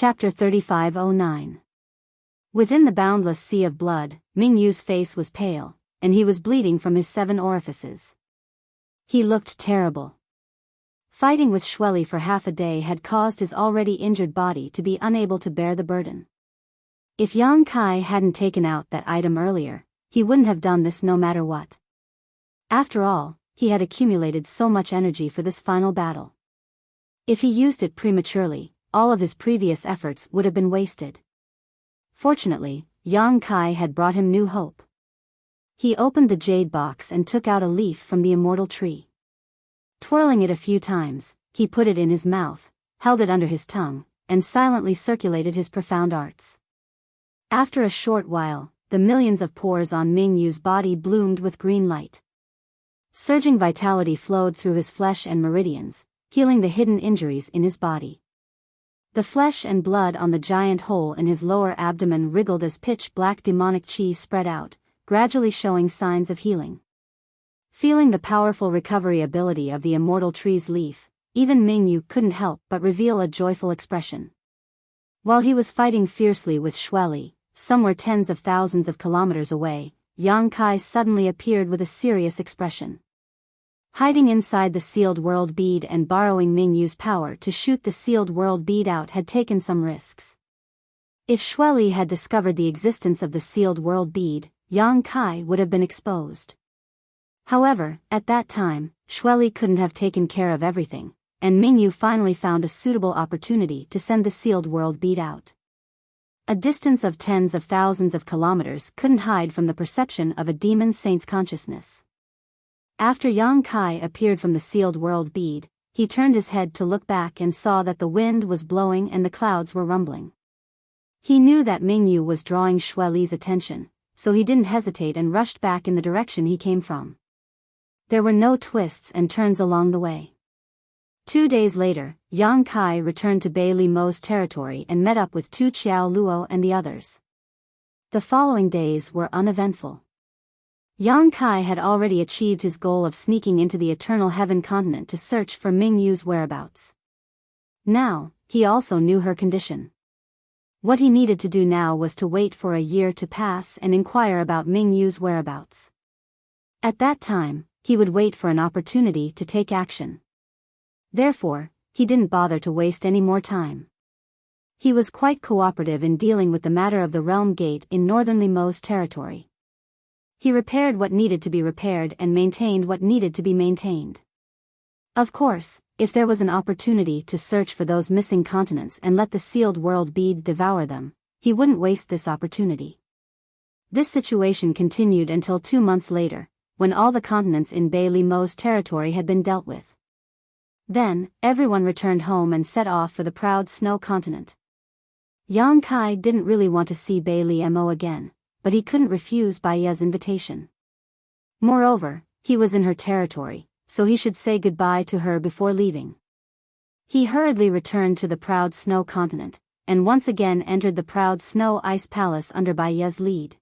Chapter 3509. Within the boundless sea of blood, Ming Yu's face was pale, and he was bleeding from his 7 orifices. He looked terrible. Fighting with Shueli for half a day had caused his already injured body to be unable to bear the burden. If Yang Kai hadn't taken out that item earlier, he wouldn't have done this no matter what. After all, he had accumulated so much energy for this final battle. If he used it prematurely, all of his previous efforts would have been wasted. Fortunately, Yang Kai had brought him new hope. He opened the jade box and took out a leaf from the immortal tree. Twirling it a few times, he put it in his mouth, held it under his tongue, and silently circulated his profound arts. After a short while, the millions of pores on Ming Yu's body bloomed with green light. Surging vitality flowed through his flesh and meridians, healing the hidden injuries in his body. The flesh and blood on the giant hole in his lower abdomen wriggled as pitch-black demonic chi spread out, gradually showing signs of healing. Feeling the powerful recovery ability of the immortal tree's leaf, even Ming Yu couldn't help but reveal a joyful expression. While he was fighting fiercely with Shueli, somewhere tens of thousands of kilometers away, Yang Kai suddenly appeared with a serious expression. Hiding inside the sealed world bead and borrowing Ming Yu's power to shoot the sealed world bead out had taken some risks. If Shueli had discovered the existence of the sealed world bead, Yang Kai would have been exposed. However, at that time, Shueli couldn't have taken care of everything, and Ming Yu finally found a suitable opportunity to send the sealed world bead out. A distance of tens of thousands of kilometers couldn't hide from the perception of a demon saint's consciousness. After Yang Kai appeared from the sealed world bead, he turned his head to look back and saw that the wind was blowing and the clouds were rumbling. He knew that Ming Yu was drawing Shueli's attention, so he didn't hesitate and rushed back in the direction he came from. There were no twists and turns along the way. 2 days later, Yang Kai returned to Bei Li Mo's territory and met up with Tu Qiao Luo and the others. The following days were uneventful. Yang Kai had already achieved his goal of sneaking into the Eternal Heaven continent to search for Ming Yu's whereabouts. Now, he also knew her condition. What he needed to do now was to wait for a year to pass and inquire about Ming Yu's whereabouts. At that time, he would wait for an opportunity to take action. Therefore, he didn't bother to waste any more time. He was quite cooperative in dealing with the matter of the Realm Gate in Northern Li Mo's territory. He repaired what needed to be repaired and maintained what needed to be maintained. Of course, if there was an opportunity to search for those missing continents and let the sealed world bead devour them, he wouldn't waste this opportunity. This situation continued until 2 months later, when all the continents in Bei Li Mo's territory had been dealt with. Then, everyone returned home and set off for the proud snow continent. Yang Kai didn't really want to see Bei Li Mo again, but he couldn't refuse Biyao's invitation. Moreover, he was in her territory, so he should say goodbye to her before leaving. He hurriedly returned to the proud snow continent, and once again entered the proud snow ice palace under Biyao's lead.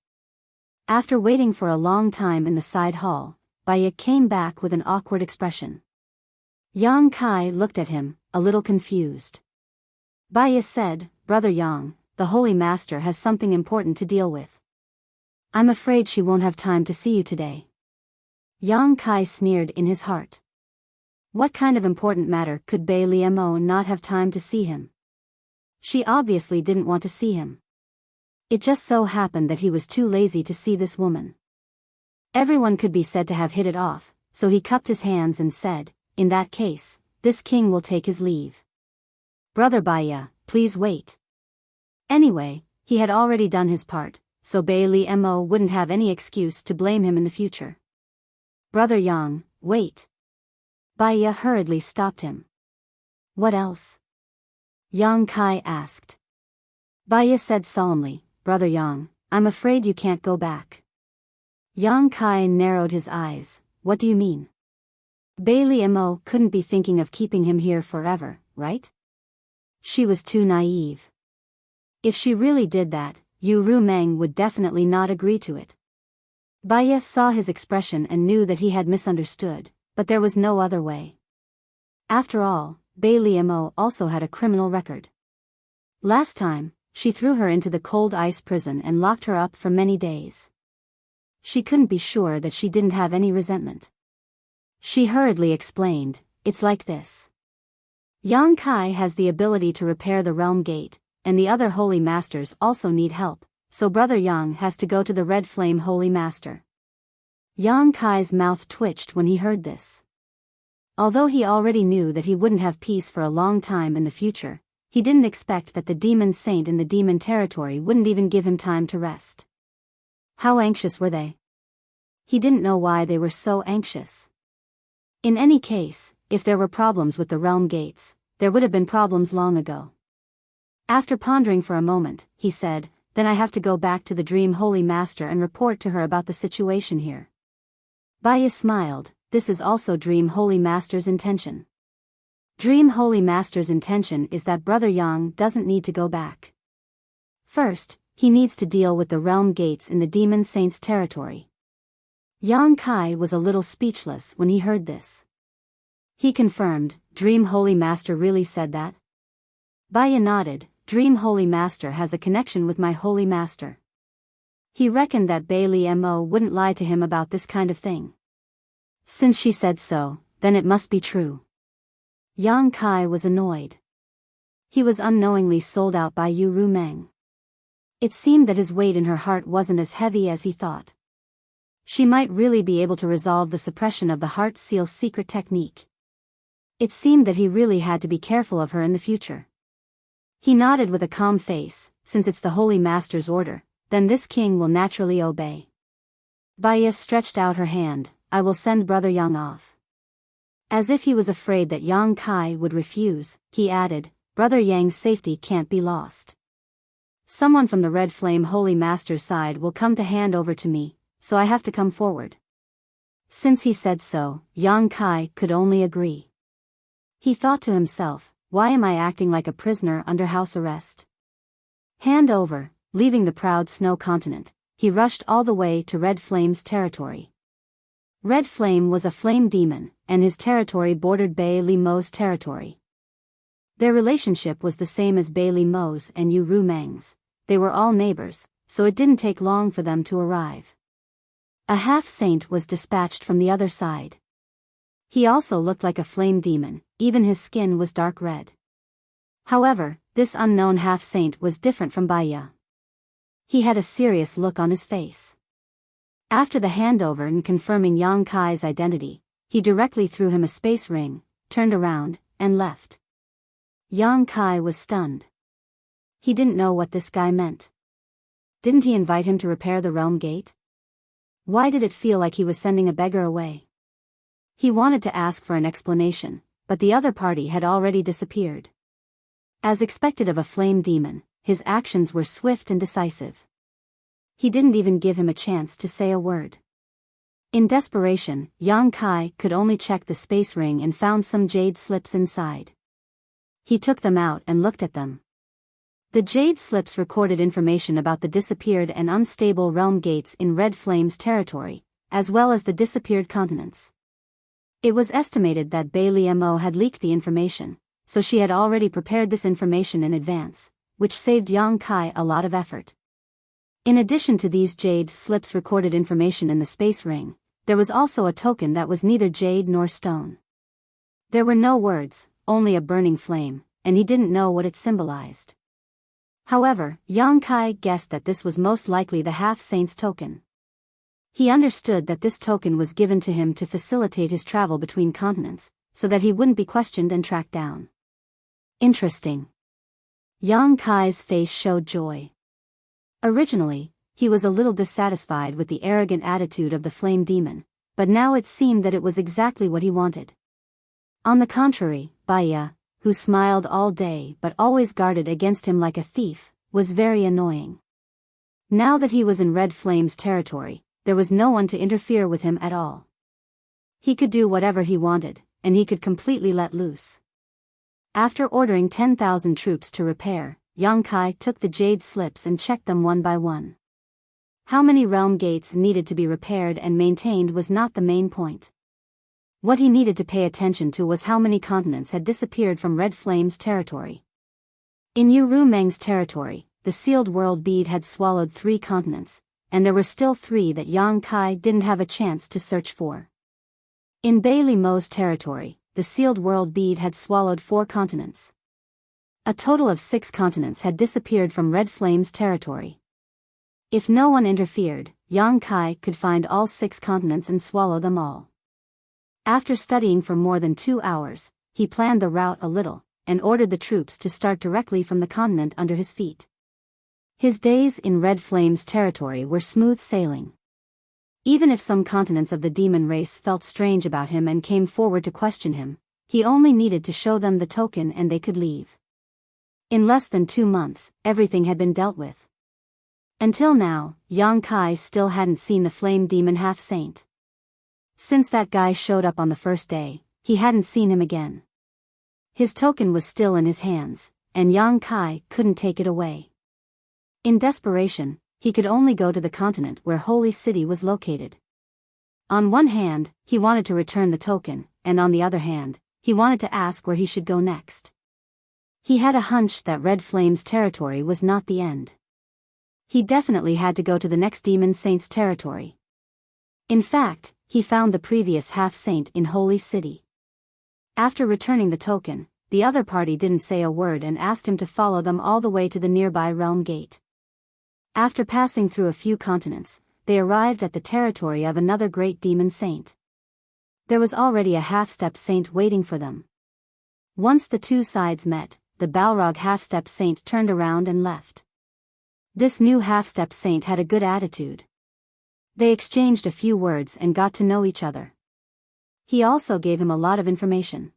After waiting for a long time in the side hall, Biyao came back with an awkward expression. Yang Kai looked at him, a little confused. Biyao said, "Brother Yang, the Holy Master has something important to deal with. I'm afraid she won't have time to see you today." Yang Kai sneered in his heart. What kind of important matter could Bei Li Mo not have time to see him? She obviously didn't want to see him. It just so happened that he was too lazy to see this woman. Everyone could be said to have hit it off, so he cupped his hands and said, "In that case, this king will take his leave. Brother Biyao, please wait." Anyway, he had already done his part, so Bei Li Mo wouldn't have any excuse to blame him in the future. "Brother Yang, wait." Biyao hurriedly stopped him. "What else?" Yang Kai asked. Biyao said solemnly, "Brother Yang, I'm afraid you can't go back." Yang Kai narrowed his eyes. "What do you mean?" Bei Li Mo couldn't be thinking of keeping him here forever, right? She was too naive. If she really did that, Yu Rumeng would definitely not agree to it. Biyao saw his expression and knew that he had misunderstood, but there was no other way. After all, Bei Li Mo also had a criminal record. Last time, she threw her into the cold ice prison and locked her up for many days. She couldn't be sure that she didn't have any resentment. She hurriedly explained, "It's like this. Yang Kai has the ability to repair the realm gate, and the other holy masters also need help, so Brother Yang has to go to the Red Flame Holy Master." Yang Kai's mouth twitched when he heard this. Although he already knew that he wouldn't have peace for a long time in the future, he didn't expect that the demon saint in the demon territory wouldn't even give him time to rest. How anxious were they? He didn't know why they were so anxious. In any case, if there were problems with the realm gates, there would have been problems long ago. After pondering for a moment, he said, "Then I have to go back to the Dream Holy Master and report to her about the situation here." Biyao smiled. This is also Dream Holy Master's intention. Dream Holy Master's intention is that Brother Yang doesn't need to go back. First, he needs to deal with the realm gates in the demon saint's territory. Yang Kai was a little speechless when he heard this. He confirmed, "Dream Holy Master really said that?" Biyao nodded. "Dream Holy Master has a connection with my Holy Master. He reckoned that Bailey Mo wouldn't lie to him about this kind of thing. Since she said so, then it must be true." Yang Kai was annoyed. He was unknowingly sold out by Yu Rumeng. It seemed that his weight in her heart wasn't as heavy as he thought. She might really be able to resolve the suppression of the heart seal secret technique. It seemed that he really had to be careful of her in the future. He nodded with a calm face. "Since it's the Holy Master's order, then this king will naturally obey." Biyao stretched out her hand. "I will send Brother Yang off." As if he was afraid that Yang Kai would refuse, he added, "Brother Yang's safety can't be lost. Someone from the Red Flame Holy Master's side will come to hand over to me, so I have to come forward." Since he said so, Yang Kai could only agree. He thought to himself, "Why am I acting like a prisoner under house arrest?" Hand over, leaving the proud snow continent, he rushed all the way to Red Flame's territory. Red Flame was a flame demon, and his territory bordered Bailey Mo's territory. Their relationship was the same as Bailey Mo's and Yu Rumeng's. They were all neighbors, so it didn't take long for them to arrive. A half-saint was dispatched from the other side. He also looked like a flame demon, even his skin was dark red. However, this unknown half-saint was different from Biyao. He had a serious look on his face. After the handover and confirming Yang Kai's identity, he directly threw him a space ring, turned around, and left. Yang Kai was stunned. He didn't know what this guy meant. Didn't he invite him to repair the realm gate? Why did it feel like he was sending a beggar away? He wanted to ask for an explanation, but the other party had already disappeared. As expected of a flame demon, his actions were swift and decisive. He didn't even give him a chance to say a word. In desperation, Yang Kai could only check the space ring and found some jade slips inside. He took them out and looked at them. The jade slips recorded information about the disappeared and unstable realm gates in Red Flame's territory, as well as the disappeared continents. It was estimated that Bailey Mo had leaked the information, so she had already prepared this information in advance, which saved Yang Kai a lot of effort. In addition to these jade slips recorded information in the space ring, there was also a token that was neither jade nor stone. There were no words, only a burning flame, and he didn't know what it symbolized. However, Yang Kai guessed that this was most likely the half-saint's token. He understood that this token was given to him to facilitate his travel between continents, so that he wouldn't be questioned and tracked down. Interesting. Yang Kai's face showed joy. Originally, he was a little dissatisfied with the arrogant attitude of the flame demon, but now it seemed that it was exactly what he wanted. On the contrary, Biyao, who smiled all day but always guarded against him like a thief, was very annoying. Now that he was in Red Flame's territory, there was no one to interfere with him at all. He could do whatever he wanted, and he could completely let loose. After ordering 10,000 troops to repair, Yang Kai took the jade slips and checked them one by one. How many realm gates needed to be repaired and maintained was not the main point. What he needed to pay attention to was how many continents had disappeared from Red Flame's territory. In Yu Meng's territory, the sealed world bead had swallowed 3 continents, and there were still 3 that Yang Kai didn't have a chance to search for. In Bai Li Mo's territory, the sealed world bead had swallowed 4 continents. A total of 6 continents had disappeared from Red Flame's territory. If no one interfered, Yang Kai could find all 6 continents and swallow them all. After studying for more than 2 hours, he planned the route a little, and ordered the troops to start directly from the continent under his feet. His days in Red Flame's territory were smooth sailing. Even if some continents of the demon race felt strange about him and came forward to question him, he only needed to show them the token and they could leave. In less than 2 months, everything had been dealt with. Until now, Yang Kai still hadn't seen the flame demon half-saint. Since that guy showed up on the first day, he hadn't seen him again. His token was still in his hands, and Yang Kai couldn't take it away. In desperation, he could only go to the continent where Holy City was located. On one hand, he wanted to return the token, and on the other hand, he wanted to ask where he should go next. He had a hunch that Red Flame's territory was not the end. He definitely had to go to the next demon saint's territory. In fact, he found the previous half-saint in Holy City. After returning the token, the other party didn't say a word and asked him to follow them all the way to the nearby realm gate. After passing through a few continents, they arrived at the territory of another great demon saint. There was already a half-step saint waiting for them. Once the 2 sides met, the Balrog half-step saint turned around and left. This new half-step saint had a good attitude. They exchanged a few words and got to know each other. He also gave him a lot of information.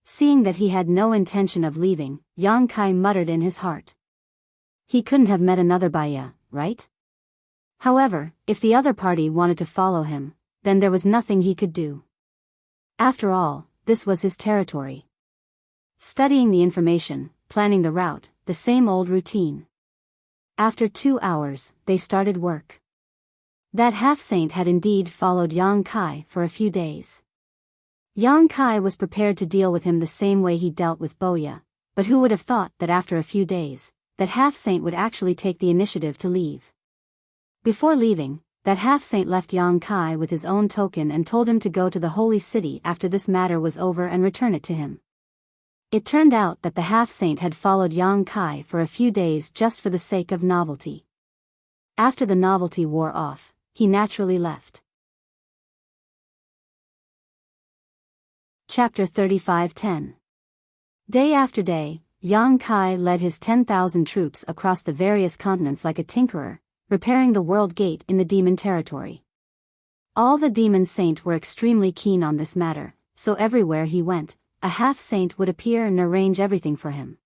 Seeing that he had no intention of leaving, Yang Kai muttered in his heart. He couldn't have met another Biyao, right? However, if the other party wanted to follow him, then there was nothing he could do. After all, this was his territory. Studying the information, planning the route, the same old routine. After 2 hours, they started work. That half-saint had indeed followed Yang Kai for a few days. Yang Kai was prepared to deal with him the same way he dealt with Boya, but who would have thought that after a few days, that half-saint would actually take the initiative to leave. Before leaving, that half-saint left Yang Kai with his own token and told him to go to the Holy City after this matter was over and return it to him. It turned out that the half-saint had followed Yang Kai for a few days just for the sake of novelty. After the novelty wore off, he naturally left. Chapter 35:10. Day after day, Yang Kai led his 10,000 troops across the various continents like a tinkerer, repairing the world gate in the demon territory. All the demon saint were extremely keen on this matter, so everywhere he went, a half-saint would appear and arrange everything for him.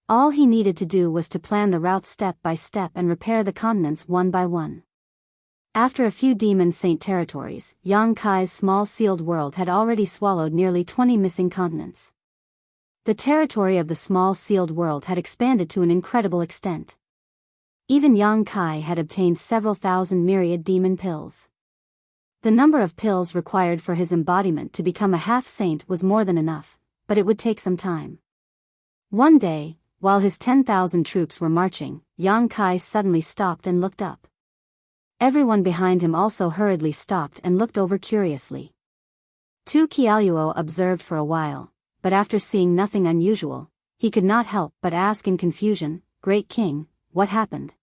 All he needed to do was to plan the route step by step and repair the continents one by one. After a few demon saint territories, Yang Kai's small sealed world had already swallowed nearly 20 missing continents. The territory of the small sealed world had expanded to an incredible extent. Even Yang Kai had obtained several thousand myriad demon pills. The number of pills required for his embodiment to become a half-saint was more than enough, but it would take some time. One day, while his 10,000 troops were marching, Yang Kai suddenly stopped and looked up. Everyone behind him also hurriedly stopped and looked over curiously. Tu Qiaoluo observed for a while, but after seeing nothing unusual, he could not help but ask in confusion, "Great King, what happened?"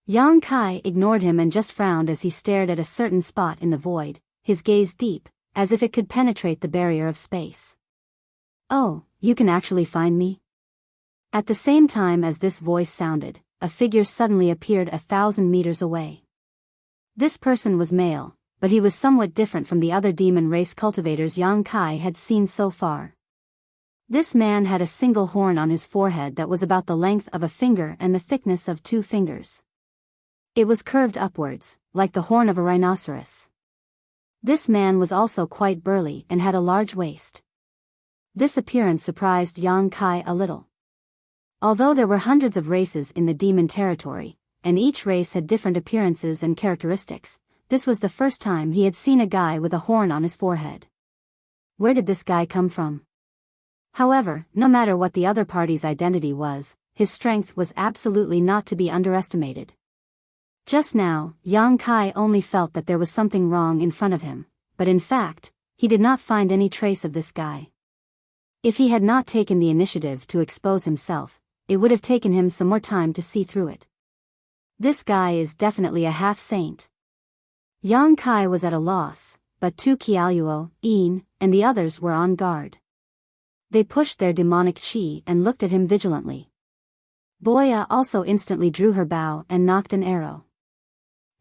Yang Kai ignored him and just frowned as he stared at a certain spot in the void, his gaze deep, as if it could penetrate the barrier of space. "Oh, you can actually find me?" At the same time as this voice sounded, a figure suddenly appeared 1,000 meters away. This person was male, but he was somewhat different from the other demon race cultivators Yang Kai had seen so far. This man had a single horn on his forehead that was about the length of a finger and the thickness of 2 fingers. It was curved upwards, like the horn of a rhinoceros. This man was also quite burly and had a large waist. This appearance surprised Yang Kai a little. Although there were hundreds of races in the demon territory, and each race had different appearances and characteristics, this was the first time he had seen a guy with a horn on his forehead. Where did this guy come from? However, no matter what the other party's identity was, his strength was absolutely not to be underestimated. Just now, Yang Kai only felt that there was something wrong in front of him, but in fact, he did not find any trace of this guy. If he had not taken the initiative to expose himself, it would have taken him some more time to see through it. This guy is definitely a half-saint. Yang Kai was at a loss, but Tu Qiaoluo, Yin, and the others were on guard. They pushed their demonic qi and looked at him vigilantly. Boya also instantly drew her bow and nocked an arrow.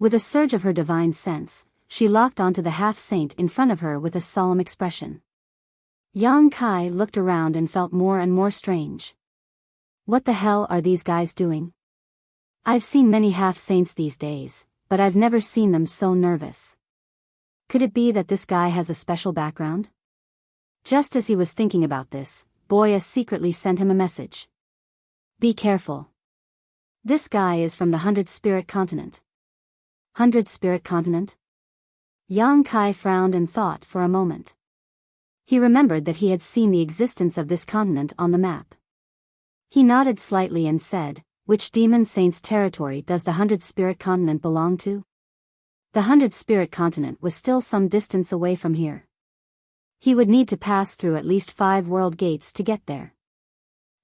With a surge of her divine sense, she locked onto the half-saint in front of her with a solemn expression. Yang Kai looked around and felt more and more strange. What the hell are these guys doing? I've seen many half-saints these days, but I've never seen them so nervous. Could it be that this guy has a special background? Just as he was thinking about this, Boya secretly sent him a message. Be careful. This guy is from the 100 Spirit Continent. 100 Spirit Continent? Yang Kai frowned and thought for a moment. He remembered that he had seen the existence of this continent on the map. He nodded slightly and said, which demon saint's territory does the 100 Spirit Continent belong to? The 100 Spirit Continent was still some distance away from here. He would need to pass through at least 5 world gates to get there.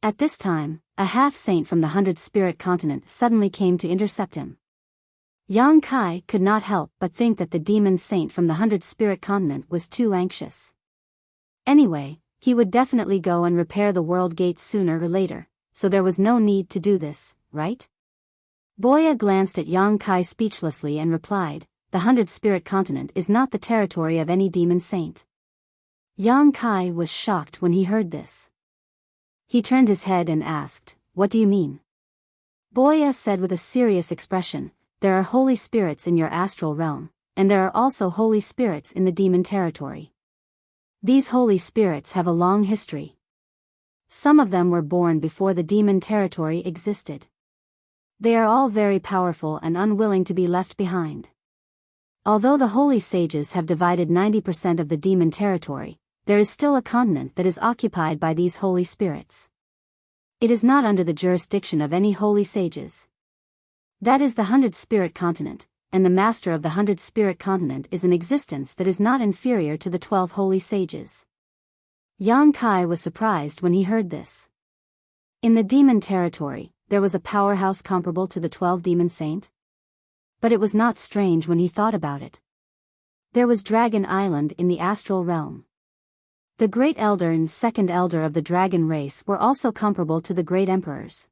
At this time, a half-saint from the 100 Spirit Continent suddenly came to intercept him. Yang Kai could not help but think that the demon saint from the 100 Spirit Continent was too anxious. Anyway, he would definitely go and repair the world gates sooner or later, so there was no need to do this, right? Boya glanced at Yang Kai speechlessly and replied, the 100 Spirit Continent is not the territory of any demon saint. Yang Kai was shocked when he heard this. He turned his head and asked, what do you mean? Boya said with a serious expression, there are holy spirits in your astral realm, and there are also holy spirits in the demon territory. These holy spirits have a long history. Some of them were born before the demon territory existed. They are all very powerful and unwilling to be left behind. Although the holy sages have divided 90% of the demon territory, there is still a continent that is occupied by these holy spirits. It is not under the jurisdiction of any holy sages. That is the 100 Spirit Continent, and the master of the 100 Spirit Continent is an existence that is not inferior to the 12 holy sages. Yang Kai was surprised when he heard this. In the demon territory, there was a powerhouse comparable to the 12 demon saint? But it was not strange when he thought about it. There was Dragon Island in the astral realm. The Great Elder and Second Elder of the dragon race were also comparable to the Great Emperors.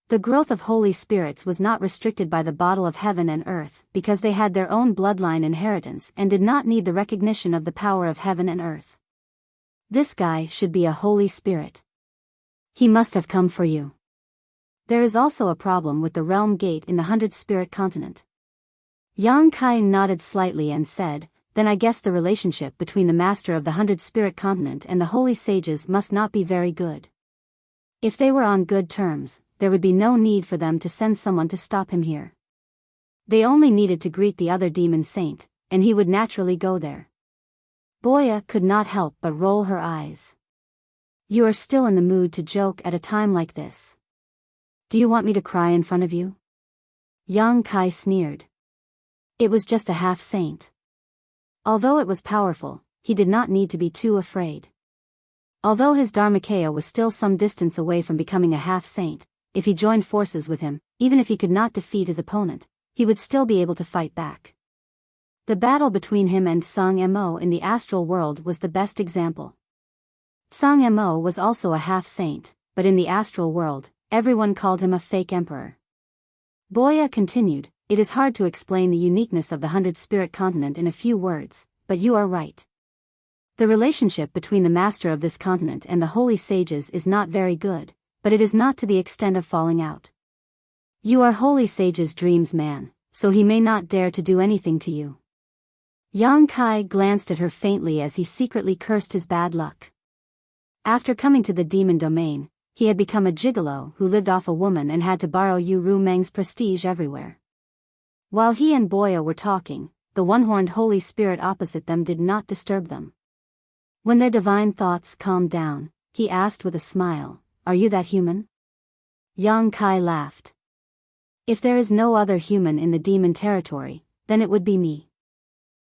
The growth of holy spirits was not restricted by the bottle of heaven and earth because they had their own bloodline inheritance and did not need the recognition of the power of heaven and earth. This guy should be a holy spirit. He must have come for you. There is also a problem with the realm gate in the 100 Spirit Continent. Yang Kai nodded slightly and said, then I guess the relationship between the master of the 100 Spirit Continent and the holy sages must not be very good. If they were on good terms, there would be no need for them to send someone to stop him here. They only needed to greet the other demon saint, and he would naturally go there. Boya could not help but roll her eyes. You are still in the mood to joke at a time like this. Do you want me to cry in front of you? Yang Kai sneered. It was just a half-saint. Although it was powerful, he did not need to be too afraid. Although his Dharmakaya was still some distance away from becoming a half-saint, if he joined forces with him, even if he could not defeat his opponent, he would still be able to fight back. The battle between him and Tsang Mo in the astral world was the best example. Tsang Mo was also a half-saint, but in the astral world, everyone called him a fake emperor. Boya continued, it is hard to explain the uniqueness of the 100 Spirit Continent in a few words, but you are right. The relationship between the master of this continent and the holy sages is not very good, but it is not to the extent of falling out. You are holy sage's dreams man, so he may not dare to do anything to you. Yang Kai glanced at her faintly as he secretly cursed his bad luck. After coming to the demon domain, he had become a gigolo who lived off a woman and had to borrow Yu Ru Meng's prestige everywhere. While he and Boya were talking, the one-horned holy spirit opposite them did not disturb them. When their divine thoughts calmed down, he asked with a smile, "Are you that human?" Yang Kai laughed. "If there is no other human in the demon territory, then it would be me."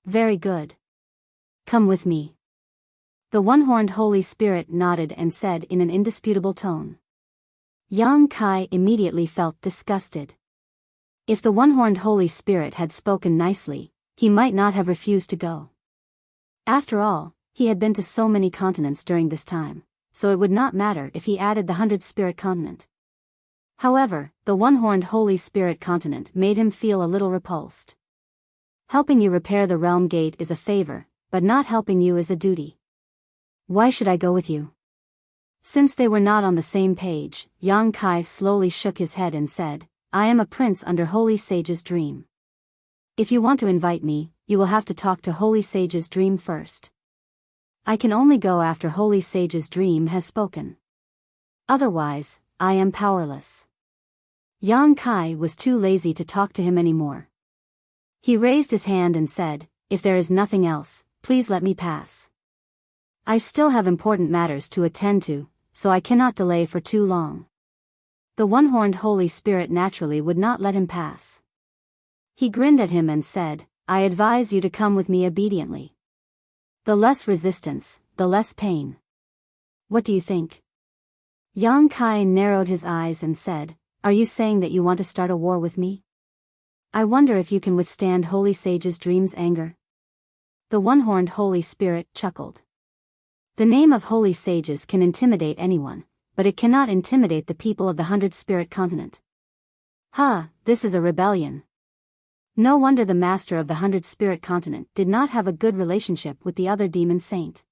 "Very good. Come with me." The one-horned Holy Spirit nodded and said in an indisputable tone. Yang Kai immediately felt disgusted. If the one-horned Holy Spirit had spoken nicely, he might not have refused to go. After all, he had been to so many continents during this time, so it would not matter if he added the 100th Spirit Continent. However, the one-horned Holy Spirit Continent made him feel a little repulsed. Helping you repair the realm gate is a favor, but not helping you is a duty. Why should I go with you? Since they were not on the same page, Yang Kai slowly shook his head and said, "I am a prince under Holy Sage's dream. If you want to invite me, you will have to talk to Holy Sage's dream first. I can only go after Holy Sage's dream has spoken. Otherwise, I am powerless." Yang Kai was too lazy to talk to him anymore. He raised his hand and said, "If there is nothing else, please let me pass. I still have important matters to attend to, so I cannot delay for too long." The one-horned Holy Spirit naturally would not let him pass. He grinned at him and said, "I advise you to come with me obediently. The less resistance, the less pain. What do you think?" Yang Kai narrowed his eyes and said, "Are you saying that you want to start a war with me? I wonder if you can withstand Holy Sage's dream's anger." The one-horned Holy Spirit chuckled. The name of Holy Sages can intimidate anyone, but it cannot intimidate the people of the 100th Spirit Continent. This is a rebellion. No wonder the master of the 100th Spirit Continent did not have a good relationship with the other demon saint.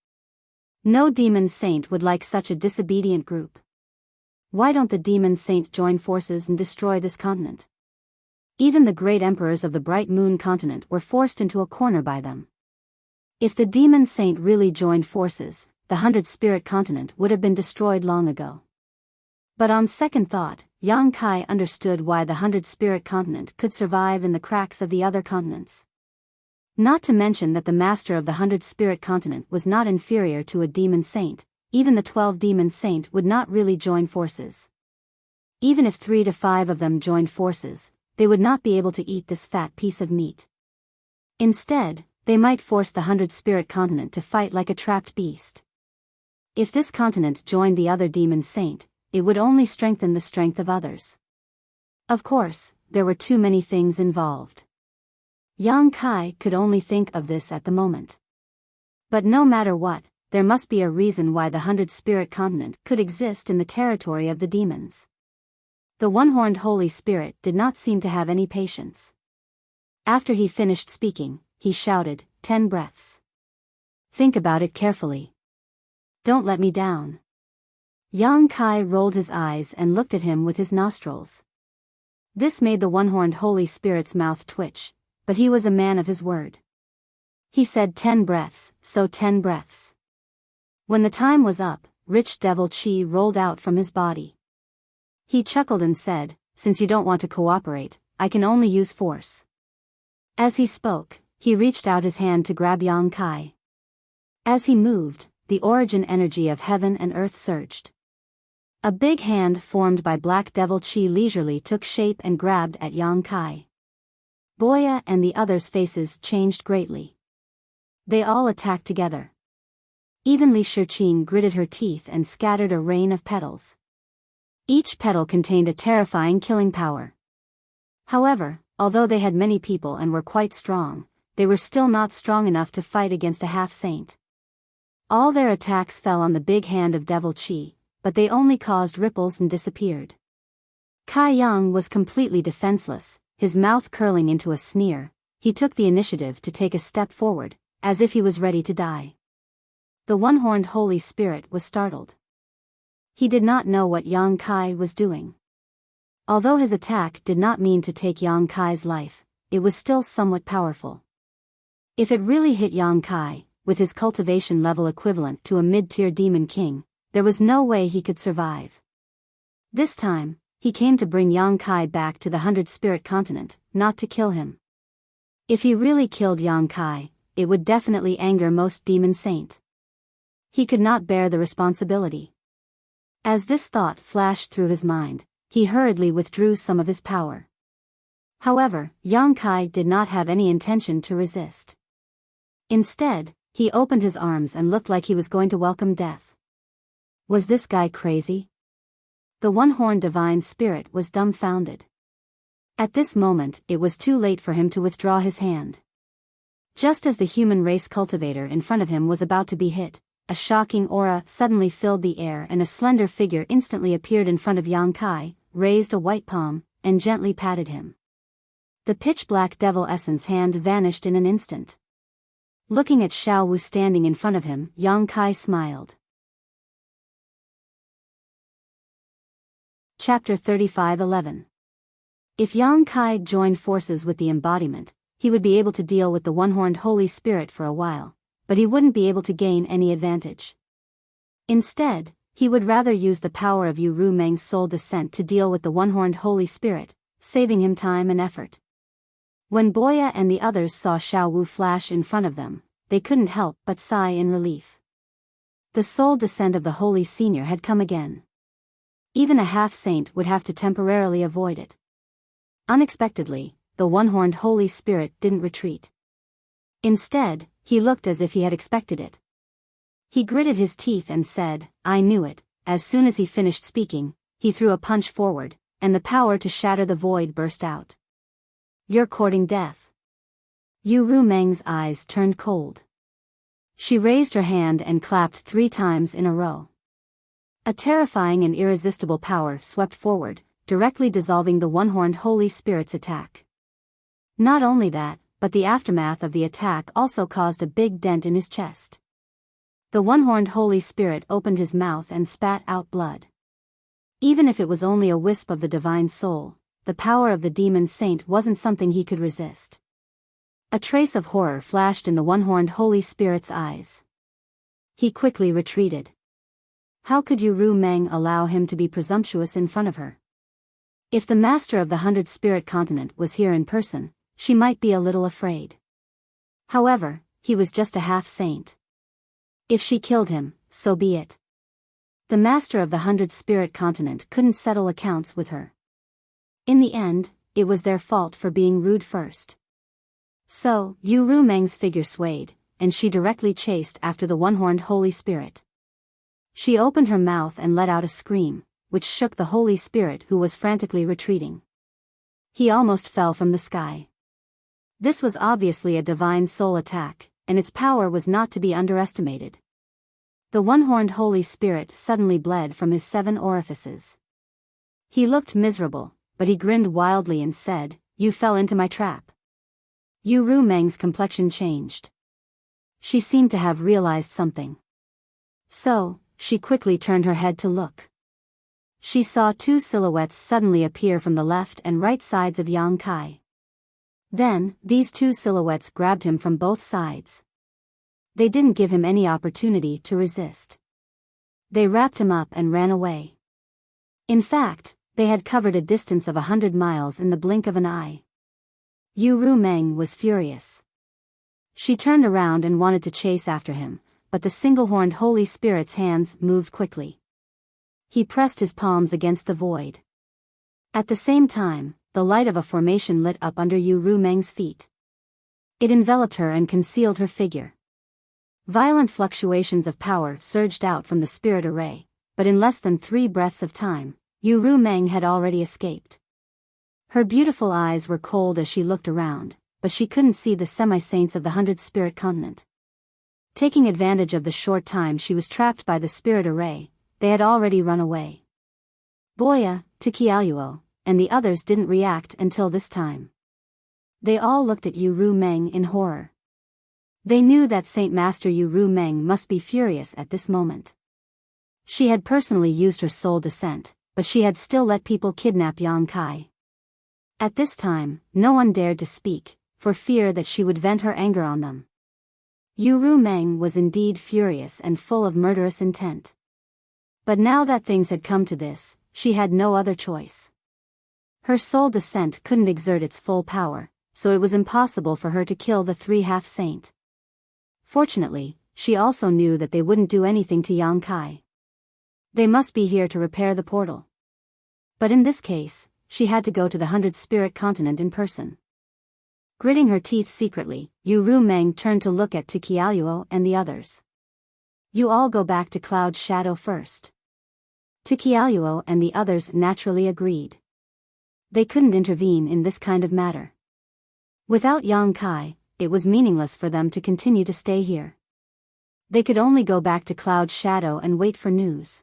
No demon saint would like such a disobedient group. Why don't the demon saint join forces and destroy this continent? Even the great emperors of the Bright Moon Continent were forced into a corner by them. If the demon saint really joined forces, the 100th Spirit Continent would have been destroyed long ago. But on second thought, Yang Kai understood why the 100th Spirit Continent could survive in the cracks of the other continents. Not to mention that the master of the 100th Spirit Continent was not inferior to a demon saint, even the 12 demon saint would not really join forces. Even if 3 to 5 of them joined forces, they would not be able to eat this fat piece of meat. Instead, they might force the 100th Spirit Continent to fight like a trapped beast. If this continent joined the other demon saint, it would only strengthen the strength of others. Of course, there were too many things involved. Yang Kai could only think of this at the moment. But no matter what, there must be a reason why the 100th Spirit Continent could exist in the territory of the demons. The one-horned Holy Spirit did not seem to have any patience. After he finished speaking, he shouted, 10 breaths. Think about it carefully. Don't let me down." Yang Kai rolled his eyes and looked at him with his nostrils. This made the one-horned Holy Spirit's mouth twitch, but he was a man of his word. He said 10 breaths, so 10 breaths. When the time was up, rich devil chi rolled out from his body. He chuckled and said, "Since you don't want to cooperate, I can only use force." As he spoke, he reached out his hand to grab Yang Kai. As he moved, the origin energy of heaven and earth surged. A big hand formed by black devil chi leisurely took shape and grabbed at Yang Kai. Boya and the others' faces changed greatly. They all attacked together. Even Li Shiqing gritted her teeth and scattered a rain of petals. Each petal contained a terrifying killing power. However, although they had many people and were quite strong, they were still not strong enough to fight against a half-saint. All their attacks fell on the big hand of devil chi, but they only caused ripples and disappeared. Kai Yang was completely defenseless, his mouth curling into a sneer. He took the initiative to take a step forward, as if he was ready to die. The one-horned Holy Spirit was startled. He did not know what Yang Kai was doing. Although his attack did not mean to take Yang Kai's life, it was still somewhat powerful. If it really hit Yang Kai, with his cultivation level equivalent to a mid-tier demon king, there was no way he could survive. This time, he came to bring Yang Kai back to the 100th Spirit Continent, not to kill him. If he really killed Yang Kai, it would definitely anger most demon saint. He could not bear the responsibility. As this thought flashed through his mind, he hurriedly withdrew some of his power. However, Yang Kai did not have any intention to resist. Instead, he opened his arms and looked like he was going to welcome death. Was this guy crazy? The one-horned divine spirit was dumbfounded. At this moment, it was too late for him to withdraw his hand. Just as the human race cultivator in front of him was about to be hit, a shocking aura suddenly filled the air and a slender figure instantly appeared in front of Yang Kai, raised a white palm, and gently patted him. The pitch-black devil essence hand vanished in an instant. Looking at Xiao Wu standing in front of him, Yang Kai smiled. Chapter 35:11. If Yang Kai joined forces with the embodiment, he would be able to deal with the one-horned Holy Spirit for a while, but he wouldn't be able to gain any advantage. Instead, he would rather use the power of Yu Ru Meng's soul descent to deal with the one-horned Holy Spirit, saving him time and effort. When Boya and the others saw Xiao Wu flash in front of them, they couldn't help but sigh in relief. The soul descent of the Holy Senior had come again. Even a half-saint would have to temporarily avoid it. Unexpectedly, the one-horned Holy Spirit didn't retreat. Instead, he looked as if he had expected it. He gritted his teeth and said, "I knew it." As soon as he finished speaking, he threw a punch forward, and the power to shatter the void burst out. "You're courting death." Yu Ru Meng's eyes turned cold. She raised her hand and clapped 3 times in a row. A terrifying and irresistible power swept forward, directly dissolving the one-horned Holy Spirit's attack. Not only that, but the aftermath of the attack also caused a big dent in his chest. The one-horned Holy Spirit opened his mouth and spat out blood. Even if it was only a wisp of the divine soul, the power of the demon saint wasn't something he could resist. A trace of horror flashed in the one-horned Holy Spirit's eyes. He quickly retreated. How could Yu Ru Meng allow him to be presumptuous in front of her? If the master of the 100 Spirit Continent was here in person, she might be a little afraid. However, he was just a half-saint. If she killed him, so be it. The master of the 100 Spirit Continent couldn't settle accounts with her. In the end, it was their fault for being rude first. So, Yu Ru Meng's figure swayed, and she directly chased after the one-horned Holy Spirit. She opened her mouth and let out a scream, which shook the Holy Spirit who was frantically retreating. He almost fell from the sky. This was obviously a divine soul attack, and its power was not to be underestimated. The one-horned Holy Spirit suddenly bled from his 7 orifices. He looked miserable, but he grinned wildly and said, "You fell into my trap." Yu Ru Meng's complexion changed. She seemed to have realized something. So, she quickly turned her head to look. She saw 2 silhouettes suddenly appear from the left and right sides of Yang Kai. Then, these 2 silhouettes grabbed him from both sides. They didn't give him any opportunity to resist. They wrapped him up and ran away. In fact, they had covered a distance of 100 miles in the blink of an eye. Yu Ru Meng was furious. She turned around and wanted to chase after him, but the single-horned Holy Spirit's hands moved quickly. He pressed his palms against the void. At the same time, the light of a formation lit up under Yu Ru Meng's feet. It enveloped her and concealed her figure. Violent fluctuations of power surged out from the spirit array, but in less than 3 breaths of time, Yu Ru Meng had already escaped. Her beautiful eyes were cold as she looked around, but she couldn't see the semi-saints of the 100 Spirit Continent. Taking advantage of the short time she was trapped by the spirit array, they had already run away. Boya, Tikialuo, and the others didn't react until this time. They all looked at Yu Ru Meng in horror. They knew that Saint Master Yu Ru Meng must be furious at this moment. She had personally used her soul descent, but she had still let people kidnap Yang Kai. At this time, no one dared to speak, for fear that she would vent her anger on them. Yu Ru Meng was indeed furious and full of murderous intent. But now that things had come to this, she had no other choice. Her soul descent couldn't exert its full power, so it was impossible for her to kill the 3 half-saint. Fortunately, she also knew that they wouldn't do anything to Yang Kai. They must be here to repair the portal. But in this case, she had to go to the 100 Spirit Continent in person. Gritting her teeth secretly, Yu Rumeng turned to look at Tukialuo and the others. You all go back to Cloud's shadow first. Tukialuo and the others naturally agreed. They couldn't intervene in this kind of matter. Without Yang Kai, it was meaningless for them to continue to stay here. They could only go back to Cloud's shadow and wait for news.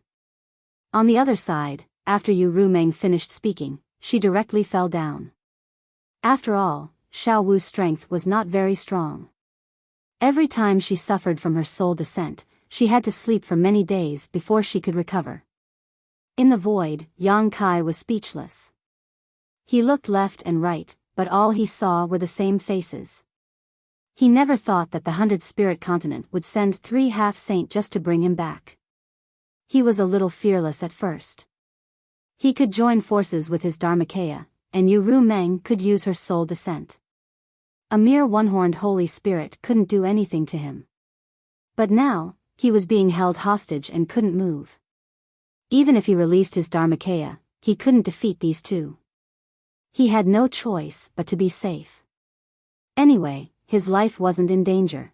On the other side, after Yu Rumeng finished speaking, she directly fell down. After all, Xiao Wu's strength was not very strong. Every time she suffered from her soul descent, she had to sleep for many days before she could recover. In the void, Yang Kai was speechless. He looked left and right, but all he saw were the same faces. He never thought that the 100 Spirit Continent would send 3 half-saint just to bring him back. He was a little fearless at first. He could join forces with his Dharmakaya, and Yu Rumeng could use her soul descent. A mere one-horned Holy Spirit couldn't do anything to him. But now, he was being held hostage and couldn't move. Even if he released his Dharmakaya, he couldn't defeat these two. He had no choice but to be safe. Anyway, his life wasn't in danger.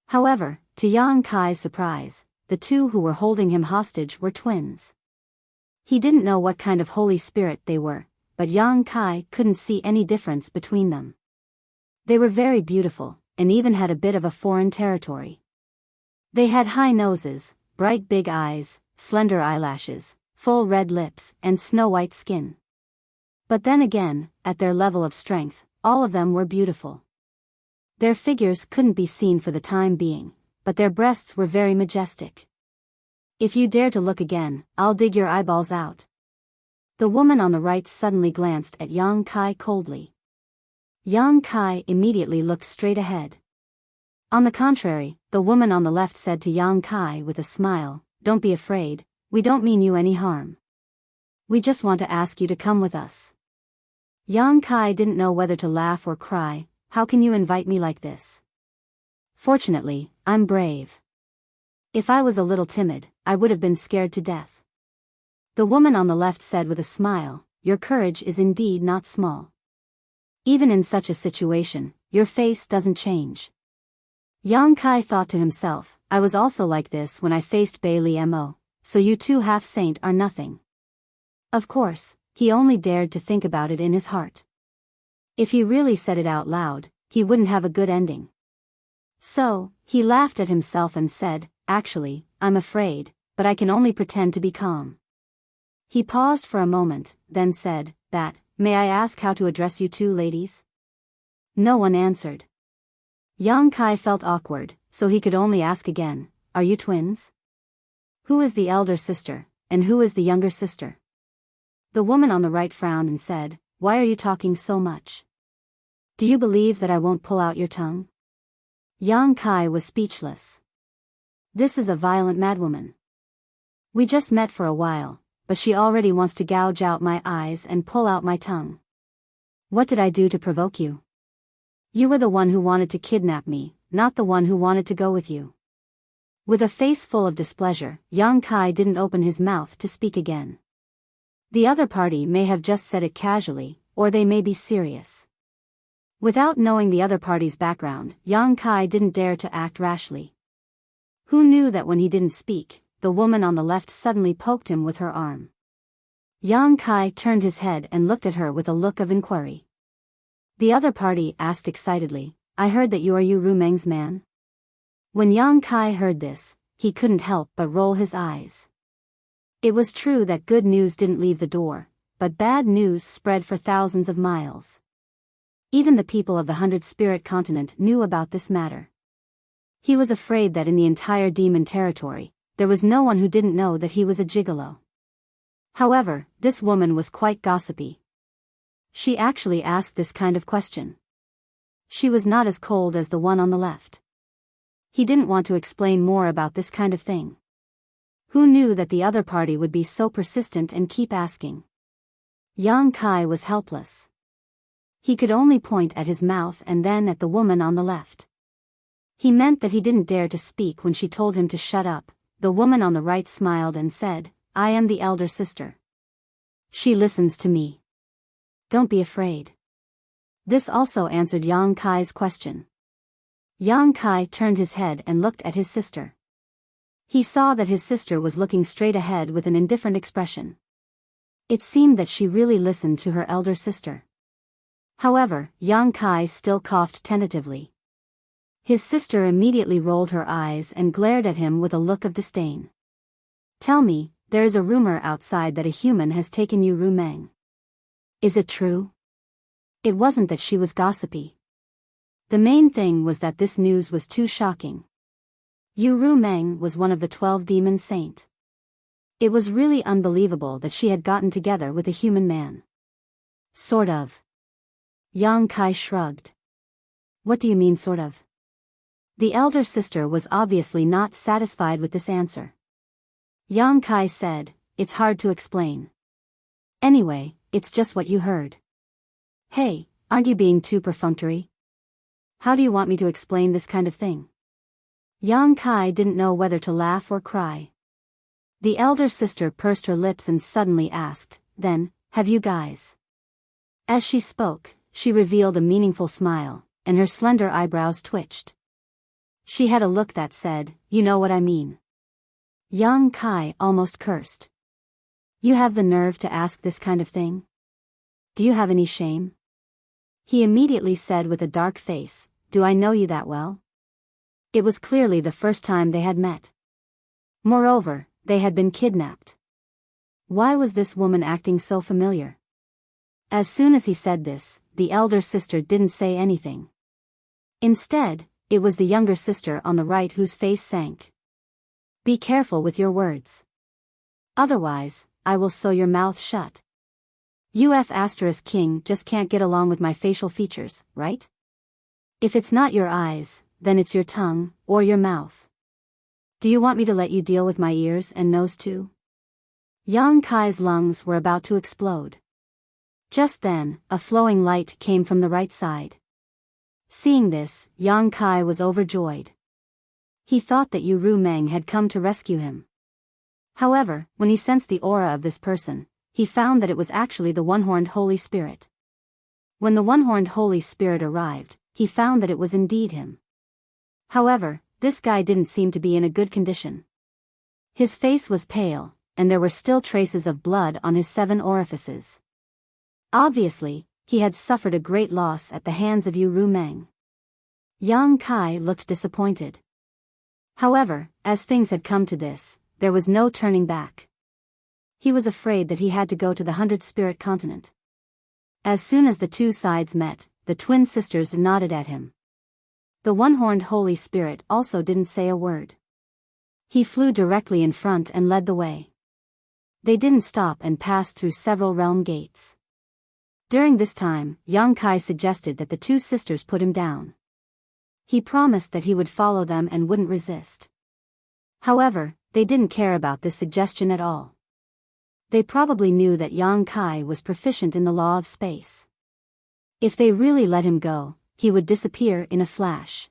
However, to Yang Kai's surprise, the two who were holding him hostage were twins. He didn't know what kind of Holy Spirit they were, but Yang Kai couldn't see any difference between them. They were very beautiful, and even had a bit of a foreign territory. They had high noses, bright big eyes, slender eyelashes, full red lips, and snow-white skin. But then again, at their level of strength, all of them were beautiful. Their figures couldn't be seen for the time being, but their breasts were very majestic. If you dare to look again, I'll dig your eyeballs out. The woman on the right suddenly glanced at Yang Kai coldly. Yang Kai immediately looked straight ahead. On the contrary, the woman on the left said to Yang Kai with a smile, "Don't be afraid, we don't mean you any harm. We just want to ask you to come with us." Yang Kai didn't know whether to laugh or cry. How can you invite me like this? Fortunately, I'm brave. If I was a little timid, I would have been scared to death. The woman on the left said with a smile, "Your courage is indeed not small. Even in such a situation, your face doesn't change." Yang Kai thought to himself, I was also like this when I faced Bailey Mo, so you two half-saint are nothing. Of course, he only dared to think about it in his heart. If he really said it out loud, he wouldn't have a good ending. So, he laughed at himself and said, "Actually, I'm afraid, but I can only pretend to be calm." He paused for a moment, then said, "May I ask how to address you two ladies?" No one answered. Yang Kai felt awkward, so he could only ask again, "Are you twins? Who is the elder sister, and who is the younger sister?" The woman on the right frowned and said, "Why are you talking so much? Do you believe that I won't pull out your tongue?" Yang Kai was speechless. This is a violent madwoman. We just met for a while, but she already wants to gouge out my eyes and pull out my tongue. What did I do to provoke you? You were the one who wanted to kidnap me, not the one who wanted to go with you. With a face full of displeasure, Yang Kai didn't open his mouth to speak again. The other party may have just said it casually, or they may be serious. Without knowing the other party's background, Yang Kai didn't dare to act rashly. Who knew that when he didn't speak, the woman on the left suddenly poked him with her arm. Yang Kai turned his head and looked at her with a look of inquiry. The other party asked excitedly, "I heard that you are Yu Rumeng's man?" When Yang Kai heard this, he couldn't help but roll his eyes. It was true that good news didn't leave the door, but bad news spread for thousands of miles. Even the people of the 100 Spirit Continent knew about this matter. He was afraid that in the entire demon territory, there was no one who didn't know that he was a gigolo. However, this woman was quite gossipy. She actually asked this kind of question. She was not as cold as the one on the left. He didn't want to explain more about this kind of thing. Who knew that the other party would be so persistent and keep asking? Yang Kai was helpless. He could only point at his mouth and then at the woman on the left. He meant that he didn't dare to speak when she told him to shut up, the woman on the right smiled and said, I am the elder sister. She listens to me. Don't be afraid. This also answered Yang Kai's question. Yang Kai turned his head and looked at his sister. He saw that his sister was looking straight ahead with an indifferent expression. It seemed that she really listened to her elder sister. However, Yang Kai still coughed tentatively. His sister immediately rolled her eyes and glared at him with a look of disdain. Tell me, there is a rumor outside that a human has taken Yu Rumeng. Is it true? It wasn't that she was gossipy. The main thing was that this news was too shocking. Yu Rumeng was one of the 12 demon saint. It was really unbelievable that she had gotten together with a human man. Sort of. Yang Kai shrugged. What do you mean sort of? The elder sister was obviously not satisfied with this answer. Yang Kai said, it's hard to explain. Anyway, it's just what you heard. Hey, aren't you being too perfunctory? How do you want me to explain this kind of thing? Yang Kai didn't know whether to laugh or cry. The elder sister pursed her lips and suddenly asked, then, have you guys? As she spoke, she revealed a meaningful smile, and her slender eyebrows twitched. She had a look that said, you know what I mean. Yang Kai almost cursed. You have the nerve to ask this kind of thing? Do you have any shame? He immediately said with a dark face, do I know you that well? It was clearly the first time they had met. Moreover, they had been kidnapped. Why was this woman acting so familiar? As soon as he said this, the elder sister didn't say anything. Instead, it was the younger sister on the right whose face sank. Be careful with your words. Otherwise, I will sew your mouth shut. King just can't get along with my facial features, right? If it's not your eyes, then it's your tongue, or your mouth. Do you want me to let you deal with my ears and nose too? Yang Kai's lungs were about to explode. Just then, a flowing light came from the right side. Seeing this, Yang Kai was overjoyed. He thought that Yu Rumeng had come to rescue him. However, when he sensed the aura of this person, he found that it was actually the one-horned Holy Spirit. When the one-horned Holy Spirit arrived, he found that it was indeed him. However, this guy didn't seem to be in a good condition. His face was pale, and there were still traces of blood on his 7 orifices. Obviously, he had suffered a great loss at the hands of Yu Rumeng. Yang Kai looked disappointed. However, as things had come to this, there was no turning back. He was afraid that he had to go to the 100 Spirit Continent. As soon as the two sides met, the twin sisters nodded at him. The one-horned Holy Spirit also didn't say a word. He flew directly in front and led the way. They didn't stop and passed through several realm gates. During this time, Yang Kai suggested that the two sisters put him down. He promised that he would follow them and wouldn't resist. However, they didn't care about this suggestion at all. They probably knew that Yang Kai was proficient in the law of space. If they really let him go, he would disappear in a flash.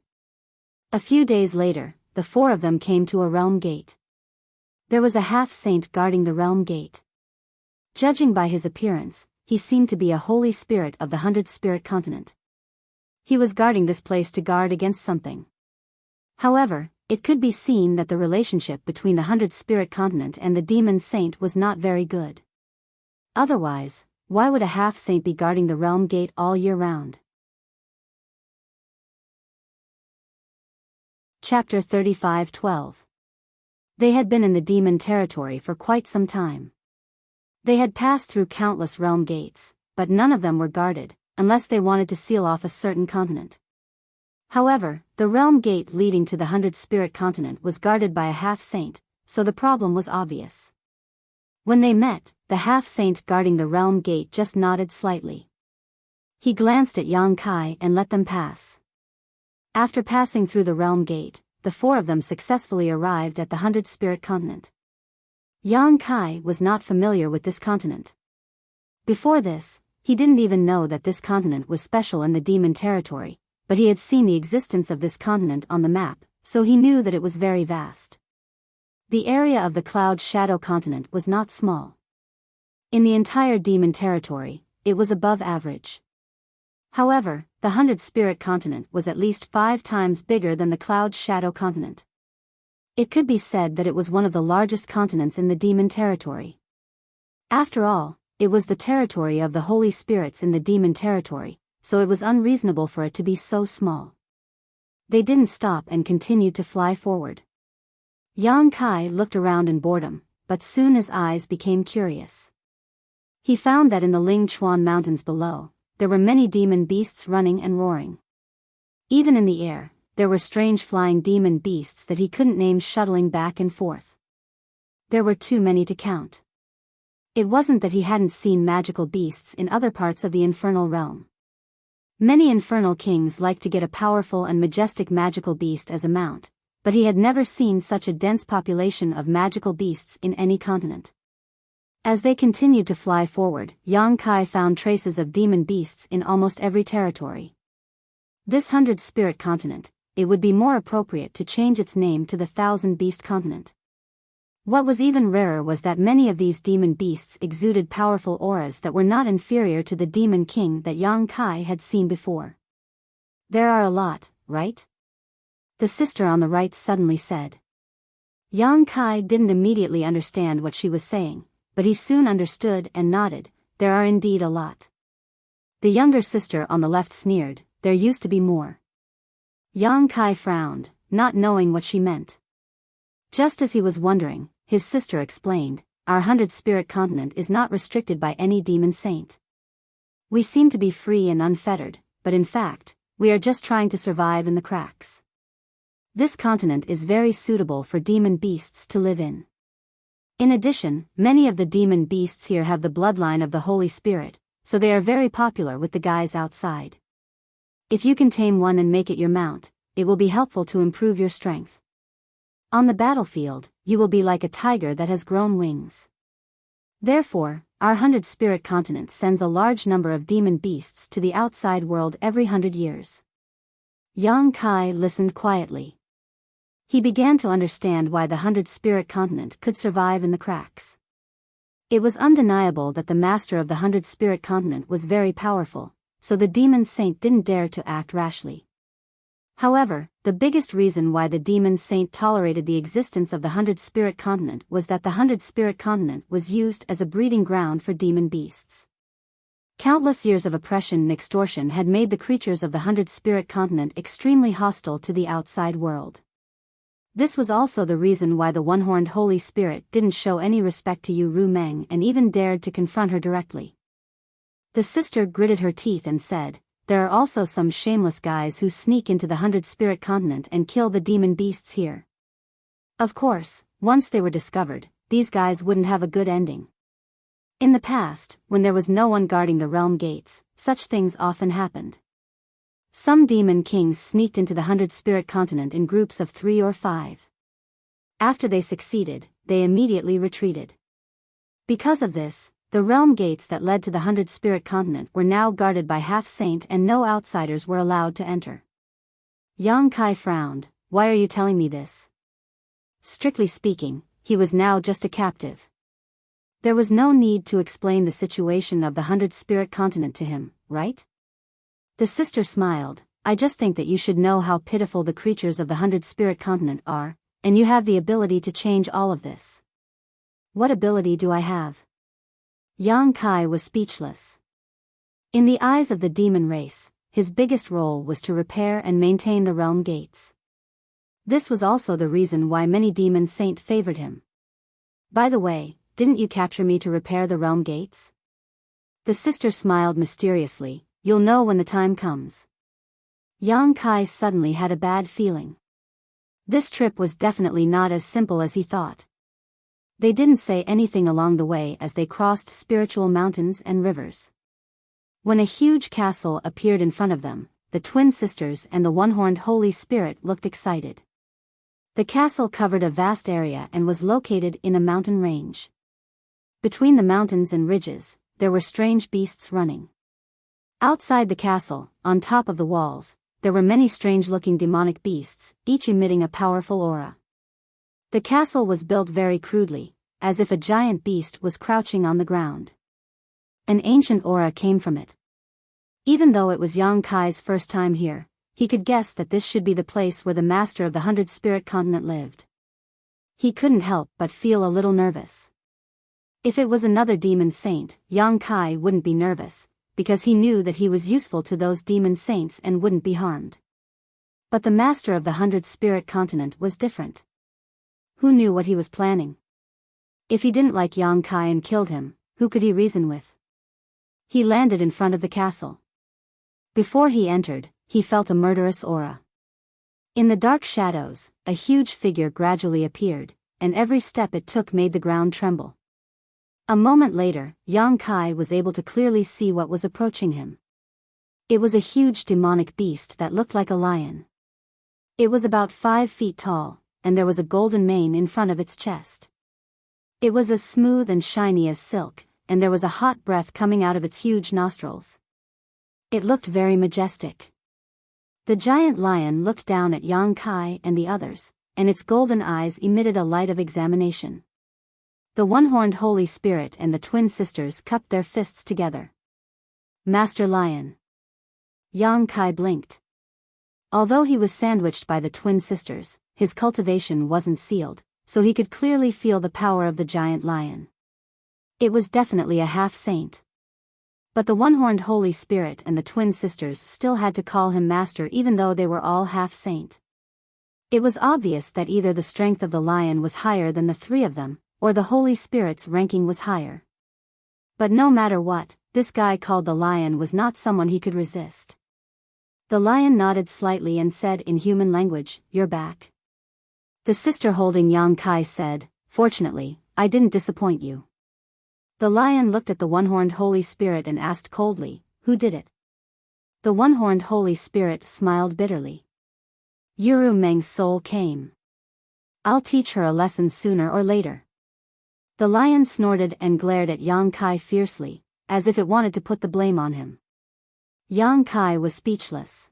A few days later, the 4 of them came to a realm gate. There was a half-saint guarding the realm gate. Judging by his appearance, he seemed to be a holy spirit of the 100 Spirit Continent. He was guarding this place to guard against something. However, it could be seen that the relationship between the 100 Spirit Continent and the demon saint was not very good. Otherwise, why would a half-saint be guarding the realm gate all year round? Chapter 35:12. They had been in the demon territory for quite some time. They had passed through countless realm gates, but none of them were guarded, unless they wanted to seal off a certain continent. However, the realm gate leading to the 100 Spirit Continent was guarded by a half-saint, so the problem was obvious. When they met, the half-saint guarding the realm gate just nodded slightly. He glanced at Yang Kai and let them pass. After passing through the realm gate, the 4 of them successfully arrived at the 100 Spirit Continent. Yang Kai was not familiar with this continent. Before this, he didn't even know that this continent was special in the demon territory, but he had seen the existence of this continent on the map, so he knew that it was very vast. The area of the Cloud Shadow continent was not small. In the entire demon territory, it was above average. However, the 100 Spirit continent was at least 5 times bigger than the Cloud Shadow continent. It could be said that it was one of the largest continents in the demon territory. After all, it was the territory of the Holy Spirits in the demon territory, so it was unreasonable for it to be so small. They didn't stop and continued to fly forward. Yang Kai looked around in boredom, but soon his eyes became curious. He found that in the Ling Chuan mountains below, there were many demon beasts running and roaring. Even in the air, there were strange flying demon beasts that he couldn't name shuttling back and forth. There were too many to count. It wasn't that he hadn't seen magical beasts in other parts of the infernal realm. Many infernal kings like to get a powerful and majestic magical beast as a mount, but he had never seen such a dense population of magical beasts in any continent. As they continued to fly forward, Yang Kai found traces of demon beasts in almost every territory. This 100 Spirit continent, it would be more appropriate to change its name to the 1000 Beast continent. What was even rarer was that many of these demon beasts exuded powerful auras that were not inferior to the demon king that Yang Kai had seen before. There are a lot, right? The sister on the right suddenly said. Yang Kai didn't immediately understand what she was saying, but he soon understood and nodded. There are indeed a lot. The younger sister on the left sneered, there used to be more. Yang Kai frowned, not knowing what she meant. Just as he was wondering, his sister explained, our 100 Spirit continent is not restricted by any demon saint. We seem to be free and unfettered, but in fact, we are just trying to survive in the cracks. This continent is very suitable for demon beasts to live in. In addition, many of the demon beasts here have the bloodline of the Holy Spirit, so they are very popular with the guys outside. If you can tame one and make it your mount, it will be helpful to improve your strength. On the battlefield, you will be like a tiger that has grown wings. Therefore, our 100 Spirit continent sends a large number of demon beasts to the outside world every 100 years. Yang Kai listened quietly. He began to understand why the 100 Spirit continent could survive in the cracks. It was undeniable that the master of the 100 Spirit continent was very powerful, so the demon saint didn't dare to act rashly. However, the biggest reason why the demon saint tolerated the existence of the 100 Spirit continent was that the 100 Spirit continent was used as a breeding ground for demon beasts. Countless years of oppression and extortion had made the creatures of the 100 Spirit continent extremely hostile to the outside world. This was also the reason why the one-horned Holy Spirit didn't show any respect to Yu Ru Meng and even dared to confront her directly. The sister gritted her teeth and said, there are also some shameless guys who sneak into the 100 Spirit continent and kill the demon beasts here. Of course, once they were discovered, these guys wouldn't have a good ending. In the past, when there was no one guarding the realm gates, such things often happened. Some demon kings sneaked into the 100 Spirit continent in groups of 3 or 5. After they succeeded, they immediately retreated. Because of this, the realm gates that led to the 100 Spirit continent were now guarded by half-saint and no outsiders were allowed to enter. Yang Kai frowned, why are you telling me this? Strictly speaking, he was now just a captive. There was no need to explain the situation of the 100 Spirit continent to him, right? The sister smiled, I just think that you should know how pitiful the creatures of the 100 Spirit continent are, and you have the ability to change all of this. What ability do I have? Yang Kai was speechless. In the eyes of the demon race, his biggest role was to repair and maintain the realm gates. This was also the reason why many demon saints favored him. By the way, didn't you capture me to repair the realm gates? The sister smiled mysteriously, you'll know when the time comes. Yang Kai suddenly had a bad feeling. This trip was definitely not as simple as he thought. They didn't say anything along the way as they crossed spiritual mountains and rivers. When a huge castle appeared in front of them, the twin sisters and the one-horned Holy Spirit looked excited. The castle covered a vast area and was located in a mountain range. Between the mountains and ridges, there were strange beasts running. Outside the castle, on top of the walls, there were many strange-looking demonic beasts, each emitting a powerful aura. The castle was built very crudely, as if a giant beast was crouching on the ground. An ancient aura came from it. Even though it was Yang Kai's first time here, he could guess that this should be the place where the master of the 100 Spirit Continent lived. He couldn't help but feel a little nervous. If it was another demon saint, Yang Kai wouldn't be nervous, because he knew that he was useful to those demon saints and wouldn't be harmed. But the master of the 100 Spirit Continent was different. Who knew what he was planning? If he didn't like Yang Kai and killed him, who could he reason with? He landed in front of the castle. Before he entered, he felt a murderous aura. In the dark shadows, a huge figure gradually appeared, and every step it took made the ground tremble. A moment later, Yang Kai was able to clearly see what was approaching him. It was a huge demonic beast that looked like a lion. It was about 5 feet tall, and there was a golden mane in front of its chest. It was as smooth and shiny as silk, and there was a hot breath coming out of its huge nostrils. It looked very majestic. The giant lion looked down at Yang Kai and the others, and its golden eyes emitted a light of examination. The one-horned Holy Spirit and the twin sisters cupped their fists together. Master Lion. Yang Kai blinked. Although he was sandwiched by the twin sisters, his cultivation wasn't sealed, so he could clearly feel the power of the giant lion. It was definitely a half-saint. But the one-horned Holy Spirit and the twin sisters still had to call him master even though they were all half-saint. It was obvious that either the strength of the lion was higher than the 3 of them, or the Holy Spirit's ranking was higher. But no matter what, this guy called the lion was not someone he could resist. The lion nodded slightly and said in human language, "You're back." The sister holding Yang Kai said, "Fortunately, I didn't disappoint you." The lion looked at the one-horned Holy Spirit and asked coldly, "Who did it?" The one-horned Holy Spirit smiled bitterly. "Yuru Meng's soul came. I'll teach her a lesson sooner or later." The lion snorted and glared at Yang Kai fiercely, as if it wanted to put the blame on him. Yang Kai was speechless.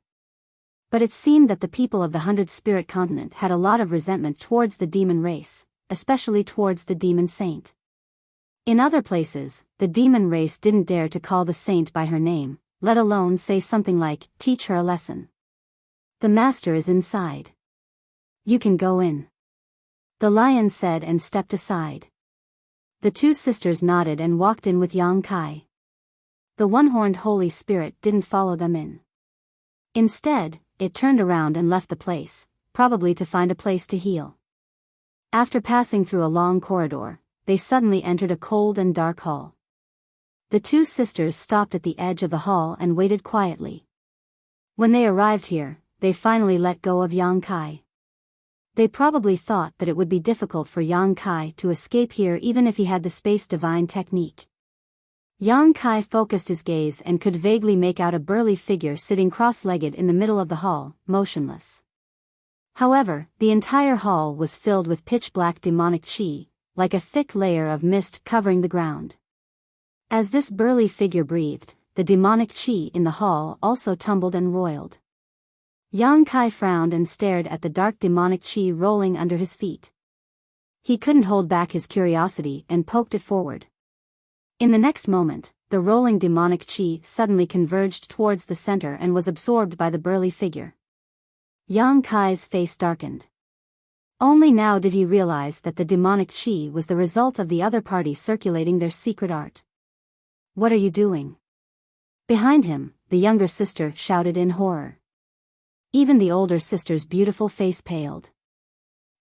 But it seemed that the people of the 100 Spirit Continent had a lot of resentment towards the demon race, especially towards the demon saint. In other places, the demon race didn't dare to call the saint by her name, let alone say something like, "Teach her a lesson." "The master is inside. You can go in," the lion said and stepped aside. The 2 sisters nodded and walked in with Yang Kai. The one-horned Holy Spirit didn't follow them in. Instead, it turned around and left the place, probably to find a place to heal. After passing through a long corridor, they suddenly entered a cold and dark hall. The 2 sisters stopped at the edge of the hall and waited quietly. When they arrived here, they finally let go of Yang Kai. They probably thought that it would be difficult for Yang Kai to escape here even if he had the space divine technique. Yang Kai focused his gaze and could vaguely make out a burly figure sitting cross-legged in the middle of the hall, motionless. However, the entire hall was filled with pitch-black demonic chi, like a thick layer of mist covering the ground. As this burly figure breathed, the demonic chi in the hall also tumbled and roiled. Yang Kai frowned and stared at the dark demonic chi rolling under his feet. He couldn't hold back his curiosity and poked it forward. In the next moment, the rolling demonic chi suddenly converged towards the center and was absorbed by the burly figure. Yang Kai's face darkened. Only now did he realize that the demonic chi was the result of the other party circulating their secret art. "What are you doing?" Behind him, the younger sister shouted in horror. Even the older sister's beautiful face paled.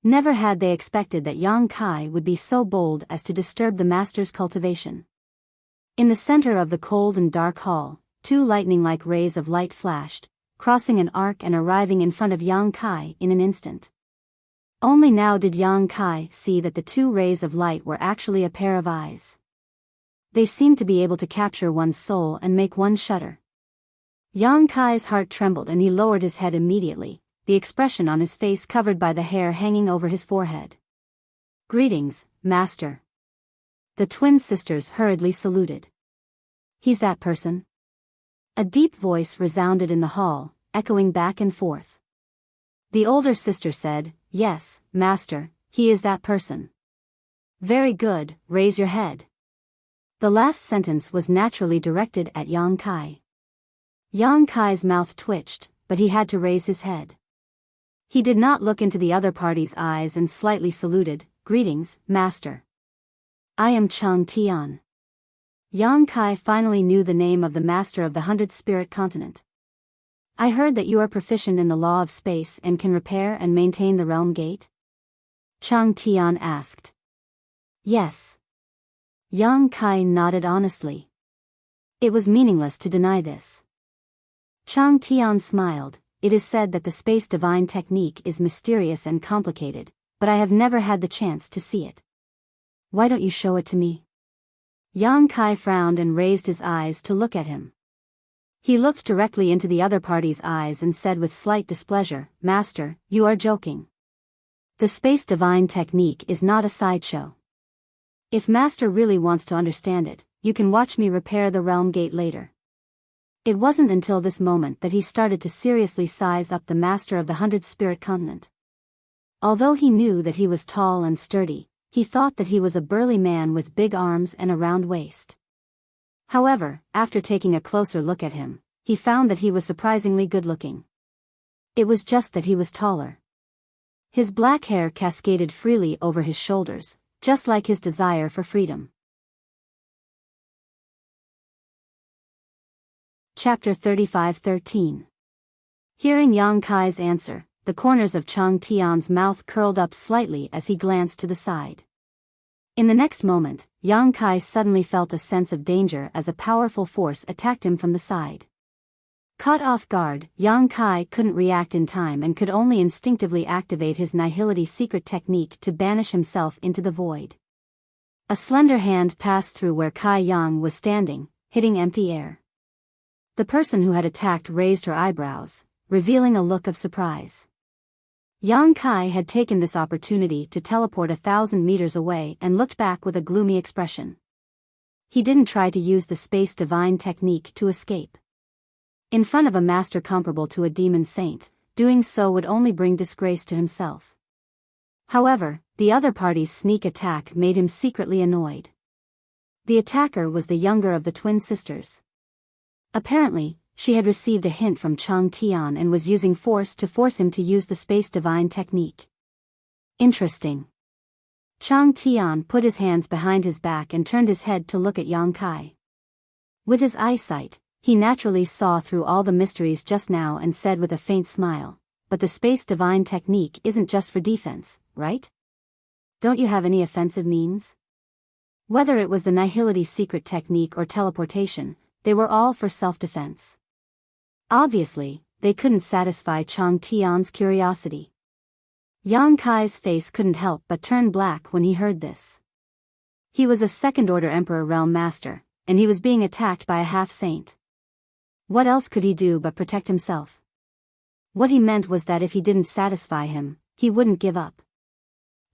Never had they expected that Yang Kai would be so bold as to disturb the master's cultivation. In the center of the cold and dark hall, 2 lightning-like rays of light flashed, crossing an arc and arriving in front of Yang Kai in an instant. Only now did Yang Kai see that the 2 rays of light were actually a pair of eyes. They seemed to be able to capture one's soul and make one shudder. Yang Kai's heart trembled and he lowered his head immediately, the expression on his face covered by the hair hanging over his forehead. "Greetings, Master." The twin sisters hurriedly saluted. "He's that person?" A deep voice resounded in the hall, echoing back and forth. The older sister said, "Yes, Master, he is that person. Very good, raise your head. The last sentence was naturally directed at Yang Kai. Yang Kai's mouth twitched, but he had to raise his head. He did not look into the other party's eyes and slightly saluted, "Greetings, master. I am Chang Tian." Yang Kai finally knew the name of the master of the 100 Spirit Continent. "I heard that you are proficient in the law of space and can repair and maintain the realm gate?" Chang Tian asked. "Yes." Yang Kai nodded honestly. It was meaningless to deny this. Chang Tian smiled. "It is said that the space divine technique is mysterious and complicated, but I have never had the chance to see it. Why don't you show it to me?" Yang Kai frowned and raised his eyes to look at him. He looked directly into the other party's eyes and said with slight displeasure, "Master, you are joking. The space divine technique is not a sideshow. If Master really wants to understand it, you can watch me repair the realm gate later." It wasn't until this moment that he started to seriously size up the master of the 100 Spirit Continent. Although he knew that he was tall and sturdy, he thought that he was a burly man with big arms and a round waist. However, after taking a closer look at him, he found that he was surprisingly good-looking. It was just that he was taller. His black hair cascaded freely over his shoulders, just like his desire for freedom. Chapter 35:13. Hearing Yang Kai's answer, the corners of Chang Tian's mouth curled up slightly as he glanced to the side. In the next moment, Yang Kai suddenly felt a sense of danger as a powerful force attacked him from the side. Caught off guard, Yang Kai couldn't react in time and could only instinctively activate his Nihility secret technique to banish himself into the void. A slender hand passed through where Kai Yang was standing, hitting empty air. The person who had attacked raised her eyebrows, revealing a look of surprise. Yang Kai had taken this opportunity to teleport 1,000 meters away and looked back with a gloomy expression. He didn't try to use the space divine technique to escape. In front of a master comparable to a demon saint, doing so would only bring disgrace to himself. However, the other party's sneak attack made him secretly annoyed. The attacker was the younger of the twin sisters. Apparently, she had received a hint from Chang Tian and was using force to force him to use the space divine technique. Interesting. Chang Tian put his hands behind his back and turned his head to look at Yang Kai. With his eyesight, he naturally saw through all the mysteries just now and said with a faint smile, "But the space divine technique isn't just for defense, right? Don't you have any offensive means?" Whether it was the Nihility secret technique or teleportation, they were all for self-defense. Obviously, they couldn't satisfy Chang Tian's curiosity. Yang Kai's face couldn't help but turn black when he heard this. He was a second-order Emperor Realm Master, and he was being attacked by a half-saint. What else could he do but protect himself? What he meant was that if he didn't satisfy him, he wouldn't give up.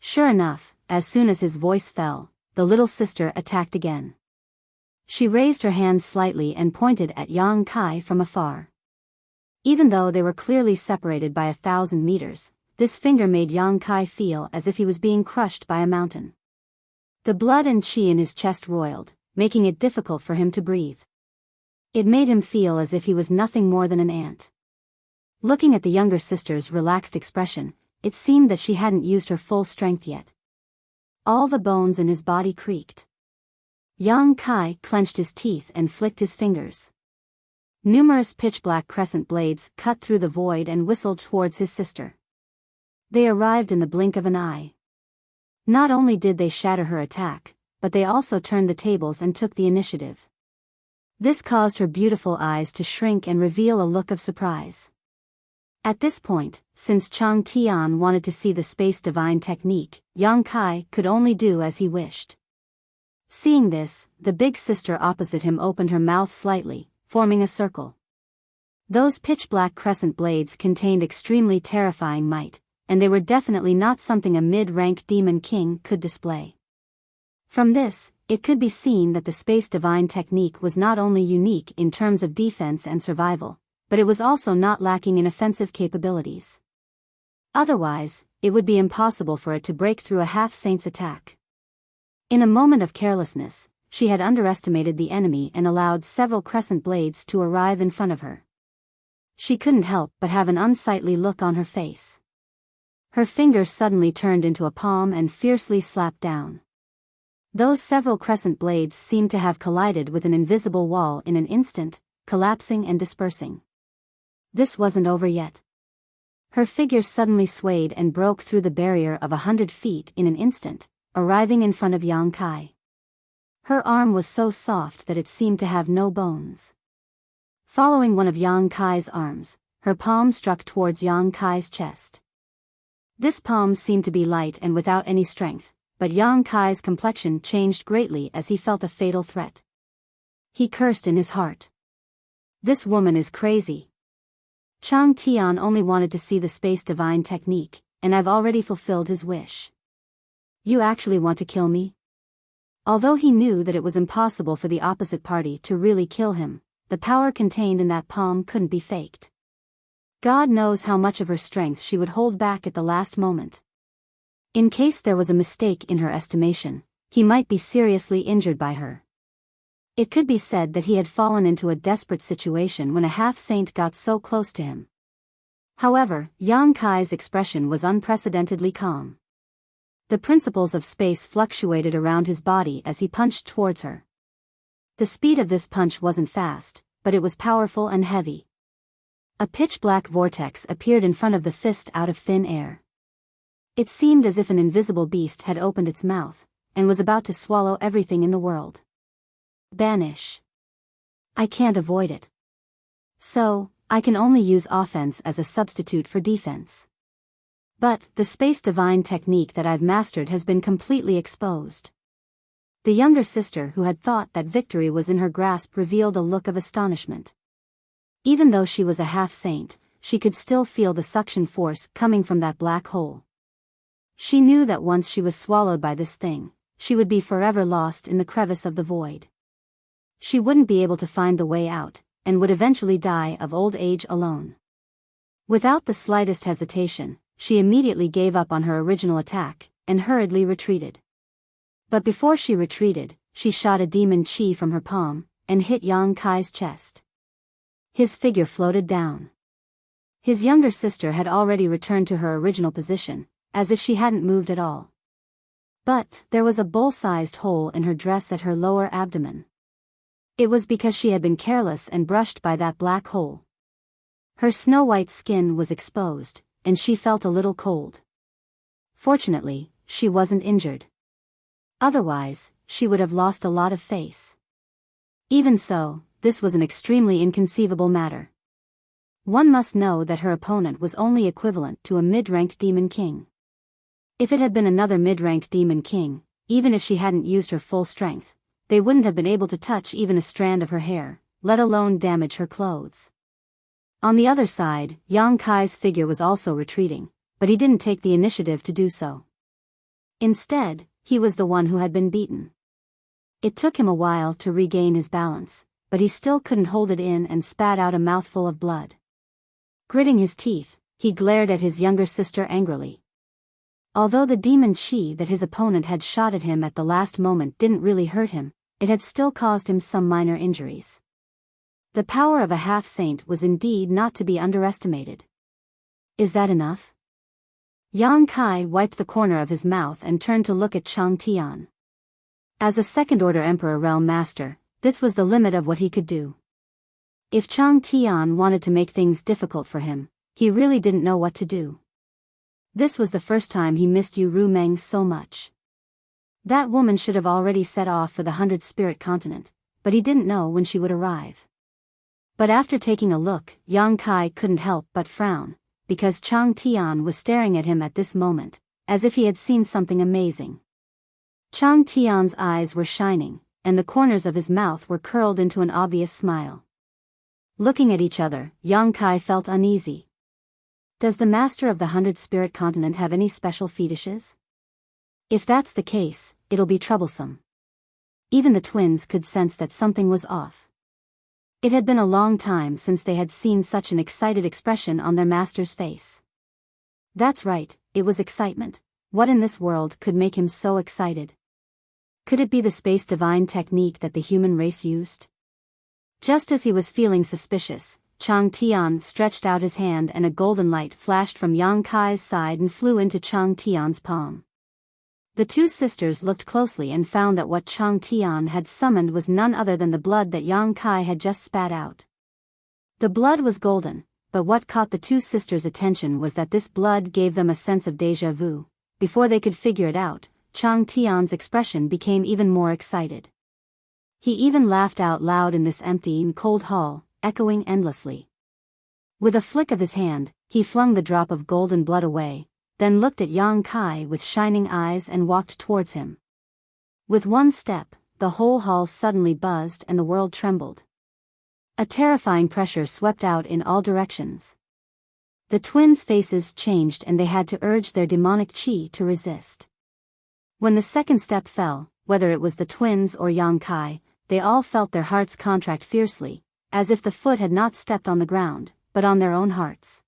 Sure enough, as soon as his voice fell, the little sister attacked again. She raised her hand slightly and pointed at Yang Kai from afar. Even though they were clearly separated by 1,000 meters, this finger made Yang Kai feel as if he was being crushed by a mountain. The blood and chi in his chest roiled, making it difficult for him to breathe. It made him feel as if he was nothing more than an ant. Looking at the younger sister's relaxed expression, it seemed that she hadn't used her full strength yet. All the bones in his body creaked. Yang Kai clenched his teeth and flicked his fingers. Numerous pitch-black crescent blades cut through the void and whistled towards his sister. They arrived in the blink of an eye. Not only did they shatter her attack, but they also turned the tables and took the initiative. This caused her beautiful eyes to shrink and reveal a look of surprise. At this point, since Chang Tian wanted to see the space divine technique, Yang Kai could only do as he wished. Seeing this, the big sister opposite him opened her mouth slightly, forming a circle. Those pitch-black crescent blades contained extremely terrifying might, and they were definitely not something a mid-rank demon king could display. From this, it could be seen that the space divine technique was not only unique in terms of defense and survival, but it was also not lacking in offensive capabilities. Otherwise, it would be impossible for it to break through a half-saint's attack. In a moment of carelessness, she had underestimated the enemy and allowed several crescent blades to arrive in front of her. She couldn't help but have an unsightly look on her face. Her fingers suddenly turned into a palm and fiercely slapped down. Those several crescent blades seemed to have collided with an invisible wall in an instant, collapsing and dispersing. This wasn't over yet. Her figure suddenly swayed and broke through the barrier of 100 feet in an instant, arriving in front of Yang Kai. Her arm was so soft that it seemed to have no bones. Following one of Yang Kai's arms, her palm struck towards Yang Kai's chest. This palm seemed to be light and without any strength, but Yang Kai's complexion changed greatly as he felt a fatal threat. He cursed in his heart. This woman is crazy. Chang Tian only wanted to see the space divine technique, and I've already fulfilled his wish. You actually want to kill me? Although he knew that it was impossible for the opposite party to really kill him, the power contained in that palm couldn't be faked. God knows how much of her strength she would hold back at the last moment. In case there was a mistake in her estimation, he might be seriously injured by her. It could be said that he had fallen into a desperate situation when a half-saint got so close to him. However, Yang Kai's expression was unprecedentedly calm. The principles of space fluctuated around his body as he punched towards her. The speed of this punch wasn't fast, but it was powerful and heavy. A pitch-black vortex appeared in front of the fist out of thin air. It seemed as if an invisible beast had opened its mouth, and was about to swallow everything in the world. Banish. I can't avoid it. So, I can only use offense as a substitute for defense. But, the space divine technique that I've mastered has been completely exposed. The younger sister who had thought that victory was in her grasp revealed a look of astonishment. Even though she was a half-saint, she could still feel the suction force coming from that black hole. She knew that once she was swallowed by this thing, she would be forever lost in the crevice of the void. She wouldn't be able to find the way out, and would eventually die of old age alone. Without the slightest hesitation, she immediately gave up on her original attack, and hurriedly retreated. But before she retreated, she shot a demon chi from her palm, and hit Yang Kai's chest. His figure floated down. His younger sister had already returned to her original position, as if she hadn't moved at all. But, there was a bowl-sized hole in her dress at her lower abdomen. It was because she had been careless and brushed by that black hole. Her snow-white skin was exposed, and she felt a little cold. Fortunately, she wasn't injured. Otherwise, she would have lost a lot of face. Even so, this was an extremely inconceivable matter. One must know that her opponent was only equivalent to a mid-ranked demon king. If it had been another mid-ranked demon king, even if she hadn't used her full strength, they wouldn't have been able to touch even a strand of her hair, let alone damage her clothes. On the other side, Yang Kai's figure was also retreating, but he didn't take the initiative to do so. Instead, he was the one who had been beaten. It took him a while to regain his balance, but he still couldn't hold it in and spat out a mouthful of blood. Gritting his teeth, he glared at his younger sister angrily. Although the demon chi that his opponent had shot at him at the last moment didn't really hurt him, it had still caused him some minor injuries. The power of a half-saint was indeed not to be underestimated. Is that enough? Yang Kai wiped the corner of his mouth and turned to look at Chang Tian. As a second-order Emperor Realm Master, this was the limit of what he could do. If Chang Tian wanted to make things difficult for him, he really didn't know what to do. This was the first time he missed Yu Rumeng so much. That woman should have already set off for the 100 Spirit Continent, but he didn't know when she would arrive. But after taking a look, Yang Kai couldn't help but frown, because Chang Tian was staring at him at this moment, as if he had seen something amazing. Chang Tian's eyes were shining, and the corners of his mouth were curled into an obvious smile. Looking at each other, Yang Kai felt uneasy. Does the master of the 100 Spirit Continent have any special fetishes? If that's the case, it'll be troublesome. Even the twins could sense that something was off. It had been a long time since they had seen such an excited expression on their master's face. That's right, it was excitement. What in this world could make him so excited? Could it be the space divine technique that the human race used? Just as he was feeling suspicious, Chang Tian stretched out his hand and a golden light flashed from Yang Kai's side and flew into Chang Tian's palm. The two sisters looked closely and found that what Chang Tian had summoned was none other than the blood that Yang Kai had just spat out. The blood was golden, but what caught the two sisters' attention was that this blood gave them a sense of déjà vu. Before they could figure it out, Chang Tian's expression became even more excited. He even laughed out loud in this empty and cold hall, echoing endlessly. With a flick of his hand, he flung the drop of golden blood away, then looked at Yang Kai with shining eyes and walked towards him. With one step, the whole hall suddenly buzzed and the world trembled. A terrifying pressure swept out in all directions. The twins' faces changed and they had to urge their demonic chi to resist. When the second step fell, whether it was the twins or Yang Kai, they all felt their hearts contract fiercely, as if the foot had not stepped on the ground, but on their own hearts.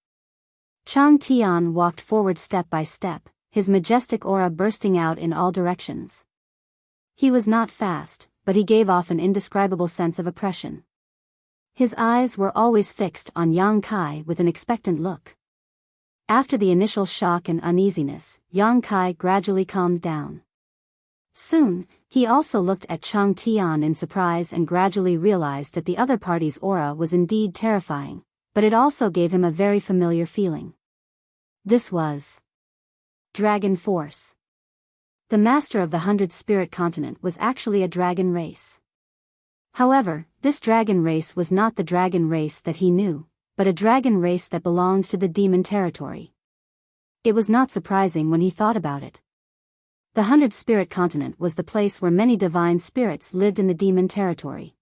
Chang Tian walked forward step by step, his majestic aura bursting out in all directions. He was not fast, but he gave off an indescribable sense of oppression. His eyes were always fixed on Yang Kai with an expectant look. After the initial shock and uneasiness, Yang Kai gradually calmed down. Soon, he also looked at Chang Tian in surprise and gradually realized that the other party's aura was indeed terrifying, but it also gave him a very familiar feeling. This was Dragon Force. The master of the 100 Spirit Continent was actually a dragon race. However, this dragon race was not the dragon race that he knew, but a dragon race that belonged to the demon territory. It was not surprising when he thought about it. The 100 Spirit Continent was the place where many divine spirits lived in the demon territory.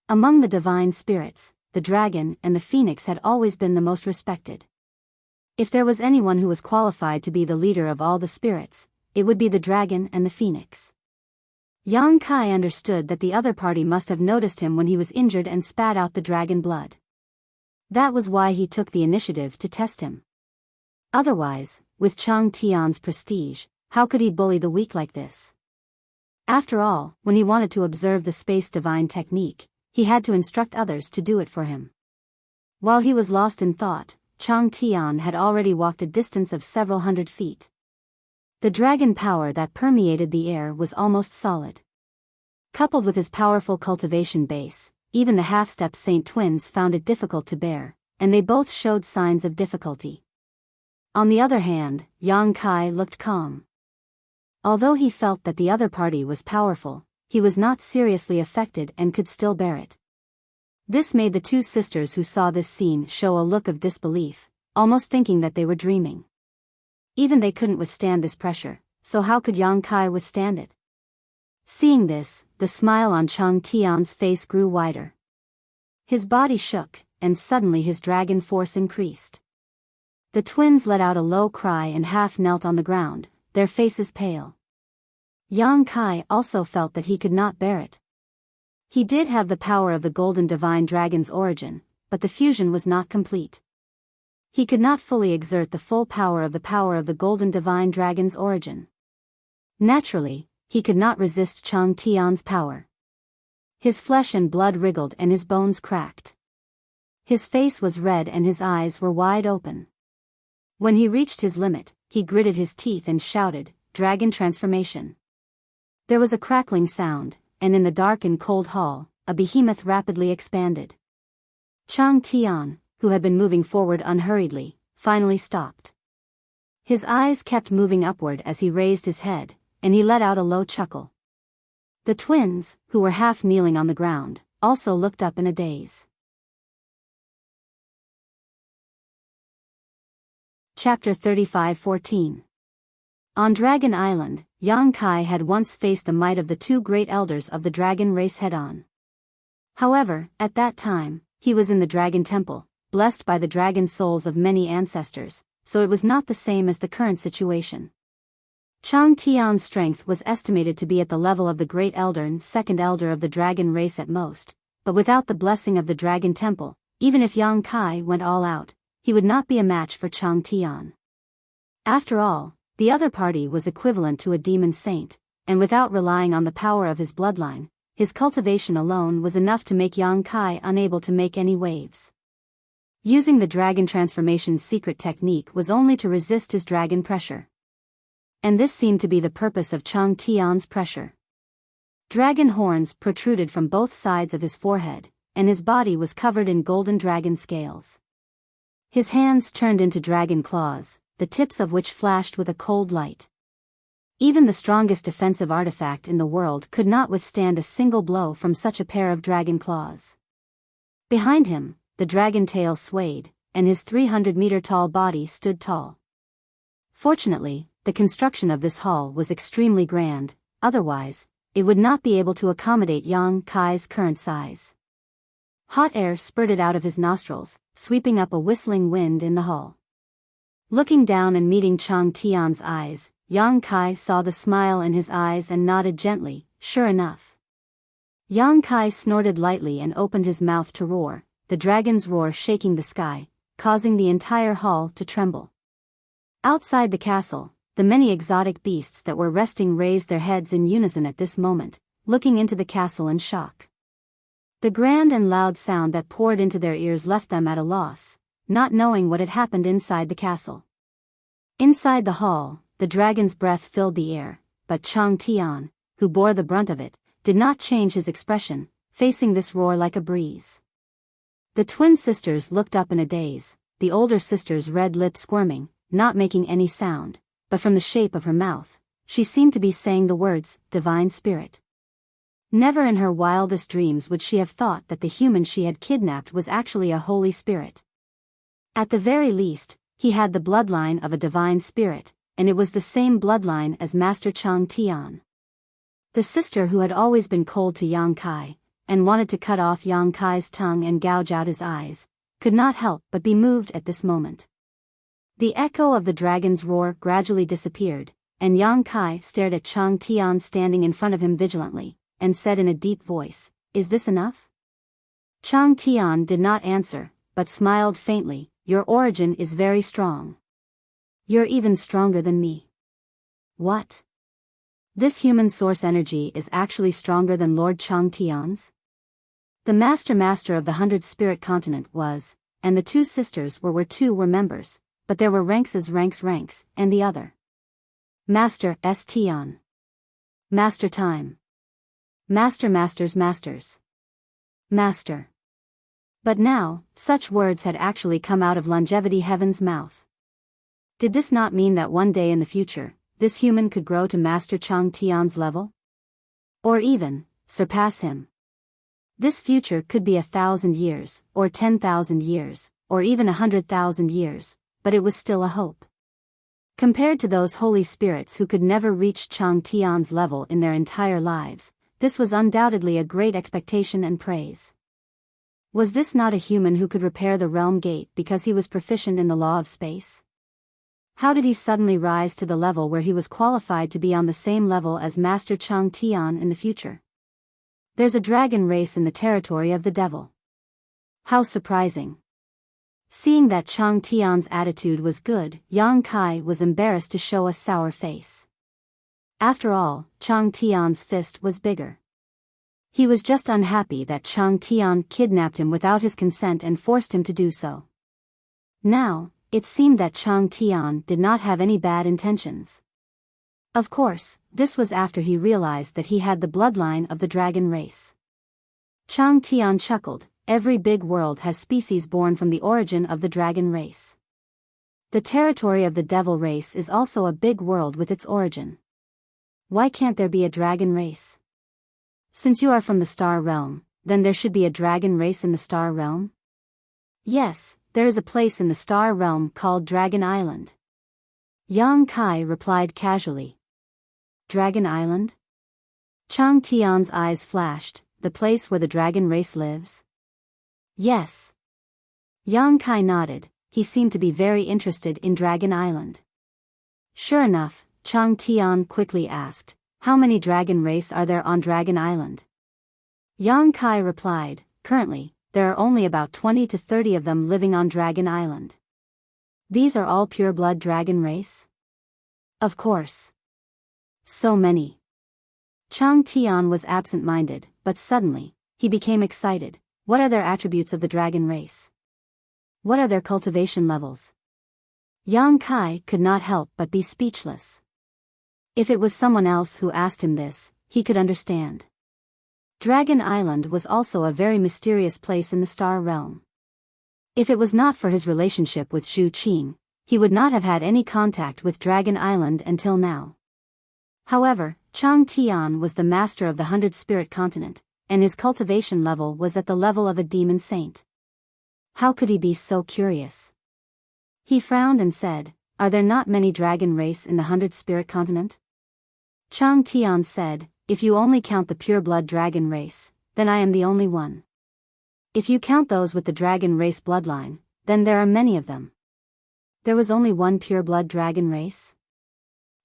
Among the divine spirits, the dragon and the phoenix had always been the most respected. If there was anyone who was qualified to be the leader of all the spirits, it would be the dragon and the phoenix. Yang Kai understood that the other party must have noticed him when he was injured and spat out the dragon blood. That was why he took the initiative to test him. Otherwise, with Chang Tian's prestige, how could he bully the weak like this? After all, when he wanted to observe the space divine technique, he had to instruct others to do it for him. While he was lost in thought, Chang Tian had already walked a distance of several hundred feet. The dragon power that permeated the air was almost solid. Coupled with his powerful cultivation base, even the half-step Saint twins found it difficult to bear, and they both showed signs of difficulty. On the other hand, Yang Kai looked calm. Although he felt that the other party was powerful, he was not seriously affected and could still bear it. This made the two sisters who saw this scene show a look of disbelief, almost thinking that they were dreaming. Even they couldn't withstand this pressure, so how could Yang Kai withstand it? Seeing this, the smile on Chang Tian's face grew wider. His body shook, and suddenly his dragon force increased. The twins let out a low cry and half knelt on the ground, their faces pale. Yang Kai also felt that he could not bear it. He did have the power of the golden divine dragon's origin, but the fusion was not complete. He could not fully exert the full power of the golden divine dragon's origin. Naturally, he could not resist Chang Tian's power. His flesh and blood wriggled and his bones cracked. His face was red and his eyes were wide open. When he reached his limit, he gritted his teeth and shouted, "Dragon transformation!" There was a crackling sound, and in the dark and cold hall, a behemoth rapidly expanded. Chang Tian, who had been moving forward unhurriedly, finally stopped. His eyes kept moving upward as he raised his head, and he let out a low chuckle. The twins, who were half kneeling on the ground, also looked up in a daze. Chapter 35:14. On Dragon Island, Yang Kai had once faced the might of the two great elders of the dragon race head-on. However, at that time, he was in the Dragon Temple, blessed by the dragon souls of many ancestors, so it was not the same as the current situation. Chang Tian's strength was estimated to be at the level of the Great Elder and Second Elder of the dragon race at most, but without the blessing of the Dragon Temple, even if Yang Kai went all out, he would not be a match for Chang Tian. After all, the other party was equivalent to a demon saint, and without relying on the power of his bloodline, his cultivation alone was enough to make Yang Kai unable to make any waves. Using the dragon transformation's secret technique was only to resist his dragon pressure. And this seemed to be the purpose of Chang Tian's pressure. Dragon horns protruded from both sides of his forehead, and his body was covered in golden dragon scales. His hands turned into dragon claws, the tips of which flashed with a cold light. Even the strongest defensive artifact in the world could not withstand a single blow from such a pair of dragon claws. Behind him, the dragon tail swayed, and his 300-meter-tall body stood tall. Fortunately, the construction of this hall was extremely grand, otherwise, it would not be able to accommodate Yang Kai's current size. Hot air spurted out of his nostrils, sweeping up a whistling wind in the hall. Looking down and meeting Chang Tian's eyes, Yang Kai saw the smile in his eyes and nodded gently, sure enough. Yang Kai snorted lightly and opened his mouth to roar, the dragon's roar shaking the sky, causing the entire hall to tremble. Outside the castle, the many exotic beasts that were resting raised their heads in unison at this moment, looking into the castle in shock. The grand and loud sound that poured into their ears left them at a loss, not knowing what had happened inside the castle. Inside the hall, the dragon's breath filled the air, but Chang Tian, who bore the brunt of it, did not change his expression, facing this roar like a breeze. The twin sisters looked up in a daze, the older sister's red lip squirming, not making any sound, but from the shape of her mouth, she seemed to be saying the words, Divine Spirit. Never in her wildest dreams would she have thought that the human she had kidnapped was actually a Holy Spirit. At the very least, he had the bloodline of a divine spirit, and it was the same bloodline as Master Chang Tian. The sister who had always been cold to Yang Kai, and wanted to cut off Yang Kai's tongue and gouge out his eyes, could not help but be moved at this moment. The echo of the dragon's roar gradually disappeared, and Yang Kai stared at Chang Tian standing in front of him vigilantly, and said in a deep voice, "Is this enough?" Chang Tian did not answer, but smiled faintly, "Your origin is very strong. You're even stronger than me." What? This human source energy is actually stronger than Lord Chang Tian's? The master of the 100 Spirit Continent was, and the two sisters were where two were members, but there were ranks, and the other. Master S. Tian. Master Time. Masters. Master. But now, such words had actually come out of Longevity Heaven's mouth. Did this not mean that one day in the future, this human could grow to Master Chang Tian's level? Or even, surpass him? This future could be 1,000 years, or 10,000 years, or even 100,000 years, but it was still a hope. Compared to those holy spirits who could never reach Chang Tian's level in their entire lives, this was undoubtedly a great expectation and praise. Was this not a human who could repair the realm gate because he was proficient in the law of space? How did he suddenly rise to the level where he was qualified to be on the same level as Master Chang Tian in the future? There's a dragon race in the territory of the devil. How surprising. Seeing that Chang Tian's attitude was good, Yang Kai was embarrassed to show a sour face. After all, Chang Tian's fist was bigger. He was just unhappy that Chang Tian kidnapped him without his consent and forced him to do so. Now, it seemed that Chang Tian did not have any bad intentions. Of course, this was after he realized that he had the bloodline of the dragon race. Chang Tian chuckled, "Every big world has species born from the origin of the dragon race. The territory of the devil race is also a big world with its origin. Why can't there be a dragon race? Since you are from the star realm, then there should be a dragon race in the star realm?" "Yes, there is a place in the star realm called Dragon Island." Yang Kai replied casually. "Dragon Island?" Chang Tian's eyes flashed, "The place where the dragon race lives?" "Yes." Yang Kai nodded, he seemed to be very interested in Dragon Island. Sure enough, Chang Tian quickly asked, "How many dragon race are there on Dragon Island?" Yang Kai replied, "Currently, there are only about 20 to 30 of them living on Dragon Island. These are all pure-blood dragon race?" Of course. So many. Chang Tian was absent-minded, but suddenly, he became excited. What are their attributes of the dragon race? What are their cultivation levels? Yang Kai could not help but be speechless. If it was someone else who asked him this, he could understand. Dragon Island was also a very mysterious place in the star realm. If it was not for his relationship with Zhu Qing, he would not have had any contact with Dragon Island until now. However, Chang Tian was the master of the 100 Spirit Continent, and his cultivation level was at the level of a demon saint. How could he be so curious? He frowned and said, "Are there not many dragon race in the 100 Spirit Continent?" Chang Tian said, "If you only count the pure-blood dragon race, then I am the only one. If you count those with the dragon race bloodline, then there are many of them." There was only one pure-blood dragon race?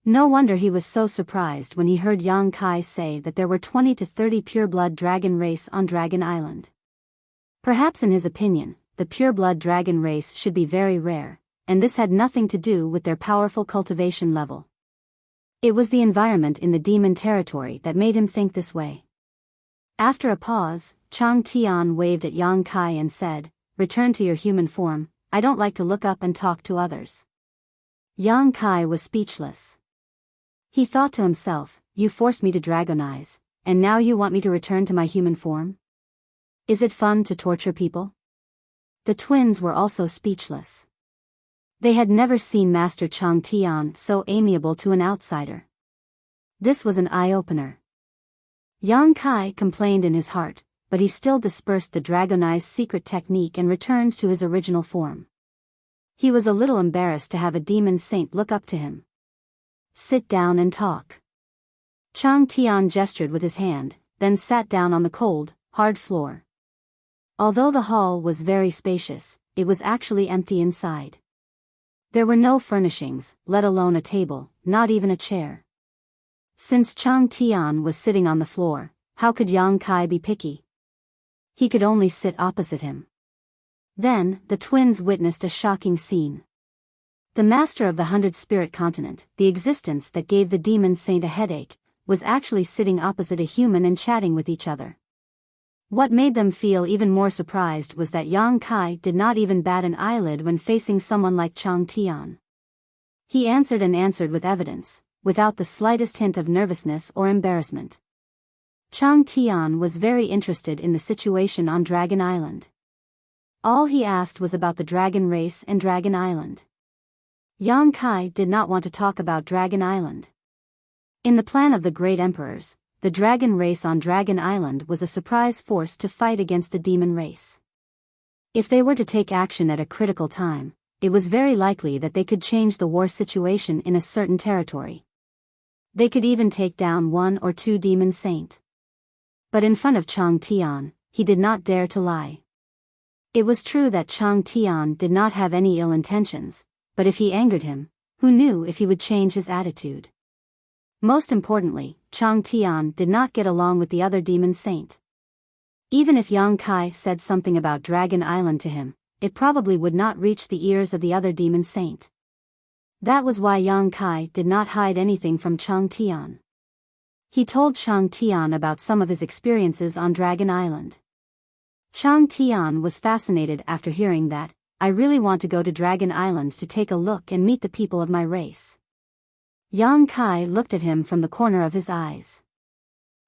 No wonder he was so surprised when he heard Yang Kai say that there were 20 to 30 pure-blood dragon race on Dragon Island. Perhaps in his opinion, the pure-blood dragon race should be very rare, and this had nothing to do with their powerful cultivation level. It was the environment in the demon territory that made him think this way. After a pause, Chang Tian waved at Yang Kai and said, "Return to your human form, I don't like to look up and talk to others." Yang Kai was speechless. He thought to himself, "You forced me to dragonize, and now you want me to return to my human form? Is it fun to torture people?" The twins were also speechless. They had never seen Master Chang Tian so amiable to an outsider. This was an eye-opener. Yang Kai complained in his heart, but he still dispersed the dragonized secret technique and returned to his original form. He was a little embarrassed to have a demon saint look up to him. "Sit down and talk." Chang Tian gestured with his hand, then sat down on the cold, hard floor. Although the hall was very spacious, it was actually empty inside. There were no furnishings, let alone a table, not even a chair. Since Chang Tian was sitting on the floor, how could Yang Kai be picky? He could only sit opposite him. Then, the twins witnessed a shocking scene. The master of the 100 Spirit Continent, the existence that gave the demon saint a headache, was actually sitting opposite a human and chatting with each other. What made them feel even more surprised was that Yang Kai did not even bat an eyelid when facing someone like Chang Tian. He answered with evidence, without the slightest hint of nervousness or embarrassment. Chang Tian was very interested in the situation on Dragon Island. All he asked was about the dragon race and Dragon Island. Yang Kai did not want to talk about Dragon Island. In the plan of the Great Emperors, the dragon race on Dragon Island was a surprise force to fight against the demon race. If they were to take action at a critical time, it was very likely that they could change the war situation in a certain territory. They could even take down 1 or 2 demon saint. But in front of Chang Tian, he did not dare to lie. It was true that Chang Tian did not have any ill intentions, but if he angered him, who knew if he would change his attitude? Most importantly, Chang Tian did not get along with the other demon saint. Even if Yang Kai said something about Dragon Island to him, it probably would not reach the ears of the other demon saint. That was why Yang Kai did not hide anything from Chang Tian. He told Chang Tian about some of his experiences on Dragon Island. Chang Tian was fascinated after hearing that. "I really want to go to Dragon Island to take a look and meet the people of my race." Yang Kai looked at him from the corner of his eyes.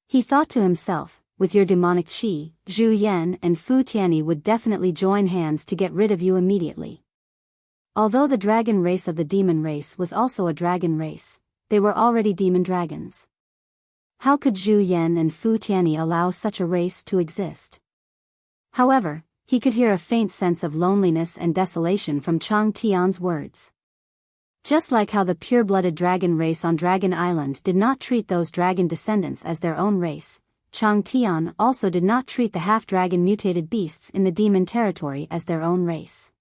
He thought to himself, "With your demonic qi, Zhu Yan and Fu Tianyi would definitely join hands to get rid of you immediately." Although the dragon race of the demon race was also a dragon race, they were already demon dragons. How could Zhu Yan and Fu Tianyi allow such a race to exist? However, he could hear a faint sense of loneliness and desolation from Chang Tian's words. Just like how the pure-blooded dragon race on Dragon Island did not treat those dragon descendants as their own race, Chang Tian also did not treat the half-dragon mutated beasts in the demon territory as their own race.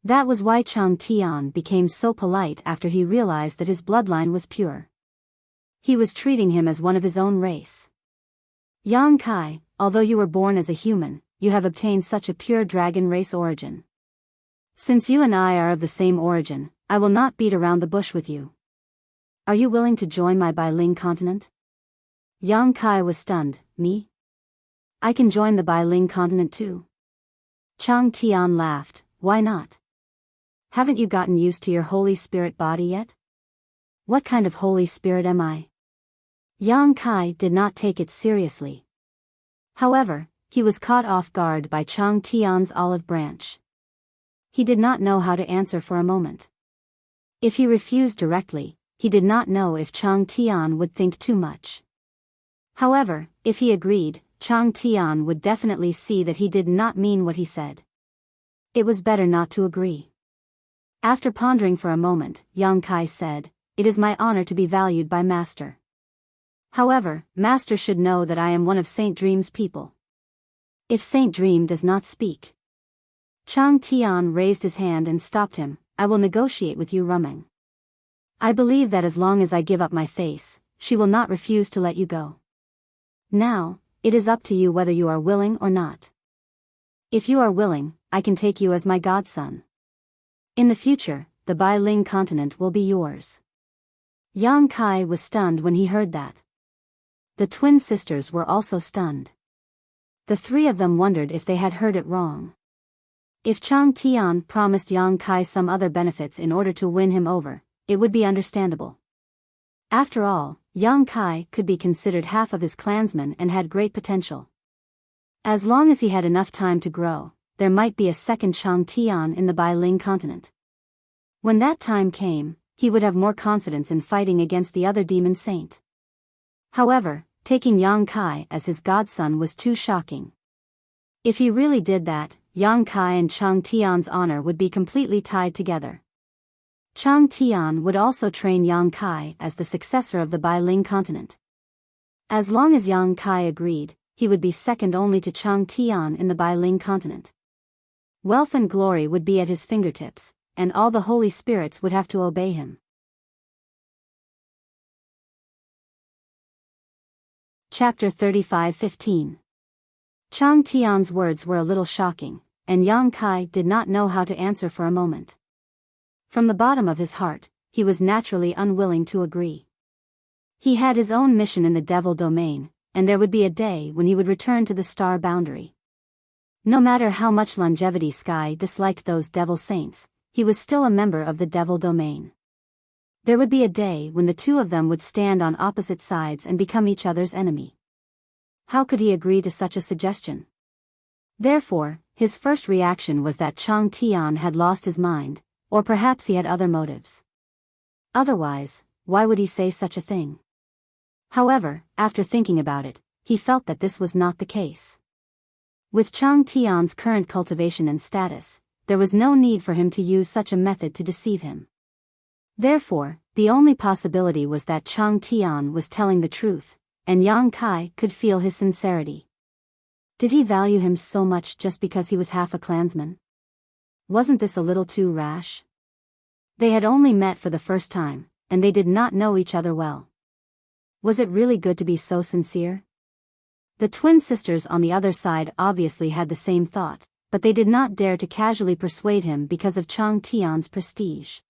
That was why Chang Tian became so polite after he realized that his bloodline was pure. He was treating him as one of his own race. "Yang Kai, although you were born as a human, you have obtained such a pure dragon race origin. Since you and I are of the same origin, I will not beat around the bush with you. Are you willing to join my Bailing continent? Yang Kai was stunned. Me? I can join the Bailing continent too. Chang Tian laughed. Why not? Haven't you gotten used to your Holy Spirit body yet? What kind of Holy Spirit am I? Yang Kai did not take it seriously. However, he was caught off guard by Chang Tian's olive branch. He did not know how to answer for a moment. If he refused directly, he did not know if Chang Tian would think too much. However, if he agreed, Chang Tian would definitely see that he did not mean what he said. It was better not to agree. After pondering for a moment, Yang Kai said, "It is my honor to be valued by Master. However, Master should know that I am one of Saint Dream's people. If Saint Dream does not speak." Chang Tian raised his hand and stopped him. "I will negotiate with you, Rumeng. I believe that as long as I give up my face, she will not refuse to let you go. Now, it is up to you whether you are willing or not. If you are willing, I can take you as my godson. In the future, the Bailing continent will be yours." Yang Kai was stunned when he heard that. The twin sisters were also stunned. The three of them wondered if they had heard it wrong. If Chang Tian promised Yang Kai some other benefits in order to win him over, it would be understandable. After all, Yang Kai could be considered half of his clansmen and had great potential. As long as he had enough time to grow, there might be a second Chang Tian in the Bailing continent. When that time came, he would have more confidence in fighting against the other demon saint. However, taking Yang Kai as his godson was too shocking. If he really did that, Yang Kai and Chang Tian's honor would be completely tied together. Chang Tian would also train Yang Kai as the successor of the Bailing continent. As long as Yang Kai agreed, he would be second only to Chang Tian in the Bailing continent. Wealth and glory would be at his fingertips, and all the holy spirits would have to obey him. Chapter 35:15. Chang Tian's words were a little shocking, and Yang Kai did not know how to answer for a moment. From the bottom of his heart, he was naturally unwilling to agree. He had his own mission in the devil domain, and there would be a day when he would return to the star boundary. No matter how much Longevity Sky disliked those devil saints, he was still a member of the devil domain. There would be a day when the two of them would stand on opposite sides and become each other's enemy. How could he agree to such a suggestion? Therefore, his first reaction was that Chang Tian had lost his mind, or perhaps he had other motives. Otherwise, why would he say such a thing? However, after thinking about it, he felt that this was not the case. With Chang Tian's current cultivation and status, there was no need for him to use such a method to deceive him. Therefore, the only possibility was that Chang Tian was telling the truth, and Yang Kai could feel his sincerity. Did he value him so much just because he was half a clansman? Wasn't this a little too rash? They had only met for the first time, and they did not know each other well. Was it really good to be so sincere? The twin sisters on the other side obviously had the same thought, but they did not dare to casually persuade him because of Chang Tian's prestige.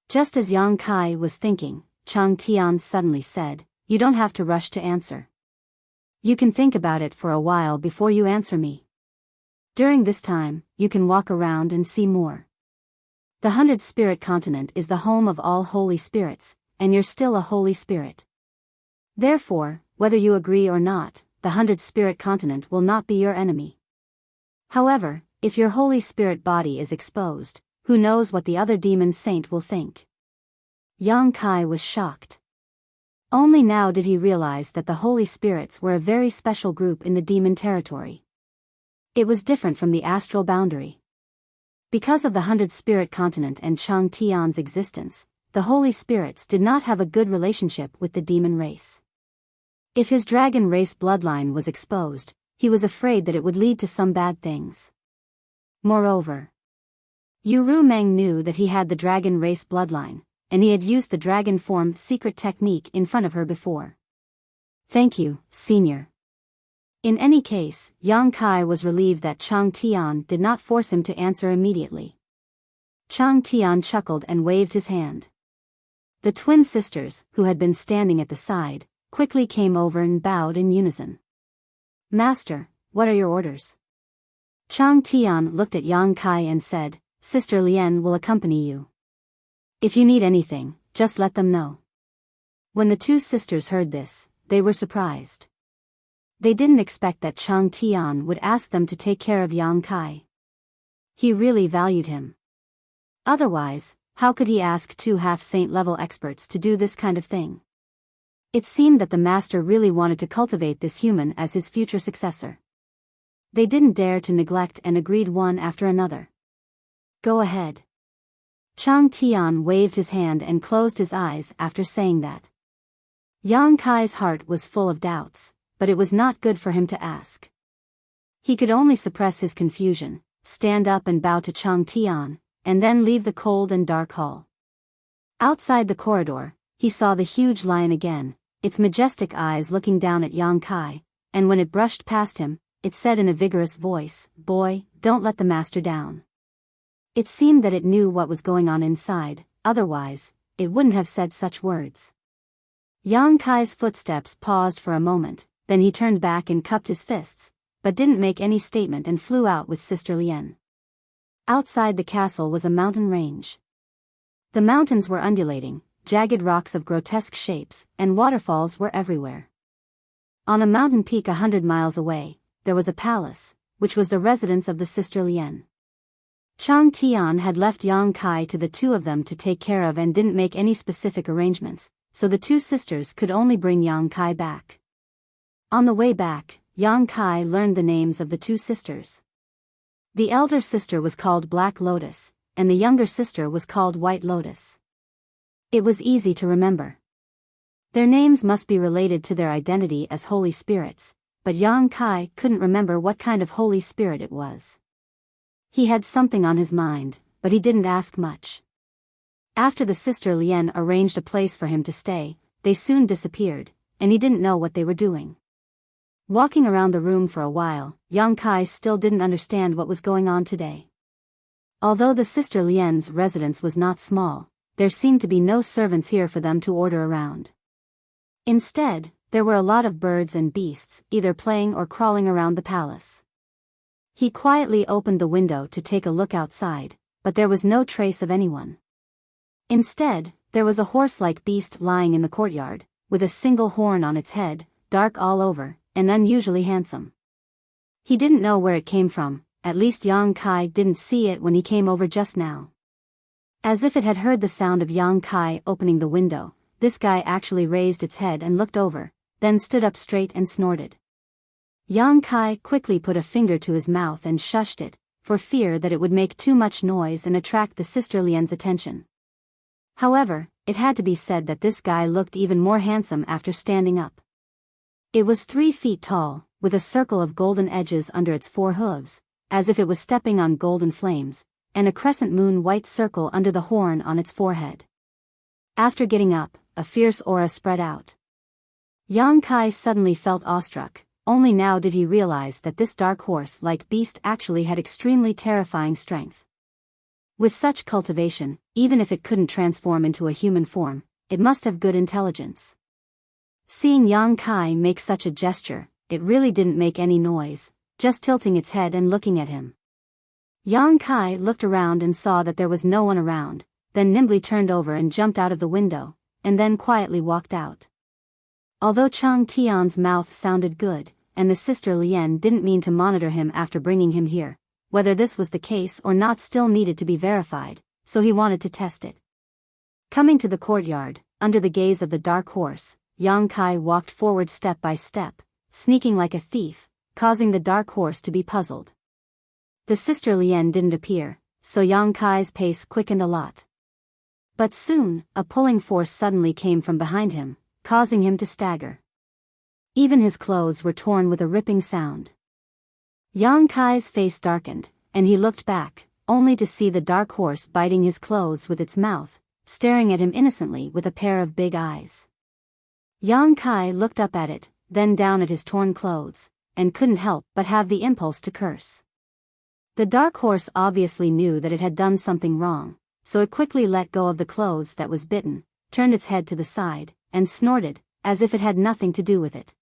Just as Yang Kai was thinking, Chang Tian suddenly said, "You don't have to rush to answer. You can think about it for a while before you answer me. During this time, you can walk around and see more. The 100 Spirit Continent is the home of all holy spirits, and you're still a holy spirit. Therefore, whether you agree or not, the 100 Spirit Continent will not be your enemy. However, if your holy spirit body is exposed, who knows what the other demon saint will think?" Yang Kai was shocked. Only now did he realize that the holy spirits were a very special group in the demon territory. It was different from the astral boundary. Because of the 100 Spirit Continent and Chang Tian's existence, the holy spirits did not have a good relationship with the demon race. If his dragon race bloodline was exposed, he was afraid that it would lead to some bad things. Moreover, Yu Rumeng knew that he had the dragon race bloodline, and he had used the dragon form secret technique in front of her before. "Thank you, Senior." In any case, Yang Kai was relieved that Chang Tian did not force him to answer immediately. Chang Tian chuckled and waved his hand. The twin sisters, who had been standing at the side, quickly came over and bowed in unison. Master, what are your orders? Chang Tian looked at Yang Kai and said, Sister Lian will accompany you. If you need anything, just let them know. When the two sisters heard this, they were surprised. They didn't expect that Chang Tian would ask them to take care of Yang Kai. He really valued him. Otherwise, how could he ask two half-saint level experts to do this kind of thing? It seemed that the master really wanted to cultivate this human as his future successor. They didn't dare to neglect and agreed one after another. Go ahead. Chang Tian waved his hand and closed his eyes after saying that. Yang Kai's heart was full of doubts, but it was not good for him to ask. He could only suppress his confusion, stand up and bow to Chang Tian, and then leave the cold and dark hall. Outside the corridor, he saw the huge lion again, its majestic eyes looking down at Yang Kai, and when it brushed past him, it said in a vigorous voice, Boy, don't let the master down. It seemed that it knew what was going on inside, otherwise, it wouldn't have said such words. Yang Kai's footsteps paused for a moment, then he turned back and cupped his fists, but didn't make any statement and flew out with Sister Lian. Outside the castle was a mountain range. The mountains were undulating, jagged rocks of grotesque shapes, and waterfalls were everywhere. On a mountain peak 100 miles away, there was a palace, which was the residence of the Sister Lian. Chang Tian had left Yang Kai to the two of them to take care of and didn't make any specific arrangements, so the two sisters could only bring Yang Kai back. On the way back, Yang Kai learned the names of the two sisters. The elder sister was called Black Lotus, and the younger sister was called White Lotus. It was easy to remember. Their names must be related to their identity as holy spirits, but Yang Kai couldn't remember what kind of holy spirit it was. He had something on his mind, but he didn't ask much. After the Sister Lian arranged a place for him to stay, they soon disappeared, and he didn't know what they were doing. Walking around the room for a while, Yang Kai still didn't understand what was going on today. Although the Sister Lian's residence was not small, there seemed to be no servants here for them to order around. Instead, there were a lot of birds and beasts, either playing or crawling around the palace. He quietly opened the window to take a look outside, but there was no trace of anyone. Instead, there was a horse-like beast lying in the courtyard, with a single horn on its head, dark all over, and unusually handsome. He didn't know where it came from, at least Yang Kai didn't see it when he came over just now. As if it had heard the sound of Yang Kai opening the window, this guy actually raised its head and looked over, then stood up straight and snorted. Yang Kai quickly put a finger to his mouth and shushed it, for fear that it would make too much noise and attract the Sister Lian's attention. However, it had to be said that this guy looked even more handsome after standing up. It was 3 feet tall, with a circle of golden edges under its 4 hooves, as if it was stepping on golden flames, and a crescent moon white circle under the horn on its forehead. After getting up, a fierce aura spread out. Yang Kai suddenly felt awestruck. Only now did he realize that this dark horse-like beast actually had extremely terrifying strength. With such cultivation, even if it couldn't transform into a human form, it must have good intelligence. Seeing Yang Kai make such a gesture, it really didn't make any noise, just tilting its head and looking at him. Yang Kai looked around and saw that there was no one around, then nimbly turned over and jumped out of the window, and then quietly walked out. Although Chang Tian's mouth sounded good, and the Sister Lian didn't mean to monitor him after bringing him here, whether this was the case or not still needed to be verified, so he wanted to test it. Coming to the courtyard, under the gaze of the dark horse, Yang Kai walked forward step by step, sneaking like a thief, causing the dark horse to be puzzled. The Sister Lian didn't appear, so Yang Kai's pace quickened a lot. But soon, a pulling force suddenly came from behind him, causing him to stagger. Even his clothes were torn with a ripping sound. Yang Kai's face darkened, and he looked back, only to see the dark horse biting his clothes with its mouth, staring at him innocently with a pair of big eyes. Yang Kai looked up at it, then down at his torn clothes, and couldn't help but have the impulse to curse. The dark horse obviously knew that it had done something wrong, so it quickly let go of the clothes that was bitten, turned its head to the side, and snorted, as if it had nothing to do with it.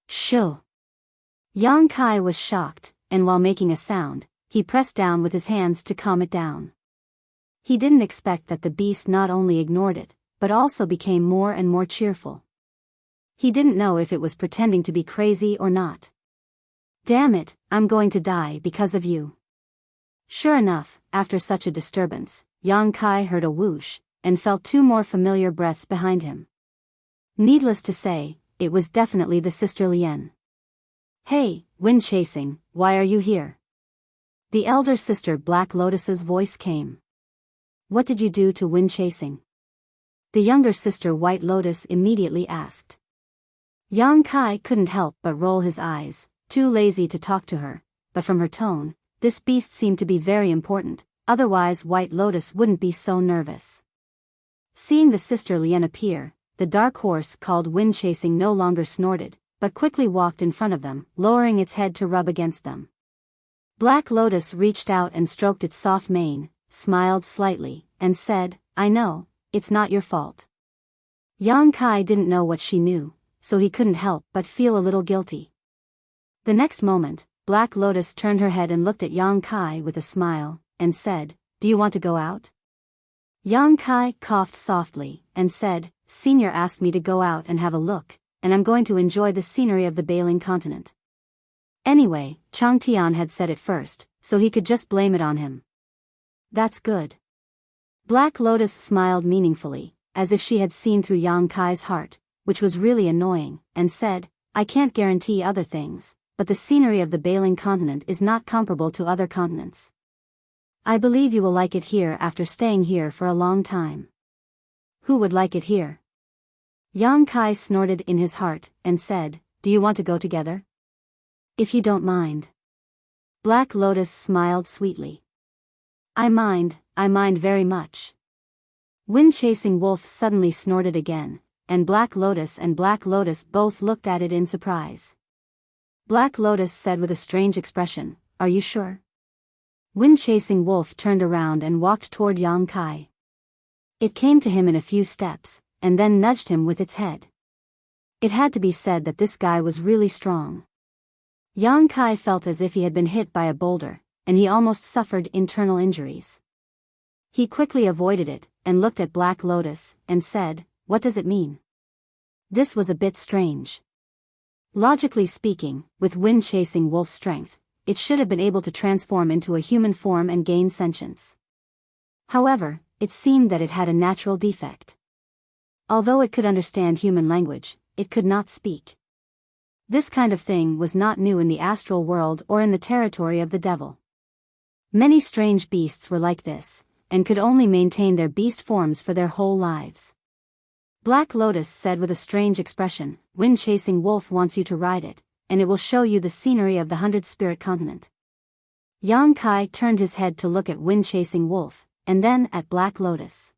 Shoo! Yang Kai was shocked, and while making a sound, he pressed down with his hands to calm it down. He didn't expect that the beast not only ignored it, but also became more and more cheerful. He didn't know if it was pretending to be crazy or not. Damn it, I'm going to die because of you. Sure enough, after such a disturbance, Yang Kai heard a whoosh, and felt two more familiar breaths behind him. Needless to say, it was definitely the sister Lien. Hey, wind chasing, why are you here? The elder sister Black Lotus's voice came. What did you do to wind chasing? The younger sister White Lotus immediately asked. Yang Kai couldn't help but roll his eyes, too lazy to talk to her, but from her tone, this beast seemed to be very important, otherwise White Lotus wouldn't be so nervous. Seeing the sister Lien appear, the dark horse called wind chasing no longer snorted, but quickly walked in front of them, lowering its head to rub against them. Black Lotus reached out and stroked its soft mane, smiled slightly, and said, I know, it's not your fault. Yang Kai didn't know what she knew, so he couldn't help but feel a little guilty. The next moment, Black Lotus turned her head and looked at Yang Kai with a smile, and said, Do you want to go out? Yang Kai coughed softly, and said, Senior asked me to go out and have a look, and I'm going to enjoy the scenery of the Bailing continent. Anyway, Chang Tian had said it first, so he could just blame it on him. That's good. Black Lotus smiled meaningfully, as if she had seen through Yang Kai's heart, which was really annoying, and said, I can't guarantee other things, but the scenery of the Bailing continent is not comparable to other continents. I believe you will like it here after staying here for a long time. Who would like it here? Yang Kai snorted in his heart, and said, Do you want to go together? If you don't mind. Black Lotus smiled sweetly. I mind very much. Wind-chasing wolf suddenly snorted again, and Black Lotus both looked at it in surprise. Black Lotus said with a strange expression, Are you sure? Wind-chasing wolf turned around and walked toward Yang Kai. It came to him in a few steps, and then nudged him with its head. It had to be said that this guy was really strong. Yang Kai felt as if he had been hit by a boulder, and he almost suffered internal injuries. He quickly avoided it, and looked at Black Lotus, and said, What does it mean? This was a bit strange. Logically speaking, with wind-chasing wolf's strength, it should have been able to transform into a human form and gain sentience. However, it seemed that it had a natural defect. Although it could understand human language, it could not speak. This kind of thing was not new in the astral world or in the territory of the devil. Many strange beasts were like this, and could only maintain their beast forms for their whole lives. Black Lotus said with a strange expression, Wind-chasing wolf wants you to ride it, and it will show you the scenery of the 100-spirit continent. Yang Kai turned his head to look at Wind-chasing wolf, and then at Black Lotus.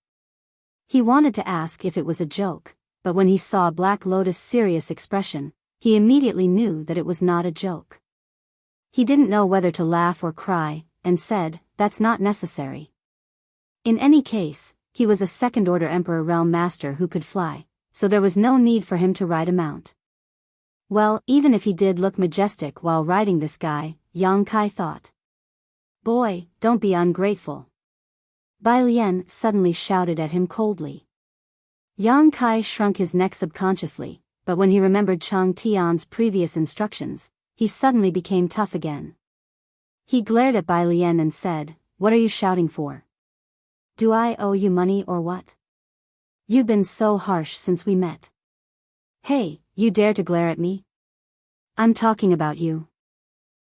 He wanted to ask if it was a joke, but when he saw Black Lotus' serious expression, he immediately knew that it was not a joke. He didn't know whether to laugh or cry, and said, That's not necessary. In any case, he was a second-order Emperor Realm Master who could fly, so there was no need for him to ride a mount. Well, even if he did look majestic while riding this guy, Yang Kai thought. Boy, don't be ungrateful. Bai Lian suddenly shouted at him coldly. Yang Kai shrunk his neck subconsciously, but when he remembered Chang Tian's previous instructions, he suddenly became tough again. He glared at Bai Lian and said, What are you shouting for? Do I owe you money or what? You've been so harsh since we met. Hey, you dare to glare at me? I'm talking about you.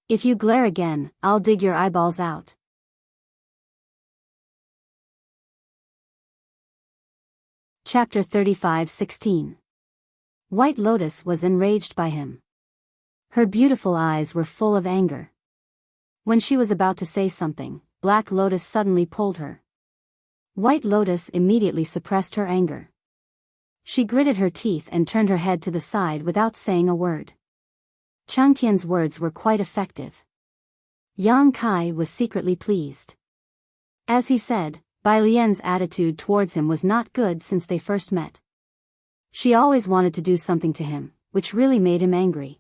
If you glare again, I'll dig your eyeballs out. Chapter 35:16. White Lotus was enraged by him. Her beautiful eyes were full of anger. When she was about to say something, Black Lotus suddenly pulled her. White Lotus immediately suppressed her anger. She gritted her teeth and turned her head to the side without saying a word. Chang Tian's words were quite effective. Yang Kai was secretly pleased. As he said, Bai Lian's attitude towards him was not good since they first met. She always wanted to do something to him, which really made him angry.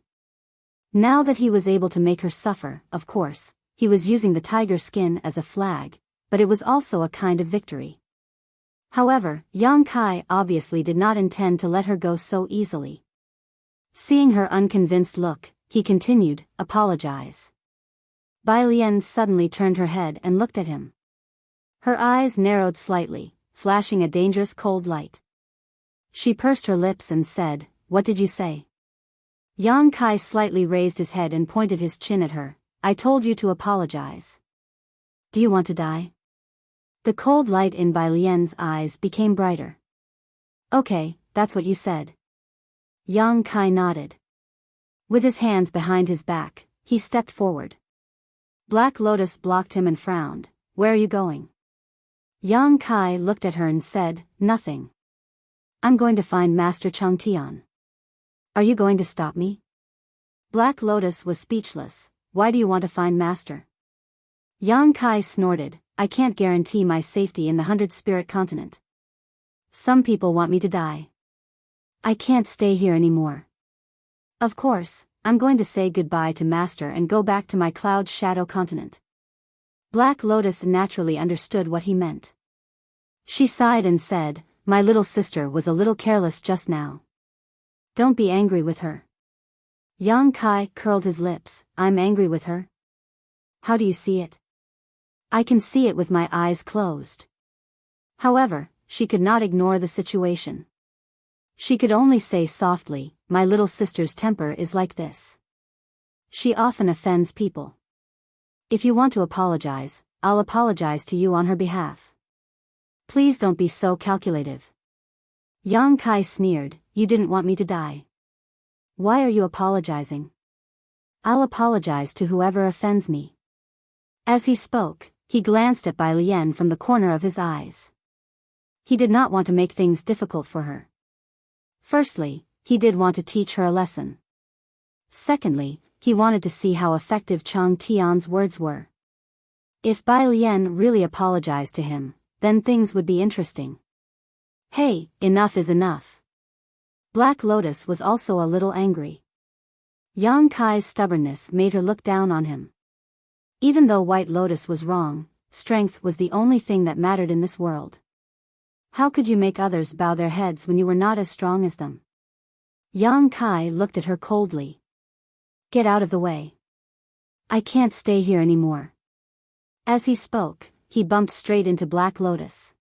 Now that he was able to make her suffer, of course, he was using the tiger skin as a flag, but it was also a kind of victory. However, Yang Kai obviously did not intend to let her go so easily. Seeing her unconvinced look, he continued, "Apologize." Bai Lian suddenly turned her head and looked at him. Her eyes narrowed slightly, flashing a dangerous cold light. She pursed her lips and said, "What did you say?" Yang Kai slightly raised his head and pointed his chin at her. "I told you to apologize. Do you want to die?" The cold light in Bai Lian's eyes became brighter. "Okay, that's what you said." Yang Kai nodded. With his hands behind his back, he stepped forward. Black Lotus blocked him and frowned. "Where are you going?" Yang Kai looked at her and said, "Nothing. I'm going to find Master Changtian." "Are you going to stop me?" Black Lotus was speechless. "Why do you want to find Master?" Yang Kai snorted, "I can't guarantee my safety in the 100 Spirit Continent. Some people want me to die. I can't stay here anymore. Of course, I'm going to say goodbye to Master and go back to my Cloud Shadow Continent." Black Lotus naturally understood what he meant. She sighed and said, "My little sister was a little careless just now. Don't be angry with her." Yang Kai curled his lips. "I'm angry with her? How do you see it?" "I can see it with my eyes closed." However, she could not ignore the situation. She could only say softly, "My little sister's temper is like this. She often offends people. If you want to apologize, I'll apologize to you on her behalf. Please don't be so calculative." Yang Kai sneered, "You didn't want me to die. Why are you apologizing?" "I'll apologize to whoever offends me." As he spoke, he glanced at Bai Lian from the corner of his eyes. He did not want to make things difficult for her. Firstly, he did want to teach her a lesson. Secondly, he wanted to see how effective Chang Tian's words were. If Bai Lian really apologized to him, then things would be interesting. Hey, enough is enough. Black Lotus was also a little angry. Yang Kai's stubbornness made her look down on him. Even though White Lotus was wrong, strength was the only thing that mattered in this world. How could you make others bow their heads when you were not as strong as them? Yang Kai looked at her coldly. "Get out of the way. I can't stay here anymore." As he spoke, he bumped straight into Black Lotus.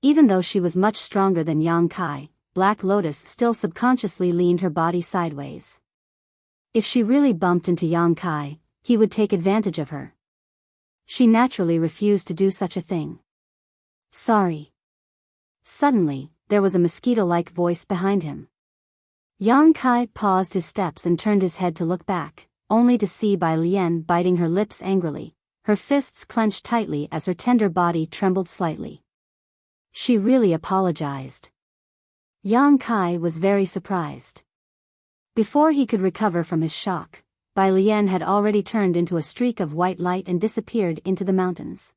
Even though she was much stronger than Yang Kai, Black Lotus still subconsciously leaned her body sideways. If she really bumped into Yang Kai, he would take advantage of her. She naturally refused to do such a thing. "Sorry." Suddenly, there was a mosquito-like voice behind him. Yang Kai paused his steps and turned his head to look back, only to see Bai Lian biting her lips angrily, her fists clenched tightly as her tender body trembled slightly. She really apologized. Yang Kai was very surprised. Before he could recover from his shock, Bai Lian had already turned into a streak of white light and disappeared into the mountains.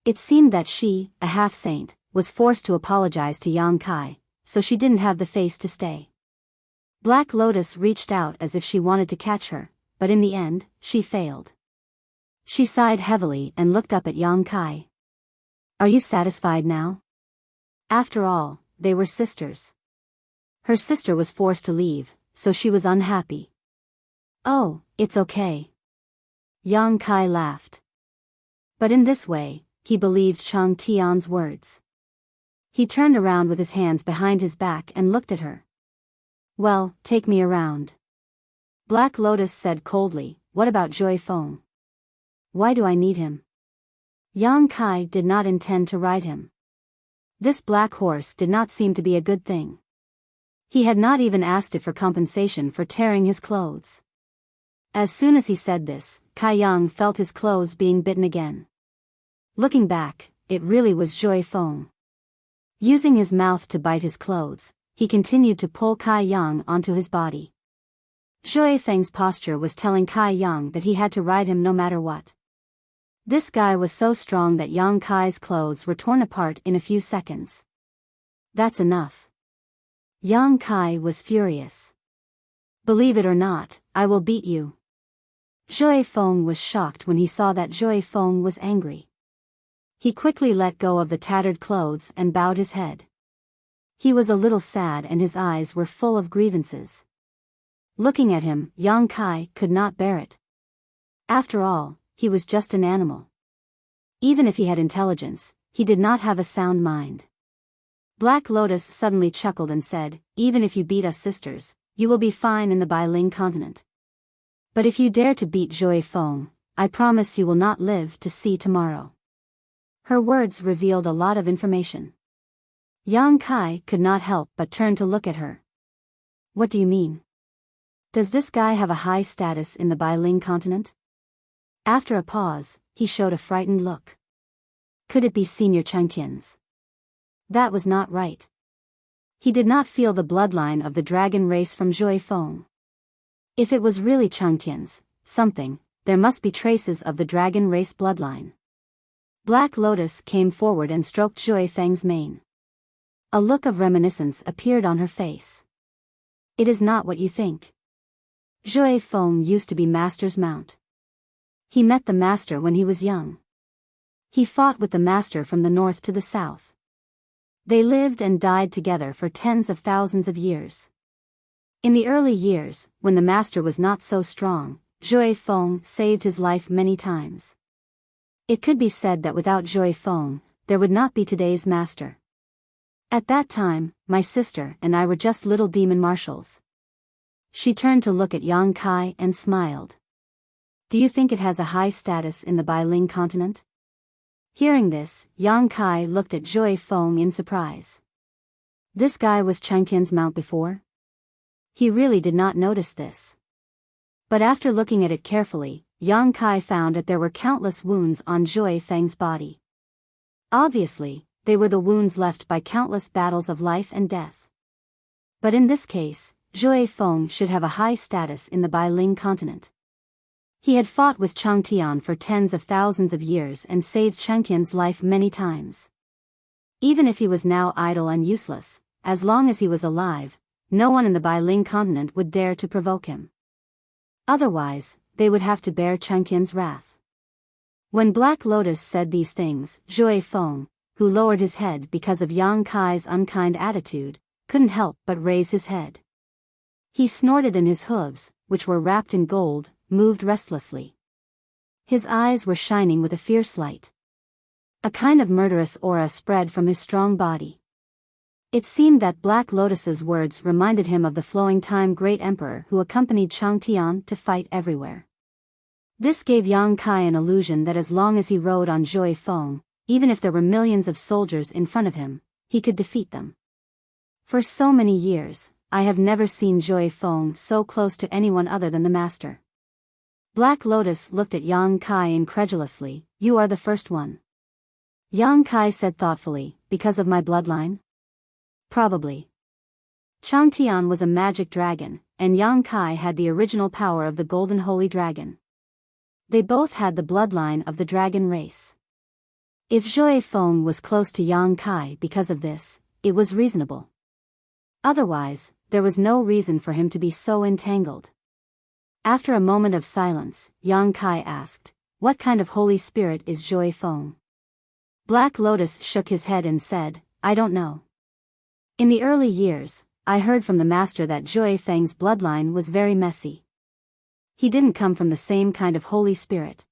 It seemed that she, a half-saint, was forced to apologize to Yang Kai, so she didn't have the face to stay. Black Lotus reached out as if she wanted to catch her, but in the end, she failed. She sighed heavily and looked up at Yang Kai. "Are you satisfied now?" After all, they were sisters. Her sister was forced to leave, so she was unhappy. "Oh, it's okay." Yang Kai laughed. But in this way, he believed Chang Tian's words. He turned around with his hands behind his back and looked at her. "Well, take me around." Black Lotus said coldly, "What about Joy Feng? Why do I need him?" Yang Kai did not intend to ride him. This black horse did not seem to be a good thing. He had not even asked it for compensation for tearing his clothes. As soon as he said this, Kai Yang felt his clothes being bitten again. Looking back, it really was Joy Feng. Using his mouth to bite his clothes, he continued to pull Kai Yang onto his body. Joy Feng's posture was telling Kai Yang that he had to ride him no matter what. This guy was so strong that Yang Kai's clothes were torn apart in a few seconds. That's enough. Yang Kai was furious. Believe it or not, I will beat you. Zhui Feng was shocked when he saw that Zhui Feng was angry. He quickly let go of the tattered clothes and bowed his head. He was a little sad and his eyes were full of grievances. Looking at him, Yang Kai could not bear it. After all, he was just an animal. Even if he had intelligence, he did not have a sound mind. Black Lotus suddenly chuckled and said, even if you beat us sisters, you will be fine in the Bailing continent. But if you dare to beat Zhui Feng, I promise you will not live to see tomorrow. Her words revealed a lot of information. Yang Kai could not help but turn to look at her. What do you mean? Does this guy have a high status in the Bailing continent? After a pause, he showed a frightened look. Could it be Senior Changtian's? That was not right. He did not feel the bloodline of the dragon race from Zhui Feng. If it was really Changtian's, there must be traces of the dragon race bloodline. Black Lotus came forward and stroked Zhui Feng's mane. A look of reminiscence appeared on her face. It is not what you think. Zhui Feng used to be Master's mount. He met the Master when he was young. He fought with the Master from the north to the south. They lived and died together for tens of thousands of years. In the early years, when the Master was not so strong, Zhui Feng saved his life many times. It could be said that without Zhui Feng, there would not be today's Master. At that time, my sister and I were just little demon marshals. She turned to look at Yang Kai and smiled. Do you think it has a high status in the Bailing continent? Hearing this, Yang Kai looked at Zhui Feng in surprise. This guy was Changtian's mount before? He really did not notice this. But after looking at it carefully, Yang Kai found that there were countless wounds on Zhui Feng's body. Obviously, they were the wounds left by countless battles of life and death. But in this case, Zhui Feng should have a high status in the Bailing continent. He had fought with Changtian for tens of thousands of years and saved Changtian's life many times. Even if he was now idle and useless, as long as he was alive, no one in the Bailing continent would dare to provoke him. Otherwise, they would have to bear Changtian's wrath. When Black Lotus said these things, Zhui Feng, who lowered his head because of Yang Kai's unkind attitude, couldn't help but raise his head. He snorted and his hooves, which were wrapped in gold, moved restlessly. His eyes were shining with a fierce light. A kind of murderous aura spread from his strong body. It seemed that Black Lotus's words reminded him of the flowing time great emperor who accompanied Changtian to fight everywhere. This gave Yang Kai an illusion that as long as he rode on Zhui Feng, even if there were millions of soldiers in front of him, he could defeat them. For so many years, I have never seen Zhui Feng so close to anyone other than the Master. Black Lotus looked at Yang Kai incredulously. You are the first one. Yang Kai said thoughtfully, because of my bloodline? Probably. Changtian was a magic dragon, and Yang Kai had the original power of the Golden Holy Dragon. They both had the bloodline of the dragon race. If Zhui Feng was close to Yang Kai because of this, it was reasonable. Otherwise, there was no reason for him to be so entangled. After a moment of silence, Yang Kai asked, what kind of holy spirit is Zhui Feng? Black Lotus shook his head and said, I don't know. In the early years, I heard from the Master that Zhui Feng's bloodline was very messy. He didn't come from the same kind of holy spirit.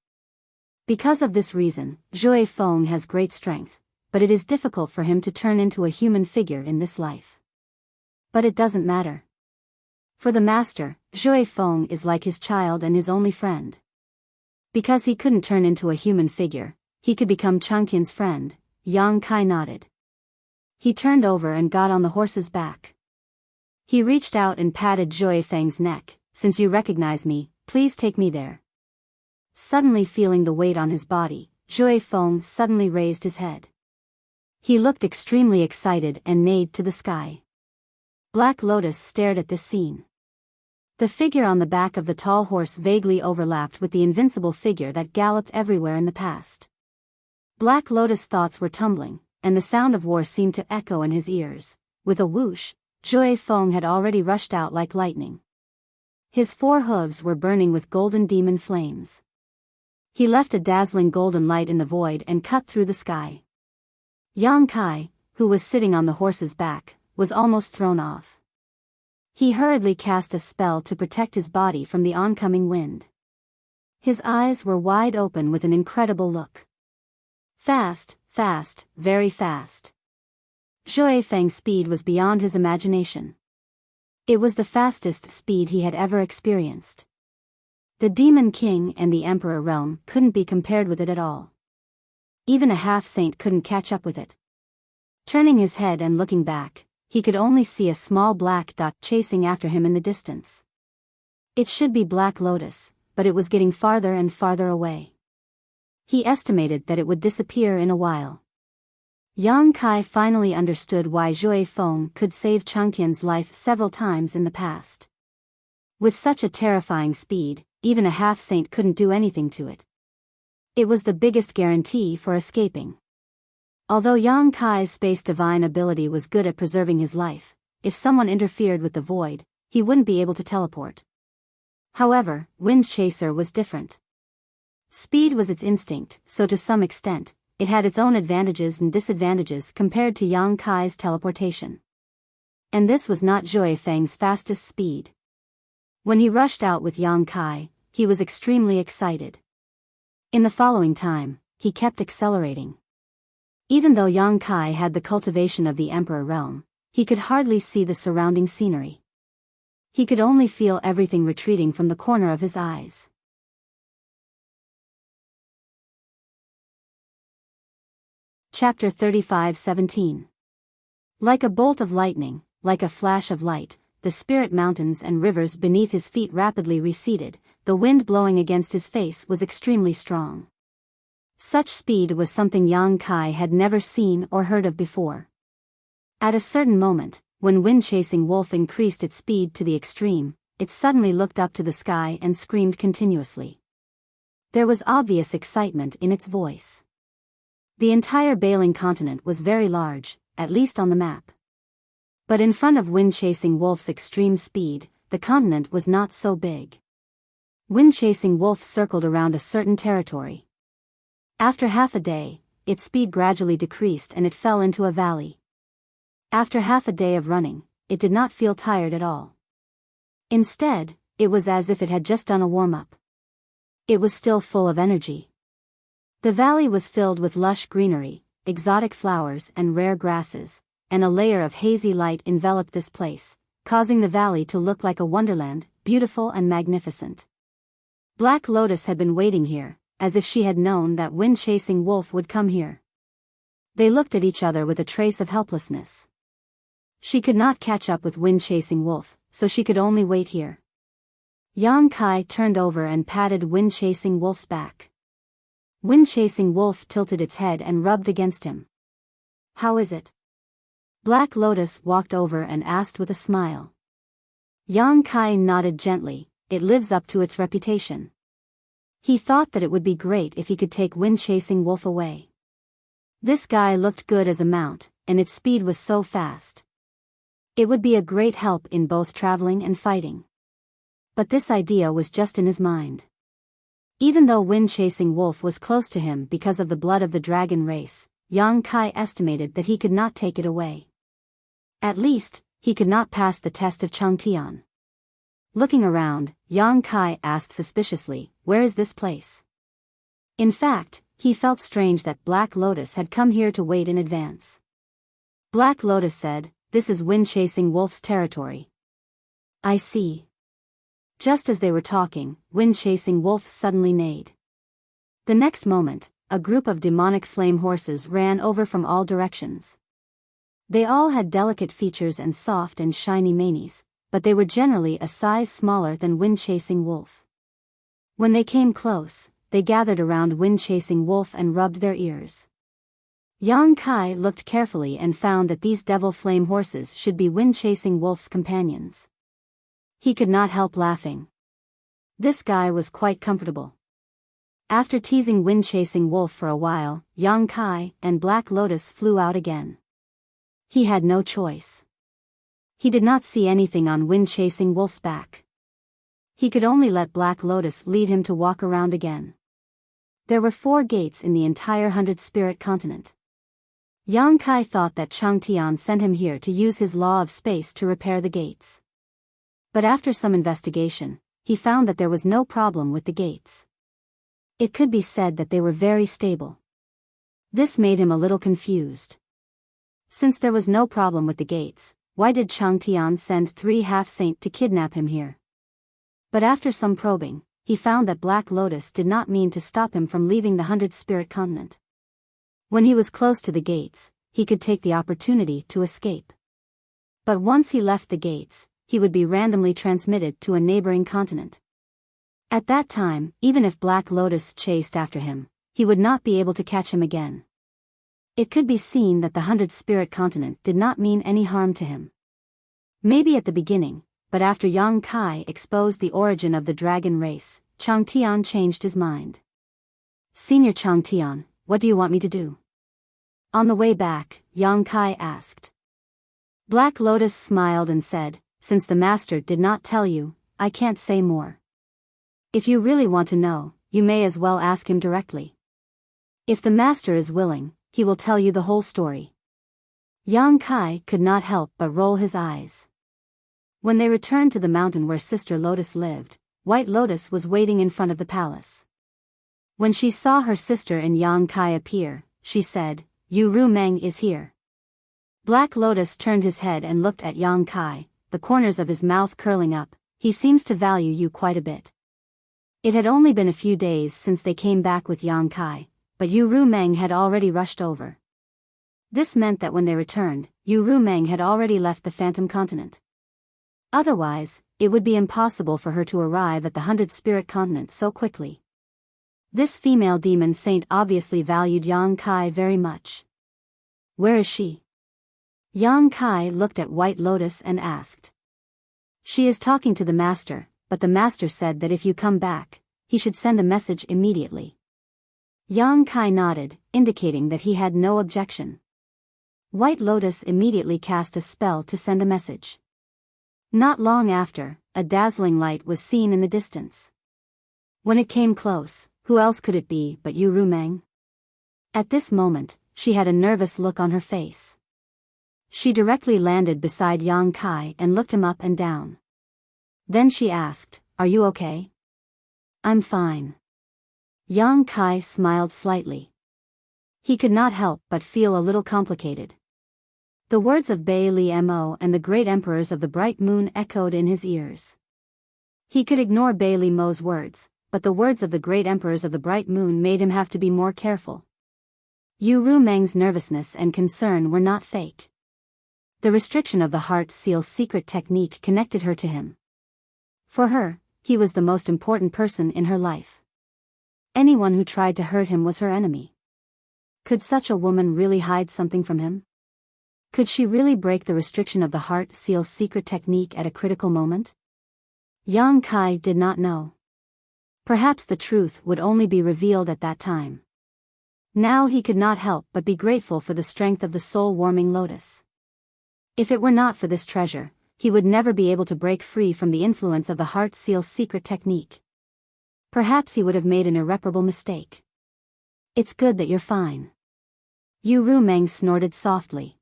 Because of this reason, Zhui Feng has great strength, but it is difficult for him to turn into a human figure in this life. But it doesn't matter. For the Master, Zhui Feng is like his child and his only friend. Because he couldn't turn into a human figure, he could become Changtian's friend. Yang Kai nodded. He turned over and got on the horse's back. He reached out and patted Zhui Feng's neck. Since you recognize me, please take me there. Suddenly feeling the weight on his body, Zhui Feng suddenly raised his head. He looked extremely excited and neighed to the sky. Black Lotus stared at this scene. The figure on the back of the tall horse vaguely overlapped with the invincible figure that galloped everywhere in the past. Black Lotus' thoughts were tumbling, and the sound of war seemed to echo in his ears. With a whoosh, Jue Feng had already rushed out like lightning. His 4 hooves were burning with golden demon flames. He left a dazzling golden light in the void and cut through the sky. Yang Kai, who was sitting on the horse's back, was almost thrown off. He hurriedly cast a spell to protect his body from the oncoming wind. His eyes were wide open with an incredible look. Fast, fast, very fast. Jue Feng's speed was beyond his imagination. It was the fastest speed he had ever experienced. The Demon King and the Emperor realm couldn't be compared with it at all. Even a half-saint couldn't catch up with it. Turning his head and looking back, he could only see a small black dot chasing after him in the distance. It should be Black Lotus, but it was getting farther and farther away. He estimated that it would disappear in a while. Yang Kai finally understood why Jue Feng could save Changtian's life several times in the past. With such a terrifying speed, even a half-saint couldn't do anything to it. It was the biggest guarantee for escaping. Although Yang Kai's space divine ability was good at preserving his life, if someone interfered with the void, he wouldn't be able to teleport. However, Wind Chaser was different. Speed was its instinct, so to some extent, it had its own advantages and disadvantages compared to Yang Kai's teleportation. And this was not Jue Feng's fastest speed. When he rushed out with Yang Kai, he was extremely excited. In the following time, he kept accelerating. Even though Yang Kai had the cultivation of the Emperor realm, he could hardly see the surrounding scenery. He could only feel everything retreating from the corner of his eyes. Chapter 35:17. Like a bolt of lightning, like a flash of light, the spirit mountains and rivers beneath his feet rapidly receded. The wind blowing against his face was extremely strong. Such speed was something Yang Kai had never seen or heard of before. At a certain moment, when wind-chasing wolf increased its speed to the extreme, it suddenly looked up to the sky and screamed continuously. There was obvious excitement in its voice. The entire Bailing continent was very large, at least on the map. But in front of wind-chasing wolf's extreme speed, the continent was not so big. Wind-chasing wolf circled around a certain territory. After half a day, its speed gradually decreased and it fell into a valley. After half a day of running, it did not feel tired at all. Instead, it was as if it had just done a warm-up. It was still full of energy. The valley was filled with lush greenery, exotic flowers and rare grasses, and a layer of hazy light enveloped this place, causing the valley to look like a wonderland, beautiful and magnificent. Black Lotus had been waiting here, as if she had known that wind-chasing wolf would come here. They looked at each other with a trace of helplessness. She could not catch up with wind-chasing wolf, so she could only wait here. Yang Kai turned over and patted wind-chasing wolf's back. Wind-chasing wolf tilted its head and rubbed against him. "How is it?" Black Lotus walked over and asked with a smile. Yang Kai nodded gently. "It lives up to its reputation." He thought that it would be great if he could take wind-chasing wolf away. This guy looked good as a mount, and its speed was so fast. It would be a great help in both traveling and fighting. But this idea was just in his mind. Even though wind-chasing wolf was close to him because of the blood of the dragon race, Yang Kai estimated that he could not take it away. At least, he could not pass the test of Changtian. Looking around, Yang Kai asked suspiciously, "Where is this place?" In fact, he felt strange that Black Lotus had come here to wait in advance. Black Lotus said, "This is wind-chasing wolf's territory." "I see." Just as they were talking, wind-chasing wolf suddenly neighed. The next moment, a group of demonic flame horses ran over from all directions. They all had delicate features and soft and shiny manes, but they were generally a size smaller than wind-chasing wolf. When they came close, they gathered around wind-chasing wolf and rubbed their ears. Yang Kai looked carefully and found that these devil flame horses should be wind-chasing wolf's companions. He could not help laughing. This guy was quite comfortable. After teasing wind-chasing wolf for a while, Yang Kai and Black Lotus flew out again. He had no choice. He did not see anything on wind-chasing wolf's back. He could only let Black Lotus lead him to walk around again. There were 4 gates in the entire 100-spirit continent. Yang Kai thought that Chang Tian sent him here to use his law of space to repair the gates. But after some investigation, he found that there was no problem with the gates. It could be said that they were very stable. This made him a little confused. Since there was no problem with the gates, why did Chang Tian send 3 half-saint to kidnap him here? But after some probing, he found that Black Lotus did not mean to stop him from leaving the 100-spirit continent. When he was close to the gates, he could take the opportunity to escape. But once he left the gates, he would be randomly transmitted to a neighboring continent. At that time, even if Black Lotus chased after him, he would not be able to catch him again. It could be seen that the 100-spirit continent did not mean any harm to him. Maybe at the beginning, but after Yang Kai exposed the origin of the dragon race, Chang Tian changed his mind. "Senior Chang Tian, what do you want me to do?" On the way back, Yang Kai asked. Black Lotus smiled and said, "Since the master did not tell you, I can't say more. If you really want to know, you may as well ask him directly. If the master is willing, he will tell you the whole story." Yang Kai could not help but roll his eyes. When they returned to the mountain where Sister Lotus lived, White Lotus was waiting in front of the palace. When she saw her sister and Yang Kai appear, she said, "Yu Ru Meng is here." Black Lotus turned his head and looked at Yang Kai, the corners of his mouth curling up. "He seems to value you quite a bit." It had only been a few days since they came back with Yang Kai, but Yu Ru Meng had already rushed over. This meant that when they returned, Yu Ru Meng had already left the Phantom Continent. Otherwise, it would be impossible for her to arrive at the 100-spirit continent so quickly. This female demon saint obviously valued Yang Kai very much. "Where is she?" Yang Kai looked at White Lotus and asked. "She is talking to the master, but the master said that if you come back, he should send a message immediately." Yang Kai nodded, indicating that he had no objection. White Lotus immediately cast a spell to send a message. Not long after, a dazzling light was seen in the distance. When it came close, who else could it be but Yu Ru Meng? At this moment, she had a nervous look on her face. She directly landed beside Yang Kai and looked him up and down. Then she asked, "Are you okay?" "I'm fine." Yang Kai smiled slightly. He could not help but feel a little complicated. The words of Bei Li Mo and the great emperors of the bright moon echoed in his ears. He could ignore Bei Li Mo's words, but the words of the great emperors of the bright moon made him have to be more careful. Yu Ru Meng's nervousness and concern were not fake. The restriction of the heart seal's secret technique connected her to him. For her, he was the most important person in her life. Anyone who tried to hurt him was her enemy. Could such a woman really hide something from him? Could she really break the restriction of the heart seal's secret technique at a critical moment? Yang Kai did not know. Perhaps the truth would only be revealed at that time. Now he could not help but be grateful for the strength of the soul-warming lotus. If it were not for this treasure, he would never be able to break free from the influence of the heart seal's secret technique. Perhaps he would have made an irreparable mistake. "It's good that you're fine." Yu Ru Meng snorted softly.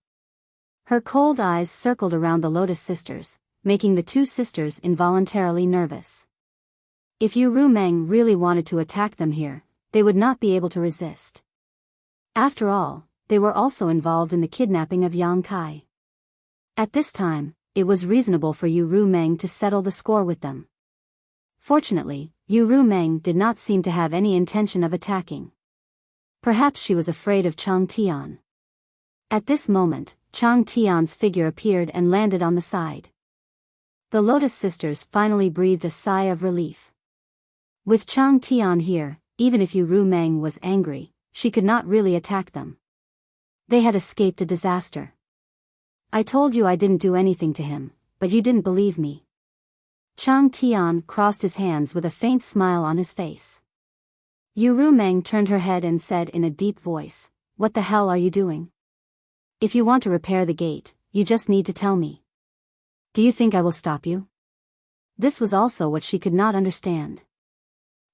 Her cold eyes circled around the Lotus sisters, making the 2 sisters involuntarily nervous. If Yu Ru Meng really wanted to attack them here, they would not be able to resist. After all, they were also involved in the kidnapping of Yang Kai. At this time, it was reasonable for Yu Ru Meng to settle the score with them. Fortunately, Yu Ru Meng did not seem to have any intention of attacking. Perhaps she was afraid of Chang Tian. At this moment, Chang Tian's figure appeared and landed on the side. The Lotus sisters finally breathed a sigh of relief. With Chang Tian here, even if Yu Ru Meng was angry, she could not really attack them. They had escaped a disaster. "I told you I didn't do anything to him, but you didn't believe me." Chang Tian crossed his hands with a faint smile on his face. Yu Rumeng turned her head and said in a deep voice, "What the hell are you doing? If you want to repair the gate, you just need to tell me. Do you think I will stop you?" This was also what she could not understand.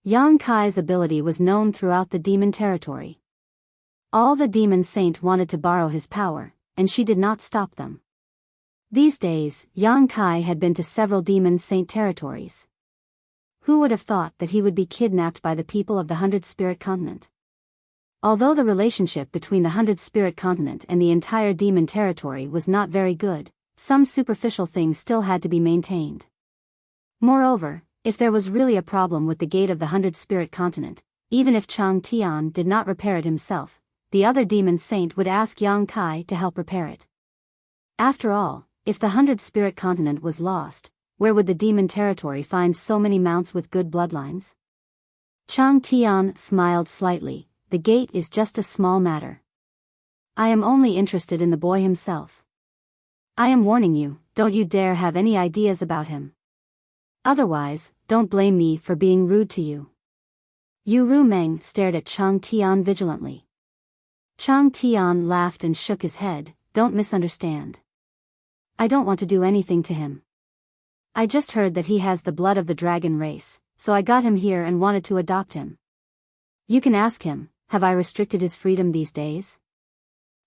Yang Kai's ability was known throughout the demon territory. All the demon saint wanted to borrow his power, and she did not stop them. These days, Yang Kai had been to several demon saint territories. Who would have thought that he would be kidnapped by the people of the 100 Spirit Continent? Although the relationship between the 100 Spirit Continent and the entire demon territory was not very good, some superficial things still had to be maintained. Moreover, if there was really a problem with the gate of the 100 Spirit Continent, even if Chang Tian did not repair it himself, the other demon saint would ask Yang Kai to help repair it. After all, if the 100 Spirit Continent was lost, where would the demon territory find so many mounts with good bloodlines? Chang Tian smiled slightly. The gate is just a small matter. I am only interested in the boy himself. I am warning you, don't you dare have any ideas about him. Otherwise, don't blame me for being rude to you. Yu Rumeng stared at Chang Tian vigilantly. Chang Tian laughed and shook his head. Don't misunderstand. I don't want to do anything to him. I just heard that he has the blood of the dragon race, so I got him here and wanted to adopt him. You can ask him, have I restricted his freedom these days?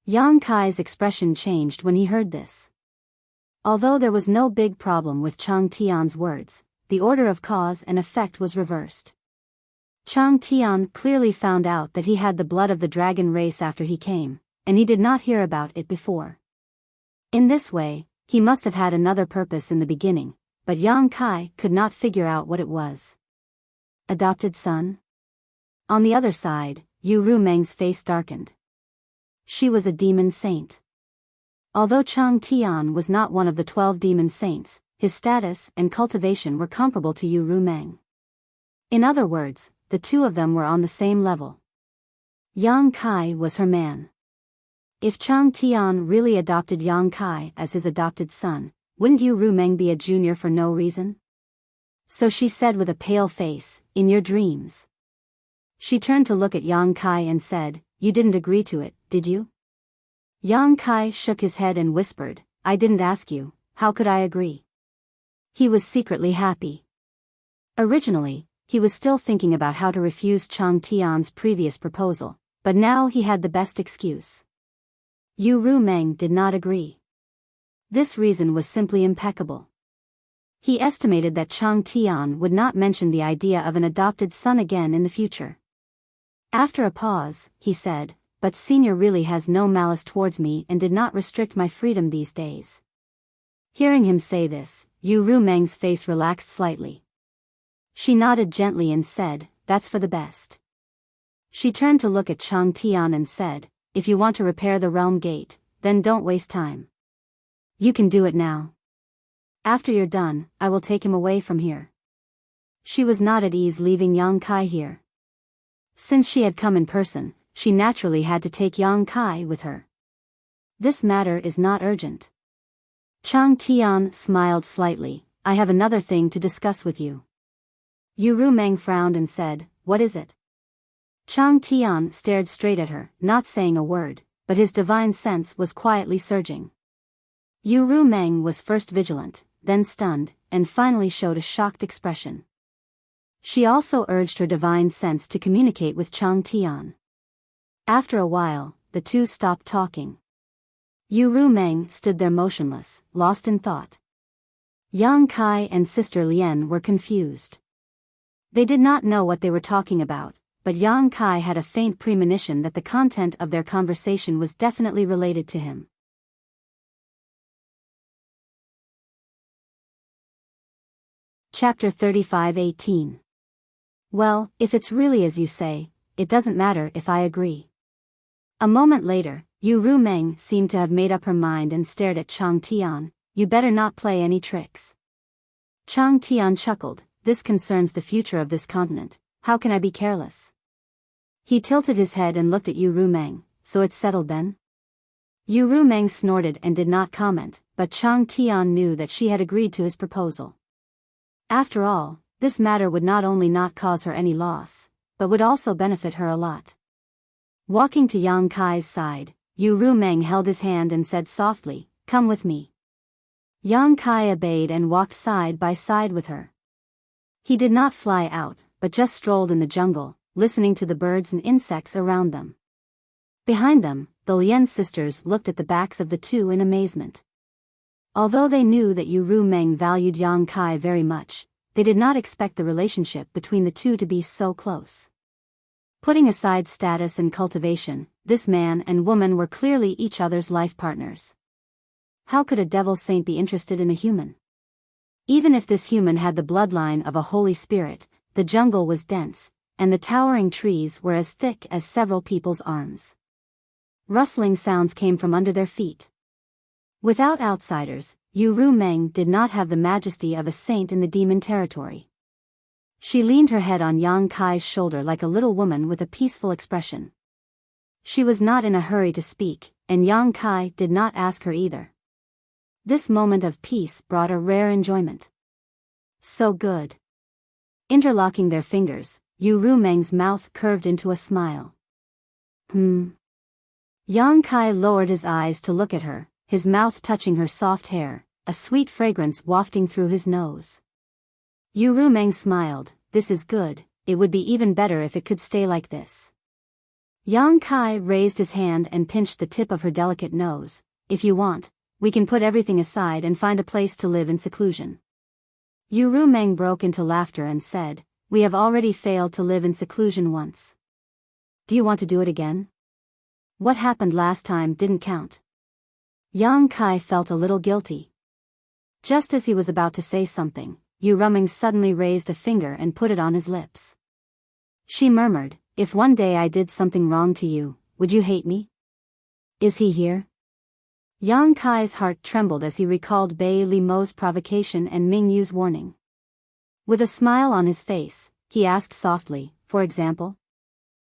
Yang Kai's expression changed when he heard this. Although there was no big problem with Chang Tian's words, the order of cause and effect was reversed. Chang Tian clearly found out that he had the blood of the dragon race after he came, and he did not hear about it before. In this way, he must have had another purpose in the beginning, but Yang Kai could not figure out what it was. Adopted son? On the other side, Yu Rumeng's face darkened. She was a demon saint. Although Chang Tian was not one of the 12 demon saints, his status and cultivation were comparable to Yu Rumeng. In other words, the two of them were on the same level. Yang Kai was her man. If Chang Tian really adopted Yang Kai as his adopted son, wouldn't Yu Rumeng be a junior for no reason? So she said with a pale face, in your dreams. She turned to look at Yang Kai and said, you didn't agree to it, did you? Yang Kai shook his head and whispered, I didn't ask you, how could I agree? He was secretly happy. Originally, he was still thinking about how to refuse Chang Tian's previous proposal, but now he had the best excuse. Yu Rumeng did not agree. This reason was simply impeccable. He estimated that Chang Tian would not mention the idea of an adopted son again in the future. After a pause, he said, but Senior really has no malice towards me and did not restrict my freedom these days. Hearing him say this, Yu Rumeng's face relaxed slightly. She nodded gently and said, that's for the best. She turned to look at Chang Tian and said, if you want to repair the realm gate, then don't waste time. You can do it now. After you're done, I will take him away from here. She was not at ease leaving Yang Kai here. Since she had come in person, she naturally had to take Yang Kai with her. This matter is not urgent. Chang Tian smiled slightly, I have another thing to discuss with you. Yu Rumeng frowned and said, what is it? Chang Tian stared straight at her, not saying a word, but his divine sense was quietly surging. Yu Rumeng was first vigilant, then stunned, and finally showed a shocked expression. She also urged her divine sense to communicate with Chang Tian. After a while, the two stopped talking. Yu Rumeng stood there motionless, lost in thought. Yang Kai and Sister Lien were confused. They did not know what they were talking about, but Yang Kai had a faint premonition that the content of their conversation was definitely related to him. Chapter 35:18. Well, if it's really as you say, it doesn't matter if I agree. A moment later, Yu Rumeng seemed to have made up her mind and stared at Chang Tian, you better not play any tricks. Chang Tian chuckled, this concerns the future of this continent, how can I be careless? He tilted his head and looked at Yu Rumeng, so it's settled then? Yu Rumeng snorted and did not comment, but Chang Tian knew that she had agreed to his proposal. After all, this matter would not only not cause her any loss, but would also benefit her a lot. Walking to Yang Kai's side, Yu Rumeng held his hand and said softly, "Come with me." Yang Kai obeyed and walked side by side with her. He did not fly out, but just strolled in the jungle, listening to the birds and insects around them. Behind them, the Lien sisters looked at the backs of the two in amazement. Although they knew that Yu Rumeng valued Yang Kai very much, they did not expect the relationship between the two to be so close. Putting aside status and cultivation, this man and woman were clearly each other's life partners. How could a devil saint be interested in a human? Even if this human had the bloodline of a holy spirit, the jungle was dense, and the towering trees were as thick as several people's arms. Rustling sounds came from under their feet. Without outsiders, Yu Rumeng did not have the majesty of a saint in the demon territory. She leaned her head on Yang Kai's shoulder like a little woman with a peaceful expression. She was not in a hurry to speak, and Yang Kai did not ask her either. This moment of peace brought a rare enjoyment. So good. Interlocking their fingers, Yu Rumeng's mouth curved into a smile. Yang Kai lowered his eyes to look at her, his mouth touching her soft hair, a sweet fragrance wafting through his nose. Yu Rumeng smiled, "This is good, it would be even better if it could stay like this." Yang Kai raised his hand and pinched the tip of her delicate nose. "If you want, we can put everything aside and find a place to live in seclusion." Yu Rumeng broke into laughter and said, "We have already failed to live in seclusion once. Do you want to do it again? What happened last time didn't count." Yang Kai felt a little guilty. Just as he was about to say something, Yu Rumeng suddenly raised a finger and put it on his lips. She murmured, "If one day I did something wrong to you, would you hate me? Is he here?" Yang Kai's heart trembled as he recalled Bai Li Mo's provocation and Ming Yu's warning. With a smile on his face, he asked softly, "For example?"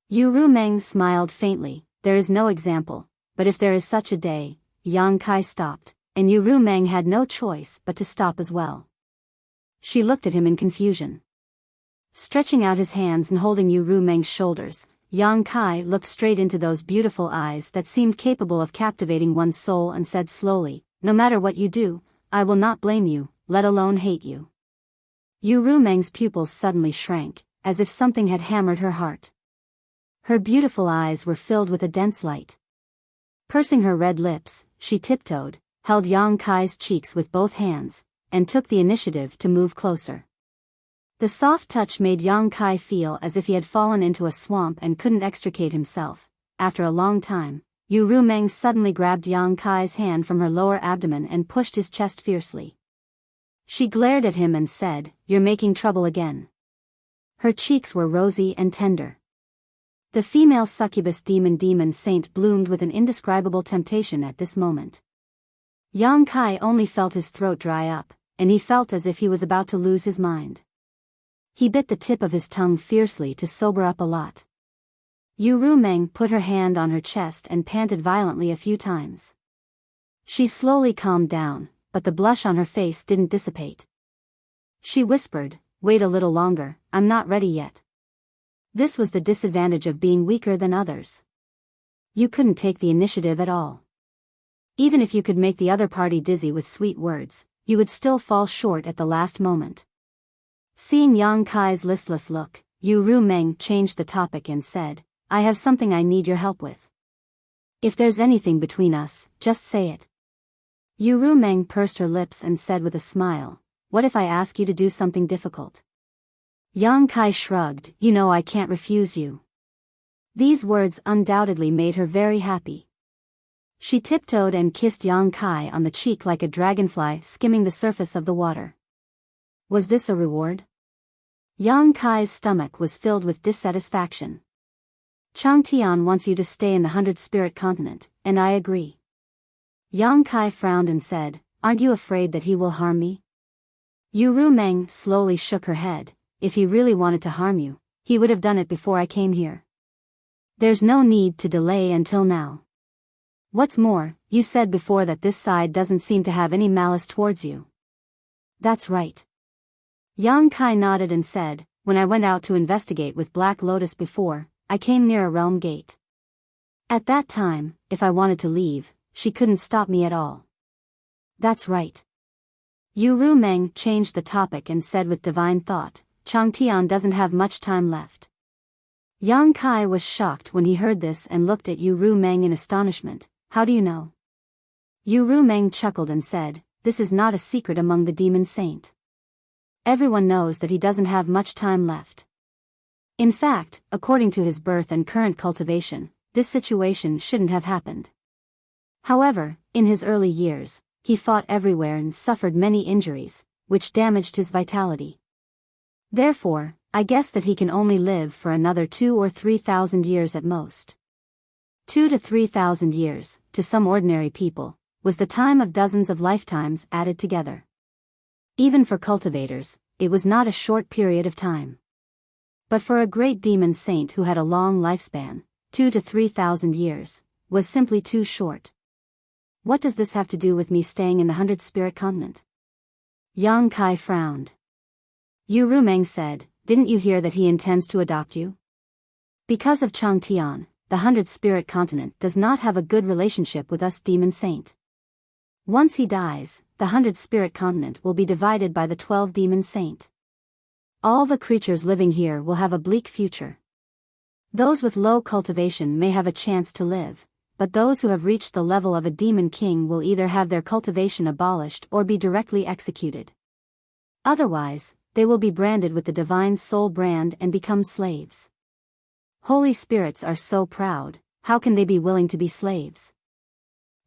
Yu Rumeng smiled faintly, "There is no example, but if there is such a day." Yang Kai stopped, and Yu Rumeng had no choice but to stop as well. She looked at him in confusion. Stretching out his hands and holding Yu Rumeng's shoulders, Yang Kai looked straight into those beautiful eyes that seemed capable of captivating one's soul and said slowly, "No matter what you do, I will not blame you, let alone hate you." Yu Rumeng's pupils suddenly shrank, as if something had hammered her heart. Her beautiful eyes were filled with a dense light. Pursing her red lips, she tiptoed, held Yang Kai's cheeks with both hands, and took the initiative to move closer. The soft touch made Yang Kai feel as if he had fallen into a swamp and couldn't extricate himself. After a long time, Yu Rumeng suddenly grabbed Yang Kai's hand from her lower abdomen and pushed his chest fiercely. She glared at him and said, "You're making trouble again." Her cheeks were rosy and tender. The female succubus demon saint bloomed with an indescribable temptation at this moment. Yang Kai only felt his throat dry up, and he felt as if he was about to lose his mind. He bit the tip of his tongue fiercely to sober up a lot. Yu Rumeng put her hand on her chest and panted violently a few times. She slowly calmed down, but the blush on her face didn't dissipate. She whispered, "Wait a little longer, I'm not ready yet." This was the disadvantage of being weaker than others. You couldn't take the initiative at all. Even if you could make the other party dizzy with sweet words, you would still fall short at the last moment. Seeing Yang Kai's listless look, Yu Rumeng changed the topic and said, "I have something I need your help with. If there's anything between us, just say it." Yu Rumeng pursed her lips and said with a smile, "What if I ask you to do something difficult?" Yang Kai shrugged, "You know I can't refuse you." These words undoubtedly made her very happy. She tiptoed and kissed Yang Kai on the cheek like a dragonfly skimming the surface of the water. Was this a reward? Yang Kai's stomach was filled with dissatisfaction. "Chang Tian wants you to stay in the 100 Spirit Continent, and I agree." Yang Kai frowned and said, "Aren't you afraid that he will harm me?" Yu Rumeng slowly shook her head. "If he really wanted to harm you, he would have done it before I came here. There's no need to delay until now. What's more, you said before that this side doesn't seem to have any malice towards you." "That's right." Yang Kai nodded and said, when I went out to investigate with Black Lotus before, I came near a realm gate. At that time, if I wanted to leave, she couldn't stop me at all. That's right. Yu Rumeng changed the topic and said with divine thought, Changtian doesn't have much time left. Yang Kai was shocked when he heard this and looked at Yu Rumeng in astonishment. How do you know? Yu Rumeng chuckled and said, this is not a secret among the demon saint. Everyone knows that he doesn't have much time left. In fact, according to his birth and current cultivation, this situation shouldn't have happened. However, in his early years, he fought everywhere and suffered many injuries, which damaged his vitality. Therefore, I guess that he can only live for another 2,000 or 3,000 years at most. 2,000 to 3,000 years, to some ordinary people, was the time of dozens of lifetimes added together. Even for cultivators, it was not a short period of time. But for a great demon saint who had a long lifespan, 2,000 to 3,000 years, was simply too short. What does this have to do with me staying in the 100 Spirit Continent? Yang Kai frowned. Yu Rumeng said, didn't you hear that he intends to adopt you? Because of Changtian, the 100 Spirit Continent does not have a good relationship with us demon saint. Once he dies, the 100 Spirit Continent will be divided by the 12 demon saint. All the creatures living here will have a bleak future. Those with low cultivation may have a chance to live, but those who have reached the level of a demon king will either have their cultivation abolished or be directly executed. Otherwise, they will be branded with the divine soul brand and become slaves. Holy spirits are so proud, how can they be willing to be slaves?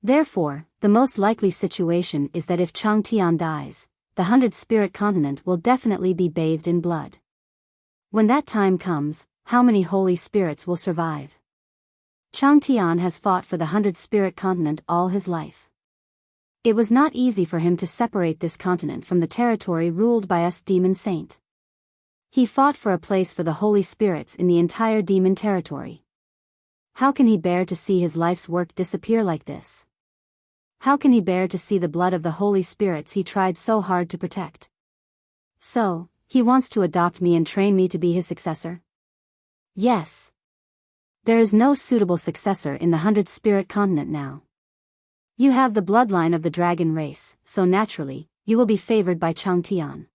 Therefore, the most likely situation is that if Changtian dies, the 100 Spirit Continent will definitely be bathed in blood. When that time comes, how many holy spirits will survive? Changtian has fought for the 100 Spirit Continent all his life. It was not easy for him to separate this continent from the territory ruled by us demon saint. He fought for a place for the holy spirits in the entire demon territory. How can he bear to see his life's work disappear like this? How can he bear to see the blood of the holy spirits he tried so hard to protect? So, he wants to adopt me and train me to be his successor? Yes. There is no suitable successor in the 100 Spirit Continent now. You have the bloodline of the dragon race, so naturally, you will be favored by Changtian.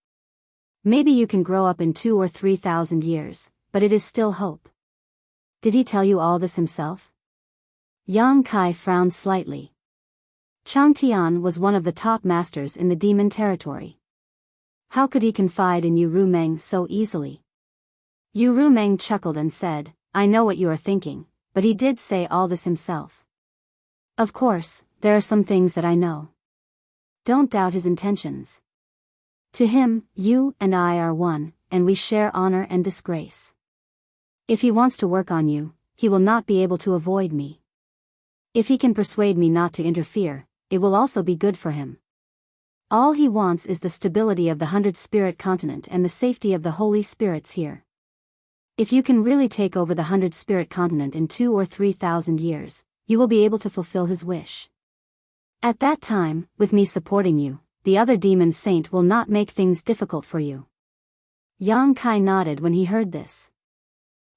Maybe you can grow up in 2,000 or 3,000 years, but it is still hope. Did he tell you all this himself? Yang Kai frowned slightly. Changtian was one of the top masters in the demon territory. How could he confide in Yu Rumeng so easily? Yu Rumeng chuckled and said, I know what you are thinking, but he did say all this himself. Of course, there are some things that I know. Don't doubt his intentions. To him, you and I are one, and we share honor and disgrace. If he wants to work on you, he will not be able to avoid me. If he can persuade me not to interfere, it will also be good for him. All he wants is the stability of the 100 Spirit Continent and the safety of the holy spirits here. If you can really take over the 100 Spirit Continent in 2,000 or 3,000 years, you will be able to fulfill his wish. At that time, with me supporting you, the other demon saint will not make things difficult for you. Yang Kai nodded when he heard this.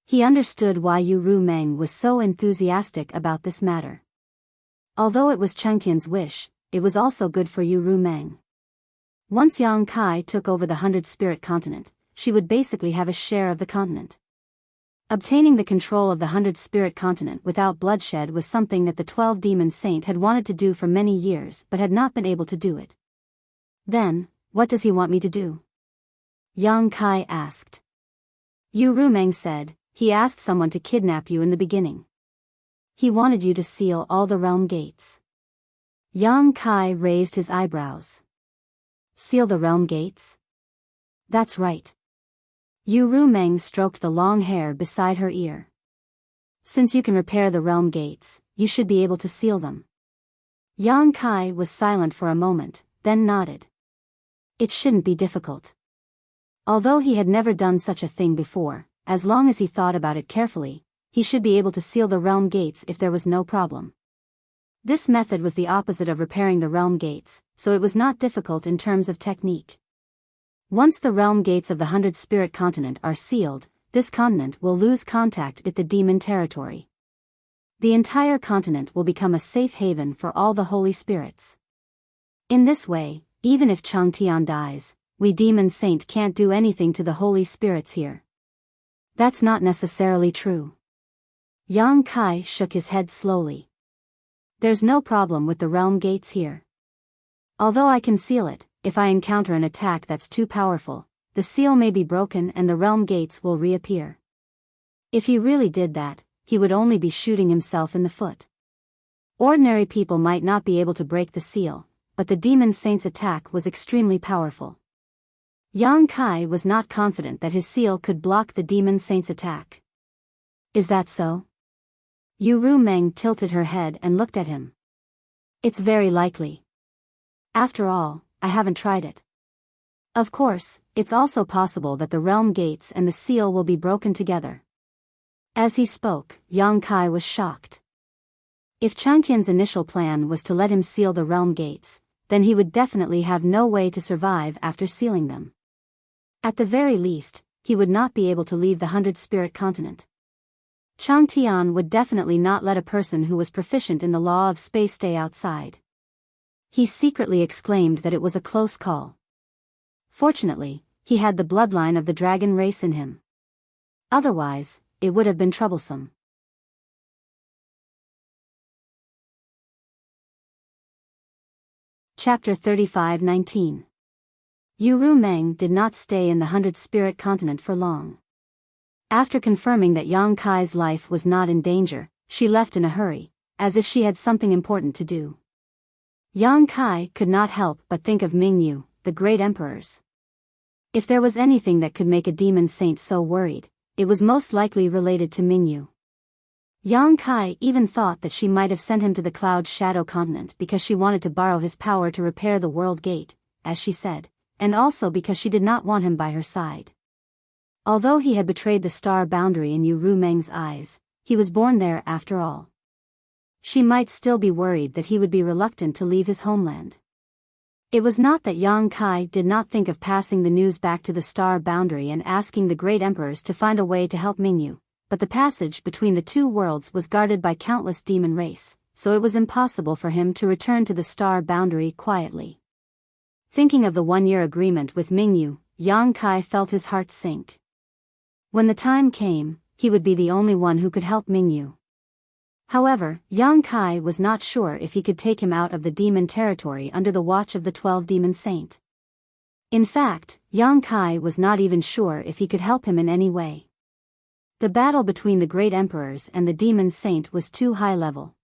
He understood why Yu Rumeng was so enthusiastic about this matter. Although it was Changtian's wish, it was also good for Yu Rumeng. Once Yang Kai took over the 100 Spirit Continent, she would basically have a share of the continent. Obtaining the control of the 100 Spirit Continent without bloodshed was something that the 12 Demon Saint had wanted to do for many years but had not been able to do it. Then, what does he want me to do? Yang Kai asked. Yu Rumeng said, he asked someone to kidnap you in the beginning. He wanted you to seal all the realm gates. Yang Kai raised his eyebrows. Seal the realm gates? That's right. Yu Rumeng stroked the long hair beside her ear. Since you can repair the realm gates, you should be able to seal them. Yang Kai was silent for a moment, then nodded. It shouldn't be difficult. Although he had never done such a thing before, as long as he thought about it carefully, he should be able to seal the realm gates if there was no problem. This method was the opposite of repairing the realm gates, so it was not difficult in terms of technique. Once the realm gates of the 100 Spirit Continent are sealed, this continent will lose contact with the demon territory. The entire continent will become a safe haven for all the holy spirits. In this way, even if Chang Tian dies, we demon saint can't do anything to the holy spirits here. That's not necessarily true. Yang Kai shook his head slowly. There's no problem with the realm gates here. Although I can seal it, if I encounter an attack that's too powerful, the seal may be broken and the realm gates will reappear. If he really did that, he would only be shooting himself in the foot. Ordinary people might not be able to break the seal, but the demon saint's attack was extremely powerful. Yang Kai was not confident that his seal could block the demon saint's attack. Is that so? Yu Rumeng tilted her head and looked at him. It's very likely. After all, I haven't tried it. Of course, it's also possible that the realm gates and the seal will be broken together. As he spoke, Yang Kai was shocked. If Changtian's initial plan was to let him seal the realm gates, then he would definitely have no way to survive after sealing them. At the very least, he would not be able to leave the 100 Spirit Continent. Chang Tian would definitely not let a person who was proficient in the law of space stay outside. He secretly exclaimed that it was a close call. Fortunately, he had the bloodline of the dragon race in him. Otherwise, it would have been troublesome. Chapter 35:19. Yu Rumeng did not stay in the 100 Spirit Continent for long. After confirming that Yang Kai's life was not in danger, she left in a hurry, as if she had something important to do. Yang Kai could not help but think of Mingyu, the great emperors. If there was anything that could make a demon saint so worried, it was most likely related to Mingyu. Yang Kai even thought that she might have sent him to the Cloud Shadow Continent because she wanted to borrow his power to repair the World Gate, as she said, and also because she did not want him by her side. Although he had betrayed the star boundary in Yu Rumeng's eyes, he was born there after all. She might still be worried that he would be reluctant to leave his homeland. It was not that Yang Kai did not think of passing the news back to the star boundary and asking the great emperors to find a way to help Mingyu, but the passage between the two worlds was guarded by countless demon race, so it was impossible for him to return to the star boundary quietly. Thinking of the one-year agreement with Mingyu, Yang Kai felt his heart sink. When the time came, he would be the only one who could help Mingyu. However, Yang Kai was not sure if he could take him out of the demon territory under the watch of the 12 demon saint. In fact, Yang Kai was not even sure if he could help him in any way. The battle between the great emperors and the demon saint was too high level.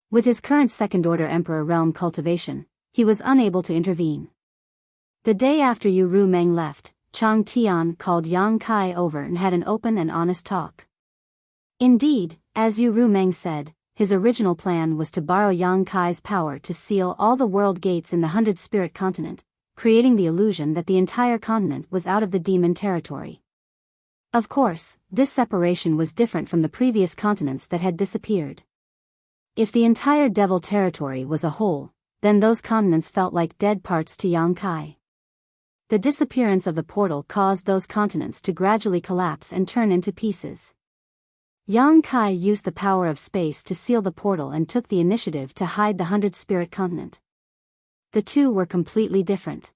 With his current second-order emperor realm cultivation, he was unable to intervene. The day after Yu Rumeng left, Chang Tian called Yang Kai over and had an open and honest talk. Indeed, as Yu Rumeng said, his original plan was to borrow Yang Kai's power to seal all the world gates in the 100 Spirit Continent, creating the illusion that the entire continent was out of the demon territory. Of course, this separation was different from the previous continents that had disappeared. If the entire devil territory was a whole, then those continents felt like dead parts to Yang Kai. The disappearance of the portal caused those continents to gradually collapse and turn into pieces. Yang Kai used the power of space to seal the portal and took the initiative to hide the 100 Spirit Continent. The two were completely different.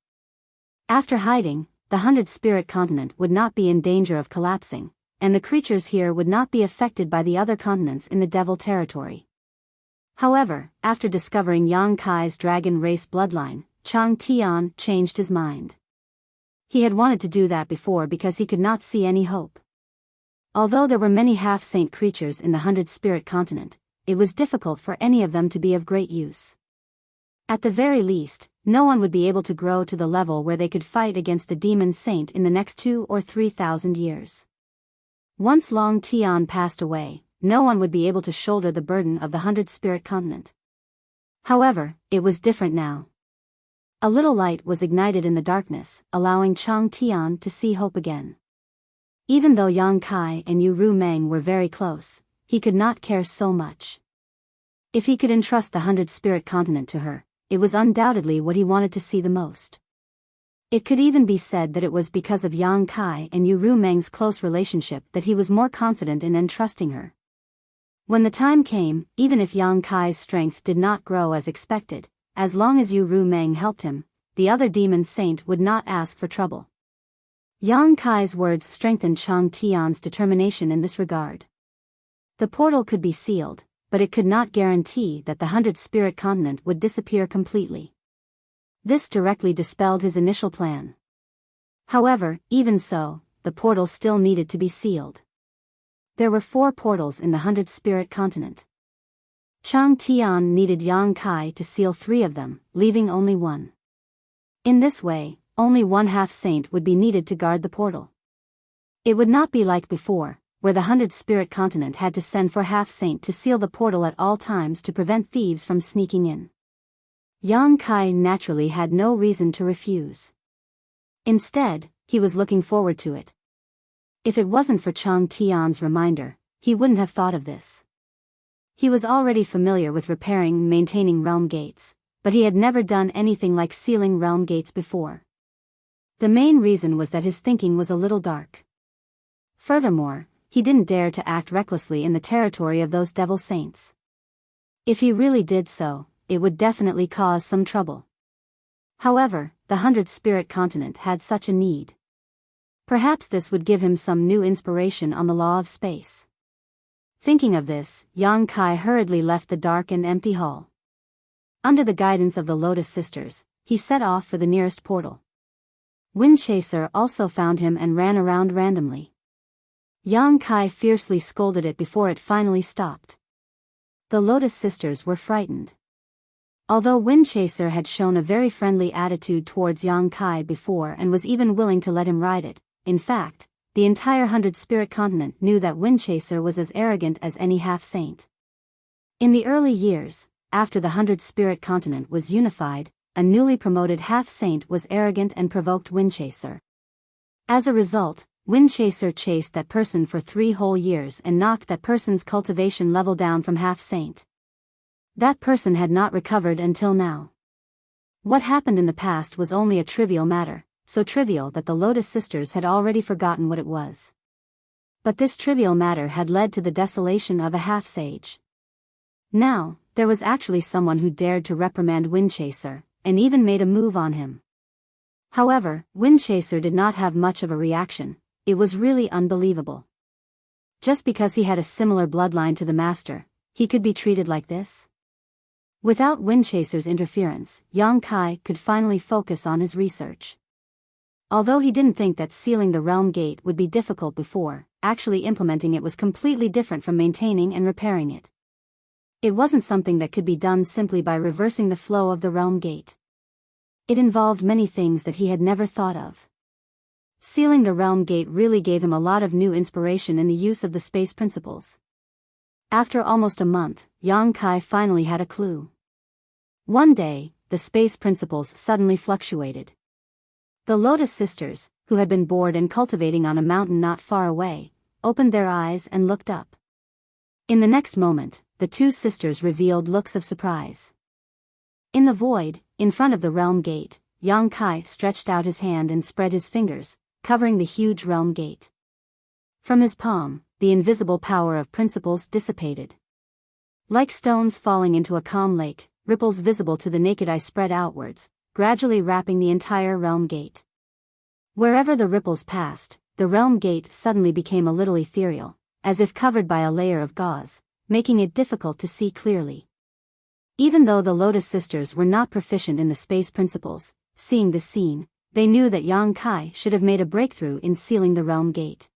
After hiding, the 100 Spirit Continent would not be in danger of collapsing, and the creatures here would not be affected by the other continents in the devil territory. However, after discovering Yang Kai's dragon race bloodline, Chang Tian changed his mind. He had wanted to do that before because he could not see any hope. Although there were many half-saint creatures in the 100 Spirit Continent, it was difficult for any of them to be of great use. At the very least, no one would be able to grow to the level where they could fight against the demon saint in the next 2,000 or 3,000 years. Once Long Tian passed away, no one would be able to shoulder the burden of the 100 Spirit Continent. However, it was different now. A little light was ignited in the darkness, allowing Chang Tian to see hope again. Even though Yang Kai and Yu Rumeng were very close, he could not care so much. If he could entrust the 100 Spirit Continent to her, it was undoubtedly what he wanted to see the most. It could even be said that it was because of Yang Kai and Yu Rumeng's close relationship that he was more confident in entrusting her. When the time came, even if Yang Kai's strength did not grow as expected, as long as Yu Rumeng helped him, the other demon saint would not ask for trouble. Yang Kai's words strengthened Chang Tian's determination in this regard. The portal could be sealed, but it could not guarantee that the 100 Spirit Continent would disappear completely. This directly dispelled his initial plan. However, even so, the portal still needed to be sealed. There were 4 portals in the 100 Spirit Continent. Chang Tian needed Yang Kai to seal 3 of them, leaving only 1. In this way, only 1 half-saint would be needed to guard the portal. It would not be like before, where the 100 Spirit Continent had to send for half-saint to seal the portal at all times to prevent thieves from sneaking in. Yang Kai naturally had no reason to refuse. Instead, he was looking forward to it. If it wasn't for Chang Tian's reminder, he wouldn't have thought of this. He was already familiar with repairing and maintaining realm gates, but he had never done anything like sealing realm gates before. The main reason was that his thinking was a little dark. Furthermore, he didn't dare to act recklessly in the territory of those devil saints. If he really did so, it would definitely cause some trouble. However, the 100 Spirit Continent had such a need. Perhaps this would give him some new inspiration on the law of space. Thinking of this, Yang Kai hurriedly left the dark and empty hall. Under the guidance of the Lotus Sisters, he set off for the nearest portal. Wind Chaser also found him and ran around randomly. Yang Kai fiercely scolded it before it finally stopped. The Lotus Sisters were frightened. Although Wind Chaser had shown a very friendly attitude towards Yang Kai before and was even willing to let him ride it, in fact, the entire 100 Spirit Continent knew that Wind Chaser was as arrogant as any half-saint. In the early years, after the 100 Spirit Continent was unified, a newly promoted half-saint was arrogant and provoked Wind Chaser. As a result, Wind Chaser chased that person for 3 whole years and knocked that person's cultivation level down from half-saint. That person had not recovered until now. What happened in the past was only a trivial matter, so trivial that the Lotus Sisters had already forgotten what it was. But this trivial matter had led to the desolation of a half-sage. Now, there was actually someone who dared to reprimand Wind Chaser, and even made a move on him. However, Wind Chaser did not have much of a reaction. It was really unbelievable. Just because he had a similar bloodline to the master, he could be treated like this? Without Wind Chaser's interference, Yang Kai could finally focus on his research. Although he didn't think that sealing the realm gate would be difficult before, actually implementing it was completely different from maintaining and repairing it. It wasn't something that could be done simply by reversing the flow of the realm gate. It involved many things that he had never thought of. Sealing the realm gate really gave him a lot of new inspiration in the use of the space principles. After almost a month, Yang Kai finally had a clue. One day, the space principles suddenly fluctuated. The Lotus Sisters, who had been bored and cultivating on a mountain not far away, opened their eyes and looked up. In the next moment, the 2 sisters revealed looks of surprise. In the void, in front of the realm gate, Yang Kai stretched out his hand and spread his fingers, covering the huge realm gate. From his palm, the invisible power of principles dissipated. Like stones falling into a calm lake, ripples visible to the naked eye spread outwards, gradually wrapping the entire realm gate. Wherever the ripples passed, the realm gate suddenly became a little ethereal, as if covered by a layer of gauze, making it difficult to see clearly. Even though the Lotus Sisters were not proficient in the space principles, seeing this scene, they knew that Yang Kai should have made a breakthrough in sealing the realm gate.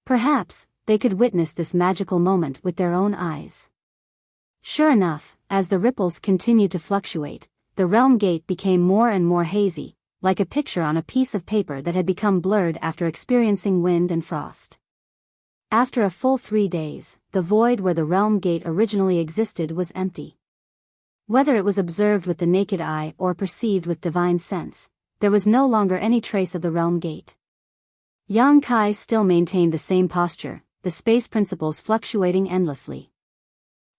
Perhaps, they could witness this magical moment with their own eyes. Sure enough, as the ripples continued to fluctuate, the realm gate became more and more hazy, like a picture on a piece of paper that had become blurred after experiencing wind and frost. After a full 3 days, the void where the realm gate originally existed was empty. Whether it was observed with the naked eye or perceived with divine sense, there was no longer any trace of the realm gate. Yang Kai still maintained the same posture, the space principles fluctuating endlessly.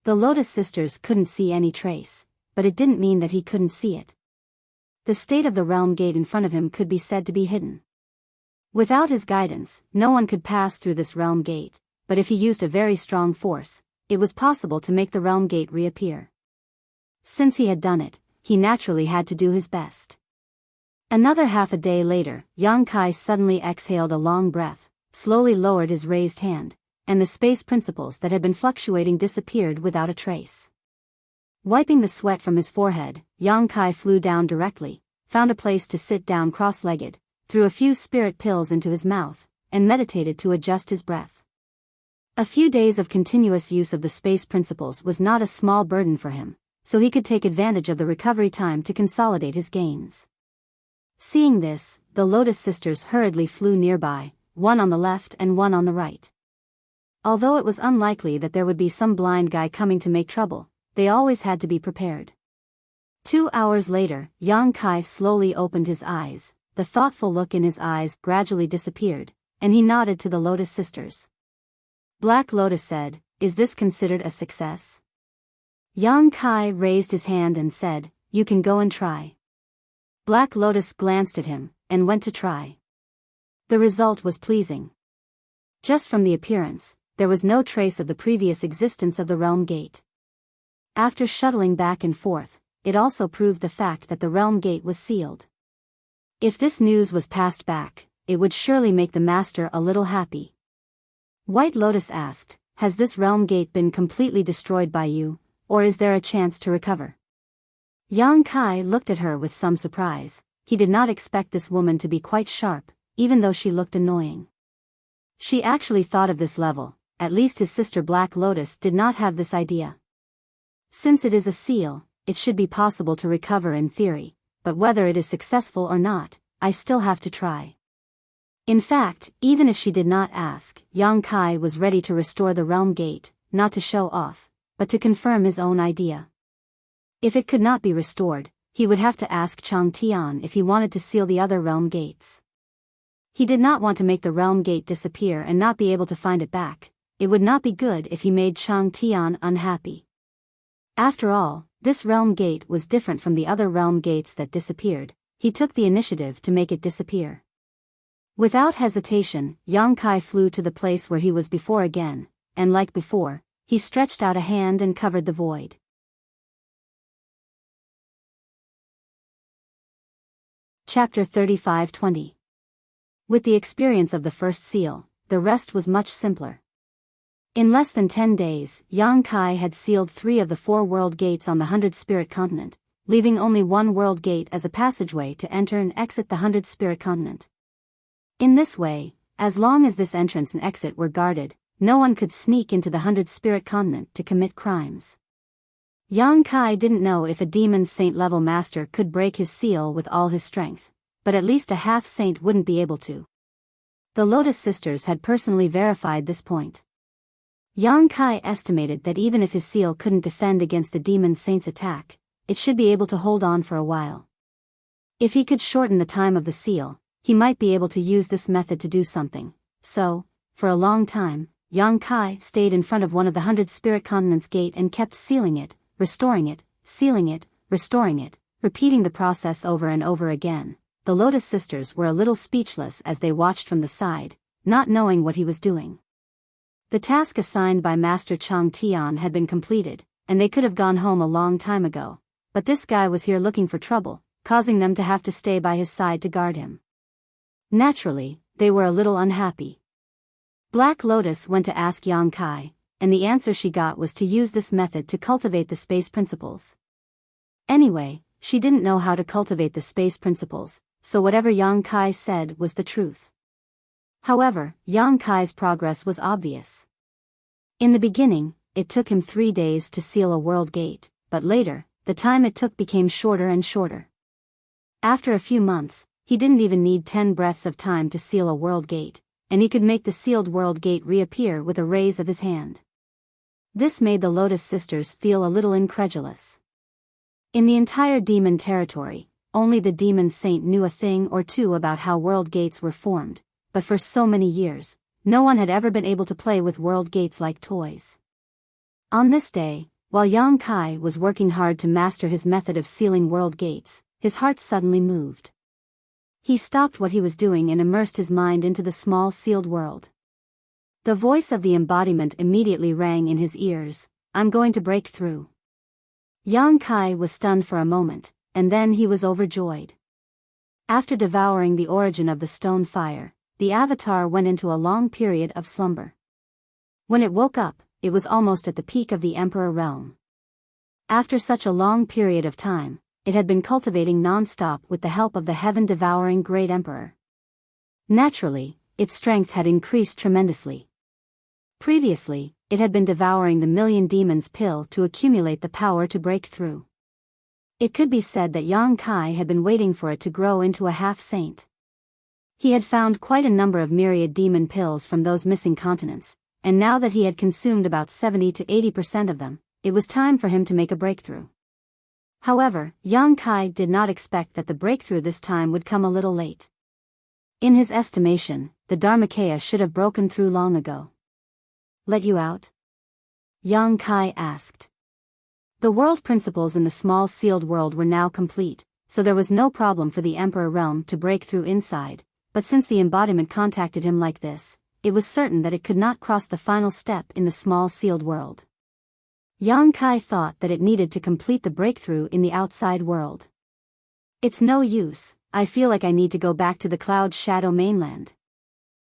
The Lotus Sisters couldn't see any trace, but it didn't mean that he couldn't see it. The state of the realm gate in front of him could be said to be hidden. Without his guidance, no one could pass through this realm gate, but if he used a very strong force, it was possible to make the realm gate reappear. Since he had done it, he naturally had to do his best. Another half a day later, Yang Kai suddenly exhaled a long breath, slowly lowered his raised hand, and the space principles that had been fluctuating disappeared without a trace. Wiping the sweat from his forehead, Yang Kai flew down directly, found a place to sit down cross-legged, threw a few spirit pills into his mouth, and meditated to adjust his breath. A few days of continuous use of the space principles was not a small burden for him, so he could take advantage of the recovery time to consolidate his gains. Seeing this, the Lotus sisters hurriedly flew nearby, one on the left and one on the right. Although it was unlikely that there would be some blind guy coming to make trouble, they always had to be prepared. 2 hours later, Yang Kai slowly opened his eyes, the thoughtful look in his eyes gradually disappeared, and he nodded to the Lotus sisters. Black Lotus said, "Is this considered a success?" Yang Kai raised his hand and said, "You can go and try." Black Lotus glanced at him, and went to try. The result was pleasing. Just from the appearance, there was no trace of the previous existence of the realm gate. After shuttling back and forth, it also proved the fact that the realm gate was sealed. If this news was passed back, it would surely make the master a little happy. White Lotus asked, "Has this realm gate been completely destroyed by you, or is there a chance to recover?" Yang Kai looked at her with some surprise. He did not expect this woman to be quite sharp, even though she looked annoying. She actually thought of this level, at least his sister Black Lotus did not have this idea. Since it is a seal, it should be possible to recover in theory, but whether it is successful or not, I still have to try. In fact, even if she did not ask, Yang Kai was ready to restore the realm gate, not to show off, but to confirm his own idea. If it could not be restored, he would have to ask Chang Tian if he wanted to seal the other realm gates. He did not want to make the realm gate disappear and not be able to find it back. It would not be good if he made Chang Tian unhappy. After all, this realm gate was different from the other realm gates that disappeared. He took the initiative to make it disappear. Without hesitation, Yang Kai flew to the place where he was before again, and like before, he stretched out a hand and covered the void. Chapter 35-20. With the experience of the first seal, the rest was much simpler. In less than 10 days, Yang Kai had sealed 3 of the 4 world gates on the 100 Spirit Continent, leaving only 1 world gate as a passageway to enter and exit the 100 Spirit Continent. In this way, as long as this entrance and exit were guarded, no one could sneak into the 100 Spirit Continent to commit crimes. Yang Kai didn't know if a demon saint level master could break his seal with all his strength, but at least a half saint wouldn't be able to. The Lotus sisters had personally verified this point. Yang Kai estimated that even if his seal couldn't defend against the demon saint's attack, it should be able to hold on for a while. If he could shorten the time of the seal, he might be able to use this method to do something. So, for a long time, Yang Kai stayed in front of one of the 100 Spirit Continents gate and kept sealing it, restoring it, sealing it, restoring it, repeating the process over and over again. The Lotus sisters were a little speechless as they watched from the side, not knowing what he was doing. The task assigned by Master Chang Tian had been completed, and they could have gone home a long time ago, but this guy was here looking for trouble, causing them to have to stay by his side to guard him. Naturally, they were a little unhappy. Black Lotus went to ask Yang Kai, and the answer she got was to use this method to cultivate the space principles. Anyway, she didn't know how to cultivate the space principles, so whatever Yang Kai said was the truth. However, Yang Kai's progress was obvious. In the beginning, it took him 3 days to seal a world gate, but later, the time it took became shorter and shorter. After a few months, he didn't even need 10 breaths of time to seal a world gate, and he could make the sealed world gate reappear with a raise of his hand. This made the Lotus sisters feel a little incredulous. In the entire demon territory, only the demon saint knew a thing or two about how world gates were formed, but for so many years, no one had ever been able to play with world gates like toys. On this day, while Yang Kai was working hard to master his method of sealing world gates, his heart suddenly moved. He stopped what he was doing and immersed his mind into the small sealed world. The voice of the embodiment immediately rang in his ears, "I'm going to break through." Yang Kai was stunned for a moment, and then he was overjoyed. After devouring the origin of the stone fire, the avatar went into a long period of slumber. When it woke up, it was almost at the peak of the Emperor realm. After such a long period of time, it had been cultivating non-stop with the help of the heaven-devouring Great Emperor. Naturally, its strength had increased tremendously. Previously, it had been devouring the Million Demons pill to accumulate the power to break through. It could be said that Yang Kai had been waiting for it to grow into a half-saint. He had found quite a number of myriad demon pills from those missing continents, and now that he had consumed about 70 to 80% of them, it was time for him to make a breakthrough. However, Yang Kai did not expect that the breakthrough this time would come a little late. In his estimation, the Dharmakaya should have broken through long ago. "Let you out?" Yang Kai asked. The world principles in the small sealed world were now complete, so there was no problem for the Emperor realm to break through inside, but since the embodiment contacted him like this, it was certain that it could not cross the final step in the small sealed world. Yang Kai thought that it needed to complete the breakthrough in the outside world. "It's no use, I feel like I need to go back to the Cloud Shadow mainland."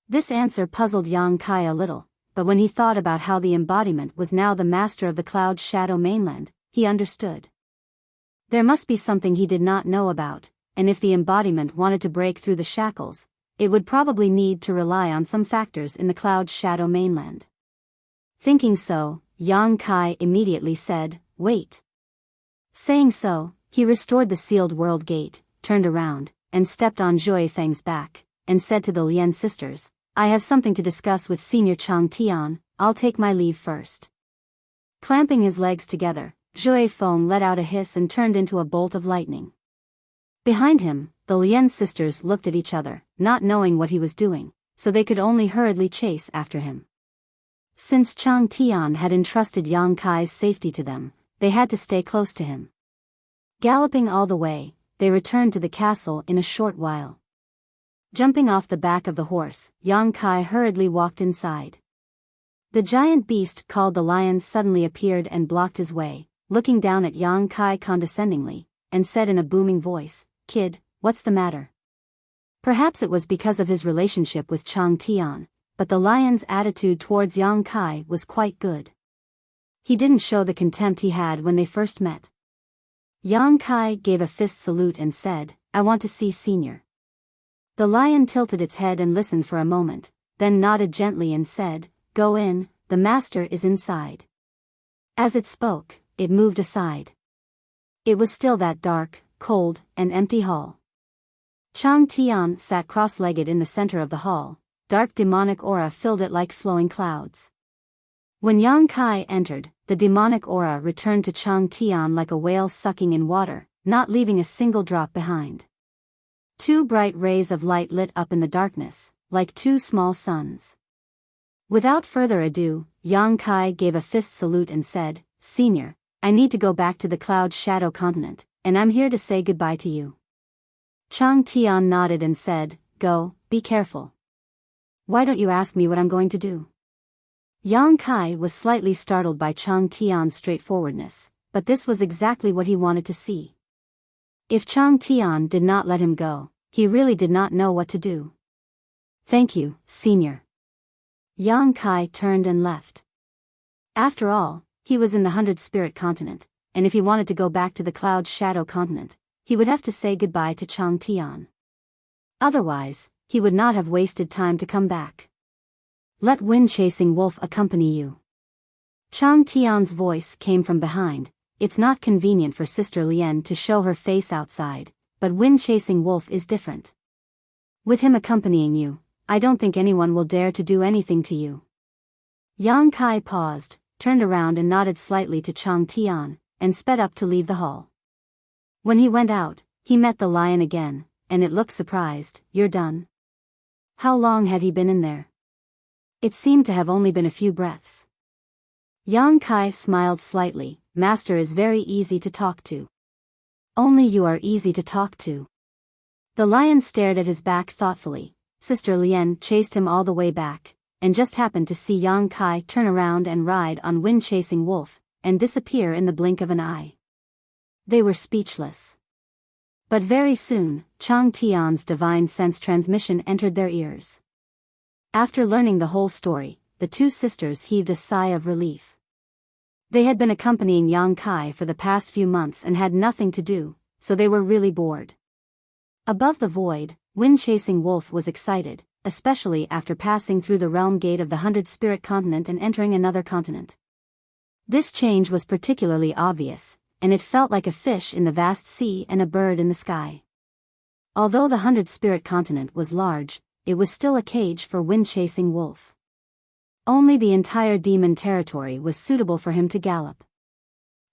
This answer puzzled Yang Kai a little, but when he thought about how the embodiment was now the master of the Cloud Shadow mainland, he understood. There must be something he did not know about, and if the embodiment wanted to break through the shackles, it would probably need to rely on some factors in the Cloud Shadow mainland. Thinking so, Yang Kai immediately said, "Wait." Saying so, he restored the sealed world gate, turned around, and stepped on Zhui Feng's back, and said to the Lien sisters, "I have something to discuss with Senior Chang Tian, I'll take my leave first." Clamping his legs together, Zhui Feng let out a hiss and turned into a bolt of lightning. Behind him, the Lien sisters looked at each other, not knowing what he was doing, so they could only hurriedly chase after him. Since Chang Tian had entrusted Yang Kai's safety to them, they had to stay close to him. Galloping all the way, they returned to the castle in a short while. Jumping off the back of the horse, Yang Kai hurriedly walked inside. The giant beast called the lion suddenly appeared and blocked his way, looking down at Yang Kai condescendingly, and said in a booming voice, "Kid, what's the matter?" Perhaps it was because of his relationship with Chang Tian, but the lion's attitude towards Yang Kai was quite good. He didn't show the contempt he had when they first met. Yang Kai gave a fist salute and said, "I want to see Senior." The lion tilted its head and listened for a moment, then nodded gently and said, "Go in, the master is inside." As it spoke, it moved aside. It was still that dark, cold, and empty hall. Chang Tian sat cross-legged in the center of the hall. Dark demonic aura filled it like flowing clouds. When Yang Kai entered, the demonic aura returned to Chang Tian like a whale sucking in water, not leaving a single drop behind. Two bright rays of light lit up in the darkness, like two small suns. Without further ado, Yang Kai gave a fist salute and said, "Senior, I need to go back to the Cloud Shadow continent, and I'm here to say goodbye to you." Chang Tian nodded and said, "Go, be careful." "Why don't you ask me what I'm going to do?" Yang Kai was slightly startled by Chang Tian's straightforwardness, but this was exactly what he wanted to see. If Chang Tian did not let him go, he really did not know what to do. "Thank you, Senior." Yang Kai turned and left. After all, he was in the 100 Spirit continent, and if he wanted to go back to the Cloud Shadow continent, he would have to say goodbye to Chang Tian. Otherwise, he would not have wasted time to come back. "Let Wind-Chasing Wolf accompany you." Chang Tian's voice came from behind. "It's not convenient for Sister Lien to show her face outside, but Wind-Chasing Wolf is different. With him accompanying you, I don't think anyone will dare to do anything to you." Yang Kai paused, turned around and nodded slightly to Chang Tian, and sped up to leave the hall. When he went out, he met the lion again, and it looked surprised. "You're done?" How long had he been in there? It seemed to have only been a few breaths. Yang Kai smiled slightly. "Master is very easy to talk to." Only you are easy to talk to. The lion stared at his back thoughtfully. Sister Lien chased him all the way back, and just happened to see Yang Kai turn around and ride on wind-chasing wolf, and disappear in the blink of an eye. They were speechless. But very soon, Chang Tian's divine sense transmission entered their ears. After learning the whole story, the two sisters heaved a sigh of relief. They had been accompanying Yang Kai for the past few months and had nothing to do, so they were really bored. Above the void, wind-chasing wolf was excited, especially after passing through the realm gate of the 100-spirit continent and entering another continent. This change was particularly obvious, and it felt like a fish in the vast sea and a bird in the sky. Although the 100-spirit continent was large, it was still a cage for wind-chasing wolf. Only the entire demon territory was suitable for him to gallop.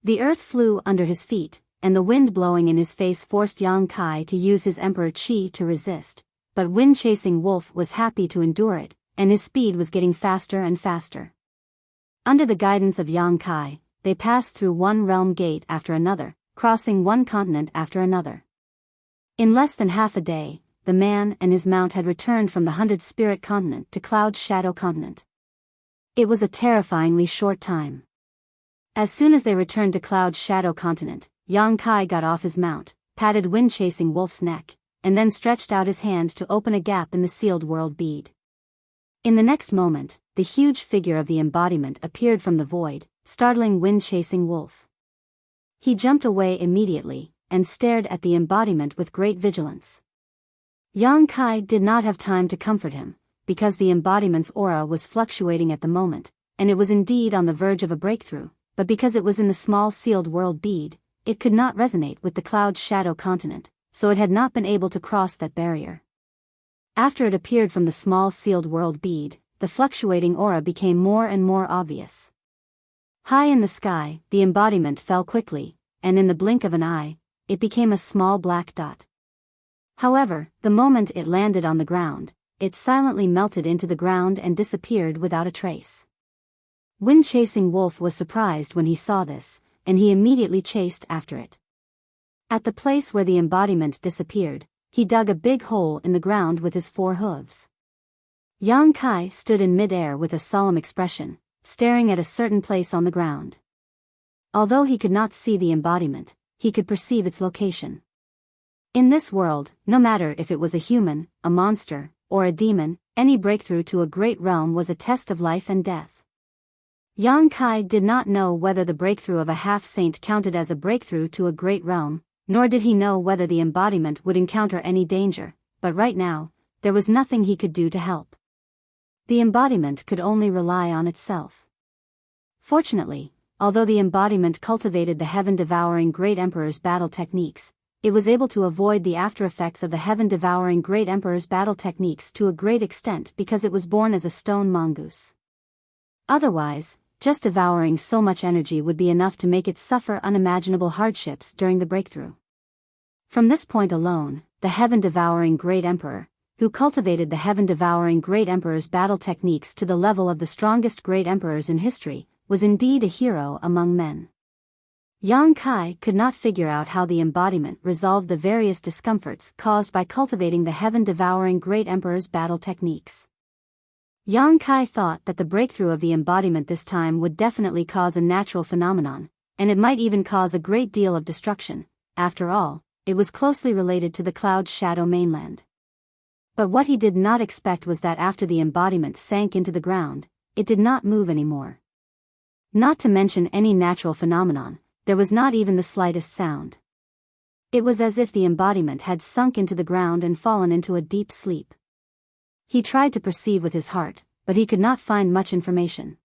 The earth flew under his feet, and the wind blowing in his face forced Yang Kai to use his emperor chi to resist, but wind-chasing wolf was happy to endure it, and his speed was getting faster and faster. Under the guidance of Yang Kai, they passed through one realm gate after another, crossing one continent after another. In less than half a day, the man and his mount had returned from the 100-spirit continent to Cloud Shadow continent. It was a terrifyingly short time. As soon as they returned to Cloud Shadow continent, Yang Kai got off his mount, patted wind-chasing wolf's neck, and then stretched out his hand to open a gap in the sealed world bead. In the next moment, the huge figure of the embodiment appeared from the void, startling wind-chasing wolf. He jumped away immediately, and stared at the embodiment with great vigilance. Yang Kai did not have time to comfort him, because the embodiment's aura was fluctuating at the moment, and it was indeed on the verge of a breakthrough, but because it was in the small sealed world bead, it could not resonate with the Cloud Shadow continent, so it had not been able to cross that barrier. After it appeared from the small sealed world bead, the fluctuating aura became more and more obvious. High in the sky, the embodiment fell quickly, and in the blink of an eye, it became a small black dot. However, the moment it landed on the ground, it silently melted into the ground and disappeared without a trace. Wind-chasing wolf was surprised when he saw this, and he immediately chased after it. At the place where the embodiment disappeared, he dug a big hole in the ground with his 4 hooves. Yang Kai stood in mid-air with a solemn expression, staring at a certain place on the ground. Although he could not see the embodiment, he could perceive its location. In this world, no matter if it was a human, a monster, or a demon, any breakthrough to a great realm was a test of life and death. Yang Kai did not know whether the breakthrough of a half-saint counted as a breakthrough to a great realm, nor did he know whether the embodiment would encounter any danger, but right now, there was nothing he could do to help. The embodiment could only rely on itself. Fortunately, although the embodiment cultivated the heaven-devouring Great Emperor's battle techniques, it was able to avoid the after-effects of the heaven-devouring Great Emperor's battle techniques to a great extent because it was born as a stone mongoose. Otherwise, just devouring so much energy would be enough to make it suffer unimaginable hardships during the breakthrough. From this point alone, the heaven-devouring Great Emperor, who cultivated the heaven-devouring Great Emperor's battle techniques to the level of the strongest Great Emperors in history, was indeed a hero among men. Yang Kai could not figure out how the embodiment resolved the various discomforts caused by cultivating the heaven-devouring Great Emperor's battle techniques. Yang Kai thought that the breakthrough of the embodiment this time would definitely cause a natural phenomenon, and it might even cause a great deal of destruction. After all, it was closely related to the Cloud Shadow mainland. But what he did not expect was that after the embodiment sank into the ground, it did not move anymore. Not to mention any natural phenomenon, there was not even the slightest sound. It was as if the embodiment had sunk into the ground and fallen into a deep sleep. He tried to perceive with his heart, but he could not find much information.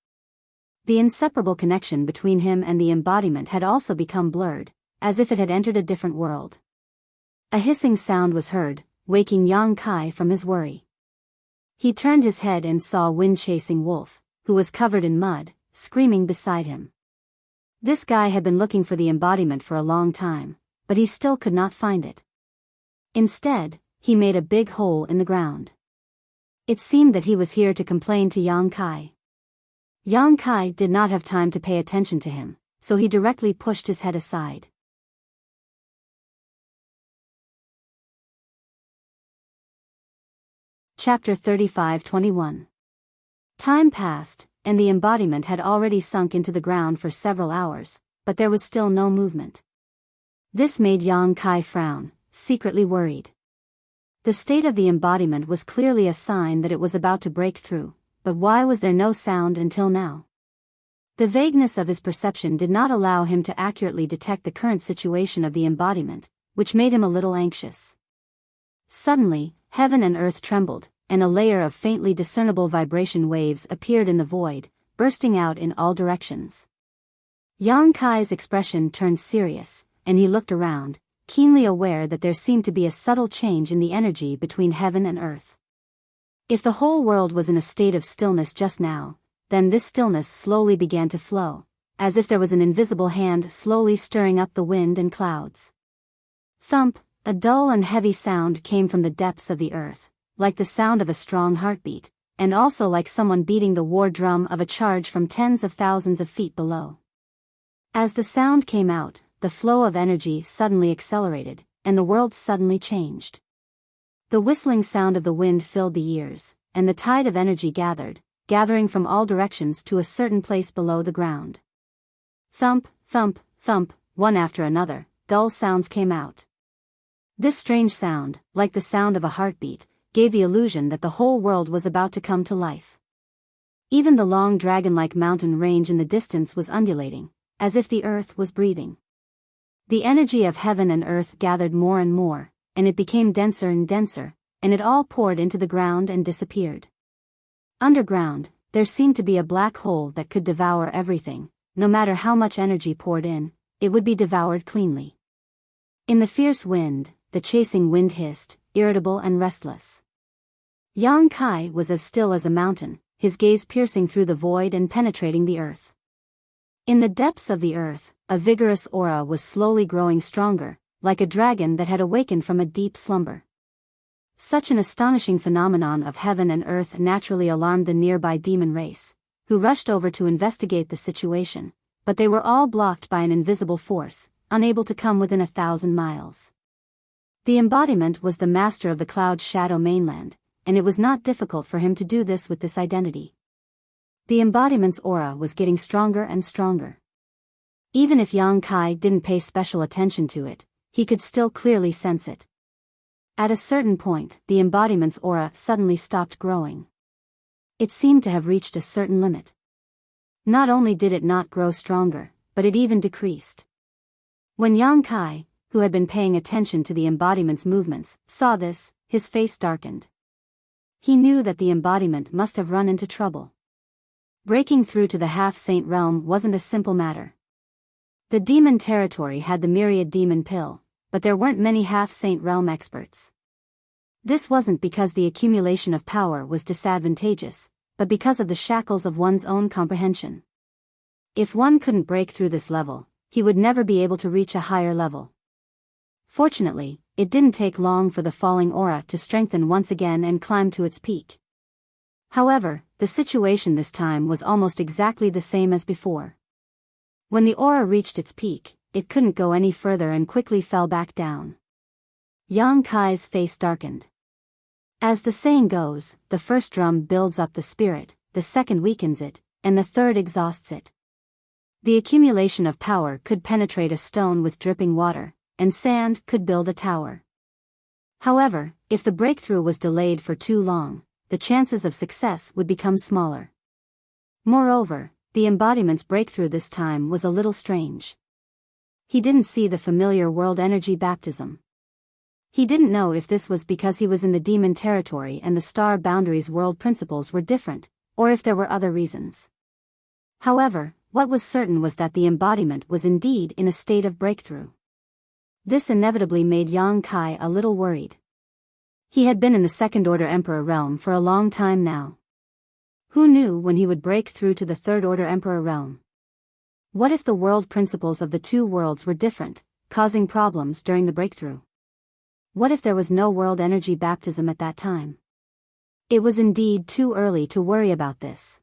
The inseparable connection between him and the embodiment had also become blurred, as if it had entered a different world. A hissing sound was heard, waking Yang Kai from his worry. He turned his head and saw wind-chasing wolf, who was covered in mud, screaming beside him. This guy had been looking for the embodiment for a long time, but he still could not find it. Instead, he made a big hole in the ground. It seemed that he was here to complain to Yang Kai. Yang Kai did not have time to pay attention to him, so he directly pushed his head aside. Chapter 35-21. Time passed, and the embodiment had already sunk into the ground for several hours, but there was still no movement. This made Yang Kai frown, secretly worried. The state of the embodiment was clearly a sign that it was about to break through, but why was there no sound until now? The vagueness of his perception did not allow him to accurately detect the current situation of the embodiment, which made him a little anxious. Suddenly, heaven and earth trembled, and a layer of faintly discernible vibration waves appeared in the void, bursting out in all directions. Yang Kai's expression turned serious, and he looked around, keenly aware that there seemed to be a subtle change in the energy between heaven and earth. If the whole world was in a state of stillness just now, then this stillness slowly began to flow, as if there was an invisible hand slowly stirring up the wind and clouds. Thump! A dull and heavy sound came from the depths of the earth, like the sound of a strong heartbeat, and also like someone beating the war drum of a charge from tens of thousands of feet below. As the sound came out, the flow of energy suddenly accelerated, and the world suddenly changed. The whistling sound of the wind filled the ears, and the tide of energy gathering from all directions to a certain place below the ground. Thump, thump, thump, one after another, dull sounds came out. This strange sound, like the sound of a heartbeat, gave the illusion that the whole world was about to come to life. Even the long dragon-like mountain range in the distance was undulating, as if the earth was breathing. The energy of heaven and earth gathered more and more, and it became denser and denser, and it all poured into the ground and disappeared. Underground, there seemed to be a black hole that could devour everything. No matter how much energy poured in, it would be devoured cleanly. In the fierce wind, the chasing wind hissed, irritable and restless. Yang Kai was as still as a mountain, his gaze piercing through the void and penetrating the earth. In the depths of the earth, a vigorous aura was slowly growing stronger, like a dragon that had awakened from a deep slumber. Such an astonishing phenomenon of heaven and earth naturally alarmed the nearby demon race, who rushed over to investigate the situation, but they were all blocked by an invisible force, unable to come within 1,000 miles. The embodiment was the master of the Cloud Shadow mainland, and it was not difficult for him to do this with this identity. The embodiment's aura was getting stronger and stronger. Even if Yang Kai didn't pay special attention to it, he could still clearly sense it. At a certain point, the embodiment's aura suddenly stopped growing. It seemed to have reached a certain limit. Not only did it not grow stronger, but it even decreased. When Yang Kai, who had been paying attention to the embodiment's movements, saw this, his face darkened. He knew that the embodiment must have run into trouble. Breaking through to the half-saint realm wasn't a simple matter. The demon territory had the myriad demon pill, but there weren't many half-saint realm experts. This wasn't because the accumulation of power was disadvantageous, but because of the shackles of one's own comprehension. If one couldn't break through this level, he would never be able to reach a higher level. Fortunately, it didn't take long for the falling aura to strengthen once again and climb to its peak. However, the situation this time was almost exactly the same as before. When the aura reached its peak, it couldn't go any further and quickly fell back down. Yang Kai's face darkened. As the saying goes, the first drum builds up the spirit, the second weakens it, and the third exhausts it. The accumulation of power could penetrate a stone with dripping water, and sand could build a tower. However, if the breakthrough was delayed for too long, the chances of success would become smaller. Moreover, the embodiment's breakthrough this time was a little strange. He didn't see the familiar world energy baptism. He didn't know if this was because he was in the demon territory and the star boundaries world principles were different, or if there were other reasons. However, what was certain was that the embodiment was indeed in a state of breakthrough. This inevitably made Yang Kai a little worried. He had been in the Second-Order Emperor realm for a long time now. Who knew when he would break through to the Third-Order Emperor realm? What if the world principles of the two worlds were different, causing problems during the breakthrough? What if there was no world energy baptism at that time? It was indeed too early to worry about this.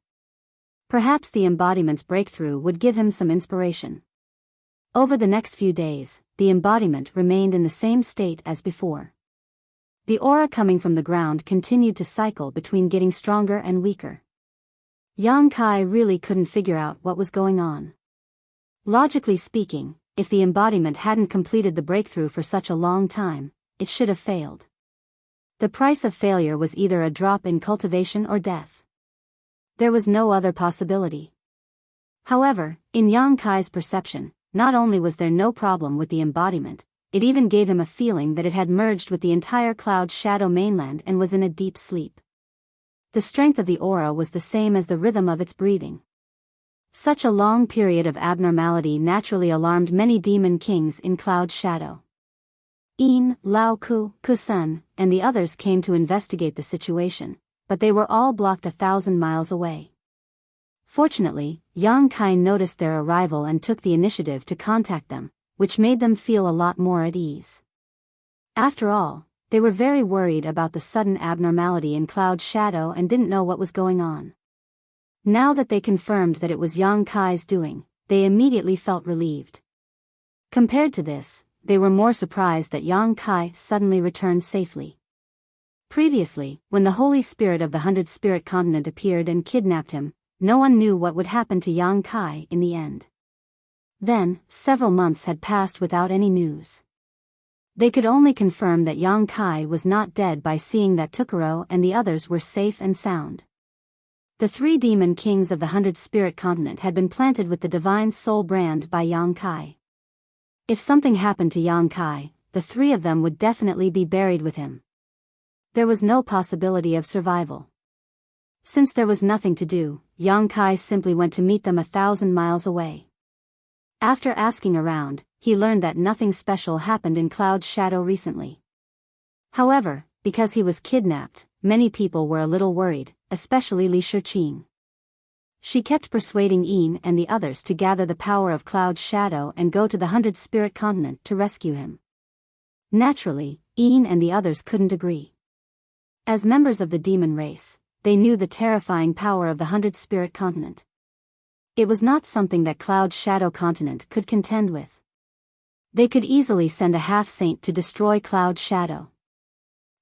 Perhaps the embodiment's breakthrough would give him some inspiration. Over the next few days, the embodiment remained in the same state as before. The aura coming from the ground continued to cycle between getting stronger and weaker. Yang Kai really couldn't figure out what was going on. Logically speaking, if the embodiment hadn't completed the breakthrough for such a long time, it should have failed. The price of failure was either a drop in cultivation or death. There was no other possibility. However, in Yang Kai's perception, not only was there no problem with the embodiment, it even gave him a feeling that it had merged with the entire cloud shadow mainland and was in a deep sleep. The strength of the aura was the same as the rhythm of its breathing. Such a long period of abnormality naturally alarmed many demon kings in cloud shadow. Yin, Lao Ku, Kusun, and the others came to investigate the situation, but they were all blocked 1,000 miles away. Fortunately, Yang Kai noticed their arrival and took the initiative to contact them, which made them feel a lot more at ease. After all, they were very worried about the sudden abnormality in cloud shadow and didn't know what was going on. Now that they confirmed that it was Yang Kai's doing, they immediately felt relieved. Compared to this, they were more surprised that Yang Kai suddenly returned safely. Previously, when the Holy Spirit of the 100 Spirit Continent appeared and kidnapped him, no one knew what would happen to Yang Kai in the end. Then, several months had passed without any news. They could only confirm that Yang Kai was not dead by seeing that Tukaro and the others were safe and sound. The 3 demon kings of the 100 Spirit Continent had been planted with the divine soul brand by Yang Kai. If something happened to Yang Kai, the 3 of them would definitely be buried with him. There was no possibility of survival. Since there was nothing to do, Yang Kai simply went to meet them 1,000 miles away. After asking around, he learned that nothing special happened in Cloud Shadow recently. However, because he was kidnapped, many people were a little worried, especially Li Shiqing. She kept persuading Yin and the others to gather the power of Cloud Shadow and go to the 100 Spirit Continent to rescue him. Naturally, Yin and the others couldn't agree. As members of the demon race, they knew the terrifying power of the 100 Spirit Continent. It was not something that Cloud Shadow Continent could contend with. They could easily send a half-saint to destroy Cloud Shadow.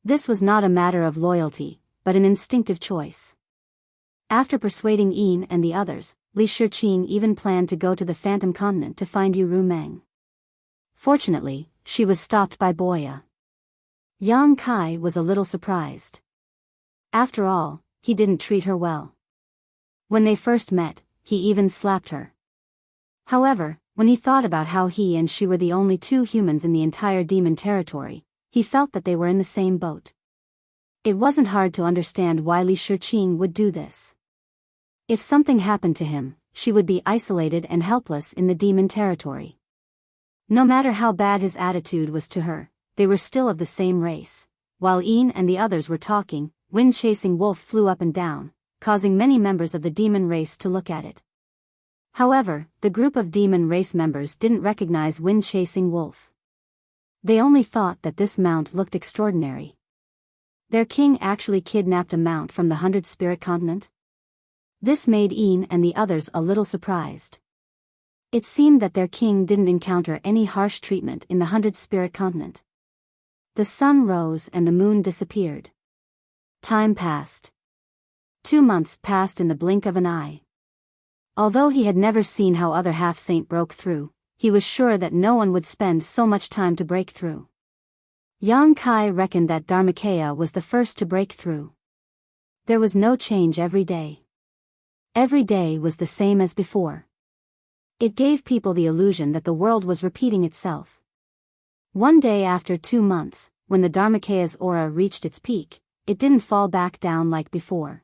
This was not a matter of loyalty, but an instinctive choice. After persuading Yin and the others, Li Shiqing even planned to go to the Phantom Continent to find Yu Rumeng. Fortunately, she was stopped by Boya. Yang Kai was a little surprised. After all, he didn't treat her well. When they first met, he even slapped her. However, when he thought about how he and she were the only 2 humans in the entire demon territory, he felt that they were in the same boat. It wasn't hard to understand why Li Shiqing would do this. If something happened to him, she would be isolated and helpless in the demon territory. No matter how bad his attitude was to her, they were still of the same race. While Yin and the others were talking, wind-chasing wolf flew up and down, causing many members of the demon race to look at it. However, the group of demon race members didn't recognize wind-chasing wolf. They only thought that this mount looked extraordinary. Their king actually kidnapped a mount from the 100 Spirit Continent? This made Yin and the others a little surprised. It seemed that their king didn't encounter any harsh treatment in the 100 Spirit Continent. The sun rose and the moon disappeared. Time passed. 2 months passed in the blink of an eye. Although he had never seen how other half-saint broke through, he was sure that no one would spend so much time to break through. Yang Kai reckoned that Dharmakaya was the first to break through. There was no change every day. Every day was the same as before. It gave people the illusion that the world was repeating itself. One day after 2 months, when the Dharmakaya's aura reached its peak, it didn't fall back down like before.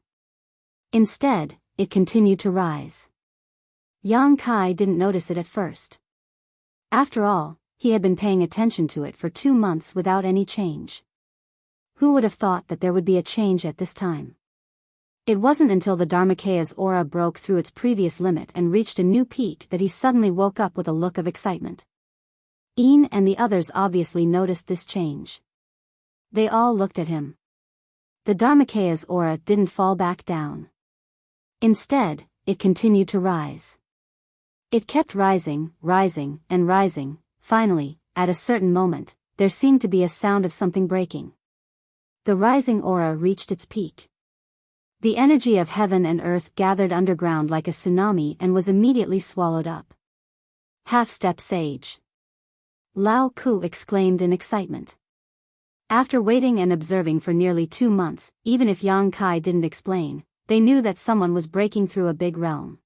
Instead, it continued to rise. Yang Kai didn't notice it at first. After all, he had been paying attention to it for 2 months without any change. Who would have thought that there would be a change at this time? It wasn't until the Dharmakaya's aura broke through its previous limit and reached a new peak that he suddenly woke up with a look of excitement. Yin and the others obviously noticed this change. They all looked at him. The Dharmakaya's aura didn't fall back down. Instead, it continued to rise. It kept rising, rising, and rising. Finally, at a certain moment, there seemed to be a sound of something breaking. The rising aura reached its peak. The energy of heaven and earth gathered underground like a tsunami and was immediately swallowed up. Half-step sage. Lao Ku exclaimed in excitement. After waiting and observing for nearly 2 months, even if Yang Kai didn't explain, they knew that someone was breaking through a big realm.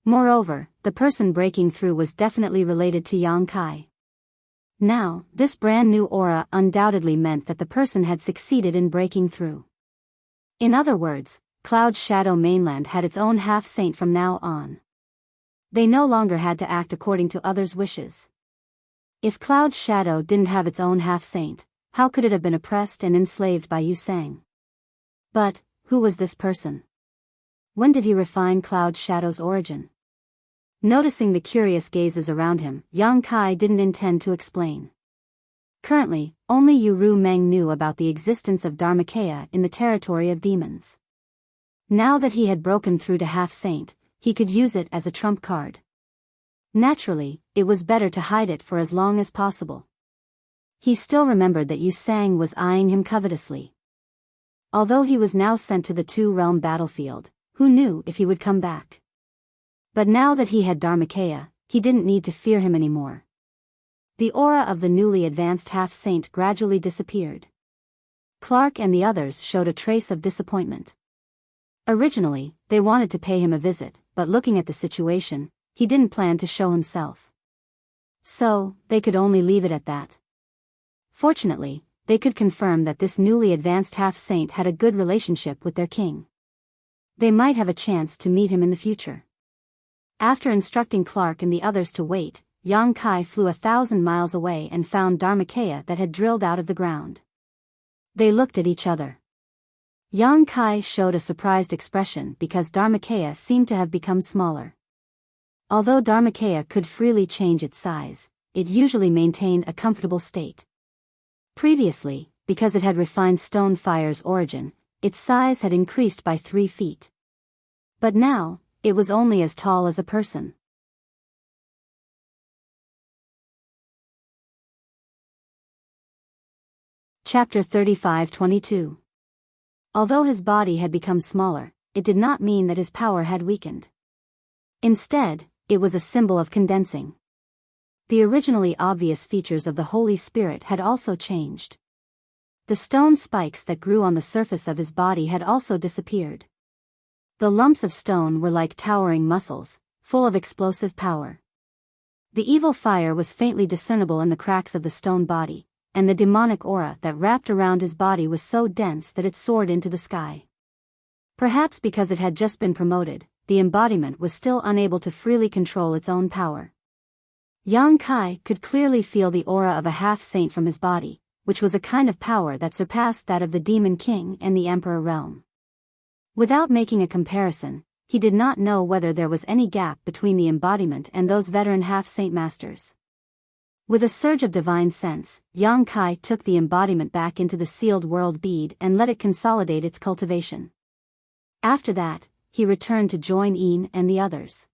Moreover, the person breaking through was definitely related to Yang Kai. Now, this brand new aura undoubtedly meant that the person had succeeded in breaking through. In other words, Cloud Shadow Mainland had its own half-saint from now on. They no longer had to act according to others' wishes. If Cloud Shadow didn't have its own half-saint, how could it have been oppressed and enslaved by Yu Sang? But, who was this person? When did he refine Cloud Shadow's origin? Noticing the curious gazes around him, Yang Kai didn't intend to explain. Currently, only Yu Ru Meng knew about the existence of Dharmakaya in the territory of demons. Now that he had broken through to half-saint, he could use it as a trump card. Naturally, it was better to hide it for as long as possible. He still remembered that Yu Sang was eyeing him covetously. Although he was now sent to the two-realm battlefield, who knew if he would come back? But now that he had Dharmakaya, he didn't need to fear him anymore. The aura of the newly advanced half-saint gradually disappeared. Clark and the others showed a trace of disappointment. Originally, they wanted to pay him a visit, but looking at the situation, he didn't plan to show himself. So, they could only leave it at that. Fortunately, they could confirm that this newly advanced half-saint had a good relationship with their king. They might have a chance to meet him in the future. After instructing Clark and the others to wait, Yang Kai flew 1,000 miles away and found Dharmakaya that had drilled out of the ground. They looked at each other. Yang Kai showed a surprised expression because Dharmakaya seemed to have become smaller. Although Dharmakaya could freely change its size, it usually maintained a comfortable state. Previously, because it had refined stone fire's origin, its size had increased by 3 feet. But now, it was only as tall as a person. Chapter 35-22. Although his body had become smaller, it did not mean that his power had weakened. Instead, it was a symbol of condensing. The originally obvious features of the Holy Spirit had also changed. The stone spikes that grew on the surface of his body had also disappeared. The lumps of stone were like towering muscles, full of explosive power. The evil fire was faintly discernible in the cracks of the stone body, and the demonic aura that wrapped around his body was so dense that it soared into the sky. Perhaps because it had just been promoted, the embodiment was still unable to freely control its own power. Yang Kai could clearly feel the aura of a half-saint from his body, which was a kind of power that surpassed that of the Demon King and the Emperor realm. Without making a comparison, he did not know whether there was any gap between the embodiment and those veteran half-saint masters. With a surge of divine sense, Yang Kai took the embodiment back into the sealed world bead and let it consolidate its cultivation. After that, he returned to join Yin and the others.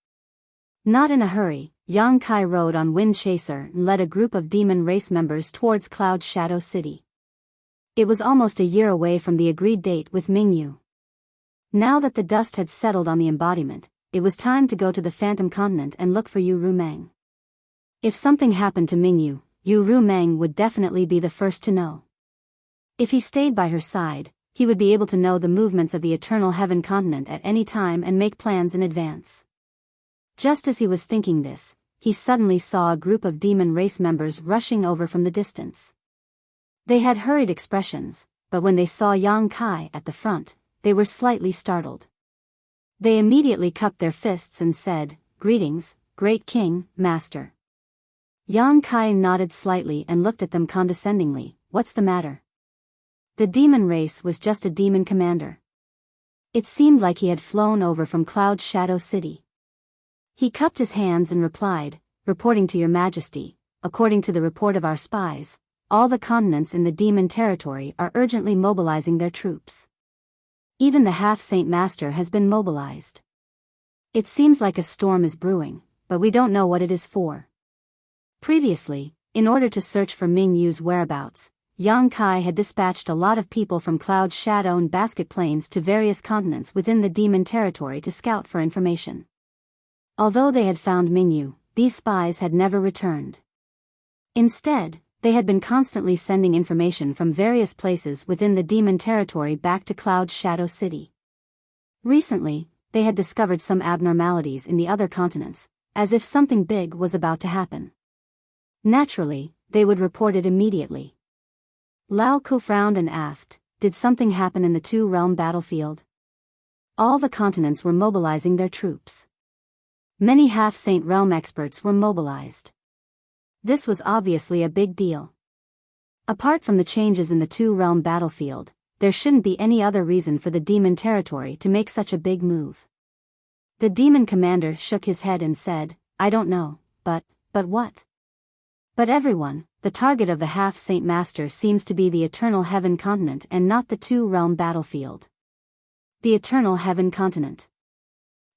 Not in a hurry, Yang Kai rode on Wind Chaser and led a group of demon race members towards Cloud Shadow City. It was almost a year away from the agreed date with Mingyu. Now that the dust had settled on the embodiment, it was time to go to the Phantom Continent and look for Yu Ru Meng. If something happened to Mingyu, Yu Ru Meng would definitely be the first to know. If he stayed by her side, he would be able to know the movements of the Eternal Heaven Continent at any time and make plans in advance. Just as he was thinking this, he suddenly saw a group of demon race members rushing over from the distance. They had hurried expressions, but when they saw Yang Kai at the front, they were slightly startled. They immediately cupped their fists and said, "Greetings, great king, master." Yang Kai nodded slightly and looked at them condescendingly. "What's the matter?" The demon race was just a demon commander. It seemed like he had flown over from Cloud Shadow City. He cupped his hands and replied, "Reporting to your majesty, according to the report of our spies, all the continents in the demon territory are urgently mobilizing their troops. Even the half-saint master has been mobilized. It seems like a storm is brewing, but we don't know what it is for." Previously, in order to search for Mingyu's whereabouts, Yang Kai had dispatched a lot of people from Cloud Shadow and Basket Plains to various continents within the demon territory to scout for information. Although they had found Mingyu, these spies had never returned. Instead, they had been constantly sending information from various places within the demon territory back to Cloud Shadow City. Recently, they had discovered some abnormalities in the other continents, as if something big was about to happen. Naturally, they would report it immediately. Lao Ku frowned and asked, did something happen in the two-realm battlefield? All the continents were mobilizing their troops. Many half-saint realm experts were mobilized. This was obviously a big deal. Apart from the changes in the two-realm battlefield, there shouldn't be any other reason for the demon territory to make such a big move. The demon commander shook his head and said, I don't know, but what? But everyone, the target of the half-saint master seems to be the Eternal Heaven continent and not the two-realm battlefield. The Eternal Heaven continent.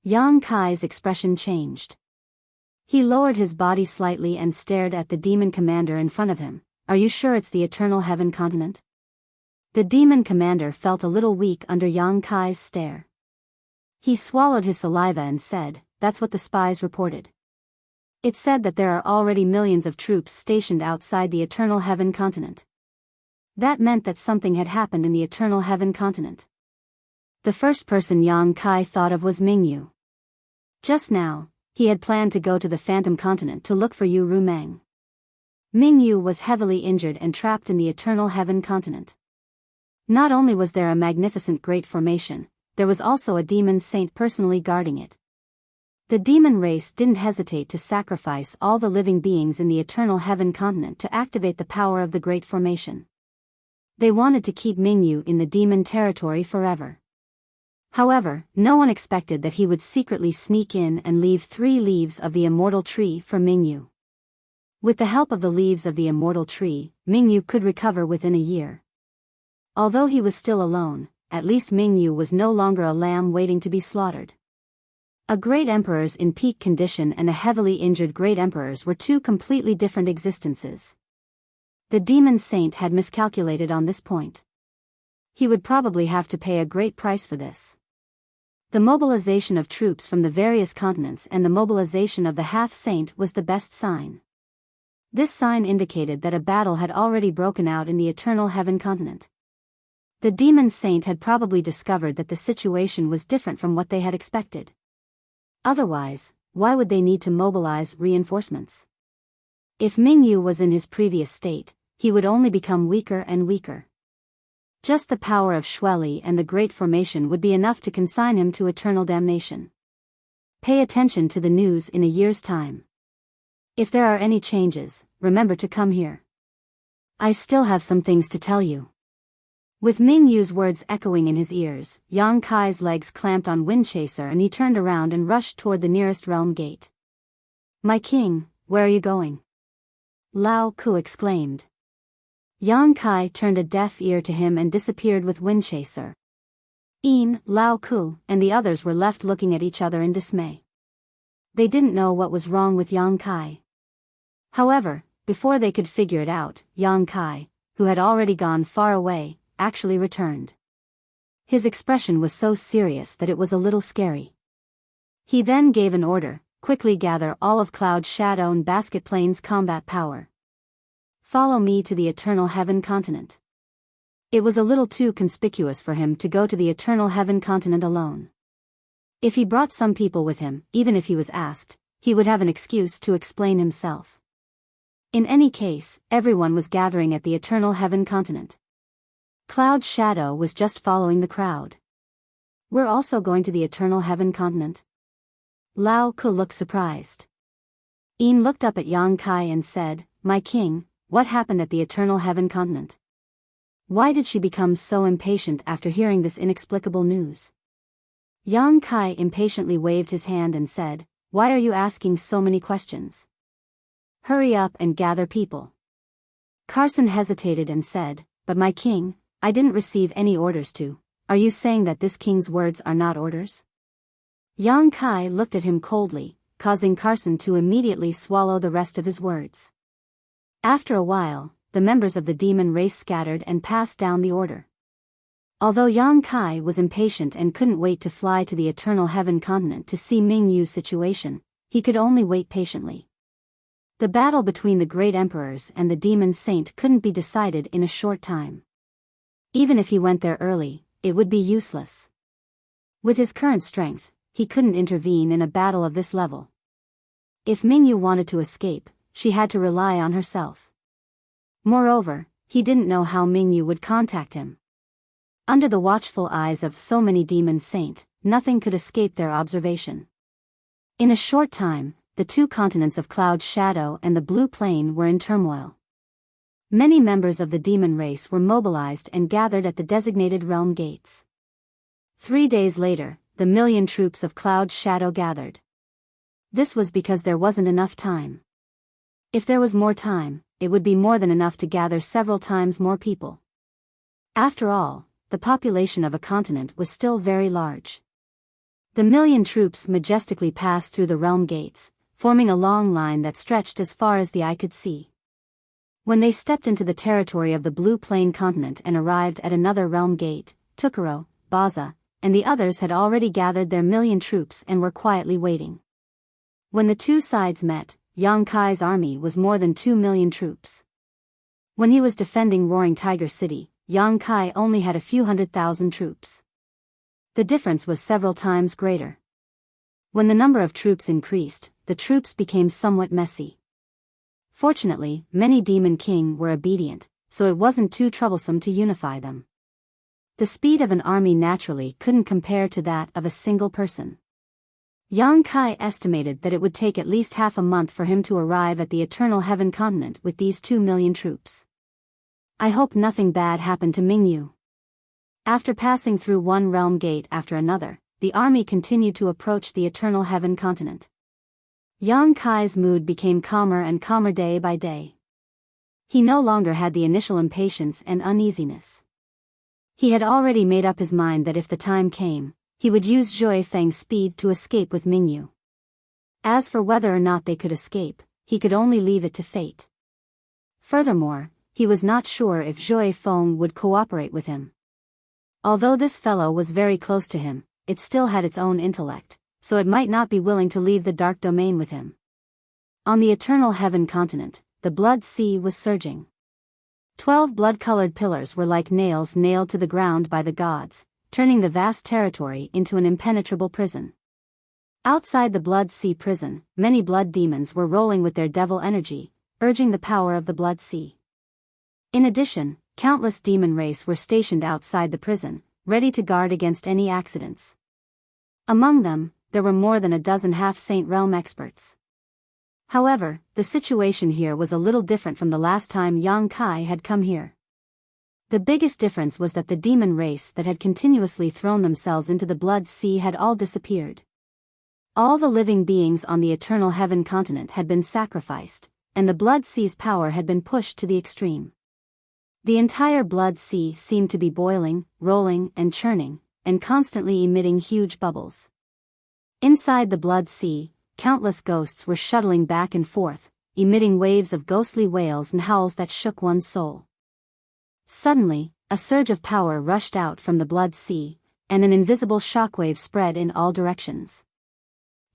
Yang Kai's expression changed. He lowered his body slightly and stared at the demon commander in front of him. Are you sure it's the Eternal Heaven continent? The demon commander felt a little weak under Yang Kai's stare. He swallowed his saliva and said, that's what the spies reported. It said that there are already millions of troops stationed outside the Eternal Heaven continent. That meant that something had happened in the Eternal Heaven continent. The first person Yang Kai thought of was Mingyu. Just now, he had planned to go to the Phantom Continent to look for Yu Rumeng. Mingyu was heavily injured and trapped in the Eternal Heaven continent. Not only was there a magnificent great formation, there was also a demon saint personally guarding it. The demon race didn't hesitate to sacrifice all the living beings in the Eternal Heaven continent to activate the power of the Great Formation. They wanted to keep Mingyu in the demon territory forever. However, no one expected that he would secretly sneak in and leave 3 leaves of the immortal tree for Mingyu. With the help of the leaves of the immortal tree, Mingyu could recover within a year. Although he was still alone, at least Mingyu was no longer a lamb waiting to be slaughtered. A great emperor's in peak condition and a heavily injured great emperor's were 2 completely different existences. The demon saint had miscalculated on this point. He would probably have to pay a great price for this. The mobilization of troops from the various continents and the mobilization of the half-saint was the best sign. This sign indicated that a battle had already broken out in the Eternal Heaven continent. The demon saint had probably discovered that the situation was different from what they had expected. Otherwise, why would they need to mobilize reinforcements? If Mingyu was in his previous state, he would only become weaker and weaker. Just the power of Shueli and the Great Formation would be enough to consign him to eternal damnation. Pay attention to the news in a year's time. If there are any changes, remember to come here. I still have some things to tell you. With Mingyu's words echoing in his ears, Yang Kai's legs clamped on Windchaser and he turned around and rushed toward the nearest realm gate. My king, where are you going? Lao Ku exclaimed. Yang Kai turned a deaf ear to him and disappeared with Windchaser. Yin, Lao Ku, and the others were left looking at each other in dismay. They didn't know what was wrong with Yang Kai. However, before they could figure it out, Yang Kai, who had already gone far away, actually returned. His expression was so serious that it was a little scary. He then gave an order, quickly gather all of Cloud Shadow and Basket Plains combat power. Follow me to the Eternal Heaven continent. It was a little too conspicuous for him to go to the Eternal Heaven continent alone. If he brought some people with him, even if he was asked, he would have an excuse to explain himself. In any case, everyone was gathering at the Eternal Heaven continent. Cloud Shadow was just following the crowd. We're also going to the Eternal Heaven continent? Lao Ku looked surprised. Yin looked up at Yang Kai and said, My king, what happened at the Eternal Heaven continent? Why did she become so impatient after hearing this inexplicable news? Yang Kai impatiently waved his hand and said, Why are you asking so many questions? Hurry up and gather people. Carson hesitated and said, But my king, I didn't receive any orders to. Are you saying that this king's words are not orders? Yang Kai looked at him coldly, causing Carson to immediately swallow the rest of his words. After a while, the members of the demon race scattered and passed down the order. Although Yang Kai was impatient and couldn't wait to fly to the Eternal Heaven continent to see Ming Yu's situation, he could only wait patiently. The battle between the great emperors and the demon saint couldn't be decided in a short time. Even if he went there early, it would be useless. With his current strength, he couldn't intervene in a battle of this level. If Ming Yu wanted to escape, she had to rely on herself. Moreover, he didn't know how Ming Yu would contact him. Under the watchful eyes of so many demon saints, nothing could escape their observation. In a short time, the two continents of Cloud Shadow and the Blue Plain were in turmoil. Many members of the demon race were mobilized and gathered at the designated realm gates. 3 days later, the million troops of Cloud Shadow gathered. This was because there wasn't enough time. If there was more time, it would be more than enough to gather several times more people. After all, the population of a continent was still very large. The million troops majestically passed through the realm gates, forming a long line that stretched as far as the eye could see. When they stepped into the territory of the Blue Plain continent and arrived at another realm gate, Tukaro, Baza, and the others had already gathered their million troops and were quietly waiting. When the two sides met, Yang Kai's army was more than 2 million troops. When he was defending Roaring Tiger City, Yang Kai only had a few 100,000 troops. The difference was several times greater. When the number of troops increased, the troops became somewhat messy. Fortunately, many demon king were obedient, so it wasn't too troublesome to unify them. The speed of an army naturally couldn't compare to that of a single person. Yang Kai estimated that it would take at least half a month for him to arrive at the Eternal Heaven continent with these 2 million troops. I hope nothing bad happened to Ming Yu. After passing through one realm gate after another, the army continued to approach the Eternal Heaven continent. Yang Kai's mood became calmer and calmer day by day. He no longer had the initial impatience and uneasiness. He had already made up his mind that if the time came, he would use Zhui Feng's speed to escape with Ming Yu. As for whether or not they could escape, he could only leave it to fate. Furthermore, he was not sure if Zhui Feng would cooperate with him. Although this fellow was very close to him, it still had its own intellect, so it might not be willing to leave the dark domain with him. On the Eternal Heaven continent, the blood sea was surging. 12 blood-colored pillars were like nails nailed to the ground by the gods, turning the vast territory into an impenetrable prison. Outside the blood sea prison, many blood demons were rolling with their devil energy, urging the power of the blood sea. In addition, countless demon race were stationed outside the prison, ready to guard against any accidents. Among them, there were more than a dozen half-saint realm experts. However, the situation here was a little different from the last time Yang Kai had come here. The biggest difference was that the demon race that had continuously thrown themselves into the blood sea had all disappeared. All the living beings on the Eternal Heaven continent had been sacrificed, and the blood sea's power had been pushed to the extreme. The entire blood sea seemed to be boiling, rolling, and churning, and constantly emitting huge bubbles. Inside the blood sea, countless ghosts were shuttling back and forth, emitting waves of ghostly wails and howls that shook one's soul. Suddenly, a surge of power rushed out from the blood sea, and an invisible shockwave spread in all directions.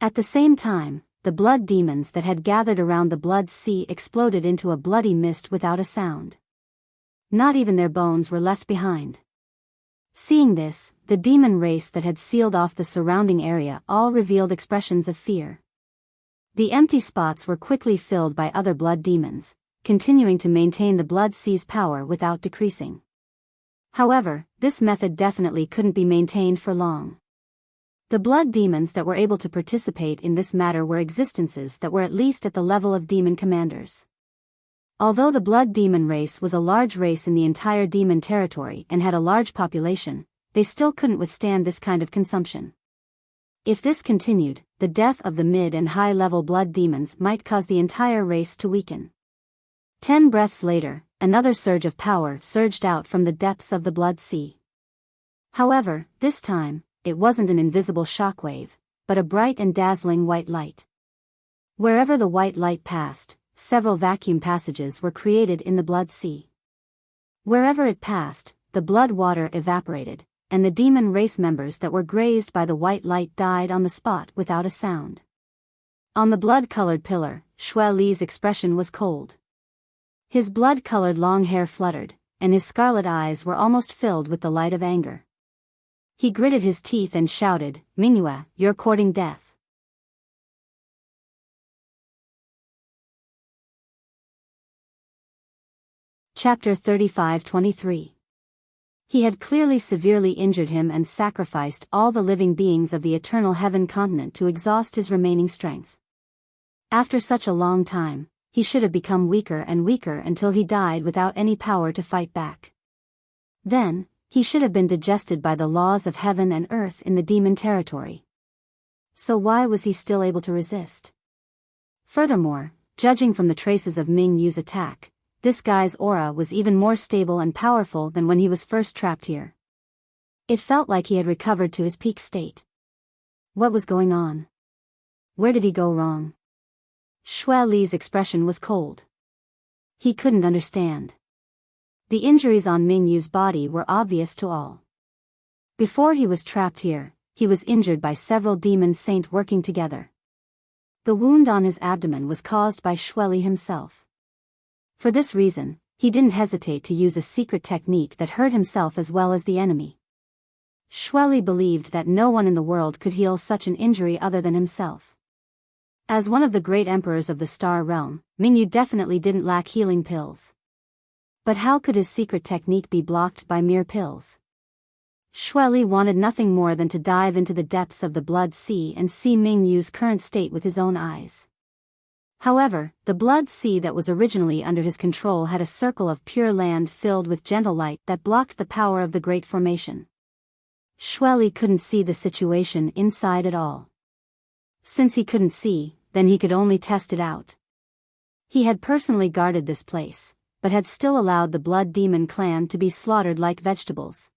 At the same time, the blood demons that had gathered around the blood sea exploded into a bloody mist without a sound. Not even their bones were left behind. Seeing this, the demon race that had sealed off the surrounding area all revealed expressions of fear. The empty spots were quickly filled by other blood demons, continuing to maintain the blood sea's power without decreasing. However, this method definitely couldn't be maintained for long. The blood demons that were able to participate in this matter were existences that were at least at the level of demon commanders. Although the blood demon race was a large race in the entire demon territory and had a large population, they still couldn't withstand this kind of consumption. If this continued, the death of the mid and high-level blood demons might cause the entire race to weaken. 10 breaths later, another surge of power surged out from the depths of the blood sea. However, this time, it wasn't an invisible shockwave, but a bright and dazzling white light. Wherever the white light passed, several vacuum passages were created in the blood sea. Wherever it passed, the blood water evaporated, and the demon race members that were grazed by the white light died on the spot without a sound. On the blood-colored pillar, Xue Li's expression was cold. His blood-colored long hair fluttered, and his scarlet eyes were almost filled with the light of anger. He gritted his teeth and shouted, "Mingyue, you're courting death." Chapter 35-23. He had clearly severely injured him and sacrificed all the living beings of the eternal heaven continent to exhaust his remaining strength. After such a long time, he should have become weaker and weaker until he died without any power to fight back. Then, he should have been digested by the laws of heaven and earth in the demon territory. So why was he still able to resist? Furthermore, judging from the traces of Ming Yu's attack, this guy's aura was even more stable and powerful than when he was first trapped here. It felt like he had recovered to his peak state. What was going on? Where did he go wrong? Xue Li's expression was cold. He couldn't understand. The injuries on Ming Yu's body were obvious to all. Before he was trapped here, he was injured by several demon saints working together. The wound on his abdomen was caused by Xue Li himself. For this reason, he didn't hesitate to use a secret technique that hurt himself as well as the enemy. Xue Li believed that no one in the world could heal such an injury other than himself. As one of the great emperors of the Star Realm, Ming Yu definitely didn't lack healing pills. But how could his secret technique be blocked by mere pills? Xue Li wanted nothing more than to dive into the depths of the blood sea and see Ming Yu's current state with his own eyes. However, the blood sea that was originally under his control had a circle of pure land filled with gentle light that blocked the power of the Great Formation. Xue Li couldn't see the situation inside at all. Since he couldn't see, then he could only test it out. He had personally guarded this place, but had still allowed the blood demon clan to be slaughtered like vegetables.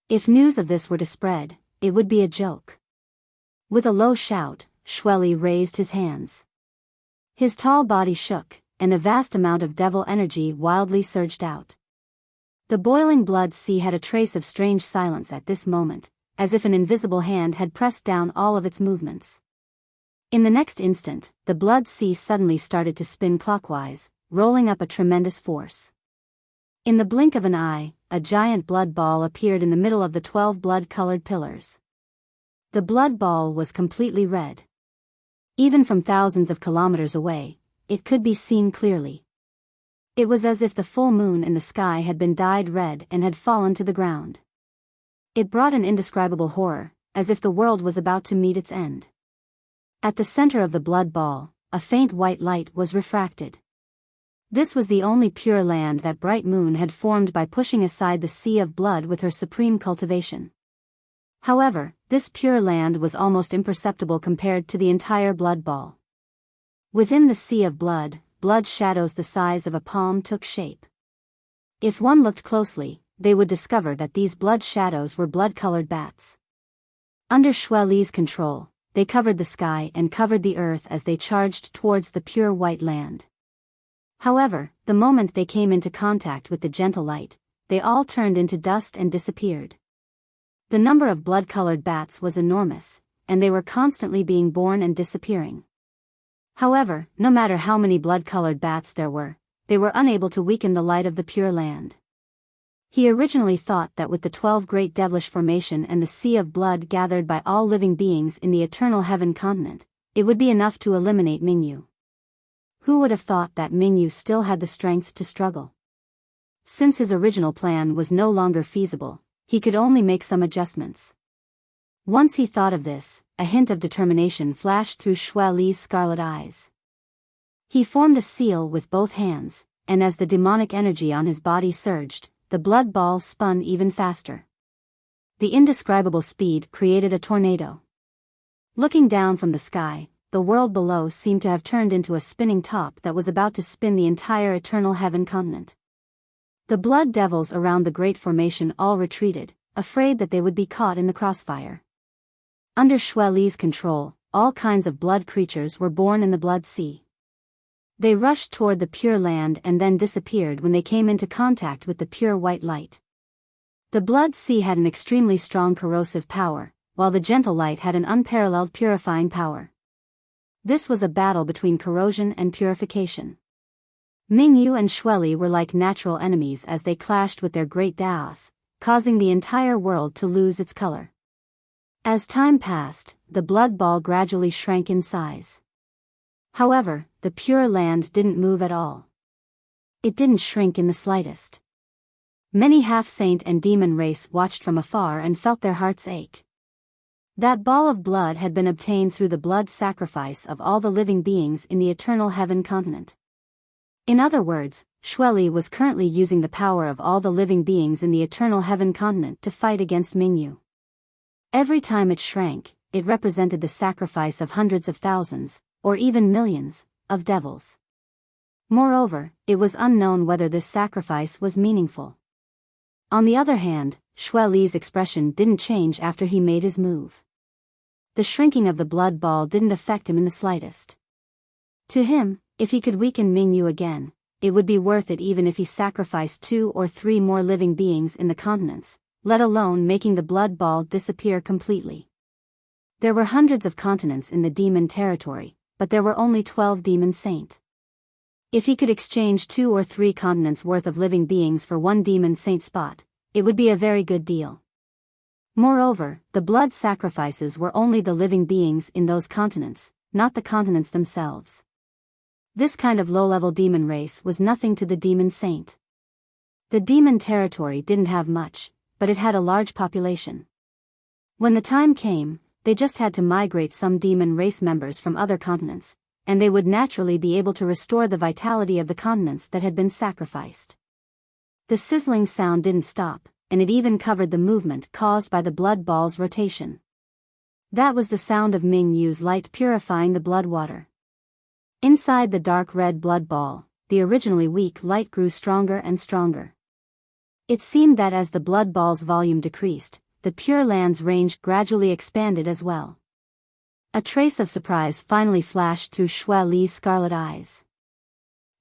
If news of this were to spread, it would be a joke. With a low shout, Xue Li raised his hands. His tall body shook, and a vast amount of devil energy wildly surged out. The boiling blood sea had a trace of strange silence at this moment, as if an invisible hand had pressed down all of its movements. In the next instant, the blood sea suddenly started to spin clockwise, rolling up a tremendous force. In the blink of an eye, a giant blood ball appeared in the middle of the 12 blood-colored pillars. The blood ball was completely red. Even from thousands of kilometers away, it could be seen clearly. It was as if the full moon in the sky had been dyed red and had fallen to the ground. It brought an indescribable horror, as if the world was about to meet its end. At the center of the blood ball, a faint white light was refracted. This was the only pure land that bright moon had formed by pushing aside the sea of blood with her supreme cultivation. However, this pure land was almost imperceptible compared to the entire blood ball. Within the sea of blood, blood shadows the size of a palm took shape. If one looked closely, they would discover that these blood shadows were blood-colored bats. Under Xue Li's control, they covered the sky and covered the earth as they charged towards the pure white land. However, the moment they came into contact with the gentle light, they all turned into dust and disappeared. The number of blood-colored bats was enormous, and they were constantly being born and disappearing. However, no matter how many blood-colored bats there were, they were unable to weaken the light of the pure land. He originally thought that with the 12 great devilish formation and the sea of blood gathered by all living beings in the eternal heaven continent, it would be enough to eliminate Ming Yu. Who would have thought that Ming Yu still had the strength to struggle? Since his original plan was no longer feasible, he could only make some adjustments. Once he thought of this, a hint of determination flashed through Xue Li's scarlet eyes. He formed a seal with both hands, and as the demonic energy on his body surged, the blood ball spun even faster. The indescribable speed created a tornado. Looking down from the sky, the world below seemed to have turned into a spinning top that was about to spin the entire eternal heaven continent. The blood devils around the great formation all retreated, afraid that they would be caught in the crossfire. Under Xue Li's control, all kinds of blood creatures were born in the blood sea. They rushed toward the Pure Land and then disappeared when they came into contact with the pure white light. The Blood Sea had an extremely strong corrosive power, while the gentle light had an unparalleled purifying power. This was a battle between corrosion and purification. Mingyu and Xueli were like natural enemies as they clashed with their great Daos, causing the entire world to lose its color. As time passed, the blood ball gradually shrank in size. However, the Pure Land didn't move at all. It didn't shrink in the slightest. Many half-saint and demon race watched from afar and felt their hearts ache. That ball of blood had been obtained through the blood sacrifice of all the living beings in the eternal heaven continent. In other words, Xueli was currently using the power of all the living beings in the eternal heaven continent to fight against Mingyu. Every time it shrank, it represented the sacrifice of hundreds of thousands, or even millions, of devils. Moreover, it was unknown whether this sacrifice was meaningful. On the other hand, Xueli's expression didn't change after he made his move. The shrinking of the blood ball didn't affect him in the slightest. To him, if he could weaken Mingyu again, it would be worth it even if he sacrificed 2 or 3 more living beings in the continents, let alone making the blood ball disappear completely. There were hundreds of continents in the demon territory, but there were only 12 demon saint. If he could exchange 2 or 3 continents worth of living beings for 1 demon saint spot, it would be a very good deal. Moreover, the blood sacrifices were only the living beings in those continents, not the continents themselves. This kind of low-level demon race was nothing to the demon saint. The demon territory didn't have much, but it had a large population. When the time came, they just had to migrate some demon race members from other continents, and they would naturally be able to restore the vitality of the continents that had been sacrificed. The sizzling sound didn't stop, and it even covered the movement caused by the blood ball's rotation. That was the sound of Mingyu's light purifying the blood water. Inside the dark red blood ball, the originally weak light grew stronger and stronger. It seemed that as the blood ball's volume decreased, the Pure Land's range gradually expanded as well. A trace of surprise finally flashed through Xueli's scarlet eyes.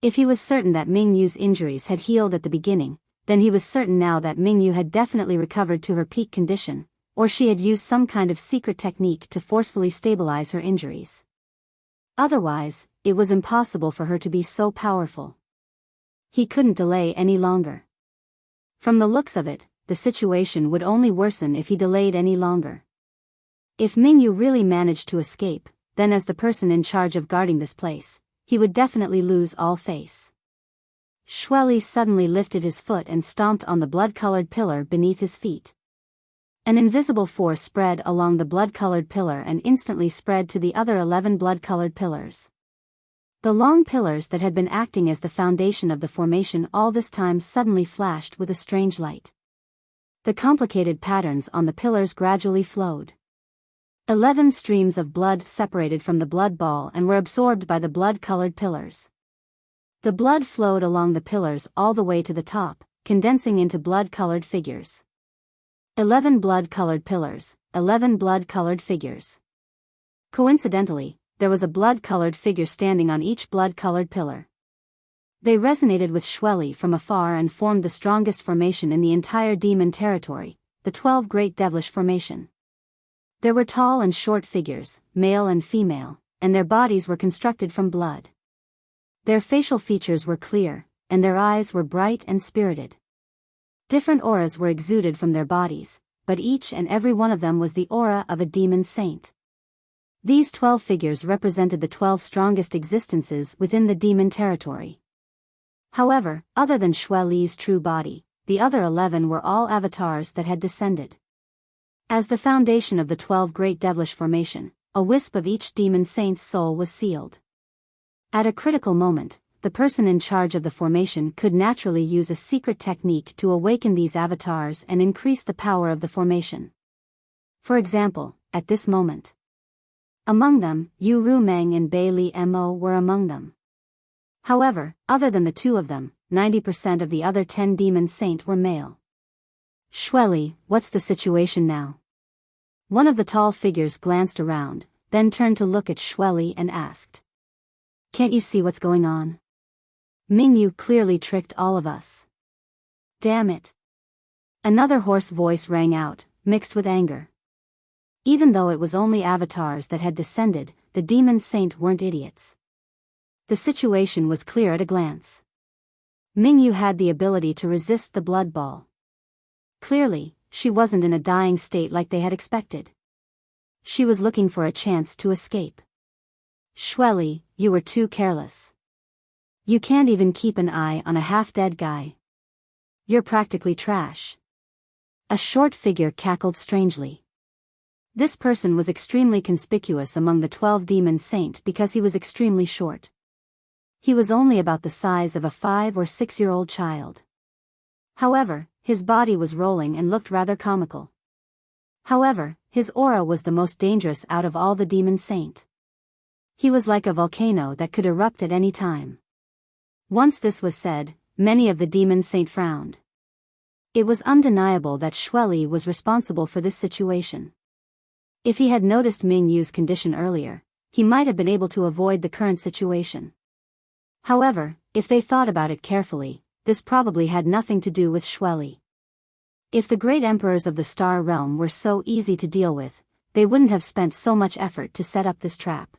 If he was certain that Mingyu's injuries had healed at the beginning, then he was certain now that Mingyu had definitely recovered to her peak condition, or she had used some kind of secret technique to forcefully stabilize her injuries. Otherwise, it was impossible for her to be so powerful. He couldn't delay any longer. From the looks of it, the situation would only worsen if he delayed any longer. If Mingyu really managed to escape, then as the person in charge of guarding this place, he would definitely lose all face. Xueli suddenly lifted his foot and stomped on the blood-colored pillar beneath his feet. An invisible force spread along the blood-colored pillar and instantly spread to the other 11 blood-colored pillars. The long pillars that had been acting as the foundation of the formation all this time suddenly flashed with a strange light. The complicated patterns on the pillars gradually flowed. 11 streams of blood separated from the blood ball and were absorbed by the blood-colored pillars. The blood flowed along the pillars all the way to the top, condensing into blood-colored figures. 11 blood-colored pillars, 11 blood-colored figures. Coincidentally, there was a blood-colored figure standing on each blood-colored pillar. They resonated with Xueli from afar and formed the strongest formation in the entire demon territory, the 12 Great Devilish Formation. There were tall and short figures, male and female, and their bodies were constructed from blood. Their facial features were clear, and their eyes were bright and spirited. Different auras were exuded from their bodies, but each and every one of them was the aura of a demon saint. These 12 figures represented the 12 strongest existences within the demon territory. However, other than Xueli's true body, the other 11 were all avatars that had descended. As the foundation of the 12 Great Devilish Formation, a wisp of each demon saint's soul was sealed. At a critical moment, the person in charge of the formation could naturally use a secret technique to awaken these avatars and increase the power of the formation. For example, at this moment, among them, Yu Rumeng and Bei Li Mo were among them. However, other than the 2 of them, 90% of the other 10 demon saint were male. Xueli, what's the situation now? One of the tall figures glanced around, then turned to look at Xueli and asked. Can't you see what's going on? Mingyu clearly tricked all of us. Damn it. Another hoarse voice rang out, mixed with anger. Even though it was only avatars that had descended, the demon saint weren't idiots. The situation was clear at a glance. Mingyu had the ability to resist the blood ball. Clearly, she wasn't in a dying state like they had expected. She was looking for a chance to escape. Xueli, you were too careless. You can't even keep an eye on a half-dead guy. You're practically trash. A short figure cackled strangely. This person was extremely conspicuous among the 12 demon saint because he was extremely short. He was only about the size of a 5 or 6-year-old child. However, his body was rolling and looked rather comical. However, his aura was the most dangerous out of all the demon saint. He was like a volcano that could erupt at any time. Once this was said, many of the demon saint frowned. It was undeniable that Xueli was responsible for this situation. If he had noticed Mingyu's condition earlier, he might have been able to avoid the current situation. However, if they thought about it carefully, this probably had nothing to do with Xueli. If the great emperors of the Star Realm were so easy to deal with, they wouldn't have spent so much effort to set up this trap.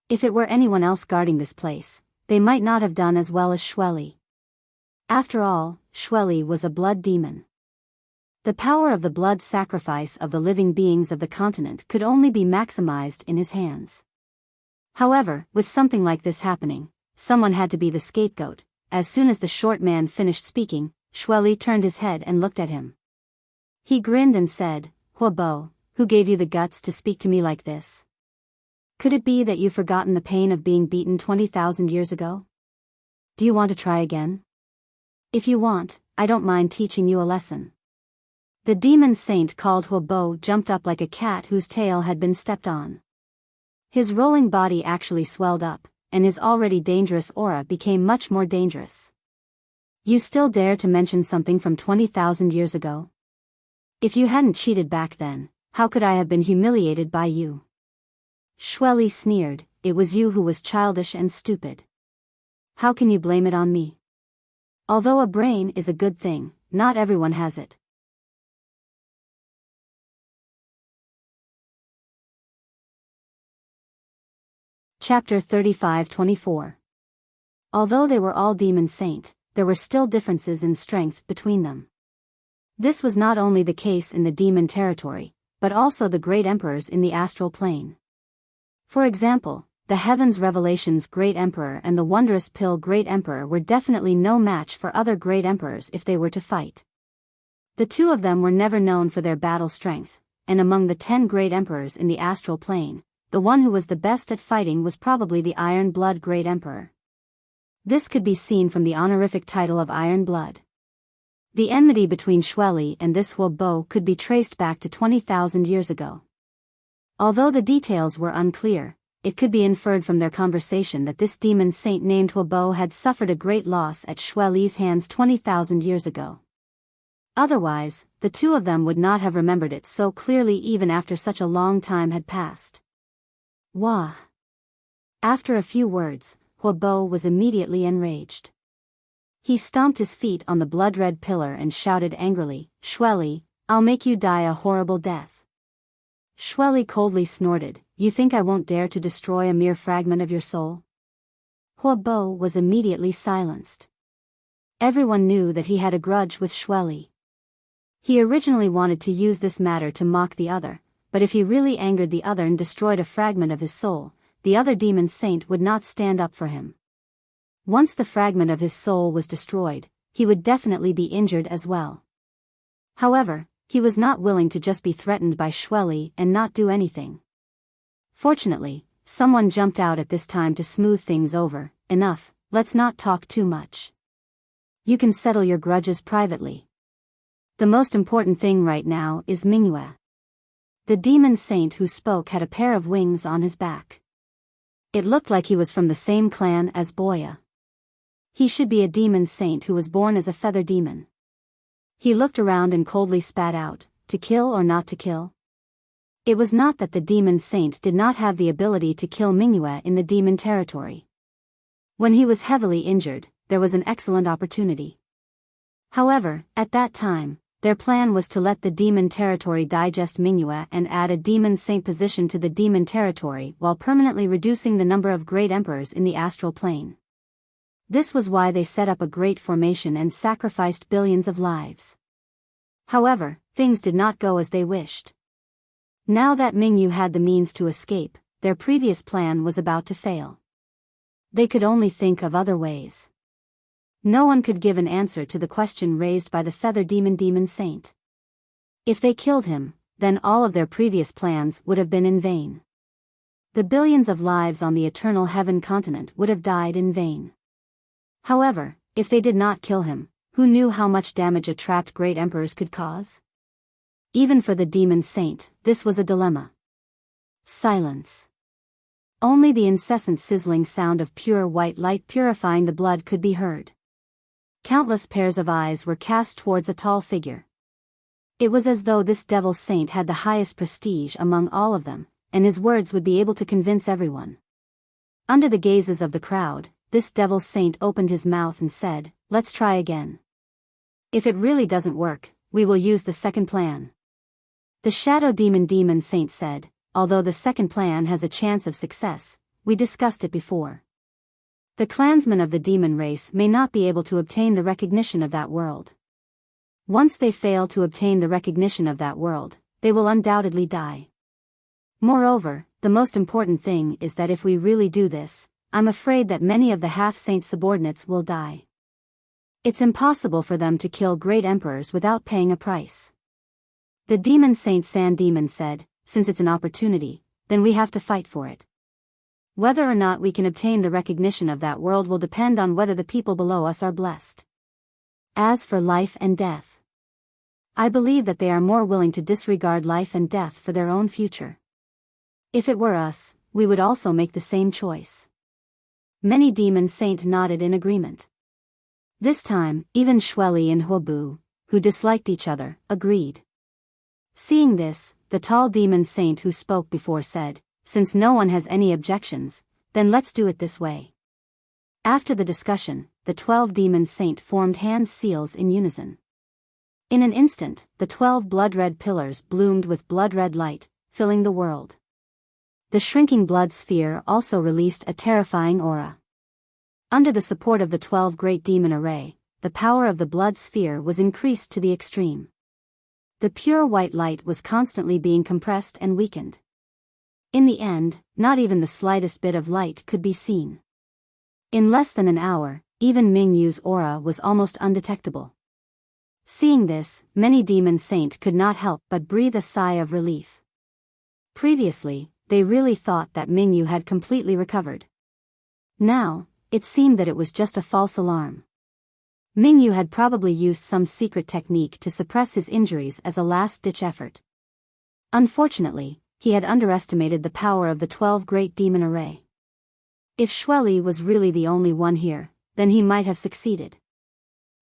If it were anyone else guarding this place, they might not have done as well as Xueli. After all, Xueli was a blood demon. The power of the blood sacrifice of the living beings of the continent could only be maximized in his hands. However, with something like this happening, someone had to be the scapegoat. As soon as the short man finished speaking, Xueli turned his head and looked at him. He grinned and said, "Huobo, who gave you the guts to speak to me like this? Could it be that you've forgotten the pain of being beaten 20,000 years ago? Do you want to try again? If you want, I don't mind teaching you a lesson." The demon saint called Huobo jumped up like a cat whose tail had been stepped on. His rolling body actually swelled up, and his already dangerous aura became much more dangerous. You still dare to mention something from 20,000 years ago? If you hadn't cheated back then, how could I have been humiliated by you? Xueli sneered, "It was you who was childish and stupid. How can you blame it on me? Although a brain is a good thing, not everyone has it." Chapter 35-24. Although they were all demon saint, there were still differences in strength between them. This was not only the case in the demon territory, but also the great emperors in the astral plane. For example, the Heavens Revelations Great Emperor and the Wondrous Pill Great Emperor were definitely no match for other great emperors if they were to fight. The two of them were never known for their battle strength, and among the 10 great emperors in the astral plane, the one who was the best at fighting was probably the Iron Blood Great Emperor. This could be seen from the honorific title of Iron Blood. The enmity between Xueli and this Huobo could be traced back to 20,000 years ago. Although the details were unclear, it could be inferred from their conversation that this demon saint named Huobo had suffered a great loss at Xueli's hands 20,000 years ago. Otherwise, the two of them would not have remembered it so clearly even after such a long time had passed. Wah! After a few words, Huobo was immediately enraged. He stomped his feet on the blood-red pillar and shouted angrily, "Xueli, I'll make you die a horrible death." Xueli coldly snorted, "You think I won't dare to destroy a mere fragment of your soul?" Huobo was immediately silenced. Everyone knew that he had a grudge with Xueli. He originally wanted to use this matter to mock the other, but if he really angered the other and destroyed a fragment of his soul, the other demon saint would not stand up for him. Once the fragment of his soul was destroyed, he would definitely be injured as well. However, he was not willing to just be threatened by Xueli and not do anything. Fortunately, someone jumped out at this time to smooth things over. "Enough, let's not talk too much. You can settle your grudges privately. The most important thing right now is Mingyue." The demon saint who spoke had a pair of wings on his back. It looked like he was from the same clan as Boya. He should be a demon saint who was born as a feather demon. He looked around and coldly spat out, "To kill or not to kill?" It was not that the demon saint did not have the ability to kill Mingyue in the demon territory. When he was heavily injured, there was an excellent opportunity. However, at that time, their plan was to let the demon territory digest Mingyue and add a demon saint position to the demon territory while permanently reducing the number of great emperors in the astral plane. This was why they set up a great formation and sacrificed billions of lives. However, things did not go as they wished. Now that Mingyu had the means to escape, their previous plan was about to fail. They could only think of other ways. No one could give an answer to the question raised by the feather demon saint. If they killed him, then all of their previous plans would have been in vain. The billions of lives on the eternal heaven continent would have died in vain. However, if they did not kill him, who knew how much damage a trapped great emperors could cause? Even for the demon saint, this was a dilemma. Silence. Only the incessant sizzling sound of pure white light purifying the blood could be heard. Countless pairs of eyes were cast towards a tall figure. It was as though this devil saint had the highest prestige among all of them, and his words would be able to convince everyone. Under the gazes of the crowd, this devil saint opened his mouth and said, "Let's try again. If it really doesn't work, we will use the second plan." The shadow demon saint said, "Although the second plan has a chance of success, we discussed it before. The clansmen of the demon race may not be able to obtain the recognition of that world. Once they fail to obtain the recognition of that world, they will undoubtedly die. Moreover, the most important thing is that if we really do this, I'm afraid that many of the half-saint subordinates will die. It's impossible for them to kill great emperors without paying a price." The demon saint San Demon said, "Since it's an opportunity, then we have to fight for it. Whether or not we can obtain the recognition of that world will depend on whether the people below us are blessed. As for life and death, I believe that they are more willing to disregard life and death for their own future. If it were us, we would also make the same choice." Many demon saint nodded in agreement. This time, even Xueli and Huobu, who disliked each other, agreed. Seeing this, the tall demon saint who spoke before said, "Since no one has any objections, then let's do it this way." After the discussion, the 12 demon saint formed hand seals in unison. In an instant, the 12 blood-red pillars bloomed with blood-red light, filling the world. The shrinking blood sphere also released a terrifying aura. Under the support of the 12 great demon array, the power of the blood sphere was increased to the extreme. The pure white light was constantly being compressed and weakened. In the end, not even the slightest bit of light could be seen. In less than an hour, even Mingyu's aura was almost undetectable. Seeing this, many demon saint could not help but breathe a sigh of relief. Previously, they really thought that Mingyu had completely recovered. Now, it seemed that it was just a false alarm. Mingyu had probably used some secret technique to suppress his injuries as a last-ditch effort. Unfortunately, he had underestimated the power of the 12 great demon array. If Xueli was really the only one here, then he might have succeeded.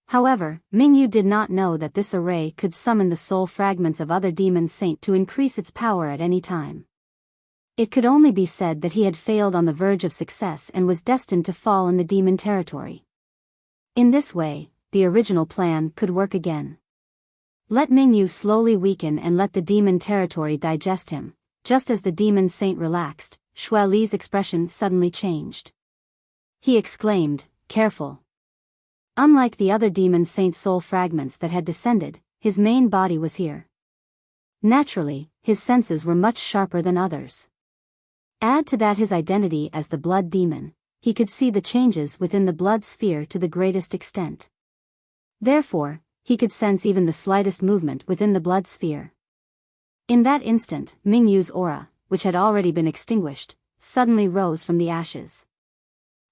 However, Mingyu did not know that this array could summon the soul fragments of other demon saint to increase its power at any time. It could only be said that he had failed on the verge of success and was destined to fall in the demon territory. In this way, the original plan could work again. Let Mingyu slowly weaken and let the demon territory digest him. Just as the demon saint relaxed, Xueli's expression suddenly changed. He exclaimed, "Careful." Unlike the other demon saint soul fragments that had descended, his main body was here. Naturally, his senses were much sharper than others. Add to that his identity as the blood demon, he could see the changes within the blood sphere to the greatest extent. Therefore, he could sense even the slightest movement within the blood sphere. In that instant, Mingyu's aura, which had already been extinguished, suddenly rose from the ashes.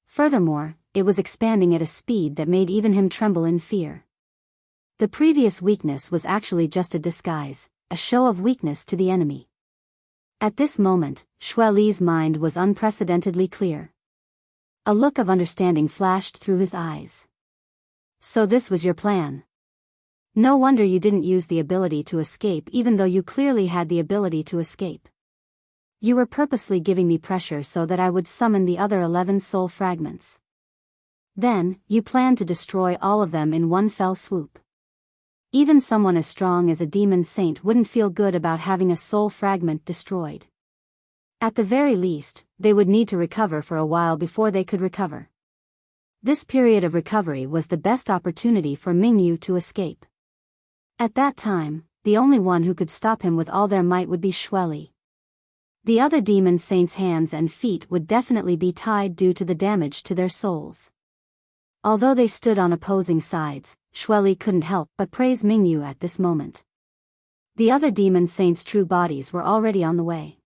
Furthermore, it was expanding at a speed that made even him tremble in fear. The previous weakness was actually just a disguise, a show of weakness to the enemy. At this moment, Xueli's mind was unprecedentedly clear. A look of understanding flashed through his eyes. "So this was your plan. No wonder you didn't use the ability to escape even though you clearly had the ability to escape. You were purposely giving me pressure so that I would summon the other 11 soul fragments. Then, you plan to destroy all of them in one fell swoop. Even someone as strong as a demon saint wouldn't feel good about having a soul fragment destroyed. At the very least, they would need to recover for a while before they could recover. This period of recovery was the best opportunity for Mingyu to escape. At that time, the only one who could stop him with all their might would be Xueli. The other demon saints' hands and feet would definitely be tied due to the damage to their souls. Although they stood on opposing sides, Xueli couldn't help but praise Mingyu at this moment. The other demon saints' true bodies were already on the way.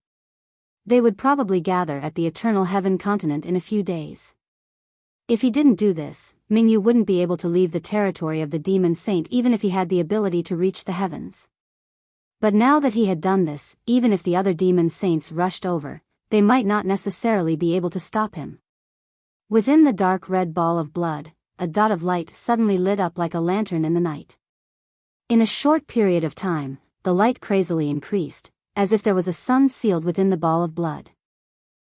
They would probably gather at the Eternal Heaven continent in a few days. If he didn't do this, Mingyu wouldn't be able to leave the territory of the demon saint even if he had the ability to reach the heavens. But now that he had done this, even if the other demon saints rushed over, they might not necessarily be able to stop him. Within the dark red ball of blood, a dot of light suddenly lit up like a lantern in the night. In a short period of time, the light crazily increased, as if there was a sun sealed within the ball of blood.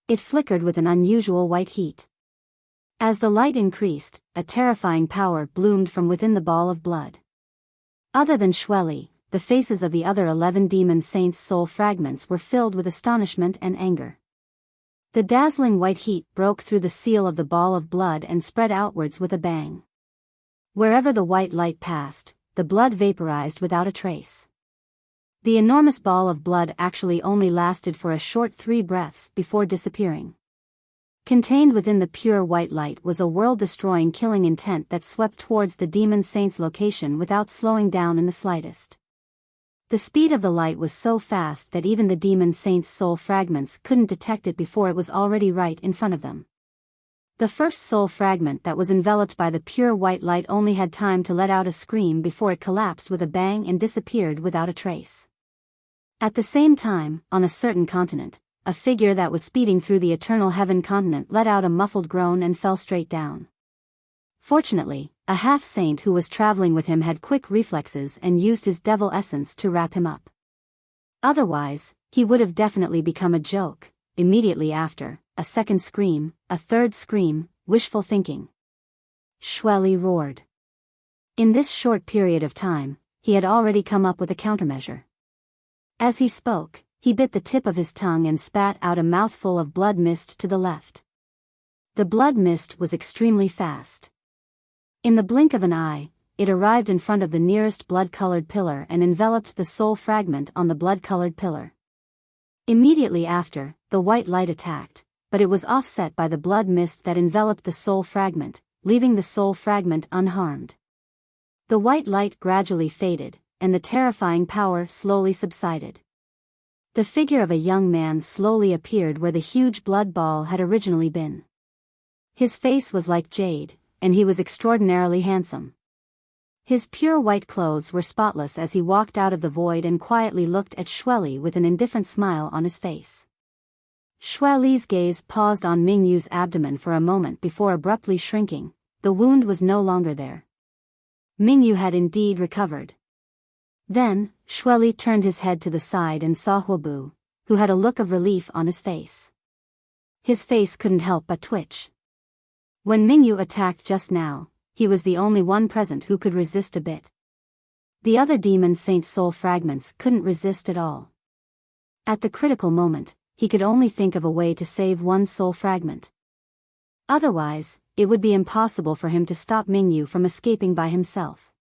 It flickered with an unusual white heat. As the light increased, a terrifying power bloomed from within the ball of blood. Other than Xueli, the faces of the other 11 demon saints' soul fragments were filled with astonishment and anger. The dazzling white heat broke through the seal of the ball of blood and spread outwards with a bang. Wherever the white light passed, the blood vaporized without a trace. The enormous ball of blood actually only lasted for a short 3 breaths before disappearing. Contained within the pure white light was a world-destroying killing intent that swept towards the demon saint's location without slowing down in the slightest. The speed of the light was so fast that even the demon saint's soul fragments couldn't detect it before it was already right in front of them. The first soul fragment that was enveloped by the pure white light only had time to let out a scream before it collapsed with a bang and disappeared without a trace. At the same time, on a certain continent, a figure that was speeding through the Eternal Heaven continent let out a muffled groan and fell straight down. Fortunately, a half-saint who was traveling with him had quick reflexes and used his devil essence to wrap him up. Otherwise, he would have definitely become a joke. Immediately after, a second scream, a third scream, wishful thinking. Xueli roared. In this short period of time, he had already come up with a countermeasure. As he spoke, he bit the tip of his tongue and spat out a mouthful of blood mist to the left. The blood mist was extremely fast. In the blink of an eye, it arrived in front of the nearest blood-colored pillar and enveloped the soul fragment on the blood-colored pillar. Immediately after, the white light attacked, but it was offset by the blood mist that enveloped the soul fragment, leaving the soul fragment unharmed. The white light gradually faded, and the terrifying power slowly subsided. The figure of a young man slowly appeared where the huge blood ball had originally been. His face was like jade, and he was extraordinarily handsome. His pure white clothes were spotless as he walked out of the void and quietly looked at Xueli with an indifferent smile on his face. Xueli's gaze paused on Mingyu's abdomen for a moment before abruptly shrinking. The wound was no longer there. Mingyu had indeed recovered. Then, Xueli turned his head to the side and saw Huobu, who had a look of relief on his face. His face couldn't help but twitch. When Mingyu attacked just now, he was the only one present who could resist a bit. The other demon saint soul fragments couldn't resist at all. At the critical moment, he could only think of a way to save one soul fragment. Otherwise, it would be impossible for him to stop Mingyu from escaping by himself.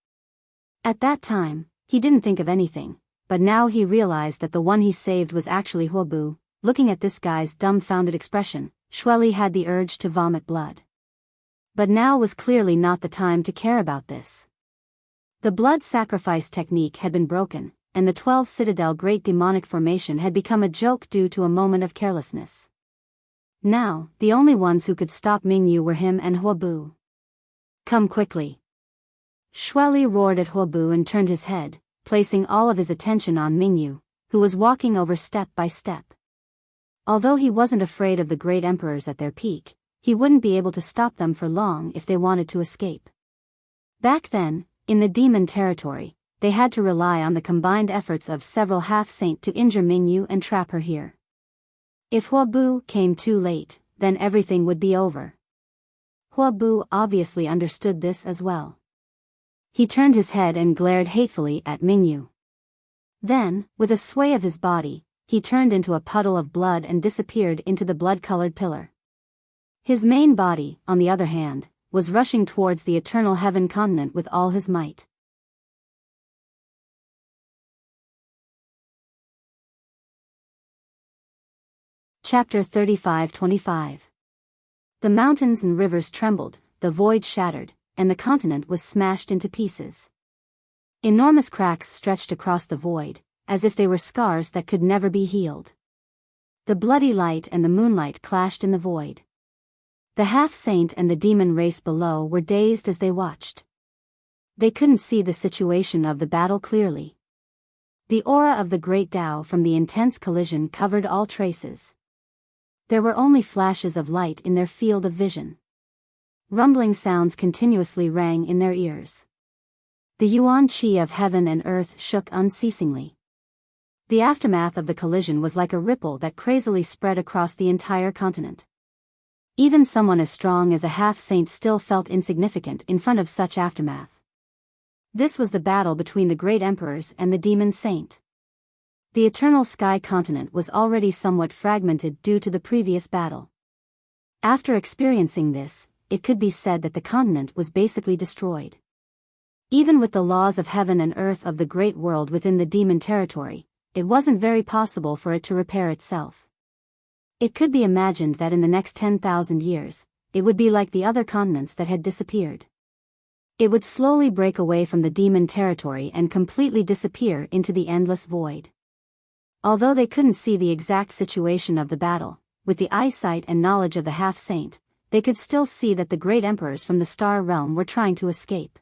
At that time, he didn't think of anything, but now he realized that the one he saved was actually Huobu. Looking at this guy's dumbfounded expression, Xueli had the urge to vomit blood. But now was clearly not the time to care about this. The blood sacrifice technique had been broken, and the 12 Citadel Great Demonic Formation had become a joke due to a moment of carelessness. Now, the only ones who could stop Mingyu were him and Huobu. Come quickly. Xueli roared at Huobu and turned his head, placing all of his attention on Mingyu, who was walking over step by step. Although he wasn't afraid of the great emperors at their peak, he wouldn't be able to stop them for long if they wanted to escape. Back then, in the demon territory, they had to rely on the combined efforts of several half-saint to injure Mingyu and trap her here. If Huobu came too late, then everything would be over. Huabu obviously understood this as well. He turned his head and glared hatefully at Mingyu. Then, with a sway of his body, he turned into a puddle of blood and disappeared into the blood-colored pillar. His main body, on the other hand, was rushing towards the eternal heaven continent with all his might. Chapter 35-25. The mountains and rivers trembled, the void shattered, and the continent was smashed into pieces. Enormous cracks stretched across the void, as if they were scars that could never be healed. The bloody light and the moonlight clashed in the void. The half-saint and the demon race below were dazed as they watched. They couldn't see the situation of the battle clearly. The aura of the great Tao from the intense collision covered all traces. There were only flashes of light in their field of vision. Rumbling sounds continuously rang in their ears. The yuan qi of heaven and earth shook unceasingly. The aftermath of the collision was like a ripple that crazily spread across the entire continent. Even someone as strong as a half-saint still felt insignificant in front of such aftermath. This was the battle between the great emperors and the demon saint. The eternal sky continent was already somewhat fragmented due to the previous battle. After experiencing this, it could be said that the continent was basically destroyed. Even with the laws of heaven and earth of the great world within the demon territory, it wasn't very possible for it to repair itself. It could be imagined that in the next 10,000 years, it would be like the other continents that had disappeared. It would slowly break away from the demon territory and completely disappear into the endless void. Although they couldn't see the exact situation of the battle, with the eyesight and knowledge of the half-saint, they could still see that the great emperors from the star realm were trying to escape.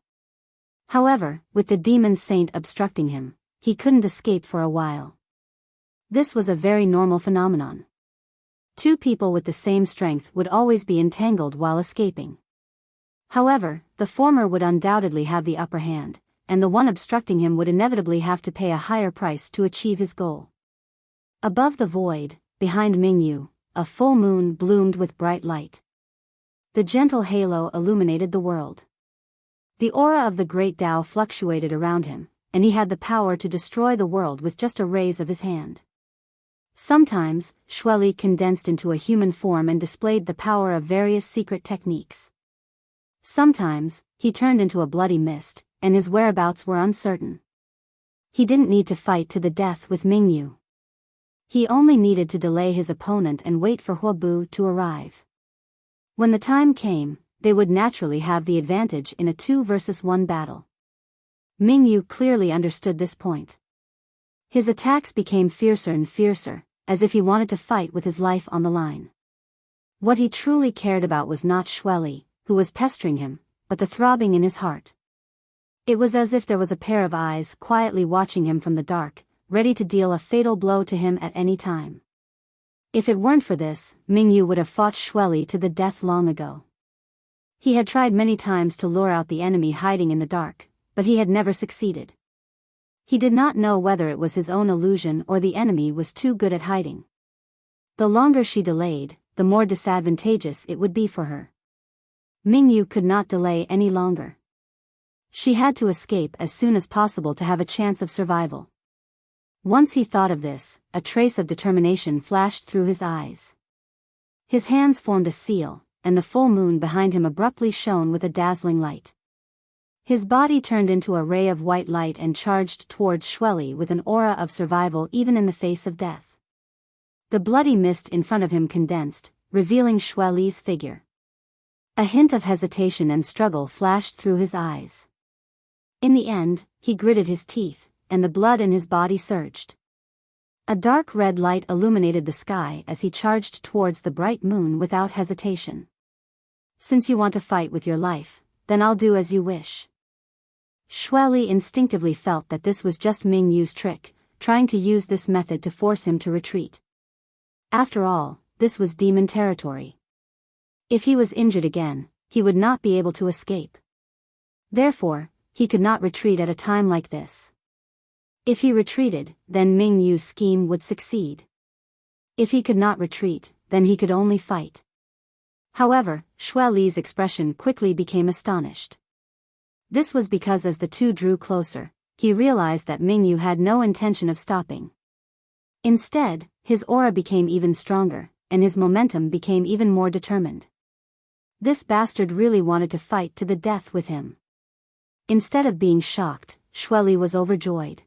However, with the demon saint obstructing him, he couldn't escape for a while. This was a very normal phenomenon. Two people with the same strength would always be entangled while escaping. However, the former would undoubtedly have the upper hand, and the one obstructing him would inevitably have to pay a higher price to achieve his goal. Above the void, behind Mingyu, a full moon bloomed with bright light. The gentle halo illuminated the world. The aura of the great Tao fluctuated around him, and he had the power to destroy the world with just a raise of his hand. Sometimes, Xueli condensed into a human form and displayed the power of various secret techniques. Sometimes, he turned into a bloody mist, and his whereabouts were uncertain. He didn't need to fight to the death with Mingyu. He only needed to delay his opponent and wait for Huabu to arrive. When the time came, they would naturally have the advantage in a 2-versus-1 battle. Mingyu clearly understood this point. His attacks became fiercer and fiercer, as if he wanted to fight with his life on the line. What he truly cared about was not Xueli, who was pestering him, but the throbbing in his heart. It was as if there was a pair of eyes quietly watching him from the dark, ready to deal a fatal blow to him at any time. If it weren't for this, Mingyu would have fought Xueli to the death long ago. He had tried many times to lure out the enemy hiding in the dark, but he had never succeeded. He did not know whether it was his own illusion or the enemy was too good at hiding. The longer she delayed, the more disadvantageous it would be for her. Mingyu could not delay any longer. She had to escape as soon as possible to have a chance of survival. Once he thought of this, a trace of determination flashed through his eyes. His hands formed a seal, and the full moon behind him abruptly shone with a dazzling light. His body turned into a ray of white light and charged towards Xueli with an aura of survival even in the face of death. The bloody mist in front of him condensed, revealing Xueli's figure. A hint of hesitation and struggle flashed through his eyes. In the end, he gritted his teeth, and the blood in his body surged. A dark red light illuminated the sky as he charged towards the bright moon without hesitation. Since you want to fight with your life, then I'll do as you wish. Xueli instinctively felt that this was just Mingyu's trick, trying to use this method to force him to retreat. After all, this was demon territory. If he was injured again, he would not be able to escape. Therefore, he could not retreat at a time like this. If he retreated, then Mingyu's scheme would succeed. If he could not retreat, then he could only fight. However, Xue Li's expression quickly became astonished. This was because as the two drew closer, he realized that Mingyu had no intention of stopping. Instead, his aura became even stronger, and his momentum became even more determined. This bastard really wanted to fight to the death with him. Instead of being shocked, Xue Li was overjoyed.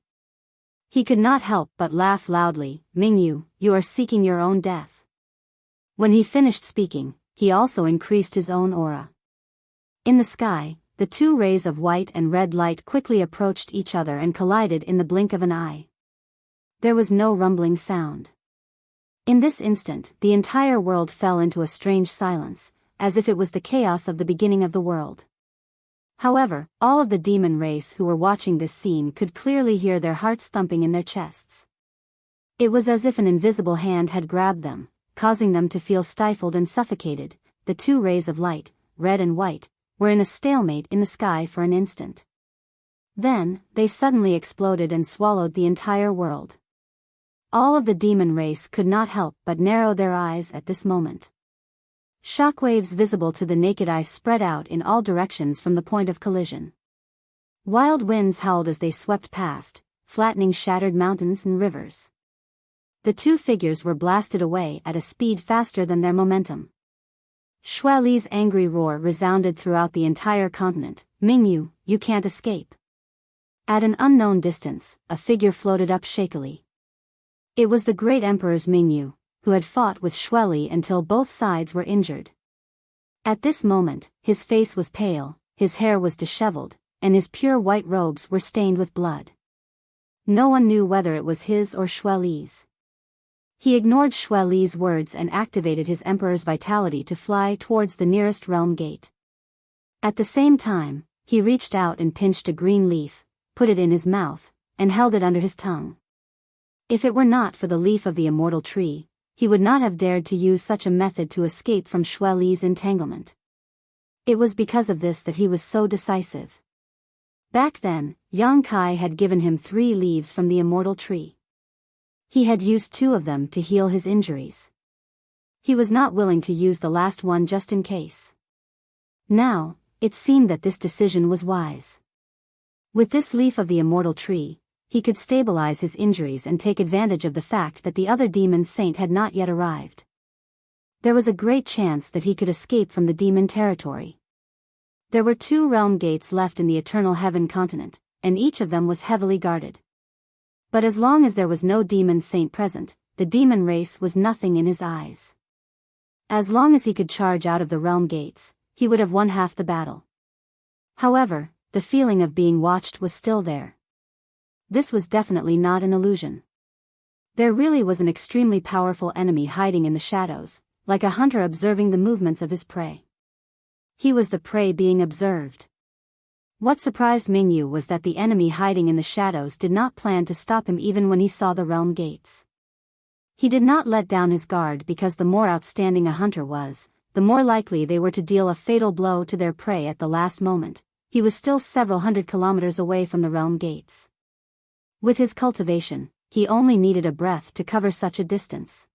He could not help but laugh loudly. Mingyu, you are seeking your own death. When he finished speaking, he also increased his own aura. In the sky, the two rays of white and red light quickly approached each other and collided in the blink of an eye. There was no rumbling sound. In this instant, the entire world fell into a strange silence, as if it was the chaos of the beginning of the world. However, all of the demon race who were watching this scene could clearly hear their hearts thumping in their chests. It was as if an invisible hand had grabbed them, causing them to feel stifled and suffocated. The two rays of light, red and white, were in a stalemate in the sky for an instant. Then, they suddenly exploded and swallowed the entire world. All of the demon race could not help but narrow their eyes at this moment. Shockwaves visible to the naked eye spread out in all directions from the point of collision. Wild winds howled as they swept past, flattening shattered mountains and rivers. The two figures were blasted away at a speed faster than their momentum. Xue Li's angry roar resounded throughout the entire continent. Mingyu, you can't escape. At an unknown distance, a figure floated up shakily. It was the great emperor's Mingyu, who had fought with Xue Li until both sides were injured. At this moment, his face was pale, his hair was disheveled, and his pure white robes were stained with blood. No one knew whether it was his or Xue Li's. He ignored Xue Li's words and activated his emperor's vitality to fly towards the nearest realm gate. At the same time, he reached out and pinched a green leaf, put it in his mouth, and held it under his tongue. If it were not for the leaf of the immortal tree, he would not have dared to use such a method to escape from Xue Li's entanglement. It was because of this that he was so decisive. Back then, Yang Kai had given him 3 leaves from the immortal tree. He had used 2 of them to heal his injuries. He was not willing to use the last one just in case. Now, it seemed that this decision was wise. With this leaf of the immortal tree, he could stabilize his injuries and take advantage of the fact that the other demon saint had not yet arrived. There was a great chance that he could escape from the demon territory. There were 2 realm gates left in the Eternal Heaven continent, and each of them was heavily guarded. But as long as there was no demon saint present, the demon race was nothing in his eyes. As long as he could charge out of the realm gates, he would have won half the battle. However, the feeling of being watched was still there. This was definitely not an illusion. There really was an extremely powerful enemy hiding in the shadows, like a hunter observing the movements of his prey. He was the prey being observed. What surprised Mingyu was that the enemy hiding in the shadows did not plan to stop him even when he saw the realm gates. He did not let down his guard because the more outstanding a hunter was, the more likely they were to deal a fatal blow to their prey at the last moment. He was still several hundred kilometers away from the realm gates. With his cultivation, he only needed a breath to cover such a distance.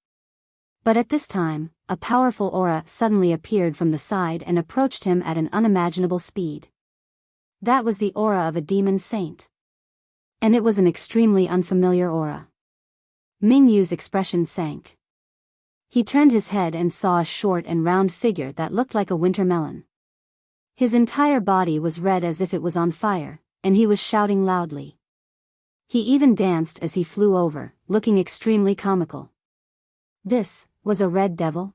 But at this time, a powerful aura suddenly appeared from the side and approached him at an unimaginable speed. That was the aura of a demon saint. And it was an extremely unfamiliar aura. Mingyu's expression sank. He turned his head and saw a short and round figure that looked like a winter melon. His entire body was red as if it was on fire, and he was shouting loudly. He even danced as he flew over, looking extremely comical. This was a red devil?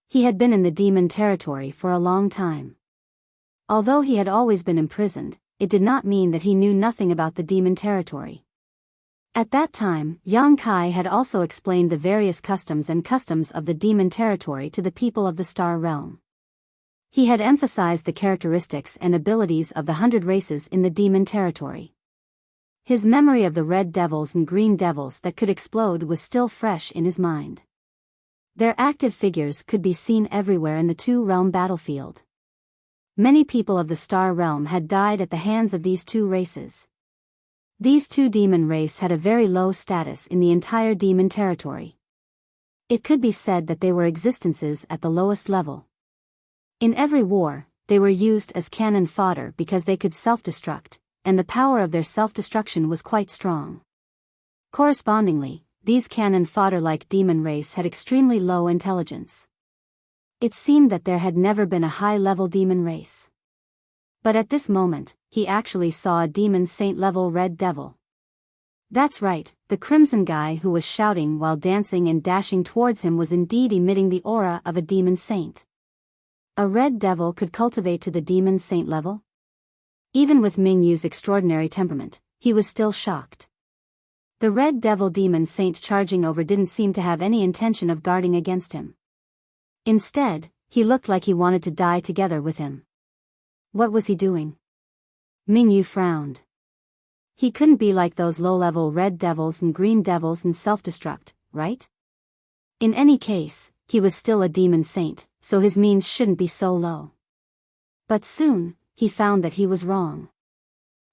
He had been in the demon territory for a long time. Although he had always been imprisoned, it did not mean that he knew nothing about the demon territory. At that time, Yang Kai had also explained the various customs of the demon territory to the people of the Star Realm. He had emphasized the characteristics and abilities of the 100 races in the demon territory. His memory of the red devils and green devils that could explode was still fresh in his mind. Their active figures could be seen everywhere in the 2-realm battlefield. Many people of the Star Realm had died at the hands of these 2 races. These 2 demon race had a very low status in the entire demon territory. It could be said that they were existences at the lowest level. In every war, they were used as cannon fodder because they could self-destruct, and the power of their self-destruction was quite strong. Correspondingly, these cannon fodder-like demon race had extremely low intelligence. It seemed that there had never been a high-level demon race. But at this moment, he actually saw a demon saint-level red devil. That's right, the crimson guy who was shouting while dancing and dashing towards him was indeed emitting the aura of a demon saint. A red devil could cultivate to the demon saint level? Even with Mingyu's extraordinary temperament, he was still shocked. The red devil demon saint charging over didn't seem to have any intention of guarding against him. Instead, he looked like he wanted to die together with him. What was he doing? Mingyu frowned. He couldn't be like those low-level red devils and green devils and self-destruct, right? In any case, he was still a demon saint, so his means shouldn't be so low. But soon, he found that he was wrong.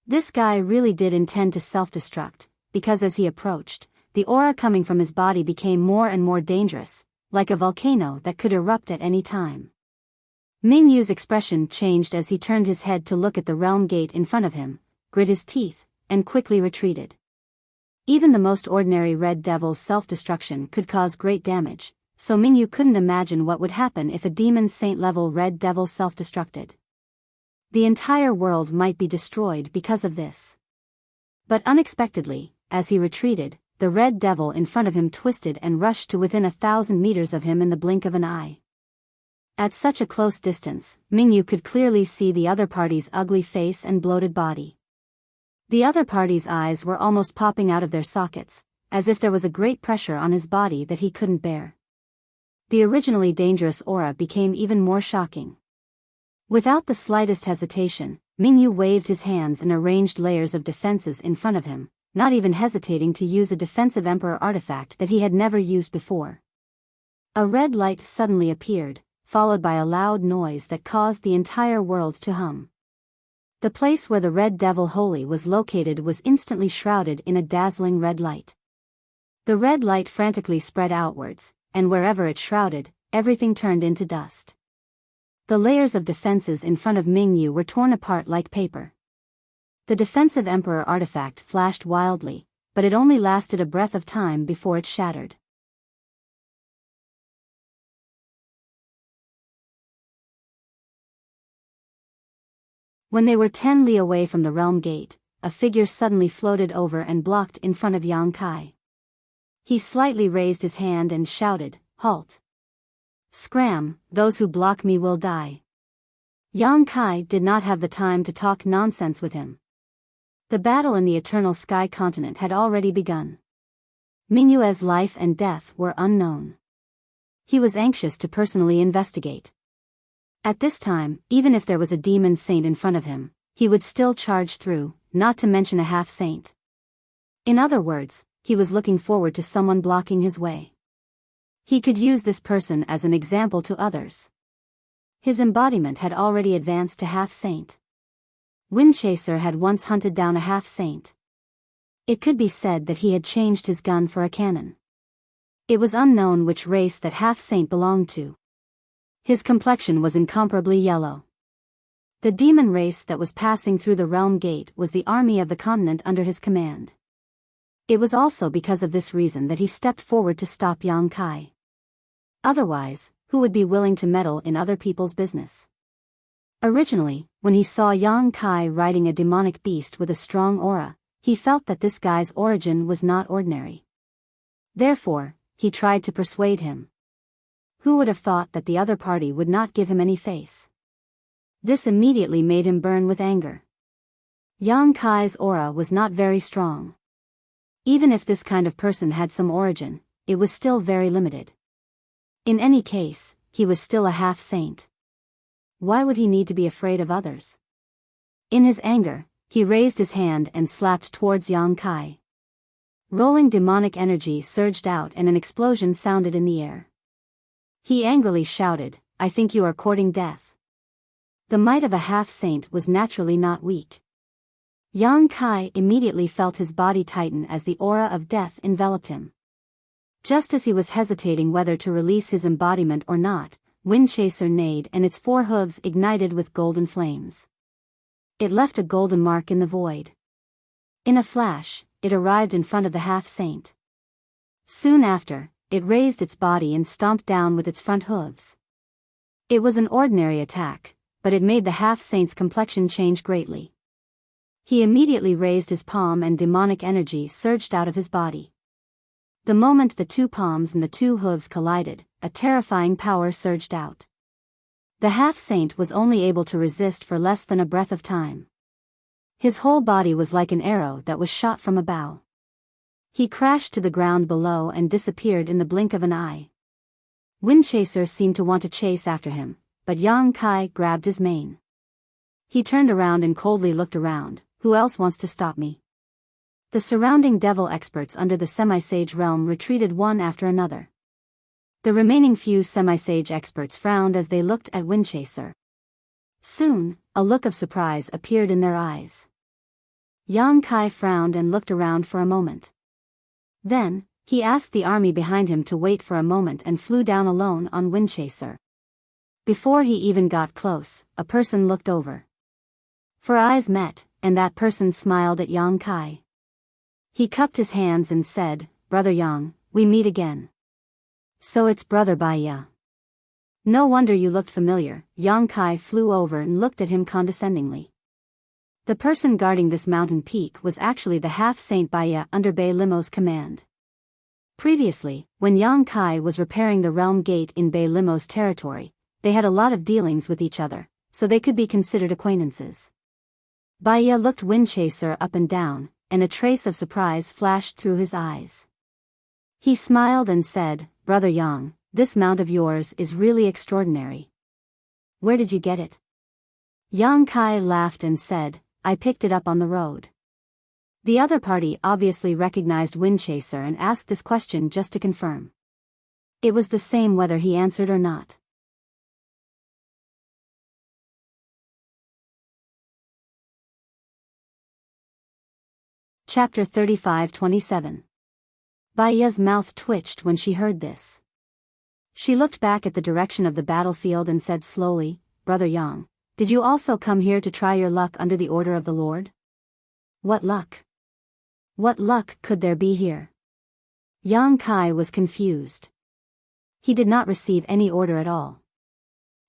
This guy really did intend to self-destruct, because as he approached, the aura coming from his body became more and more dangerous, like a volcano that could erupt at any time. Mingyu's expression changed as he turned his head to look at the realm gate in front of him, grit his teeth, and quickly retreated. Even the most ordinary red devil's self-destruction could cause great damage, so Mingyu couldn't imagine what would happen if a demon saint-level red devil self-destructed. The entire world might be destroyed because of this. But unexpectedly, as he retreated, the red devil in front of him twisted and rushed to within 1,000 meters of him in the blink of an eye. At such a close distance, Mingyu could clearly see the other party's ugly face and bloated body. The other party's eyes were almost popping out of their sockets, as if there was a great pressure on his body that he couldn't bear. The originally dangerous aura became even more shocking. Without the slightest hesitation, Mingyu waved his hands and arranged layers of defenses in front of him, not even hesitating to use a defensive emperor artifact that he had never used before. A red light suddenly appeared, followed by a loud noise that caused the entire world to hum. The place where the red devil holy was located was instantly shrouded in a dazzling red light. The red light frantically spread outwards, and wherever it shrouded, everything turned into dust. The layers of defenses in front of Mingyu were torn apart like paper. The defensive emperor artifact flashed wildly, but it only lasted a breath of time before it shattered. When they were 10 li away from the realm gate, a figure suddenly floated over and blocked in front of Yang Kai. He slightly raised his hand and shouted, "Halt! Scram, those who block me will die." Yang Kai did not have the time to talk nonsense with him. The battle in the Eternal Sky continent had already begun. Mingyu's life and death were unknown. He was anxious to personally investigate. At this time, even if there was a demon saint in front of him, he would still charge through, not to mention a half-saint. In other words, he was looking forward to someone blocking his way. He could use this person as an example to others. His embodiment had already advanced to half-saint. Windchaser had once hunted down a half-saint. It could be said that he had changed his gun for a cannon. It was unknown which race that half-saint belonged to. His complexion was incomparably yellow. The demon race that was passing through the realm gate was the army of the continent under his command. It was also because of this reason that he stepped forward to stop Yang Kai. Otherwise, who would be willing to meddle in other people's business? Originally, when he saw Yang Kai riding a demonic beast with a strong aura, he felt that this guy's origin was not ordinary. Therefore, he tried to persuade him. Who would have thought that the other party would not give him any face? This immediately made him burn with anger. Yang Kai's aura was not very strong. Even if this kind of person had some origin, it was still very limited. In any case, he was still a half-saint. Why would he need to be afraid of others? In his anger, he raised his hand and slapped towards Yang Kai. Rolling demonic energy surged out and an explosion sounded in the air. He angrily shouted, "I think you are courting death." The might of a half-saint was naturally not weak. Yang Kai immediately felt his body tighten as the aura of death enveloped him. Just as he was hesitating whether to release his embodiment or not, Windchaser neighed and its 4 hooves ignited with golden flames. It left a golden mark in the void. In a flash, it arrived in front of the half-saint. Soon after, it raised its body and stomped down with its front hooves. It was an ordinary attack, but it made the half-saint's complexion change greatly. He immediately raised his palm and demonic energy surged out of his body. The moment the 2 palms and the 2 hooves collided, a terrifying power surged out. The half-saint was only able to resist for less than a breath of time. His whole body was like an arrow that was shot from a bow. He crashed to the ground below and disappeared in the blink of an eye. Windchaser seemed to want to chase after him, but Yang Kai grabbed his mane. He turned around and coldly looked around. Who else wants to stop me? The surrounding devil experts under the semi-sage realm retreated one after another. The remaining few semi-sage experts frowned as they looked at Windchaser. Soon, a look of surprise appeared in their eyes. Yang Kai frowned and looked around for a moment. Then, he asked the army behind him to wait for a moment and flew down alone on Windchaser. Before he even got close, a person looked over. For eyes met, and that person smiled at Yang Kai. He cupped his hands and said, "Brother Yang, we meet again. So it's Brother Biyao. No wonder you looked familiar." Yang Kai flew over and looked at him condescendingly. The person guarding this mountain peak was actually the half-saint Biyao under Bei Limo's command. Previously, when Yang Kai was repairing the realm gate in Bei Limo's territory, they had a lot of dealings with each other, so they could be considered acquaintances. Biyao looked Windchaser up and down, and a trace of surprise flashed through his eyes. He smiled and said, "Brother Yang, this mount of yours is really extraordinary. Where did you get it?" Yang Kai laughed and said, "I picked it up on the road." The other party obviously recognized Windchaser and asked this question just to confirm. It was the same whether he answered or not. Chapter 35-27. Biyao's mouth twitched when she heard this. She looked back at the direction of the battlefield and said slowly, "Brother Yang, did you also come here to try your luck under the order of the Lord?" "What luck? What luck could there be here?" Yang Kai was confused. He did not receive any order at all.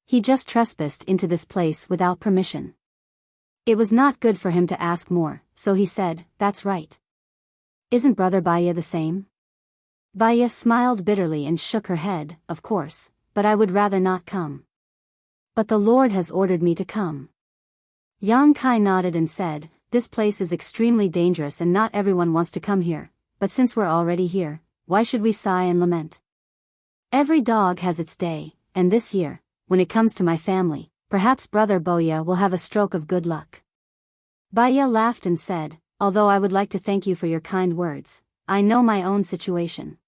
He just trespassed into this place without permission. It was not good for him to ask more, so he said, "That's right. Isn't Brother Biyao the same?" Biyao smiled bitterly and shook her head, "Of course, but I would rather not come. But the Lord has ordered me to come." Yang Kai nodded and said, "This place is extremely dangerous and not everyone wants to come here, but since we're already here, why should we sigh and lament? Every dog has its day, and this year, when it comes to my family, perhaps Brother Biyao will have a stroke of good luck." Biyao laughed and said, "Although I would like to thank you for your kind words, I know my own situation.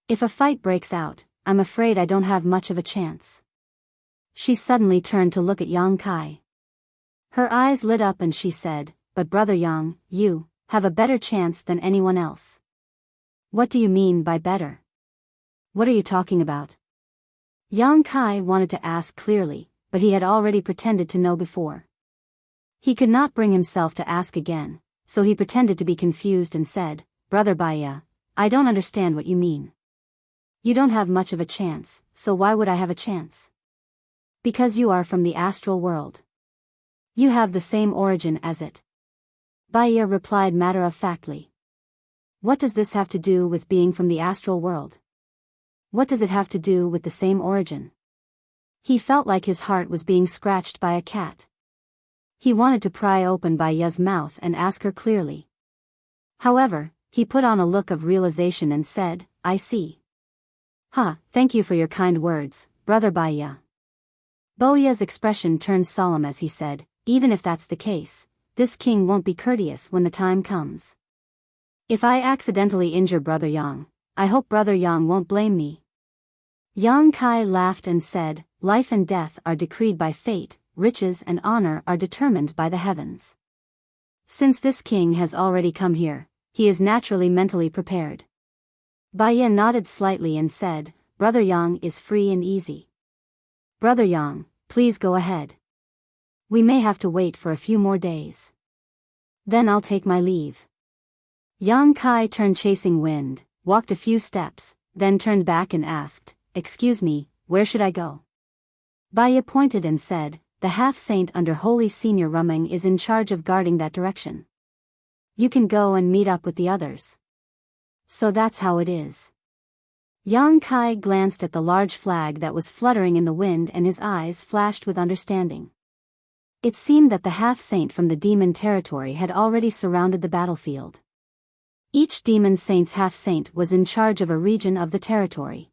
If a fight breaks out, I'm afraid I don't have much of a chance." She suddenly turned to look at Yang Kai. Her eyes lit up and she said, "But Brother Yang, you have a better chance than anyone else." "What do you mean by better? What are you talking about?" Yang Kai wanted to ask clearly, but he had already pretended to know before. He could not bring himself to ask again, so he pretended to be confused and said, "Brother Biyao, I don't understand what you mean. You don't have much of a chance, so why would I have a chance?" "Because you are from the astral world. You have the same origin as it." Biyao replied matter-of-factly. "What does this have to do with being from the astral world? What does it have to do with the same origin?" He felt like his heart was being scratched by a cat. He wanted to pry open Biyao's mouth and ask her clearly. However, he put on a look of realization and said, "I see. Thank you for your kind words, Brother Biyao." Biyao's expression turned solemn as he said, "Even if that's the case, this king won't be courteous when the time comes. If I accidentally injure Brother Yang, I hope Brother Yang won't blame me." Yang Kai laughed and said, "Life and death are decreed by fate, riches and honor are determined by the heavens. Since this king has already come here, he is naturally mentally prepared." Biyao nodded slightly and said, "Brother Yang is free and easy. Brother Yang, please go ahead. We may have to wait for a few more days. Then I'll take my leave. Yang Kai turned chasing wind, walked a few steps, then turned back and asked, Excuse me, where should I go? Biyao pointed and said, The half-saint under Holy Senior Rumeng is in charge of guarding that direction. You can go and meet up with the others. So that's how it is. Yang Kai glanced at the large flag that was fluttering in the wind and his eyes flashed with understanding. It seemed that the half-saint from the demon territory had already surrounded the battlefield. Each demon saint's half-saint was in charge of a region of the territory.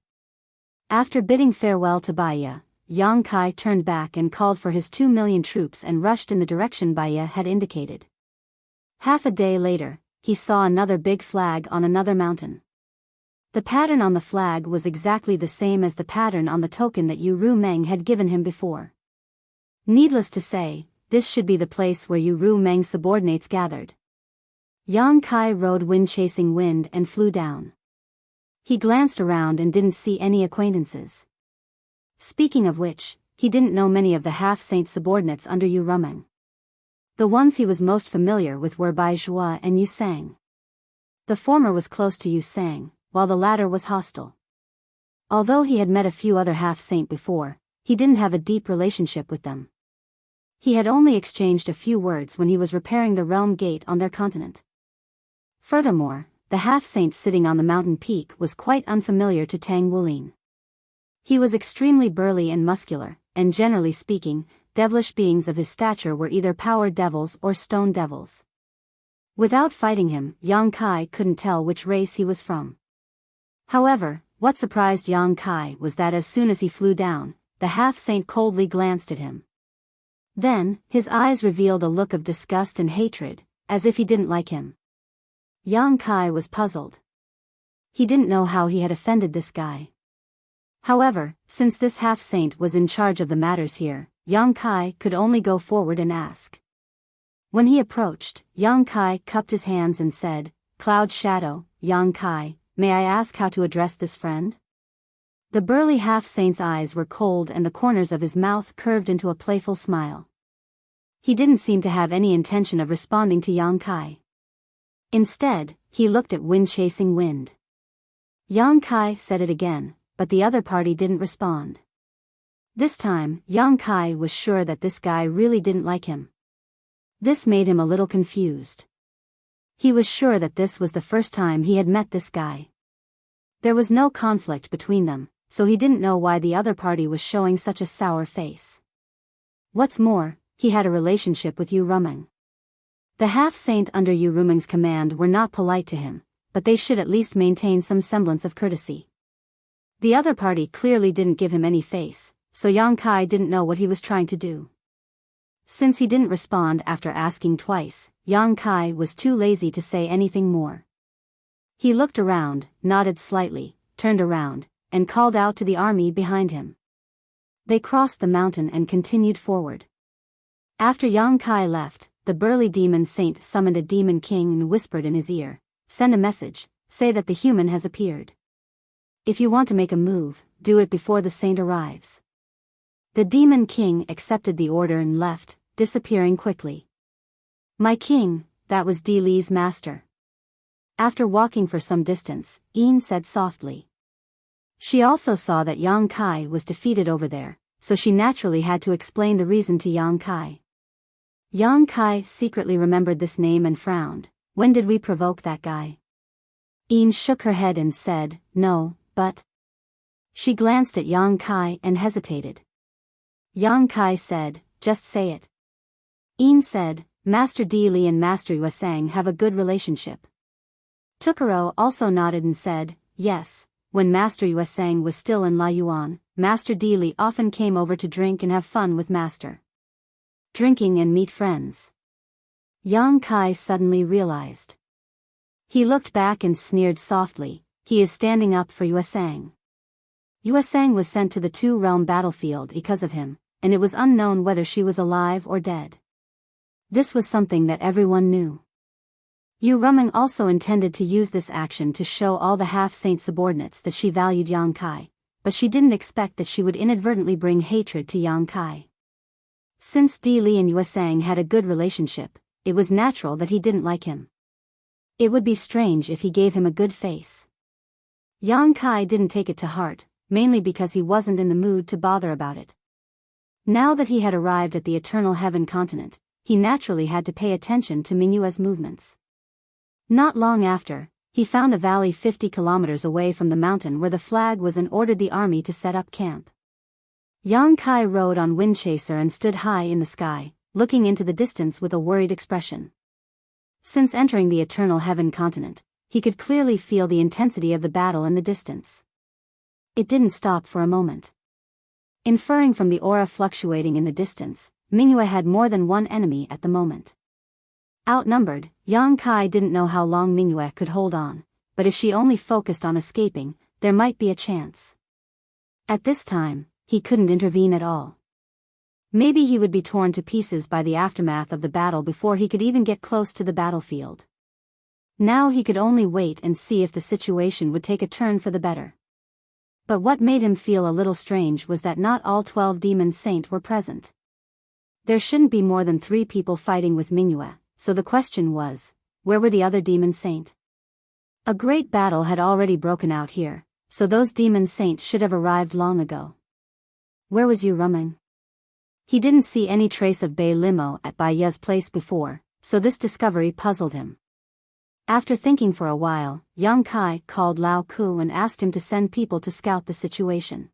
After bidding farewell to Biyao, Yang Kai turned back and called for his 2 million troops and rushed in the direction Biyao had indicated. Half a day later, he saw another big flag on another mountain. The pattern on the flag was exactly the same as the pattern on the token that Yu Rumeng had given him before. Needless to say, this should be the place where Yu Rumeng's subordinates gathered. Yang Kai rode wind-chasing wind and flew down. He glanced around and didn't see any acquaintances. Speaking of which, he didn't know many of the half-saint subordinates under Yu Rumeng. The ones he was most familiar with were Bai Zhua and Yu Sang. The former was close to Yu Sang, while the latter was hostile. Although he had met a few other half-saint before, he didn't have a deep relationship with them. He had only exchanged a few words when he was repairing the realm gate on their continent. Furthermore, the half-saint sitting on the mountain peak was quite unfamiliar to Tang Wulin. He was extremely burly and muscular, and generally speaking, devilish beings of his stature were either power devils or stone devils. Without fighting him, Yang Kai couldn't tell which race he was from. However, what surprised Yang Kai was that as soon as he flew down, the half-saint coldly glanced at him. Then, his eyes revealed a look of disgust and hatred, as if he didn't like him. Yang Kai was puzzled. He didn't know how he had offended this guy. However, since this half-saint was in charge of the matters here, Yang Kai could only go forward and ask. When he approached, Yang Kai cupped his hands and said, Cloud Shadow, Yang Kai, may I ask how to address this friend? The burly half-saint's eyes were cold and the corners of his mouth curved into a playful smile. He didn't seem to have any intention of responding to Yang Kai. Instead, he looked at wind-chasing wind. Yang Kai said it again, but the other party didn't respond. This time, Yang Kai was sure that this guy really didn't like him. This made him a little confused. He was sure that this was the first time he had met this guy. There was no conflict between them, so he didn't know why the other party was showing such a sour face. What's more, he had a relationship with Yu Rumeng. The half-saint under Yu Rumeng's command were not polite to him, but they should at least maintain some semblance of courtesy. The other party clearly didn't give him any face, so Yang Kai didn't know what he was trying to do. Since he didn't respond after asking twice, Yang Kai was too lazy to say anything more. He looked around, nodded slightly, turned around, and called out to the army behind him. They crossed the mountain and continued forward. After Yang Kai left, the burly demon saint summoned a demon king and whispered in his ear, Send a message, say that the human has appeared. If you want to make a move, do it before the saint arrives. The demon king accepted the order and left, disappearing quickly. My king, that was Di Li's master. After walking for some distance, Yin said softly. She also saw that Yang Kai was defeated over there, so she naturally had to explain the reason to Yang Kai. Yang Kai secretly remembered this name and frowned. When did we provoke that guy? Yin shook her head and said, No, but... She glanced at Yang Kai and hesitated. Yang Kai said, Just say it. Yin said, Master Di Li and Master Yue Sang have a good relationship. Tukaro also nodded and said, Yes, when Master Yue Sang was still in La Yuan, Master Di Li often came over to drink and have fun with Master. Drinking and meet friends. Yang Kai suddenly realized. He looked back and sneered softly, He is standing up for Yue Sang. Yue Sang was sent to the two-realm battlefield because of him, and it was unknown whether she was alive or dead. This was something that everyone knew. Yu Rumeng also intended to use this action to show all the half-saint subordinates that she valued Yang Kai, but she didn't expect that she would inadvertently bring hatred to Yang Kai. Since Di Li and Yue Sang had a good relationship, it was natural that he didn't like him. It would be strange if he gave him a good face. Yang Kai didn't take it to heart, mainly because he wasn't in the mood to bother about it. Now that he had arrived at the Eternal Heaven continent, he naturally had to pay attention to Mingyue's movements. Not long after, he found a valley 50 kilometers away from the mountain where the flag was and ordered the army to set up camp. Yang Kai rode on Windchaser and stood high in the sky, looking into the distance with a worried expression. Since entering the Eternal Heaven continent, he could clearly feel the intensity of the battle in the distance. It didn't stop for a moment. Inferring from the aura fluctuating in the distance, Mingyue had more than one enemy at the moment. Outnumbered, Yang Kai didn't know how long Mingyue could hold on, but if she only focused on escaping, there might be a chance. At this time, he couldn't intervene at all. Maybe he would be torn to pieces by the aftermath of the battle before he could even get close to the battlefield. Now he could only wait and see if the situation would take a turn for the better. But what made him feel a little strange was that not all 12 Demon Saint were present. There shouldn't be more than 3 people fighting with Mingyue, so the question was, where were the other Demon Saint? A great battle had already broken out here, so those Demon Saint should have arrived long ago. Where was Yu Rumeng? He didn't see any trace of Bei Limo at Bai Ye's place before, so this discovery puzzled him. After thinking for a while, Yang Kai called Lao Ku and asked him to send people to scout the situation.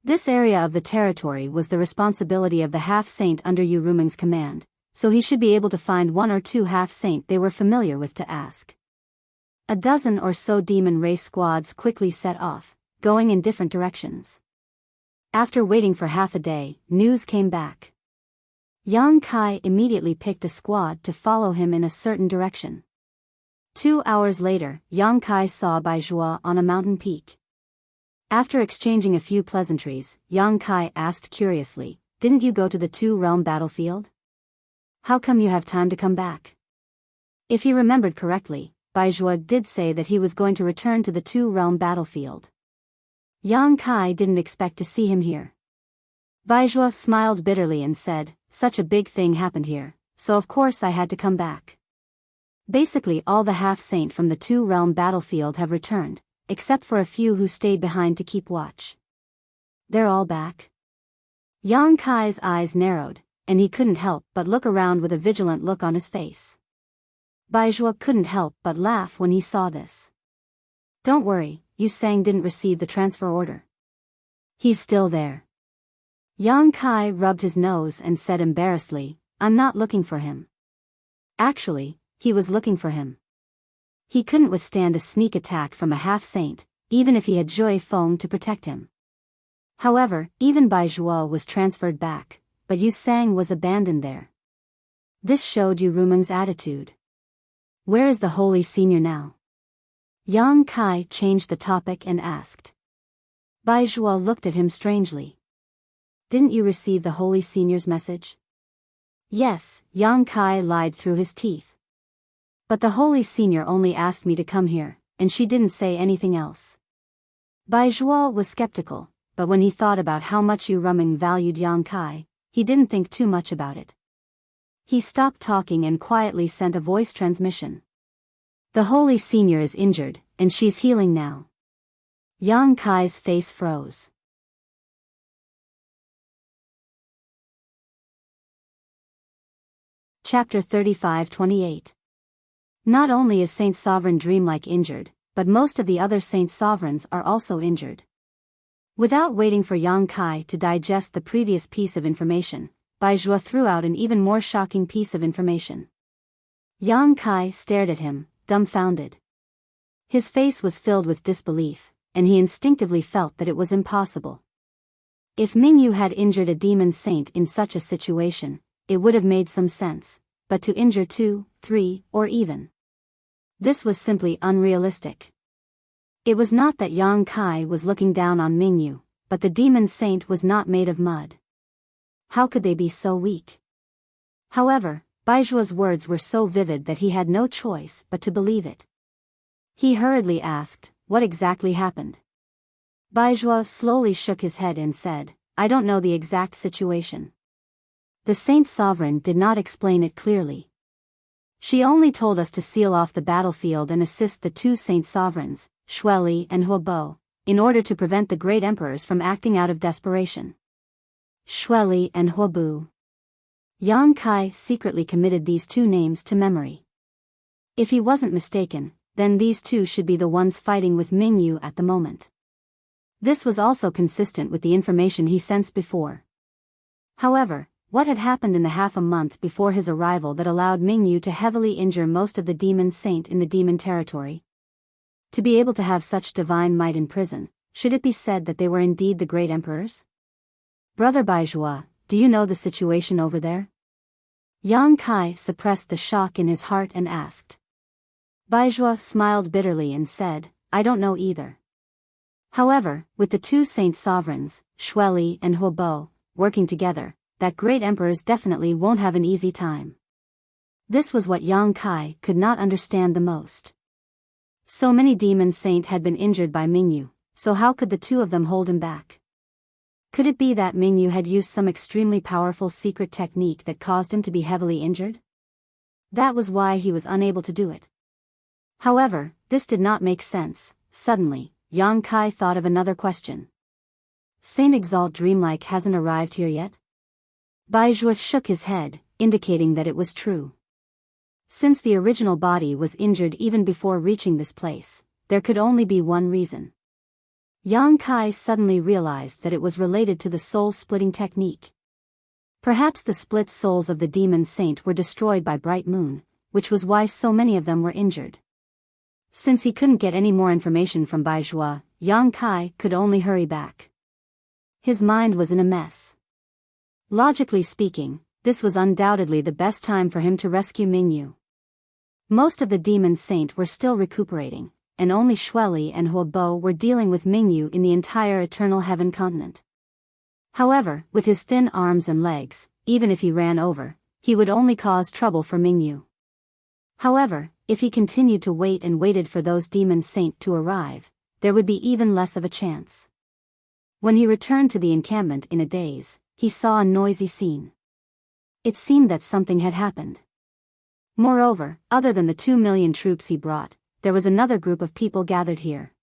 This area of the territory was the responsibility of the half-saint under Yu Rumeng's command, so he should be able to find 1 or 2 half-saint they were familiar with to ask. A dozen or so demon race squads quickly set off, going in different directions. After waiting for half a day, news came back. Yang Kai immediately picked a squad to follow him in a certain direction. 2 hours later, Yang Kai saw Bai Zhuo on a mountain peak. After exchanging a few pleasantries, Yang Kai asked curiously, "Didn't you go to the Two-Realm battlefield? How come you have time to come back?" If he remembered correctly, Bai Zhuo did say that he was going to return to the Two-Realm battlefield. Yang Kai didn't expect to see him here. Bai Zhuo smiled bitterly and said, "Such a big thing happened here, so of course I had to come back." Basically all the half-saint from the Two-Realm battlefield have returned, except for a few who stayed behind to keep watch. They're all back? Yang Kai's eyes narrowed, and he couldn't help but look around with a vigilant look on his face. Bai Zhuo couldn't help but laugh when he saw this. "Don't worry, Yu Sang didn't receive the transfer order. He's still there." Yang Kai rubbed his nose and said embarrassedly, "I'm not looking for him." Actually, he was looking for him. He couldn't withstand a sneak attack from a half-saint, even if he had Joy Feng to protect him. However, even Bai Zhuo was transferred back, but Yu Sang was abandoned there. This showed Yu Rumeng's attitude. Where is the Holy Senior now? Yang Kai changed the topic and asked. Bai Zhuo looked at him strangely. "Didn't you receive the Holy Senior's message?" "Yes," Yang Kai lied through his teeth. "But the Holy Senior only asked me to come here, and she didn't say anything else." Bai Zhuo was skeptical, but when he thought about how much Yu Rumeng valued Yang Kai, he didn't think too much about it. He stopped talking and quietly sent a voice transmission. "The Holy Senior is injured, and she's healing now." Yang Kai's face froze. Chapter 35-28. Not only is Saint Sovereign Dreamlike injured, but most of the other Saint Sovereigns are also injured. Without waiting for Yang Kai to digest the previous piece of information, Bai Zhuo threw out an even more shocking piece of information. Yang Kai stared at him, dumbfounded. His face was filled with disbelief, and he instinctively felt that it was impossible. If Mingyu had injured a demon saint in such a situation, it would have made some sense, but to injure 2, 3, or even. This was simply unrealistic. It was not that Yang Kai was looking down on Mingyu, but the demon saint was not made of mud. How could they be so weak? However, Bai Zhuo's words were so vivid that he had no choice but to believe it. He hurriedly asked, "What exactly happened?" Biyao slowly shook his head and said, I don't know the exact situation. The Saint Sovereign did not explain it clearly. She only told us to seal off the battlefield and assist the two Saint Sovereigns, Xueli and Huobo, in order to prevent the great emperors from acting out of desperation. Xueli and Huobo. Yang Kai secretly committed these two names to memory. If he wasn't mistaken, then these two should be the ones fighting with Mingyu at the moment. This was also consistent with the information he sensed before. However, what had happened in the half a month before his arrival that allowed Mingyu to heavily injure most of the demon saint in the demon territory? To be able to have such divine might in prison, should it be said that they were indeed the great emperors? Brother Biyao, do you know the situation over there? Yang Kai suppressed the shock in his heart and asked. Biyao smiled bitterly and said, I don't know either. However, with the two saint sovereigns, Xueli and Huobo, working together, that great emperors definitely won't have an easy time. This was what Yang Kai could not understand the most. So many demon saint had been injured by Mingyu, so how could the two of them hold him back? Could it be that Mingyu had used some extremely powerful secret technique that caused him to be heavily injured? That was why he was unable to do it. However, this did not make sense. Suddenly, Yang Kai thought of another question. Saint Exalt Dreamlike hasn't arrived here yet? Biyao shook his head, indicating that it was true. Since the original body was injured even before reaching this place, there could only be one reason. Yang Kai suddenly realized that it was related to the soul-splitting technique. Perhaps the split souls of the demon saint were destroyed by Bright Moon, which was why so many of them were injured. Since he couldn't get any more information from Biyao, Yang Kai could only hurry back. His mind was in a mess. Logically speaking, this was undoubtedly the best time for him to rescue Mingyu. Most of the demon saint were still recuperating, and only Xueli and Huobo were dealing with Mingyu in the entire Eternal Heaven continent. However, with his thin arms and legs, even if he ran over, he would only cause trouble for Mingyu. However, if he continued to wait and waited for those demon saint to arrive, there would be even less of a chance. When he returned to the encampment in a daze, he saw a noisy scene. It seemed that something had happened. Moreover, other than the 2 million troops he brought, there was another group of people gathered here.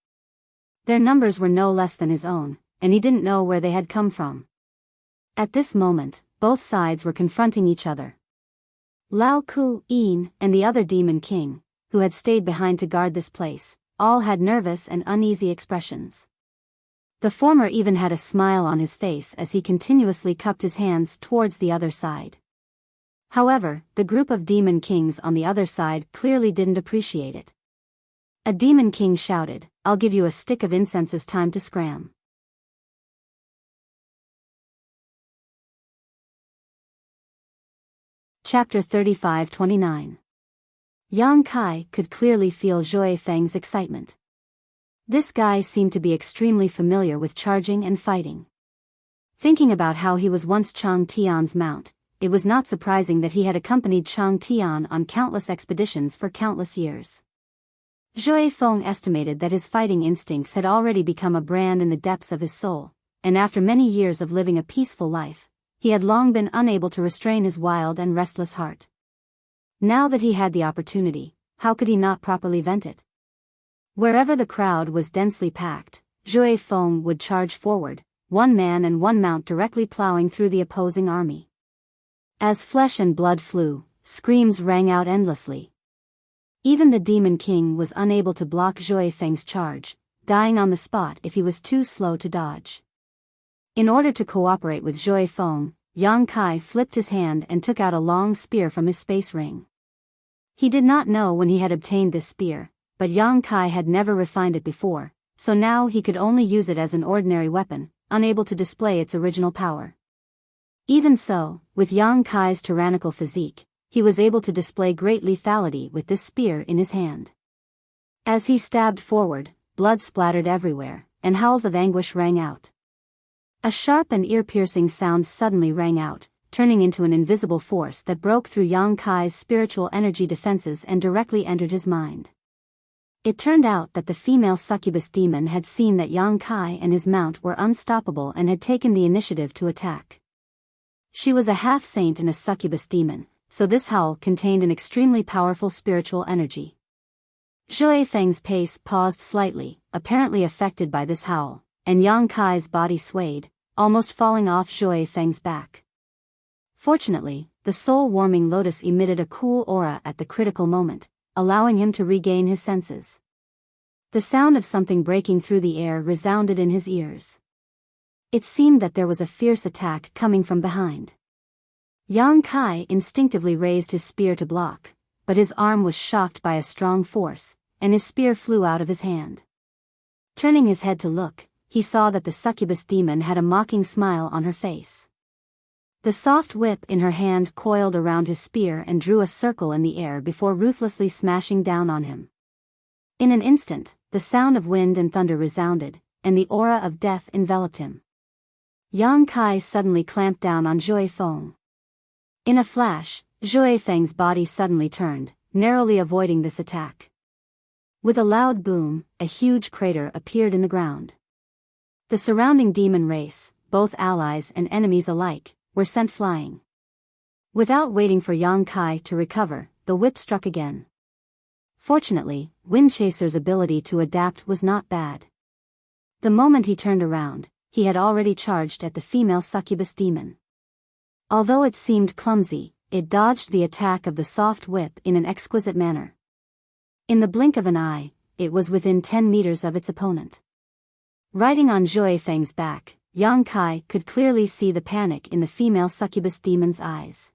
Their numbers were no less than his own, and he didn't know where they had come from. At this moment, both sides were confronting each other. Lao Ku, Yin, and the other demon king, who had stayed behind to guard this place, all had nervous and uneasy expressions. The former even had a smile on his face as he continuously cupped his hands towards the other side. However, the group of demon kings on the other side clearly didn't appreciate it. A demon king shouted, I'll give you a stick of incense as time to scram. Chapter 35-29. Yang Kai could clearly feel Zhui Feng's excitement. This guy seemed to be extremely familiar with charging and fighting. Thinking about how he was once Chang Tian's mount, it was not surprising that he had accompanied Chang Tian on countless expeditions for countless years. Zhui Feng estimated that his fighting instincts had already become a brand in the depths of his soul, and after many years of living a peaceful life, he had long been unable to restrain his wild and restless heart. Now that he had the opportunity, how could he not properly vent it? Wherever the crowd was densely packed, Zhui Feng would charge forward, one man and one mount directly plowing through the opposing army. As flesh and blood flew, screams rang out endlessly. Even the Demon King was unable to block Zhui Feng's charge, dying on the spot if he was too slow to dodge. In order to cooperate with Zhui Feng, Yang Kai flipped his hand and took out a long spear from his space ring. He did not know when he had obtained this spear, but Yang Kai had never refined it before, so now he could only use it as an ordinary weapon, unable to display its original power. Even so, with Yang Kai's tyrannical physique, he was able to display great lethality with this spear in his hand. As he stabbed forward, blood splattered everywhere, and howls of anguish rang out. A sharp and ear-piercing sound suddenly rang out, turning into an invisible force that broke through Yang Kai's spiritual energy defenses and directly entered his mind. It turned out that the female succubus demon had seen that Yang Kai and his mount were unstoppable and had taken the initiative to attack. She was a half-saint and a succubus demon, so this howl contained an extremely powerful spiritual energy. Zhui Feng's pace paused slightly, apparently affected by this howl, and Yang Kai's body swayed, almost falling off Zhui Feng's back. Fortunately, the soul-warming lotus emitted a cool aura at the critical moment, allowing him to regain his senses. The sound of something breaking through the air resounded in his ears. It seemed that there was a fierce attack coming from behind. Yang Kai instinctively raised his spear to block, but his arm was shocked by a strong force, and his spear flew out of his hand. Turning his head to look, he saw that the succubus demon had a mocking smile on her face. The soft whip in her hand coiled around his spear and drew a circle in the air before ruthlessly smashing down on him. In an instant, the sound of wind and thunder resounded, and the aura of death enveloped him. Yang Kai suddenly clamped down on Zhui Feng. In a flash, Zhui Feng's body suddenly turned, narrowly avoiding this attack. With a loud boom, a huge crater appeared in the ground. The surrounding demon race, both allies and enemies alike, were sent flying. Without waiting for Yang Kai to recover, the whip struck again. Fortunately, Windchaser's ability to adapt was not bad. The moment he turned around, he had already charged at the female succubus demon. Although it seemed clumsy, it dodged the attack of the soft whip in an exquisite manner. In the blink of an eye, it was within 10 meters of its opponent. Riding on Zhui Feng's back, Yang Kai could clearly see the panic in the female succubus demon's eyes.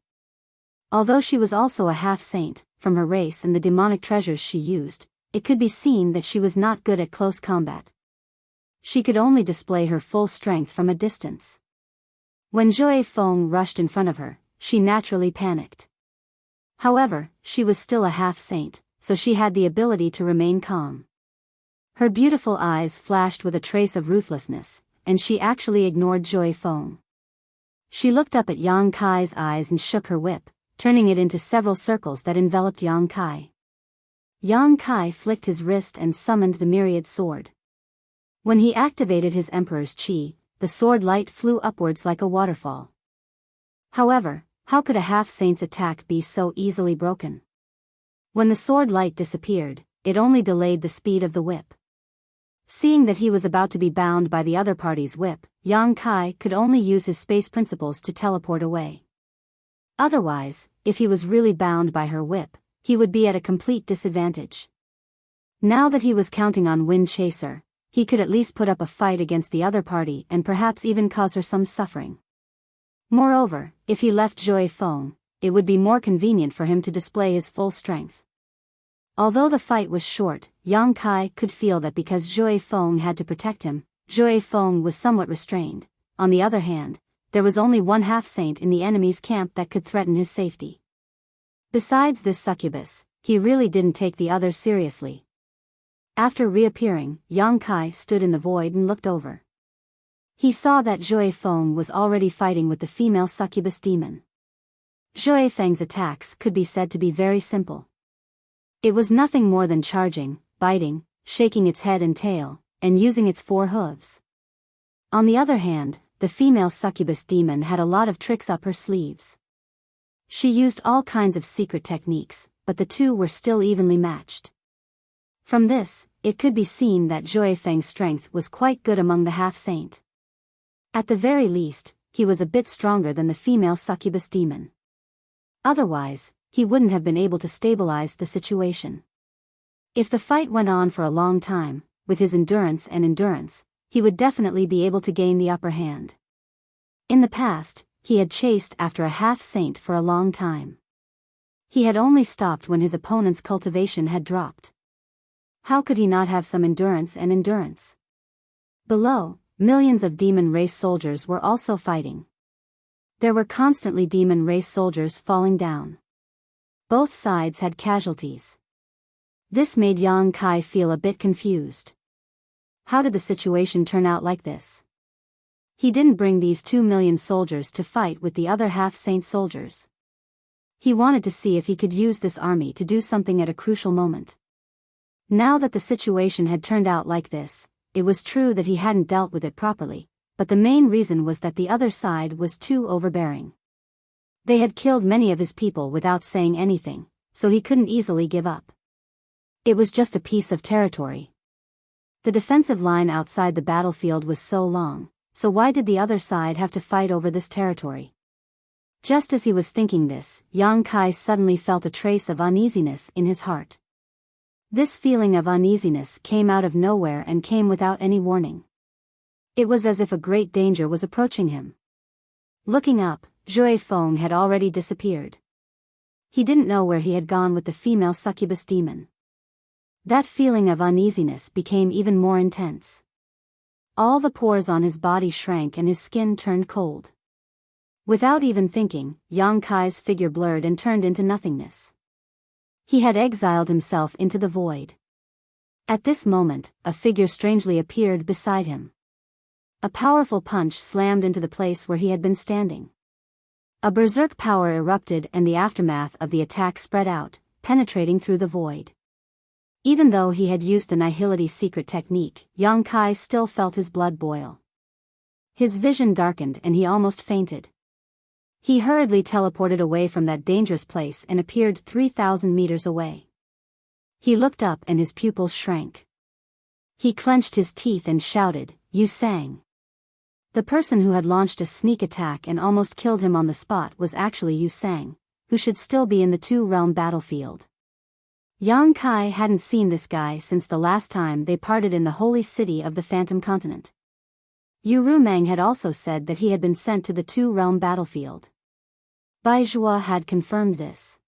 Although she was also a half-saint, from her race and the demonic treasures she used, it could be seen that she was not good at close combat. She could only display her full strength from a distance. When Zhui Feng rushed in front of her, she naturally panicked. However, she was still a half-saint, so she had the ability to remain calm. Her beautiful eyes flashed with a trace of ruthlessness, and she actually ignored Zhui Feng. She looked up at Yang Kai's eyes and shook her whip, turning it into several circles that enveloped Yang Kai. Yang Kai flicked his wrist and summoned the myriad sword. When he activated his emperor's chi, the sword light flew upwards like a waterfall. However, how could a half-saint's attack be so easily broken? When the sword light disappeared, it only delayed the speed of the whip. Seeing that he was about to be bound by the other party's whip, Yang Kai could only use his space principles to teleport away. Otherwise, if he was really bound by her whip, he would be at a complete disadvantage. Now that he was counting on Windchaser, he could at least put up a fight against the other party and perhaps even cause her some suffering. Moreover, if he left Zhui Feng, it would be more convenient for him to display his full strength. Although the fight was short, Yang Kai could feel that because Zhui Feng had to protect him, Zhui Feng was somewhat restrained. On the other hand, there was only one half-saint in the enemy's camp that could threaten his safety. Besides this succubus, he really didn't take the others seriously. After reappearing, Yang Kai stood in the void and looked over. He saw that Zhui Feng was already fighting with the female succubus demon. Zhui Feng's attacks could be said to be very simple. It was nothing more than charging, biting, shaking its head and tail, and using its 4 hooves. On the other hand, the female succubus demon had a lot of tricks up her sleeves. She used all kinds of secret techniques, but the two were still evenly matched. From this, it could be seen that Zhui Feng's strength was quite good among the half-saint. At the very least, he was a bit stronger than the female succubus demon. Otherwise, he wouldn't have been able to stabilize the situation. If the fight went on for a long time, with his endurance, he would definitely be able to gain the upper hand. In the past, he had chased after a half-saint for a long time. He had only stopped when his opponent's cultivation had dropped. How could he not have some endurance? Below, millions of demon race soldiers were also fighting. There were constantly demon race soldiers falling down. Both sides had casualties. This made Yang Kai feel a bit confused. How did the situation turn out like this? He didn't bring these 2 million soldiers to fight with the other half-saint soldiers. He wanted to see if he could use this army to do something at a crucial moment. Now that the situation had turned out like this, it was true that he hadn't dealt with it properly, but the main reason was that the other side was too overbearing. They had killed many of his people without saying anything, so he couldn't easily give up. It was just a piece of territory. The defensive line outside the battlefield was so long, so why did the other side have to fight over this territory? Just as he was thinking this, Yang Kai suddenly felt a trace of uneasiness in his heart. This feeling of uneasiness came out of nowhere and came without any warning. It was as if a great danger was approaching him. Looking up, Zhui Feng had already disappeared. He didn't know where he had gone with the female succubus demon. That feeling of uneasiness became even more intense. All the pores on his body shrank and his skin turned cold. Without even thinking, Yang Kai's figure blurred and turned into nothingness. He had exiled himself into the void. At this moment, a figure strangely appeared beside him. A powerful punch slammed into the place where he had been standing. A berserk power erupted and the aftermath of the attack spread out, penetrating through the void. Even though he had used the Nihility secret technique, Yang Kai still felt his blood boil. His vision darkened and he almost fainted. He hurriedly teleported away from that dangerous place and appeared 3,000 meters away. He looked up and his pupils shrank. He clenched his teeth and shouted, "You sang." The person who had launched a sneak attack and almost killed him on the spot was actually Yu Sang, who should still be in the two-realm battlefield. Yang Kai hadn't seen this guy since the last time they parted in the holy city of the Phantom Continent. Yu Rumeng had also said that he had been sent to the two-realm battlefield. Bai Zhua had confirmed this.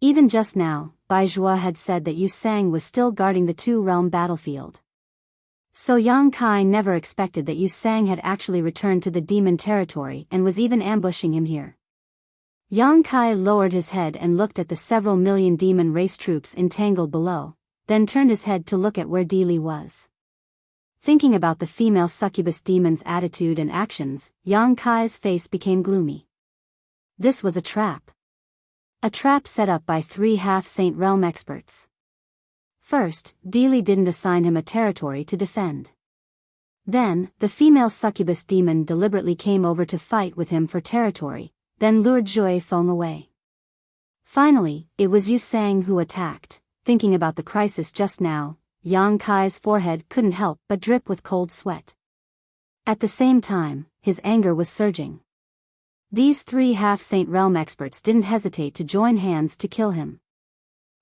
Even just now, Bai Zhua had said that Yu Sang was still guarding the two-realm battlefield. So Yang Kai never expected that Yu Sang had actually returned to the demon territory and was even ambushing him here. Yang Kai lowered his head and looked at the several million demon race troops entangled below, then turned his head to look at where Di Li was. Thinking about the female succubus demon's attitude and actions, Yang Kai's face became gloomy. This was a trap. A trap set up by 3 half-saint realm experts. First, Di Li didn't assign him a territory to defend. Then, the female succubus demon deliberately came over to fight with him for territory, then lured Zhui Feng away. Finally, it was Yu Sang who attacked. Thinking about the crisis just now, Yang Kai's forehead couldn't help but drip with cold sweat. At the same time, his anger was surging. These 3 half-saint realm experts didn't hesitate to join hands to kill him.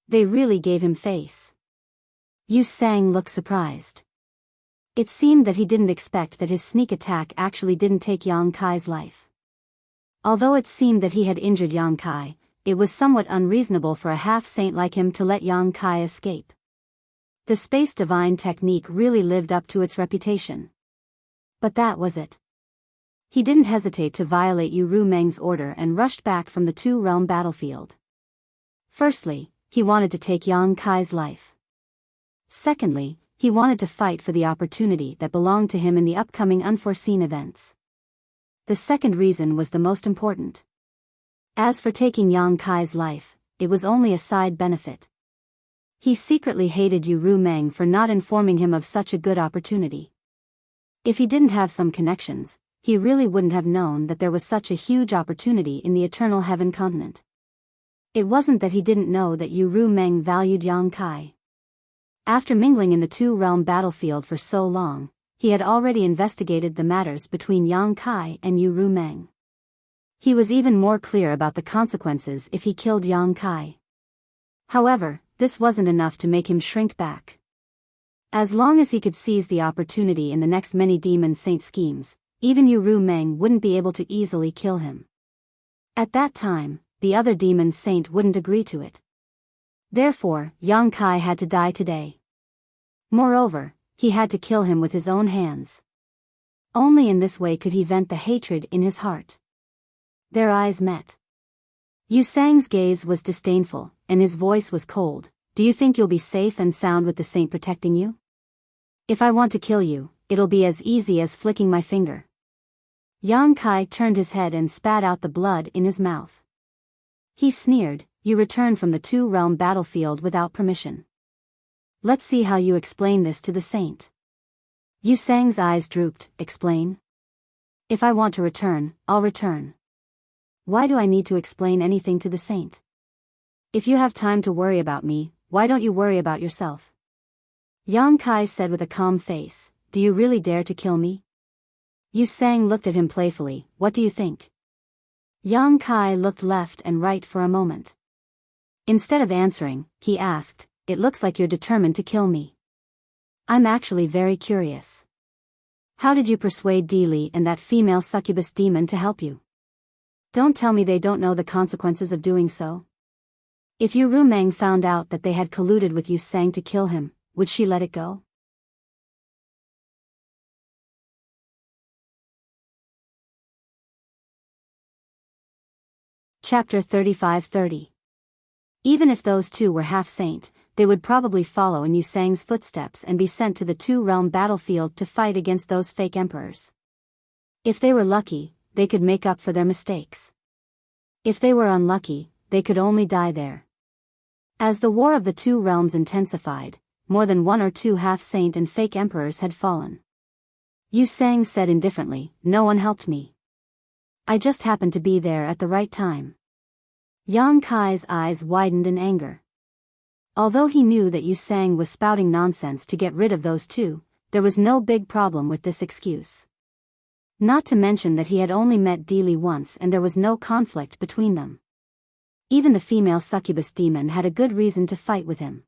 They really gave him face. Yu Sang looked surprised. It seemed that he didn't expect that his sneak attack actually didn't take Yang Kai's life. Although it seemed that he had injured Yang Kai, it was somewhat unreasonable for a half-saint like him to let Yang Kai escape. The Space Divine technique really lived up to its reputation. But that was it. He didn't hesitate to violate Yu Rumeng's order and rushed back from the two-realm battlefield. Firstly, he wanted to take Yang Kai's life. Secondly, he wanted to fight for the opportunity that belonged to him in the upcoming unforeseen events. The second reason was the most important. As for taking Yang Kai's life, it was only a side benefit. He secretly hated Yu Rumeng for not informing him of such a good opportunity. If he didn't have some connections, he really wouldn't have known that there was such a huge opportunity in the Eternal Heaven continent. It wasn't that he didn't know that Yu Rumeng valued Yang Kai. After mingling in the two-realm battlefield for so long, he had already investigated the matters between Yang Kai and Yu Rumeng. He was even more clear about the consequences if he killed Yang Kai. However, this wasn't enough to make him shrink back. As long as he could seize the opportunity in the next many demon saint schemes, even Yu Rumeng wouldn't be able to easily kill him. At that time, the other demon saint wouldn't agree to it. Therefore, Yang Kai had to die today. Moreover, he had to kill him with his own hands. Only in this way could he vent the hatred in his heart. Their eyes met. Yu Sang's gaze was disdainful, and his voice was cold. "Do you think you'll be safe and sound with the saint protecting you? If I want to kill you, it'll be as easy as flicking my finger." Yang Kai turned his head and spat out the blood in his mouth. He sneered, "You returned from the two-realm battlefield without permission. Let's see how you explain this to the saint. Yu Sang's eyes drooped. Explain? If I want to return, I'll return. Why do I need to explain anything to the saint? If you have time to worry about me, why don't you worry about yourself? Yang Kai said with a calm face, do you really dare to kill me? Yu Sang looked at him playfully, what do you think? Yang Kai looked left and right for a moment. Instead of answering, he asked, it looks like you're determined to kill me. I'm actually very curious. How did you persuade Di Li and that female succubus demon to help you? Don't tell me they don't know the consequences of doing so. If Yu Rumeng found out that they had colluded with Yu Sang to kill him, would she let it go? Chapter 35-30. Even if those two were half-saint, they would probably follow in Yu Sang's footsteps and be sent to the two-realm battlefield to fight against those fake emperors. If they were lucky, they could make up for their mistakes. If they were unlucky, they could only die there. As the war of the two realms intensified, more than one or two half-saint and fake emperors had fallen. Yu Sang said indifferently, no one helped me. I just happened to be there at the right time. Yang Kai's eyes widened in anger. Although he knew that Yu Sang was spouting nonsense to get rid of those two, there was no big problem with this excuse. Not to mention that he had only met Di Li once and there was no conflict between them. Even the female succubus demon had a good reason to fight with him.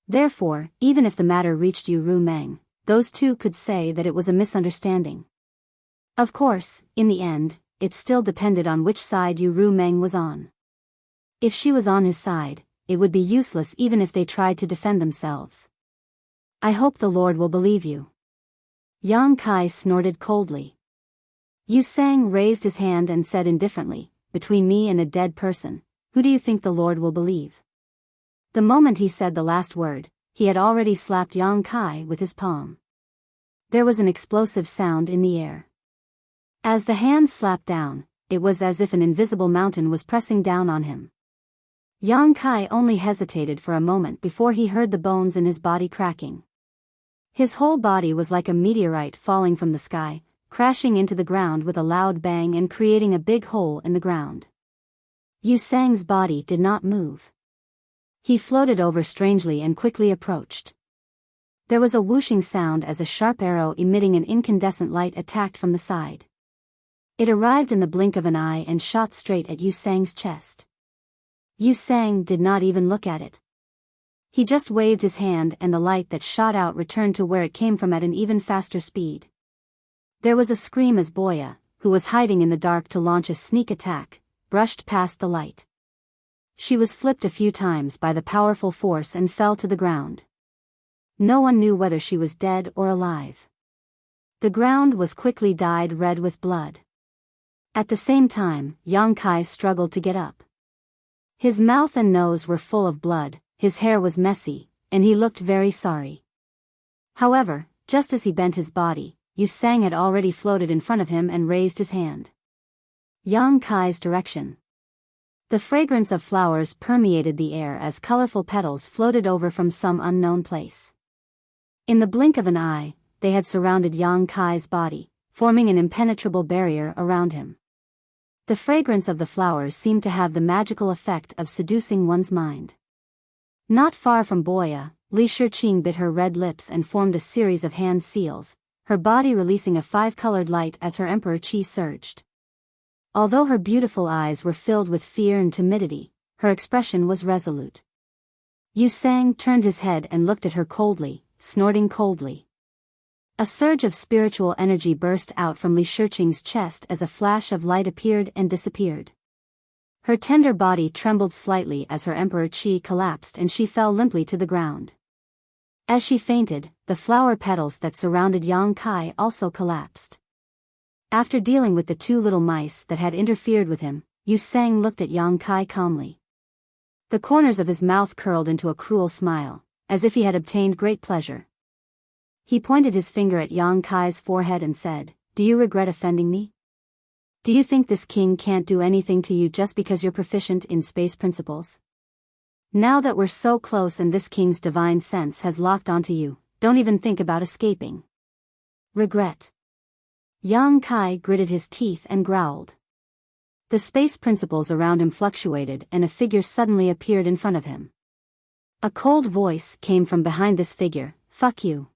Therefore, even if the matter reached Yu Rumeng, those two could say that it was a misunderstanding. Of course, in the end, it still depended on which side Yu Rumeng was on. If she was on his side, it would be useless even if they tried to defend themselves. I hope the Lord will believe you. Yang Kai snorted coldly. Yu Sang raised his hand and said indifferently, between me and a dead person, who do you think the Lord will believe? The moment he said the last word, he had already slapped Yang Kai with his palm. There was an explosive sound in the air. As the hand slapped down, it was as if an invisible mountain was pressing down on him. Yang Kai only hesitated for a moment before he heard the bones in his body cracking. His whole body was like a meteorite falling from the sky, crashing into the ground with a loud bang and creating a big hole in the ground. Yu Sang's body did not move. He floated over strangely and quickly approached. There was a whooshing sound as a sharp arrow emitting an incandescent light attacked from the side. It arrived in the blink of an eye and shot straight at Yu Sang's chest. Yu Sang did not even look at it. He just waved his hand and the light that shot out returned to where it came from at an even faster speed. There was a scream as Boya, who was hiding in the dark to launch a sneak attack, brushed past the light. She was flipped a few times by the powerful force and fell to the ground. No one knew whether she was dead or alive. The ground was quickly dyed red with blood. At the same time, Yang Kai struggled to get up. His mouth and nose were full of blood, his hair was messy, and he looked very sorry. However, just as he bent his body, Yu Sang had already floated in front of him and raised his hand. Yang Kai's direction. The fragrance of flowers permeated the air as colorful petals floated over from some unknown place. In the blink of an eye, they had surrounded Yang Kai's body, forming an impenetrable barrier around him. The fragrance of the flowers seemed to have the magical effect of seducing one's mind. Not far from Boya, Li Shiqing bit her red lips and formed a series of hand seals, her body releasing a five-colored light as her emperor qi surged. Although her beautiful eyes were filled with fear and timidity, her expression was resolute. Yu Sang turned his head and looked at her coldly, snorting coldly. A surge of spiritual energy burst out from Li Shiqing's chest as a flash of light appeared and disappeared. Her tender body trembled slightly as her emperor qi collapsed and she fell limply to the ground. As she fainted, the flower petals that surrounded Yang Kai also collapsed. After dealing with the two little mice that had interfered with him, Yu Sang looked at Yang Kai calmly. The corners of his mouth curled into a cruel smile, as if he had obtained great pleasure. He pointed his finger at Yang Kai's forehead and said, "Do you regret offending me? Do you think this king can't do anything to you just because you're proficient in space principles?" Now that we're so close and this king's divine sense has locked onto you, don't even think about escaping. Regret. Yang Kai gritted his teeth and growled. The space principles around him fluctuated and a figure suddenly appeared in front of him. A cold voice came from behind this figure, "Fuck you."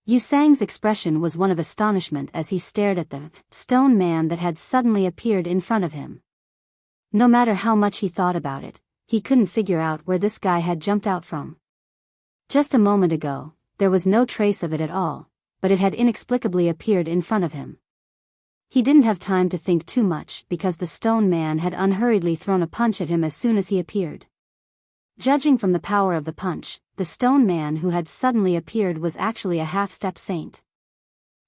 Yu Sang's expression was one of astonishment as he stared at the stone man that had suddenly appeared in front of him. No matter how much he thought about it, he couldn't figure out where this guy had jumped out from. Just a moment ago, there was no trace of it at all, but it had inexplicably appeared in front of him. He didn't have time to think too much because the stone man had unhurriedly thrown a punch at him as soon as he appeared. Judging from the power of the punch, the stone man who had suddenly appeared was actually a half-step saint.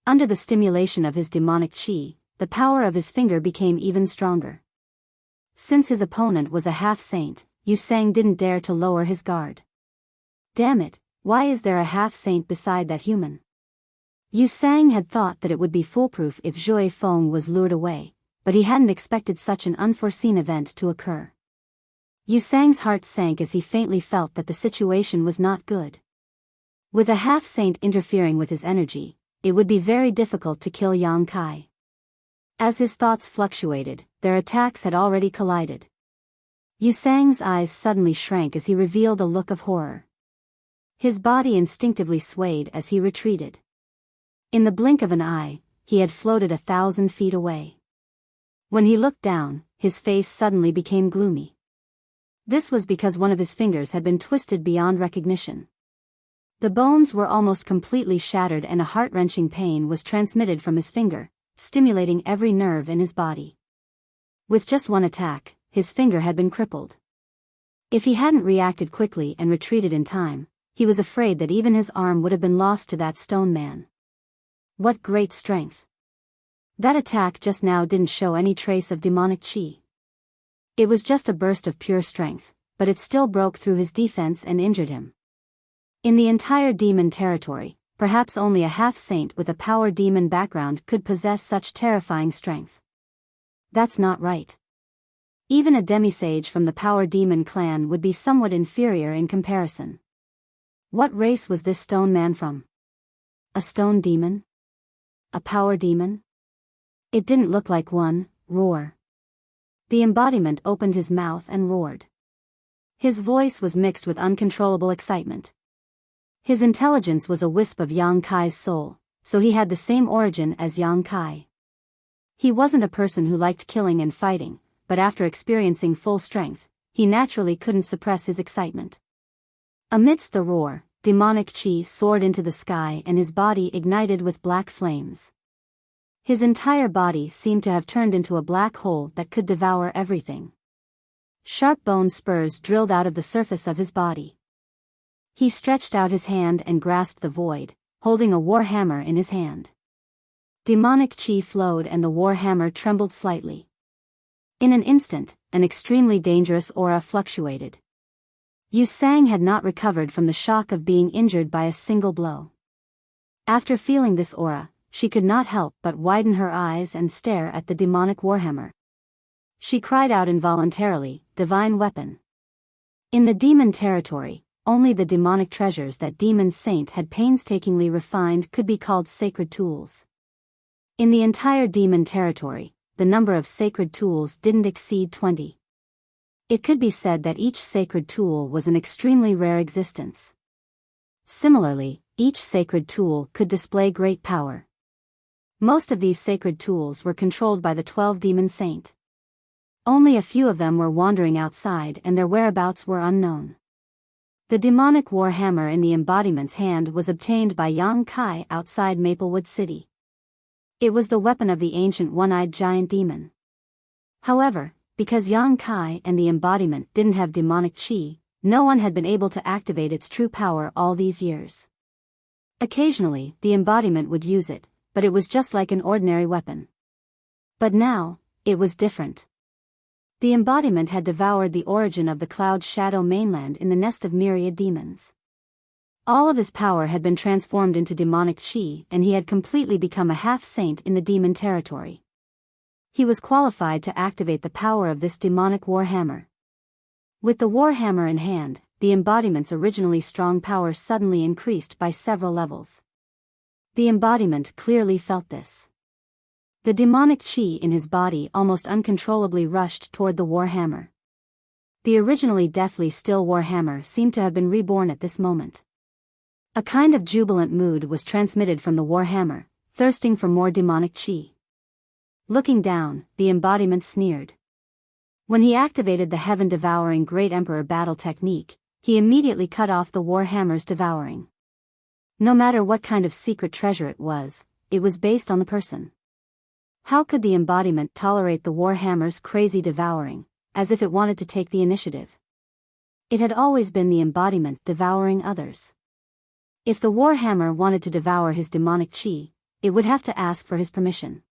Under the stimulation of his demonic chi, the power of his finger became even stronger. Since his opponent was a half-saint, Yu Sang didn't dare to lower his guard. Damn it, why is there a half-saint beside that human? Yu Sang had thought that it would be foolproof if Zhui Feng was lured away, but he hadn't expected such an unforeseen event to occur. Yu Sang's heart sank as he faintly felt that the situation was not good. With a half-saint interfering with his energy, it would be very difficult to kill Yang Kai. As his thoughts fluctuated, their attacks had already collided. Yu Sang's eyes suddenly shrank as he revealed a look of horror. His body instinctively swayed as he retreated. In the blink of an eye, he had floated 1,000 feet away. When he looked down, his face suddenly became gloomy. This was because one of his fingers had been twisted beyond recognition. The bones were almost completely shattered and a heart-wrenching pain was transmitted from his finger, stimulating every nerve in his body. With just one attack, his finger had been crippled. If he hadn't reacted quickly and retreated in time, he was afraid that even his arm would have been lost to that stone man. What great strength! That attack just now didn't show any trace of demonic chi. It was just a burst of pure strength, but it still broke through his defense and injured him. In the entire demon territory, perhaps only a half-saint with a power demon background could possess such terrifying strength. That's not right. Even a demisage from the power demon clan would be somewhat inferior in comparison. What race was this stone man from? A stone demon? A power demon? It didn't look like one. Roar. The embodiment opened his mouth and roared. His voice was mixed with uncontrollable excitement. His intelligence was a wisp of Yang Kai's soul, so he had the same origin as Yang Kai. He wasn't a person who liked killing and fighting, but after experiencing full strength, he naturally couldn't suppress his excitement. Amidst the roar, demonic chi soared into the sky and his body ignited with black flames. His entire body seemed to have turned into a black hole that could devour everything. Sharp bone spurs drilled out of the surface of his body. He stretched out his hand and grasped the void, holding a war hammer in his hand. Demonic chi flowed and the war hammer trembled slightly. In an instant, an extremely dangerous aura fluctuated. Yu Sang had not recovered from the shock of being injured by a single blow. After feeling this aura, she could not help but widen her eyes and stare at the demonic warhammer. She cried out involuntarily, "Divine weapon." In the demon territory, only the demonic treasures that Demon Saint had painstakingly refined could be called sacred tools. In the entire demon territory, the number of sacred tools didn't exceed 20. It could be said that each sacred tool was an extremely rare existence. Similarly, each sacred tool could display great power. Most of these sacred tools were controlled by the 12 Demon Saint. Only a few of them were wandering outside and their whereabouts were unknown. The demonic war hammer in the embodiment's hand was obtained by Yang Kai outside Maplewood City. It was the weapon of the ancient one-eyed giant demon. However, because Yang Kai and the embodiment didn't have demonic chi, no one had been able to activate its true power all these years. Occasionally, the embodiment would use it, but it was just like an ordinary weapon. But now, it was different. The embodiment had devoured the origin of the Cloud Shadow mainland in the nest of myriad demons. All of his power had been transformed into demonic chi and he had completely become a half-saint in the demon territory. He was qualified to activate the power of this demonic war hammer. With the warhammer in hand, the embodiment's originally strong power suddenly increased by several levels. The embodiment clearly felt this. The demonic chi in his body almost uncontrollably rushed toward the warhammer. The originally deathly still warhammer seemed to have been reborn at this moment. A kind of jubilant mood was transmitted from the warhammer, thirsting for more demonic chi. Looking down, the embodiment sneered. When he activated the heaven-devouring Great Emperor battle technique, he immediately cut off the warhammer's devouring. No matter what kind of secret treasure it was based on the person. How could the embodiment tolerate the warhammer's crazy devouring, as if it wanted to take the initiative? It had always been the embodiment devouring others. If the warhammer wanted to devour his demonic chi, it would have to ask for his permission.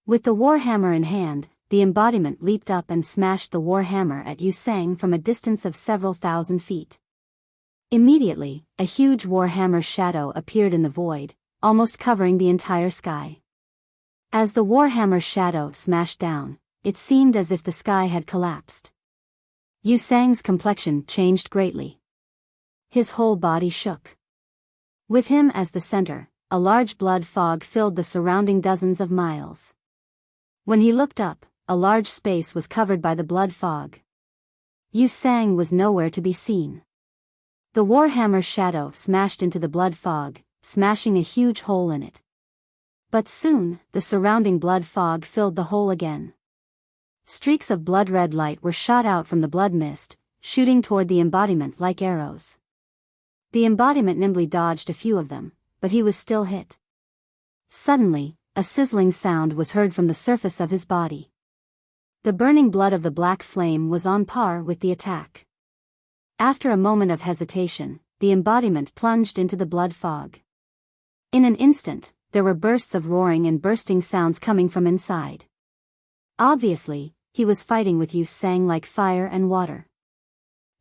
With the warhammer in hand, the embodiment leaped up and smashed the warhammer at Yu Sang from a distance of several thousand feet. Immediately, a huge warhammer shadow appeared in the void, almost covering the entire sky. As the warhammer shadow smashed down, it seemed as if the sky had collapsed. Yu Sang's complexion changed greatly. His whole body shook. With him as the center, a large blood fog filled the surrounding dozens of miles. When he looked up, a large space was covered by the blood fog. Yu Sang was nowhere to be seen. The warhammer shadow smashed into the blood fog, smashing a huge hole in it. But soon, the surrounding blood fog filled the hole again. Streaks of blood-red light were shot out from the blood mist, shooting toward the embodiment like arrows. The embodiment nimbly dodged a few of them, but he was still hit. Suddenly, a sizzling sound was heard from the surface of his body. The burning blood of the black flame was on par with the attack. After a moment of hesitation, the embodiment plunged into the blood fog. In an instant, there were bursts of roaring and bursting sounds coming from inside. Obviously, he was fighting with Yu Sang like fire and water.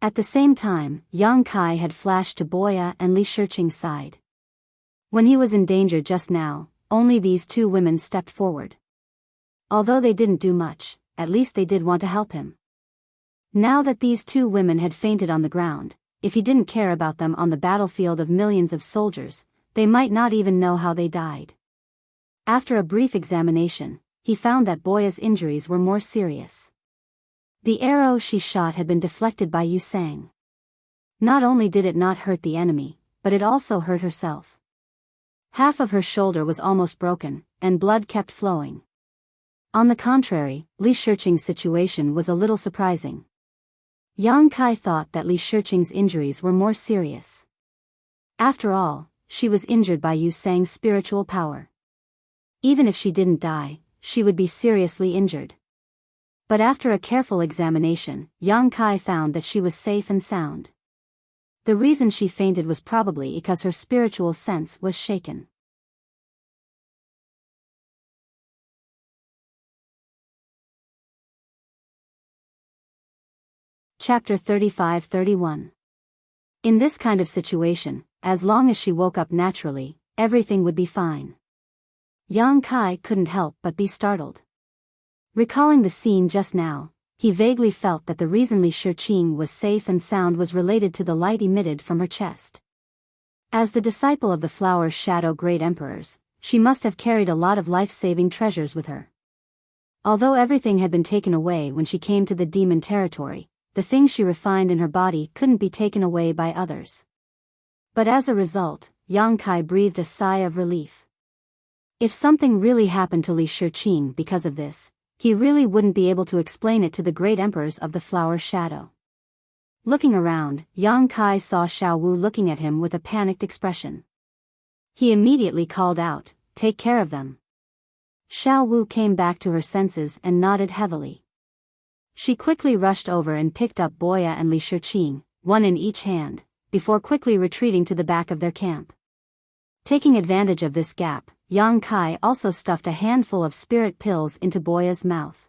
At the same time, Yang Kai had flashed to Boya and Li Shiqing's side. When he was in danger just now, only these two women stepped forward. Although they didn't do much, at least they did want to help him. Now that these two women had fainted on the ground, if he didn't care about them on the battlefield of millions of soldiers, they might not even know how they died. After a brief examination, he found that Boya's injuries were more serious. The arrow she shot had been deflected by Yu Sang. Not only did it not hurt the enemy, but it also hurt herself. Half of her shoulder was almost broken, and blood kept flowing. On the contrary, Li Shiqing's situation was a little surprising. Yang Kai thought that Li Shiqing's injuries were more serious. After all, she was injured by Yu Sang's spiritual power. Even if she didn't die, she would be seriously injured. But after a careful examination, Yang Kai found that she was safe and sound. The reason she fainted was probably because her spiritual sense was shaken. Chapter 35-31. In this kind of situation, as long as she woke up naturally, everything would be fine. Yang Kai couldn't help but be startled. Recalling the scene just now, he vaguely felt that the reason Li Shiqing was safe and sound was related to the light emitted from her chest. As the disciple of the Flower Shadow Great Emperors, she must have carried a lot of life-saving treasures with her. Although everything had been taken away when she came to the demon territory, the things she refined in her body couldn't be taken away by others. But as a result, Yang Kai breathed a sigh of relief. If something really happened to Li Shiqing because of this, he really wouldn't be able to explain it to the great emperors of the Flower Shadow. Looking around, Yang Kai saw Xiao Wu looking at him with a panicked expression. He immediately called out, "Take care of them." Xiao Wu came back to her senses and nodded heavily. She quickly rushed over and picked up Boya and Li Shiqing, one in each hand, before quickly retreating to the back of their camp. Taking advantage of this gap, Yang Kai also stuffed a handful of spirit pills into Boya's mouth.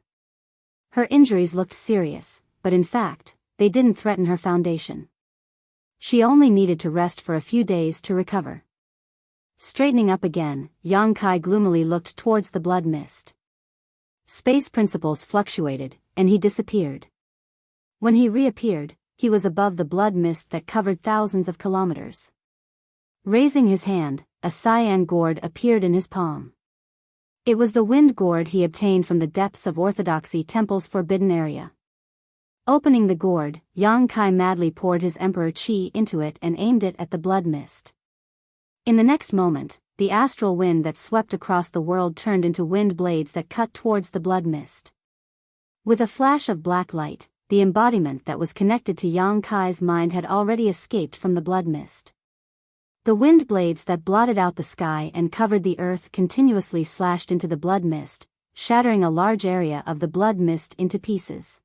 Her injuries looked serious, but in fact, they didn't threaten her foundation. She only needed to rest for a few days to recover. Straightening up again, Yang Kai gloomily looked towards the blood mist. Space principles fluctuated, and he disappeared. When he reappeared, he was above the blood mist that covered thousands of kilometers. Raising his hand, a cyan gourd appeared in his palm. It was the wind gourd he obtained from the depths of Orthodoxy Temple's forbidden area. Opening the gourd, Yang Kai madly poured his emperor chi into it and aimed it at the blood mist. In the next moment, the astral wind that swept across the world turned into wind blades that cut towards the blood mist. With a flash of black light, the embodiment that was connected to Yang Kai's mind had already escaped from the blood mist. The wind blades that blotted out the sky and covered the earth continuously slashed into the blood mist, shattering a large area of the blood mist into pieces.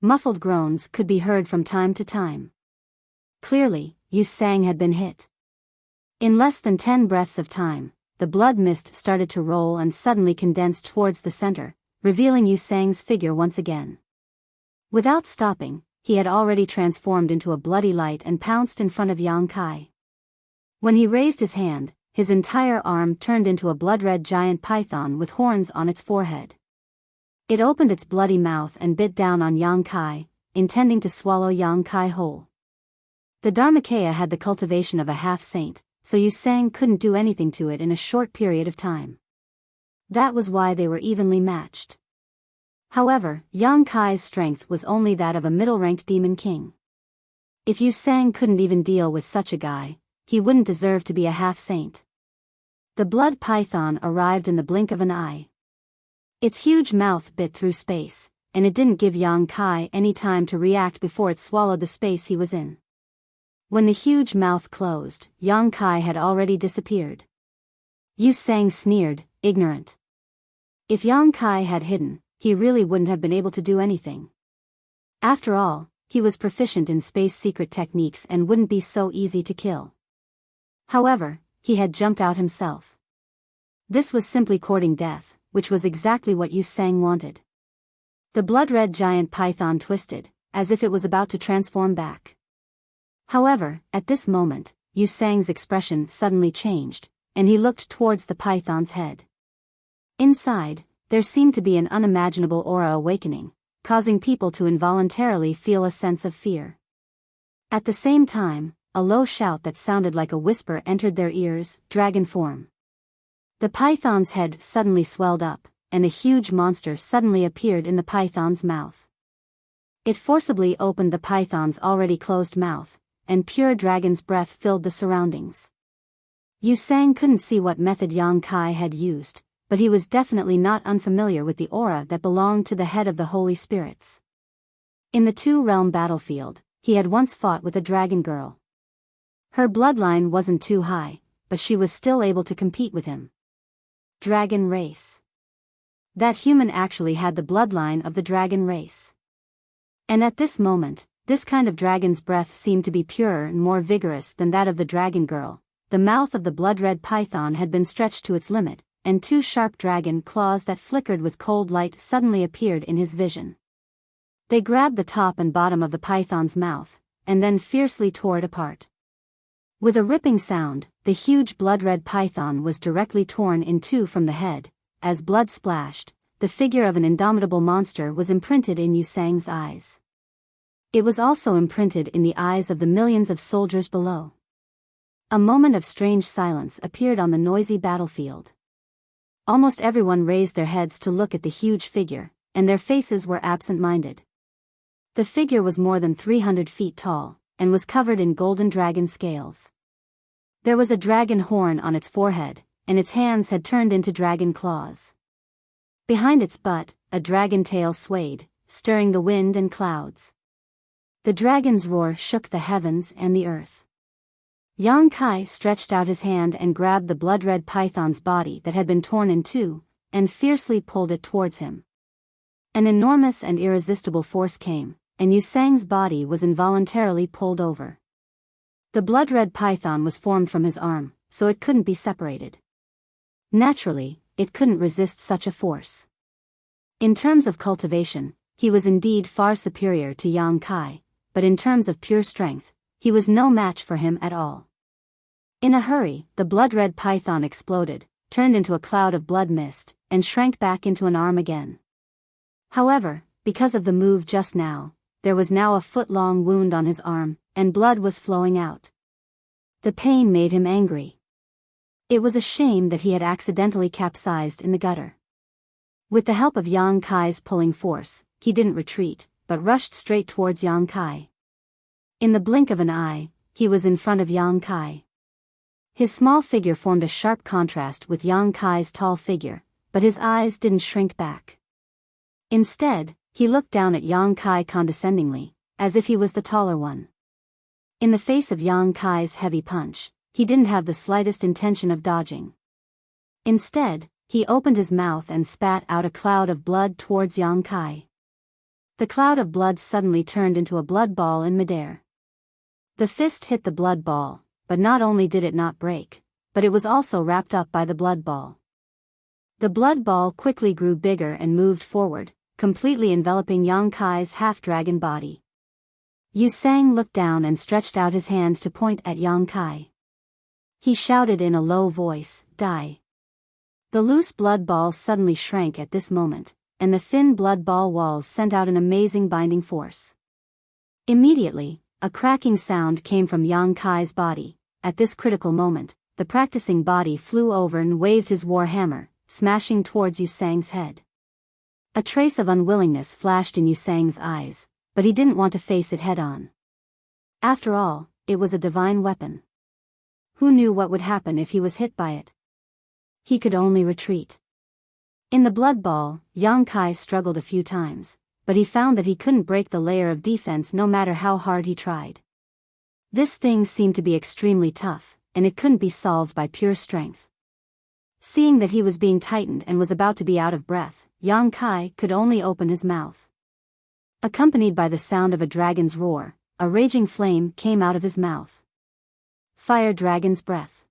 Muffled groans could be heard from time to time. Clearly, Yu Sang had been hit. In less than 10 breaths of time, the blood mist started to roll and suddenly condensed towards the center, revealing Yu Sang's figure once again. Without stopping, he had already transformed into a bloody light and pounced in front of Yang Kai. When he raised his hand, his entire arm turned into a blood-red giant python with horns on its forehead. It opened its bloody mouth and bit down on Yang Kai, intending to swallow Yang Kai whole. The Dharmakaya had the cultivation of a half-saint, so Yu Sang couldn't do anything to it in a short period of time. That was why they were evenly matched. However, Yang Kai's strength was only that of a middle-ranked demon king. If Yu Sang couldn't even deal with such a guy, he wouldn't deserve to be a half-saint. The blood python arrived in the blink of an eye. Its huge mouth bit through space, and it didn't give Yang Kai any time to react before it swallowed the space he was in. When the huge mouth closed, Yang Kai had already disappeared. Yu Sang sneered, ignorant. If Yang Kai had hidden, he really wouldn't have been able to do anything. After all, he was proficient in space secret techniques and wouldn't be so easy to kill. However, he had jumped out himself. This was simply courting death, which was exactly what Yu Sang wanted. The blood-red giant python twisted, as if it was about to transform back. However, at this moment, Yu Sang's expression suddenly changed, and he looked towards the python's head. Inside, there seemed to be an unimaginable aura awakening, causing people to involuntarily feel a sense of fear. At the same time, a low shout that sounded like a whisper entered their ears, dragon form. The python's head suddenly swelled up, and a huge monster suddenly appeared in the python's mouth. It forcibly opened the python's already closed mouth, and pure dragon's breath filled the surroundings. Yu Sang couldn't see what method Yang Kai had used, but he was definitely not unfamiliar with the aura that belonged to the head of the holy spirits. In the two-realm battlefield, he had once fought with a dragon girl. Her bloodline wasn't too high, but she was still able to compete with him. Dragon race. That human actually had the bloodline of the dragon race. And at this moment, this kind of dragon's breath seemed to be purer and more vigorous than that of the dragon girl. The mouth of the blood-red python had been stretched to its limit, and two sharp dragon claws that flickered with cold light suddenly appeared in his vision. They grabbed the top and bottom of the python's mouth, and then fiercely tore it apart. With a ripping sound, the huge blood-red python was directly torn in two from the head. As blood splashed, the figure of an indomitable monster was imprinted in Yu Sang's eyes. It was also imprinted in the eyes of the millions of soldiers below. A moment of strange silence appeared on the noisy battlefield. Almost everyone raised their heads to look at the huge figure, and their faces were absent-minded. The figure was more than 300 feet tall, and was covered in golden dragon scales. There was a dragon horn on its forehead, and its hands had turned into dragon claws. Behind its butt, a dragon tail swayed, stirring the wind and clouds. The dragon's roar shook the heavens and the earth. Yang Kai stretched out his hand and grabbed the blood-red python's body that had been torn in two, and fiercely pulled it towards him. An enormous and irresistible force came, and Yu Sang's body was involuntarily pulled over. The blood-red python was formed from his arm, so it couldn't be separated. Naturally, it couldn't resist such a force. In terms of cultivation, he was indeed far superior to Yang Kai, but in terms of pure strength, he was no match for him at all. In a hurry, the blood-red python exploded, turned into a cloud of blood mist, and shrank back into an arm again. However, because of the move just now, there was now a foot-long wound on his arm, and blood was flowing out. The pain made him angry. It was a shame that he had accidentally capsized in the gutter. With the help of Yang Kai's pulling force, he didn't retreat, but rushed straight towards Yang Kai. In the blink of an eye, he was in front of Yang Kai. His small figure formed a sharp contrast with Yang Kai's tall figure, but his eyes didn't shrink back. Instead, he looked down at Yang Kai condescendingly, as if he was the taller one. In the face of Yang Kai's heavy punch, he didn't have the slightest intention of dodging. Instead, he opened his mouth and spat out a cloud of blood towards Yang Kai. The cloud of blood suddenly turned into a blood ball in midair. The fist hit the blood ball, but not only did it not break, but it was also wrapped up by the blood ball. The blood ball quickly grew bigger and moved forward, completely enveloping Yang Kai's half-dragon body. Yu Sang looked down and stretched out his hand to point at Yang Kai. He shouted in a low voice, "Die." The loose blood ball suddenly shrank at this moment, and the thin blood ball walls sent out an amazing binding force. Immediately, a cracking sound came from Yang Kai's body. At this critical moment, the practicing body flew over and waved his war hammer, smashing towards Yu Sang's head. A trace of unwillingness flashed in Yu Sang's eyes, but he didn't want to face it head-on. After all, it was a divine weapon. Who knew what would happen if he was hit by it? He could only retreat. In the blood ball, Yang Kai struggled a few times, but he found that he couldn't break the layer of defense no matter how hard he tried. This thing seemed to be extremely tough, and it couldn't be solved by pure strength. Seeing that he was being tightened and was about to be out of breath, Yang Kai could only open his mouth. Accompanied by the sound of a dragon's roar, a raging flame came out of his mouth. Fire Dragon's Breath.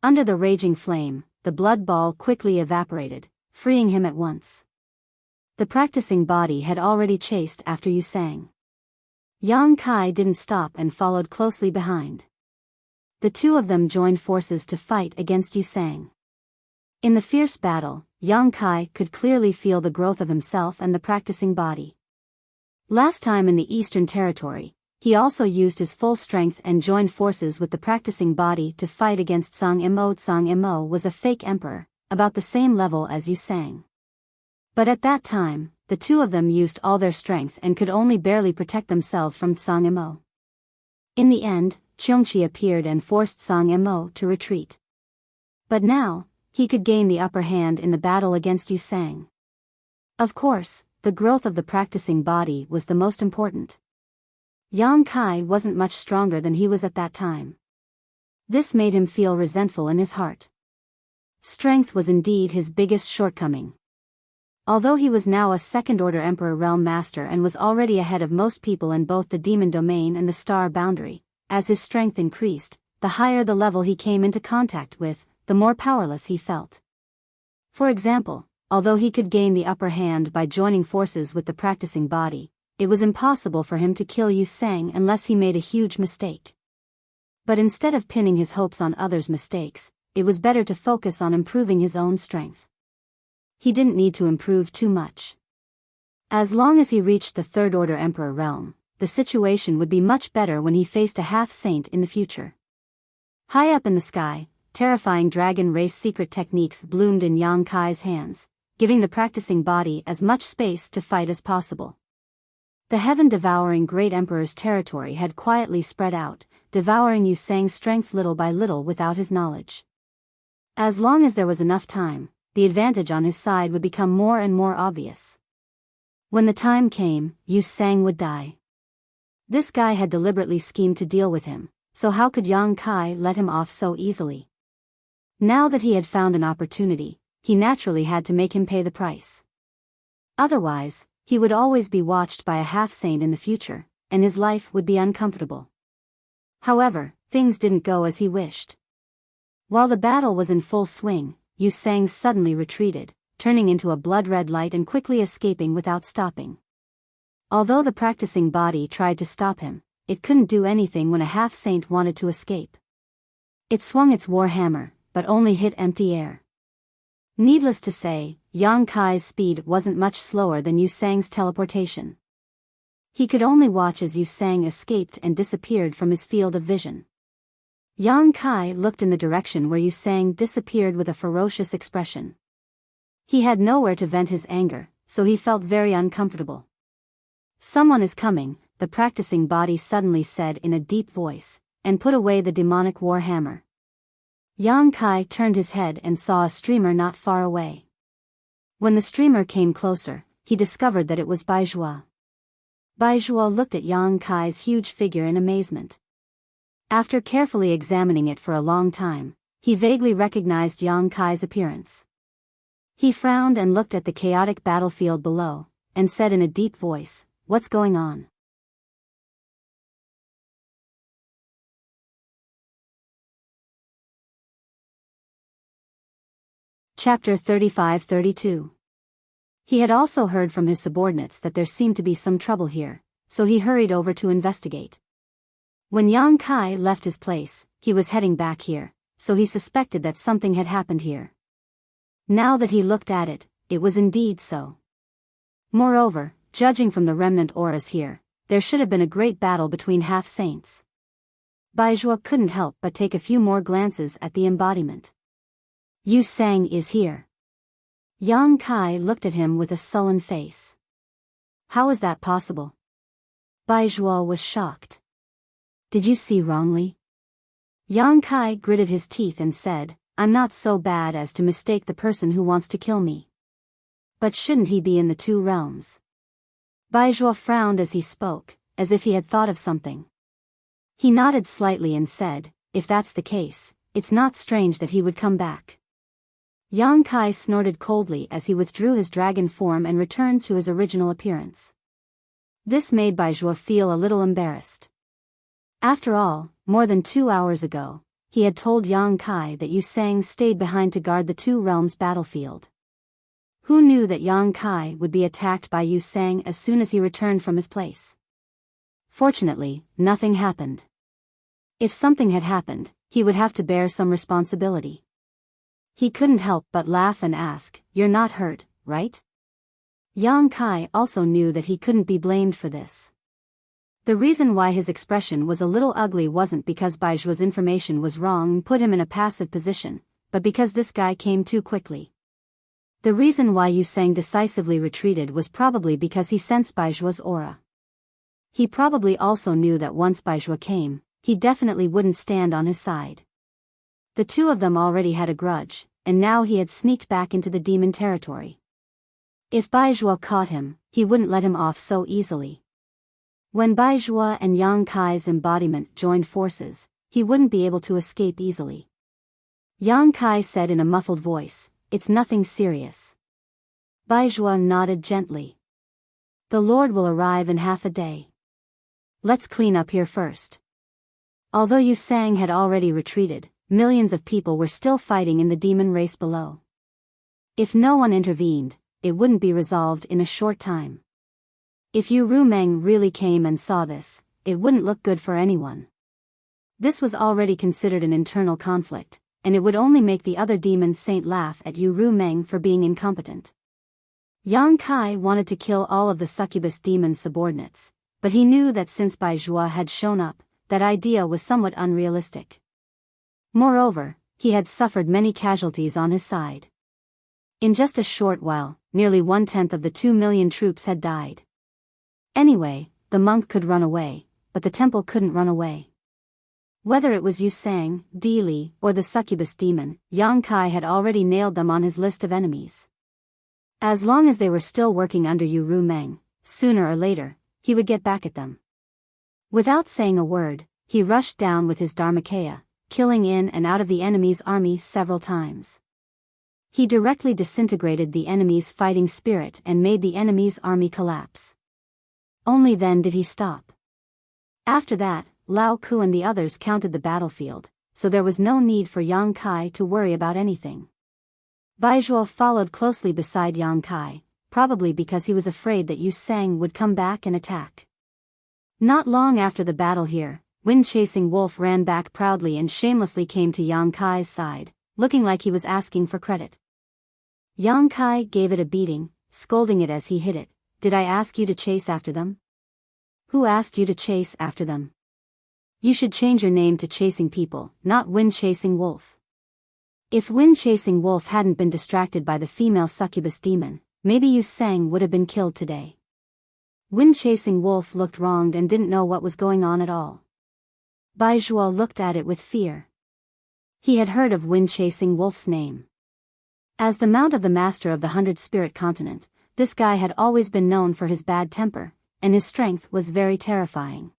Under the raging flame, the blood ball quickly evaporated, freeing him at once. The practicing body had already chased after Yu Sang. Yang Kai didn't stop and followed closely behind. The two of them joined forces to fight against Yu Sang. In the fierce battle, Yang Kai could clearly feel the growth of himself and the practicing body. Last time in the Eastern Territory, he also used his full strength and joined forces with the practicing body to fight against Tsang Imo. Tsang Imo was a fake emperor, about the same level as Yu Sang. But at that time, the two of them used all their strength and could only barely protect themselves from Tsang Imo. In the end, Cheongqi appeared and forced Tsang Imo to retreat. But now, he could gain the upper hand in the battle against Yu Sang. Of course, the growth of the practicing body was the most important. Yang Kai wasn't much stronger than he was at that time. This made him feel resentful in his heart. Strength was indeed his biggest shortcoming. Although he was now a second-order Emperor Realm Master and was already ahead of most people in both the Demon Domain and the Star Boundary, as his strength increased, the higher the level he came into contact with, the more powerless he felt. For example, although he could gain the upper hand by joining forces with the practicing body, it was impossible for him to kill Yu Sang unless he made a huge mistake. But instead of pinning his hopes on others' mistakes, it was better to focus on improving his own strength. He didn't need to improve too much. As long as he reached the third-order Emperor realm, the situation would be much better when he faced a half-saint in the future. High up in the sky, terrifying dragon race secret techniques bloomed in Yang Kai's hands, giving the practicing body as much space to fight as possible. The heaven-devouring Great Emperor's territory had quietly spread out, devouring Yu Sang's strength little by little without his knowledge. As long as there was enough time, the advantage on his side would become more and more obvious. When the time came, Yu Sang would die. This guy had deliberately schemed to deal with him, so how could Yang Kai let him off so easily? Now that he had found an opportunity, he naturally had to make him pay the price. Otherwise, he would always be watched by a half-saint in the future, and his life would be uncomfortable. However, things didn't go as he wished. While the battle was in full swing, Yu Sang suddenly retreated, turning into a blood-red light and quickly escaping without stopping. Although the practicing body tried to stop him, it couldn't do anything when a half-saint wanted to escape. It swung its war hammer, but only hit empty air. Needless to say, Yang Kai's speed wasn't much slower than Yu Sang's teleportation. He could only watch as Yu Sang escaped and disappeared from his field of vision. Yang Kai looked in the direction where Yu Sang disappeared with a ferocious expression. He had nowhere to vent his anger, so he felt very uncomfortable. "Someone is coming," the practicing body suddenly said in a deep voice, and put away the demonic war hammer. Yang Kai turned his head and saw a streamer not far away. When the streamer came closer, he discovered that it was Biyao. Biyao looked at Yang Kai's huge figure in amazement. After carefully examining it for a long time, he vaguely recognized Yang Kai's appearance. He frowned and looked at the chaotic battlefield below, and said in a deep voice, "What's going on?" Chapter 35-32. He had also heard from his subordinates that there seemed to be some trouble here, so he hurried over to investigate. When Yang Kai left his place, he was heading back here, so he suspected that something had happened here. Now that he looked at it, it was indeed so. Moreover, judging from the remnant auras here, there should have been a great battle between half-saints. Biyao couldn't help but take a few more glances at the embodiment. "Yu Sang is here." Yang Kai looked at him with a sullen face. "How is that possible?" Biyao was shocked. "Did you see wrongly?" Yang Kai gritted his teeth and said, "I'm not so bad as to mistake the person who wants to kill me. But shouldn't he be in the two realms?" Biyao frowned as he spoke, as if he had thought of something. He nodded slightly and said, "If that's the case, it's not strange that he would come back." Yang Kai snorted coldly as he withdrew his dragon form and returned to his original appearance. This made Biyao feel a little embarrassed. After all, more than 2 hours ago, he had told Yang Kai that Yu Sang stayed behind to guard the two realms battlefield. Who knew that Yang Kai would be attacked by Yu Sang as soon as he returned from his place? Fortunately, nothing happened. If something had happened, he would have to bear some responsibility. He couldn't help but laugh and ask, "You're not hurt, right?" Yang Kai also knew that he couldn't be blamed for this. The reason why his expression was a little ugly wasn't because Bijao's information was wrong and put him in a passive position, but because this guy came too quickly. The reason why Yu Sang decisively retreated was probably because he sensed Bijao's aura. He probably also knew that once Biyao came, he definitely wouldn't stand on his side. The two of them already had a grudge, and now he had sneaked back into the demon territory. If Biyao caught him, he wouldn't let him off so easily. When Biyao and Yang Kai's embodiment joined forces, he wouldn't be able to escape easily. Yang Kai said in a muffled voice, "It's nothing serious." Biyao nodded gently. "The Lord will arrive in half a day. Let's clean up here first." Although Yu Sang had already retreated, millions of people were still fighting in the demon race below. If no one intervened, it wouldn't be resolved in a short time. If Yu Rumeng really came and saw this, it wouldn't look good for anyone. This was already considered an internal conflict, and it would only make the other demon saint laugh at Yu Rumeng for being incompetent. Yang Kai wanted to kill all of the succubus demon subordinates, but he knew that since Biyao had shown up, that idea was somewhat unrealistic. Moreover, he had suffered many casualties on his side. In just a short while, nearly 1/10 of the 2 million troops had died. Anyway, the monk could run away, but the temple couldn't run away. Whether it was Yu Sang, Di Li, or the succubus demon, Yang Kai had already nailed them on his list of enemies. As long as they were still working under Yu Rumeng, sooner or later, he would get back at them. Without saying a word, he rushed down with his Dharmakaya, killing in and out of the enemy's army several times. He directly disintegrated the enemy's fighting spirit and made the enemy's army collapse. Only then did he stop. After that, Lao Ku and the others counted the battlefield, so there was no need for Yang Kai to worry about anything. Biyao followed closely beside Yang Kai, probably because he was afraid that Yu Sang would come back and attack. Not long after the battle here, Wind-chasing wolf ran back proudly and shamelessly came to Yang Kai's side, looking like he was asking for credit. Yang Kai gave it a beating, scolding it as he hit it. "Did I ask you to chase after them?" Who asked you to chase after them? You should change your name to Chasing People, not Wind-Chasing Wolf. If Wind-Chasing Wolf hadn't been distracted by the female succubus demon, maybe Yu Sang would have been killed today. Wind-Chasing Wolf looked wronged and didn't know what was going on at all. Biyao looked at it with fear. He had heard of Wind-Chasing Wolf's name. As the mount of the master of the 100-spirit continent, this guy had always been known for his bad temper, and his strength was very terrifying.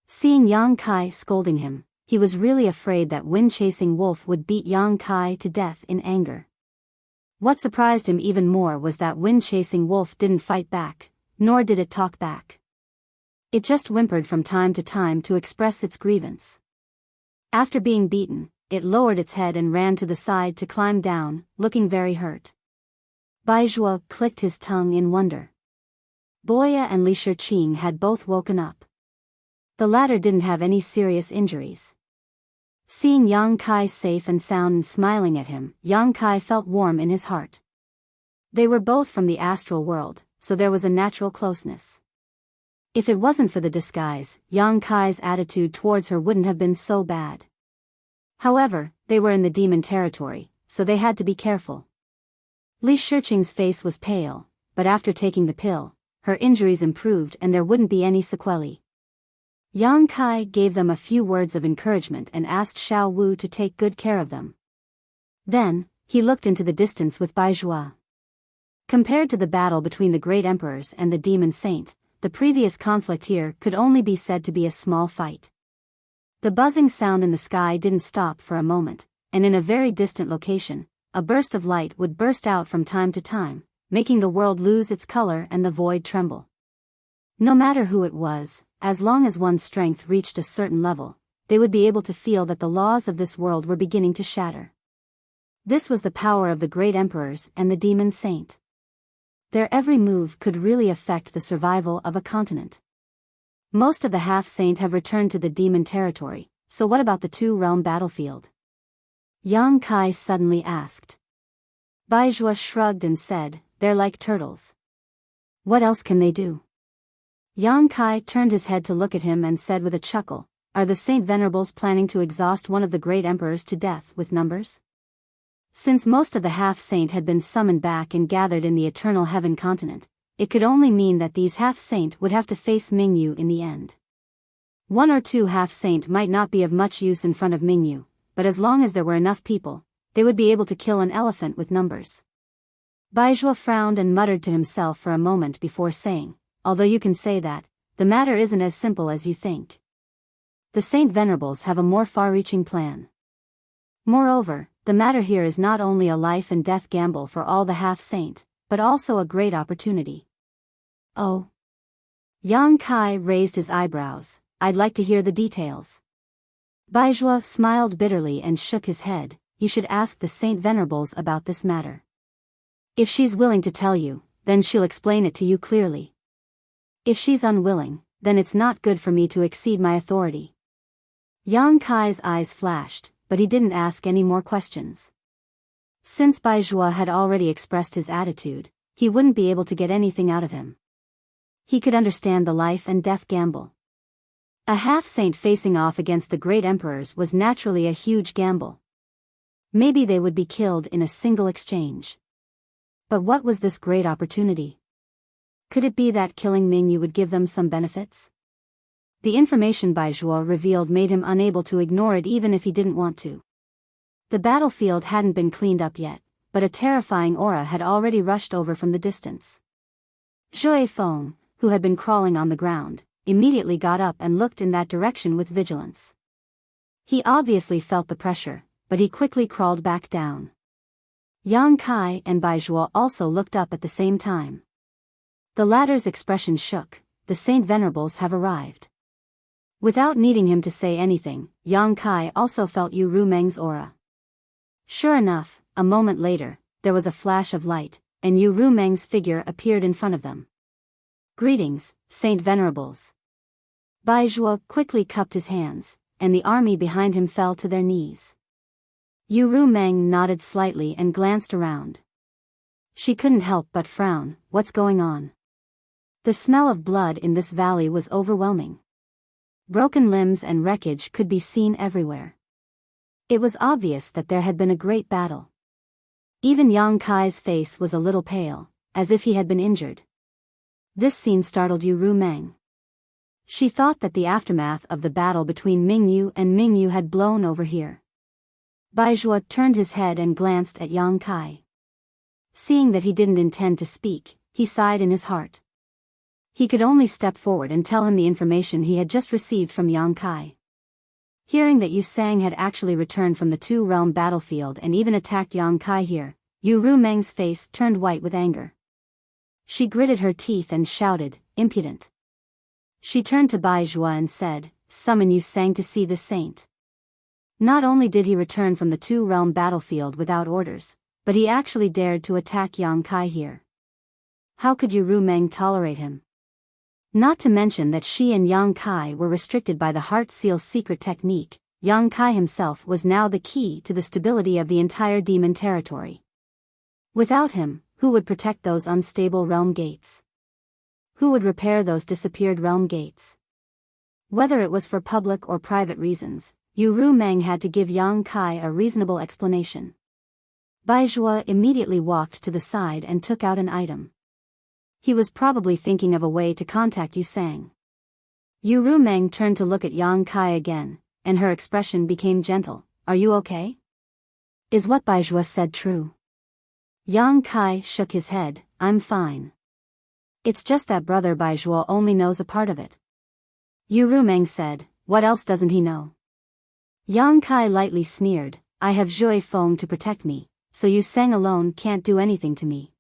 Seeing Yang Kai scolding him, he was really afraid that Wind-Chasing Wolf would beat Yang Kai to death in anger. What surprised him even more was that Wind-Chasing Wolf didn't fight back, nor did it talk back. It just whimpered from time to time to express its grievance. After being beaten, it lowered its head and ran to the side to climb down, looking very hurt. Biyao clicked his tongue in wonder. Boya and Li Shiqing had both woken up. The latter didn't have any serious injuries. Seeing Yang Kai safe and sound and smiling at him, Yang Kai felt warm in his heart. They were both from the astral world, so there was a natural closeness. If it wasn't for the disguise, Yang Kai's attitude towards her wouldn't have been so bad. However, they were in the demon territory, so they had to be careful. Li Shiqing's face was pale, but after taking the pill, her injuries improved and there wouldn't be any sequelae. Yang Kai gave them a few words of encouragement and asked Xiao Wu to take good care of them. Then, he looked into the distance with Biyao. Compared to the battle between the great emperors and the demon saint, the previous conflict here could only be said to be a small fight. The buzzing sound in the sky didn't stop for a moment, and in a very distant location, a burst of light would burst out from time to time, making the world lose its color and the void tremble. No matter who it was, as long as one's strength reached a certain level, they would be able to feel that the laws of this world were beginning to shatter. This was the power of the great emperors and the demon saint. Their every move could really affect the survival of a continent. Most of the half-saint have returned to the demon territory, so what about the two-realm battlefield? Yang Kai suddenly asked. Biyao shrugged and said, they're like turtles. What else can they do? Yang Kai turned his head to look at him and said with a chuckle, are the Saint Venerables planning to exhaust one of the great emperors to death with numbers? Since most of the half-saint had been summoned back and gathered in the eternal heaven continent, it could only mean that these half-saint would have to face Mingyu in the end. One or two half-saint might not be of much use in front of Mingyu, but as long as there were enough people, they would be able to kill an elephant with numbers. Biyao frowned and muttered to himself for a moment before saying, although you can say that, the matter isn't as simple as you think. The Saint Venerables have a more far-reaching plan. Moreover, the matter here is not only a life and death gamble for all the half-saint, but also a great opportunity. Oh. Yang Kai raised his eyebrows, I'd like to hear the details. Biyao smiled bitterly and shook his head, you should ask the Saint Venerables about this matter. If she's willing to tell you, then she'll explain it to you clearly. If she's unwilling, then it's not good for me to exceed my authority. Yang Kai's eyes flashed, but he didn't ask any more questions. Since Biyao had already expressed his attitude, he wouldn't be able to get anything out of him. He could understand the life and death gamble. A half-saint facing off against the great emperors was naturally a huge gamble. Maybe they would be killed in a single exchange. But what was this great opportunity? Could it be that killing Mingyu would give them some benefits? The information Biyao revealed made him unable to ignore it even if he didn't want to. The battlefield hadn't been cleaned up yet, but a terrifying aura had already rushed over from the distance. Zhui Feng, who had been crawling on the ground, immediately got up and looked in that direction with vigilance. He obviously felt the pressure, but he quickly crawled back down. Yang Kai and Biyao also looked up at the same time. The latter's expression shook, the Saint Venerables have arrived. Without needing him to say anything, Yang Kai also felt Yu Rumeng's aura. Sure enough, a moment later, there was a flash of light, and Yu Rumeng's figure appeared in front of them. Greetings, Saint Venerables. Biyao quickly cupped his hands, and the army behind him fell to their knees. Yu Rumeng nodded slightly and glanced around. She couldn't help but frown, what's going on? The smell of blood in this valley was overwhelming. Broken limbs and wreckage could be seen everywhere. It was obvious that there had been a great battle. Even Yang Kai's face was a little pale, as if he had been injured. This scene startled Yu Rumeng. She thought that the aftermath of the battle between Mingyu and Mingyu had blown over here. Baizhua turned his head and glanced at Yang Kai. Seeing that he didn't intend to speak, he sighed in his heart. He could only step forward and tell him the information he had just received from Yang Kai. Hearing that Yu Sang had actually returned from the two-realm battlefield and even attacked Yang Kai here, Yu Rumeng's face turned white with anger. She gritted her teeth and shouted, "Impudent!" She turned to Baizhua and said, "Summon Yu Sang to see this saint." Not only did he return from the two-realm battlefield without orders, but he actually dared to attack Yang Kai here. How could Yu Rumeng tolerate him? Not to mention that she and Yang Kai were restricted by the Heart Seal's secret technique. Yang Kai himself was now the key to the stability of the entire demon territory. Without him, who would protect those unstable realm gates? Who would repair those disappeared realm gates? Whether it was for public or private reasons, Yu Rumeng had to give Yang Kai a reasonable explanation. Baizhua immediately walked to the side and took out an item. He was probably thinking of a way to contact Yu Sang. Yu Rumeng turned to look at Yang Kai again, and her expression became gentle. "Are you okay? Is what Baizhua said true?" Yang Kai shook his head. "I'm fine. It's just that brother Baizhua only knows a part of it." Yu Rumeng said, "What else doesn't he know?" Yang Kai lightly sneered, "I have Zhui Feng to protect me, so Yu Sang alone can't do anything to me."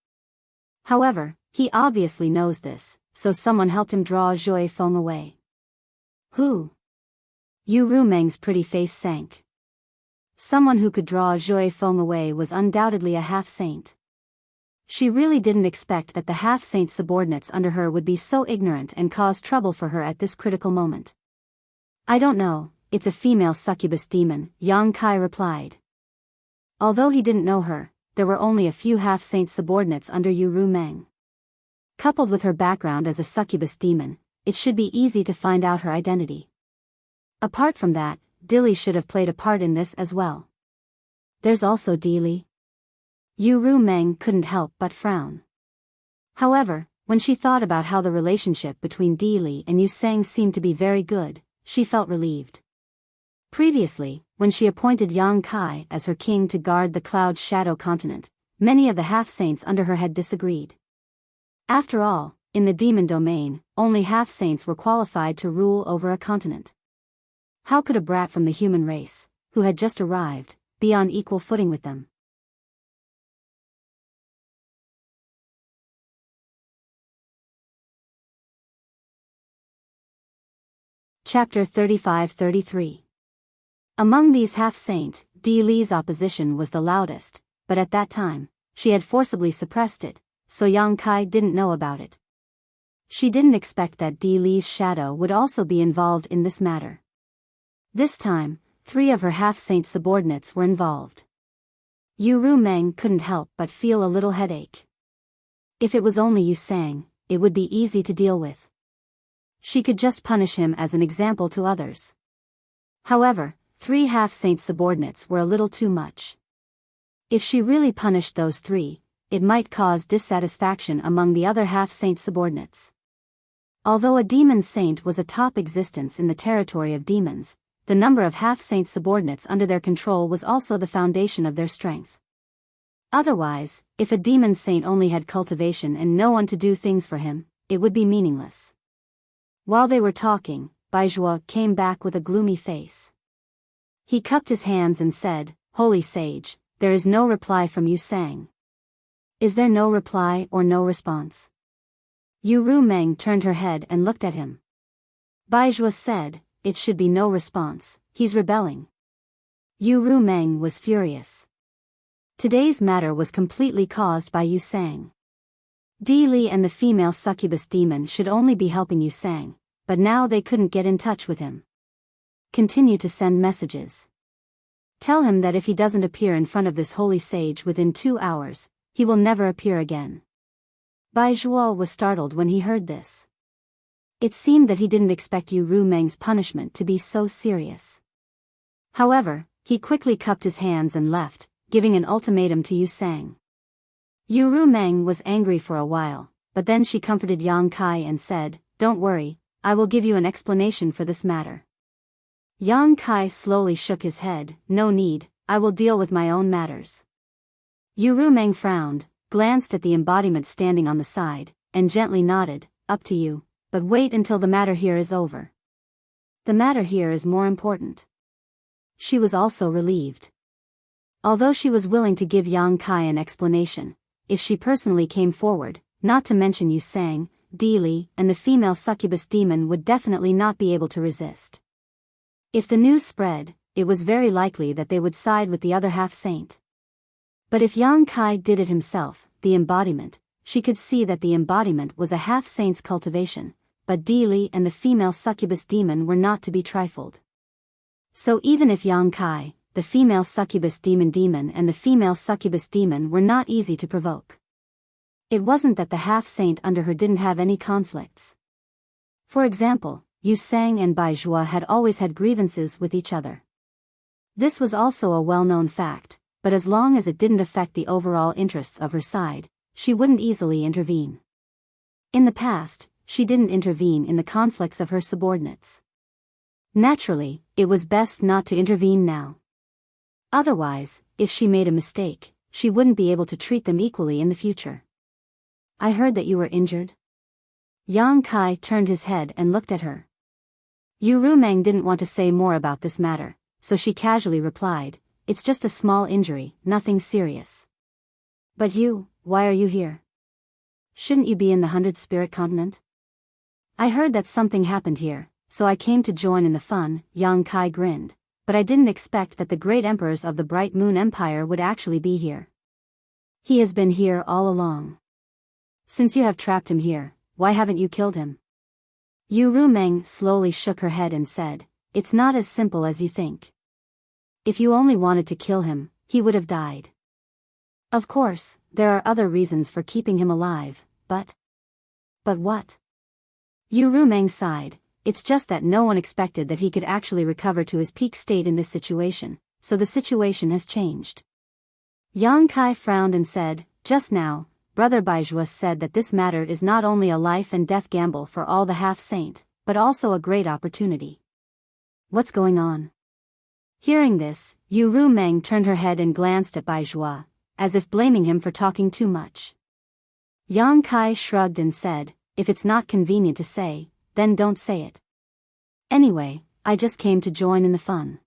However, he obviously knows this, so someone helped him draw Zhui Feng away. Who? Yu Rumeng's pretty face sank. Someone who could draw Zhui Feng away was undoubtedly a half-saint. She really didn't expect that the half-saint subordinates under her would be so ignorant and cause trouble for her at this critical moment. "I don't know, it's a female succubus demon," Yang Kai replied. Although he didn't know her, there were only a few half-saint subordinates under Yu Rumeng. Coupled with her background as a succubus demon, it should be easy to find out her identity. Apart from that, Dilly should have played a part in this as well. There's also Dilly. Yu Rumeng couldn't help but frown. However, when she thought about how the relationship between Dilly and Yu Sang seemed to be very good, she felt relieved. Previously, when she appointed Yang Kai as her king to guard the Cloud Shadow continent, many of the half-saints under her had disagreed. After all, in the demon domain, only half-saints were qualified to rule over a continent. How could a brat from the human race, who had just arrived, be on equal footing with them? Chapter 35-33. Among these half-saint, Di Li's opposition was the loudest, but at that time, she had forcibly suppressed it, so Yang Kai didn't know about it. She didn't expect that Di Li's shadow would also be involved in this matter. This time, 3 of her half-saint subordinates were involved. Yu Rumeng couldn't help but feel a little headache. If it was only Yu Sang, it would be easy to deal with. She could just punish him as an example to others. However, 3 half-saint subordinates were a little too much. If she really punished those 3, it might cause dissatisfaction among the other half-saint subordinates. Although a demon saint was a top existence in the territory of demons, the number of half-saint subordinates under their control was also the foundation of their strength. Otherwise, if a demon saint only had cultivation and no one to do things for him, it would be meaningless. While they were talking, Baizhua came back with a gloomy face. He cupped his hands and said, "Holy sage, there is no reply from Yu Sang." "Is there no reply or no response?" Yu Rumeng turned her head and looked at him. Baizhua said, "It should be no response, he's rebelling." Yu Rumeng was furious. Today's matter was completely caused by Yu Sang. Di Li and the female succubus demon should only be helping Yu Sang, but now they couldn't get in touch with him. Continue to send messages. Tell him that if he doesn't appear in front of this holy sage within 2 hours, he will never appear again. Biyao was startled when he heard this. It seemed that he didn't expect Yu Rumeng's punishment to be so serious. However, he quickly cupped his hands and left, giving an ultimatum to Yu Sang. Yu Rumeng was angry for a while, but then she comforted Yang Kai and said, "Don't worry, I will give you an explanation for this matter." Yang Kai slowly shook his head, "No need, I will deal with my own matters." Yu Rumeng frowned, glanced at the embodiment standing on the side, and gently nodded, "Up to you, but wait until the matter here is over. The matter here is more important." She was also relieved. Although she was willing to give Yang Kai an explanation, if she personally came forward, not to mention Yu Sang, Di Li, and the female succubus demon would definitely not be able to resist. If the news spread, it was very likely that they would side with the other half-saint. But if Yang Kai did it himself, the embodiment, she could see that the embodiment was a half-saint's cultivation, but Di Li and the female succubus demon were not to be trifled. So even if Yang Kai, the female succubus demon and the female succubus demon were not easy to provoke. It wasn't that the half-saint under her didn't have any conflicts. For example, Yu Sang and Biyao had always had grievances with each other. This was also a well-known fact, but as long as it didn't affect the overall interests of her side, she wouldn't easily intervene. In the past, she didn't intervene in the conflicts of her subordinates. Naturally, it was best not to intervene now. Otherwise, if she made a mistake, she wouldn't be able to treat them equally in the future. "I heard that you were injured." Yang Kai turned his head and looked at her. Yu Rumeng didn't want to say more about this matter, so she casually replied, "It's just a small injury, nothing serious." "But you, why are you here? Shouldn't you be in the 100th Spirit Continent?" "I heard that something happened here, so I came to join in the fun," Yang Kai grinned, "but I didn't expect that the great emperors of the Bright Moon Empire would actually be here." "He has been here all along. Since you have trapped him here, why haven't you killed him?" Yu Rumeng slowly shook her head and said, "It's not as simple as you think. If you only wanted to kill him, he would have died. Of course, there are other reasons for keeping him alive, but..." "But what?" Yu Rumeng sighed. "It's just that no one expected that he could actually recover to his peak state in this situation, so the situation has changed." Yang Kai frowned and said, "Just now, Brother Biyao said that this matter is not only a life and death gamble for all the half-saint, but also a great opportunity. What's going on?" Hearing this, Yu Rumeng turned her head and glanced at Biyao, as if blaming him for talking too much. Yang Kai shrugged and said, "If it's not convenient to say, then don't say it. Anyway, I just came to join in the fun.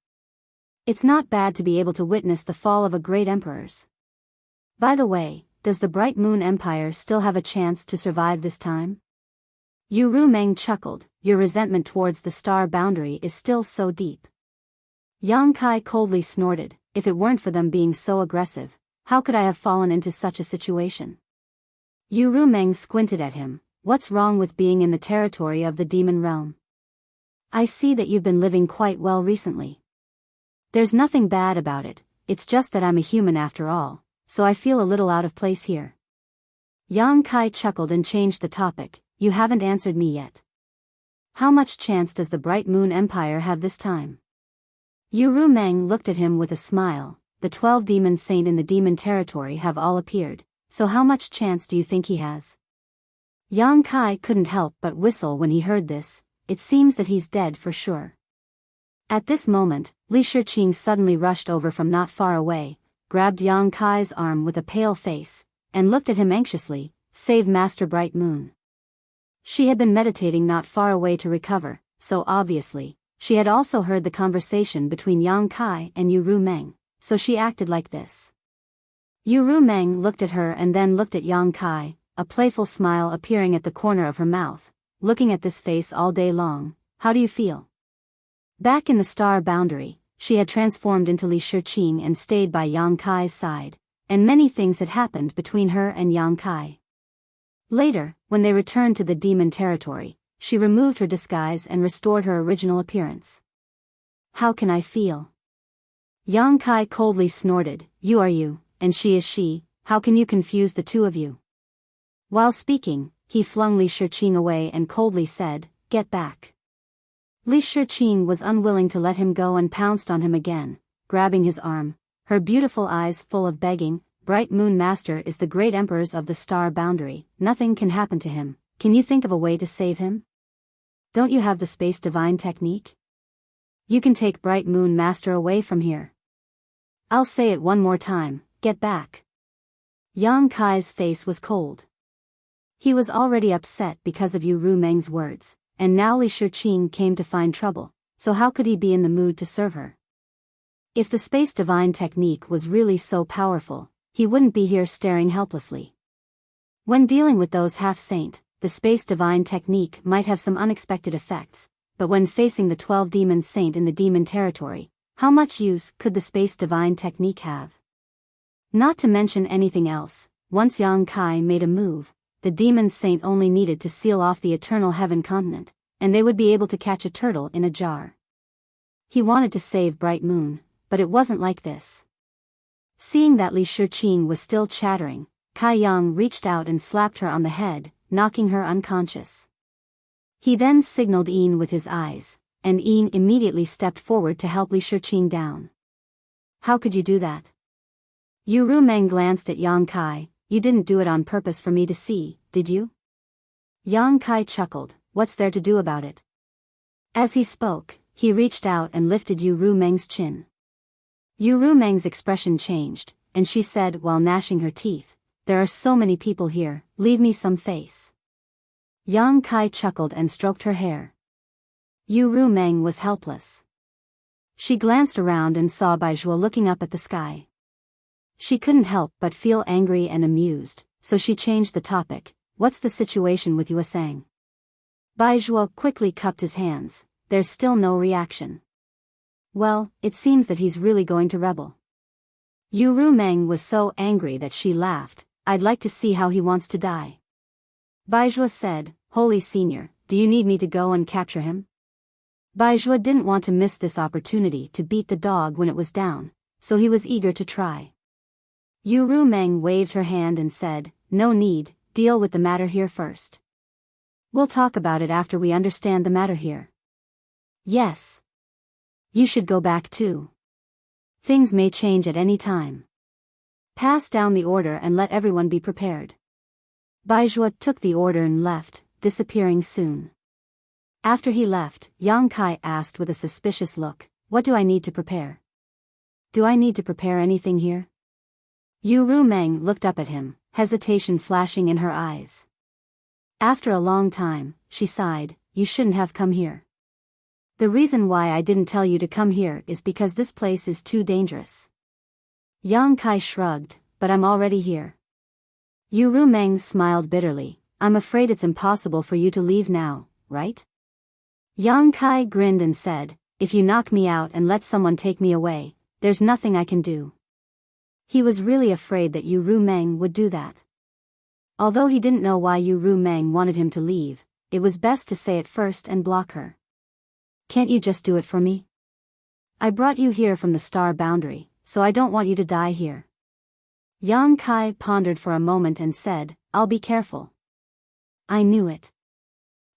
It's not bad to be able to witness the fall of a great emperor's. By the way, does the Bright Moon Empire still have a chance to survive this time?" Yu Rumeng chuckled, "Your resentment towards the star boundary is still so deep." Yang Kai coldly snorted, "If it weren't for them being so aggressive, how could I have fallen into such a situation?" Yu Rumeng squinted at him, "What's wrong with being in the territory of the demon realm? I see that you've been living quite well recently. There's nothing bad about it, it's just that I'm a human after all, so I feel a little out of place here." Yang Kai chuckled and changed the topic, "You haven't answered me yet. How much chance does the Bright Moon Empire have this time?" Yu Rumeng looked at him with a smile, "The 12 demon saint in the demon territory have all appeared, so how much chance do you think he has?" Yang Kai couldn't help but whistle when he heard this. "It seems that he's dead for sure." At this moment, Li Shiqing suddenly rushed over from not far away, grabbed Yang Kai's arm with a pale face, and looked at him anxiously, "Save Master Bright Moon." She had been meditating not far away to recover, so obviously, she had also heard the conversation between Yang Kai and Yu Rumeng, so she acted like this. Yu Rumeng looked at her and then looked at Yang Kai, a playful smile appearing at the corner of her mouth. "Looking at this face all day long, how do you feel?" Back in the star boundary, she had transformed into Li Shiqing and stayed by Yang Kai's side, and many things had happened between her and Yang Kai. Later, when they returned to the demon territory, she removed her disguise and restored her original appearance. "How can I feel?" Yang Kai coldly snorted, "You are you, and she is she, how can you confuse the two of you?" While speaking, he flung Li Shiqing away and coldly said, "Get back." Li Shiqing was unwilling to let him go and pounced on him again, grabbing his arm, her beautiful eyes full of begging. "Bright Moon Master is the great emperors of the star boundary, nothing can happen to him. Can you think of a way to save him? Don't you have the space divine technique? You can take Bright Moon Master away from here. I'll say it one more time, get back." Yang Kai's face was cold. He was already upset because of Yu Rumeng's words, and now Li Shiqing came to find trouble, so how could he be in the mood to serve her? If the space divine technique was really so powerful, he wouldn't be here staring helplessly. When dealing with those half-saint, the space divine technique might have some unexpected effects, but when facing the 12 demon saint in the demon territory, how much use could the space divine technique have? Not to mention anything else, once Yang Kai made a move, the demon saint only needed to seal off the eternal heaven continent, and they would be able to catch a turtle in a jar. He wanted to save Bright Moon, but it wasn't like this. Seeing that Li Shiqing was still chattering, Kai Yang reached out and slapped her on the head, knocking her unconscious. He then signaled Yin with his eyes, and Yin immediately stepped forward to help Li Shiqing down. "How could you do that?" Yu Rumeng glanced at Yang Kai. "You didn't do it on purpose for me to see, did you?" Yang Kai chuckled. "What's there to do about it?" As he spoke, he reached out and lifted Yu Rumeng's chin. Yu Rumeng's expression changed, and she said while gnashing her teeth, "There are so many people here, leave me some face." Yang Kai chuckled and stroked her hair. Yu Rumeng was helpless. She glanced around and saw Biyao looking up at the sky. She couldn't help but feel angry and amused, so she changed the topic. "What's the situation with Yuasang?" Biyao quickly cupped his hands. "There's still no reaction." "Well, it seems that he's really going to rebel." Yu Rumeng was so angry that she laughed. "I'd like to see how he wants to die." Biyao said, "Holy Senior, do you need me to go and capture him?" Biyao didn't want to miss this opportunity to beat the dog when it was down, so he was eager to try. Yu Rumeng waved her hand and said, "No need, deal with the matter here first. We'll talk about it after we understand the matter here." "Yes. You should go back too. Things may change at any time. Pass down the order and let everyone be prepared." Biyao took the order and left, disappearing soon. After he left, Yang Kai asked with a suspicious look, "What do I need to prepare? Do I need to prepare anything here?" Yu Rumeng looked up at him, hesitation flashing in her eyes. After a long time, she sighed, "You shouldn't have come here. The reason why I didn't tell you to come here is because this place is too dangerous." Yang Kai shrugged, "But I'm already here." Yu Rumeng smiled bitterly, "I'm afraid it's impossible for you to leave now, right?" Yang Kai grinned and said, "If you knock me out and let someone take me away, there's nothing I can do." He was really afraid that Yu Rumeng would do that. Although he didn't know why Yu Rumeng wanted him to leave, it was best to say it first and block her. "Can't you just do it for me? I brought you here from the star boundary, so I don't want you to die here." Yang Kai pondered for a moment and said, "I'll be careful." "I knew it."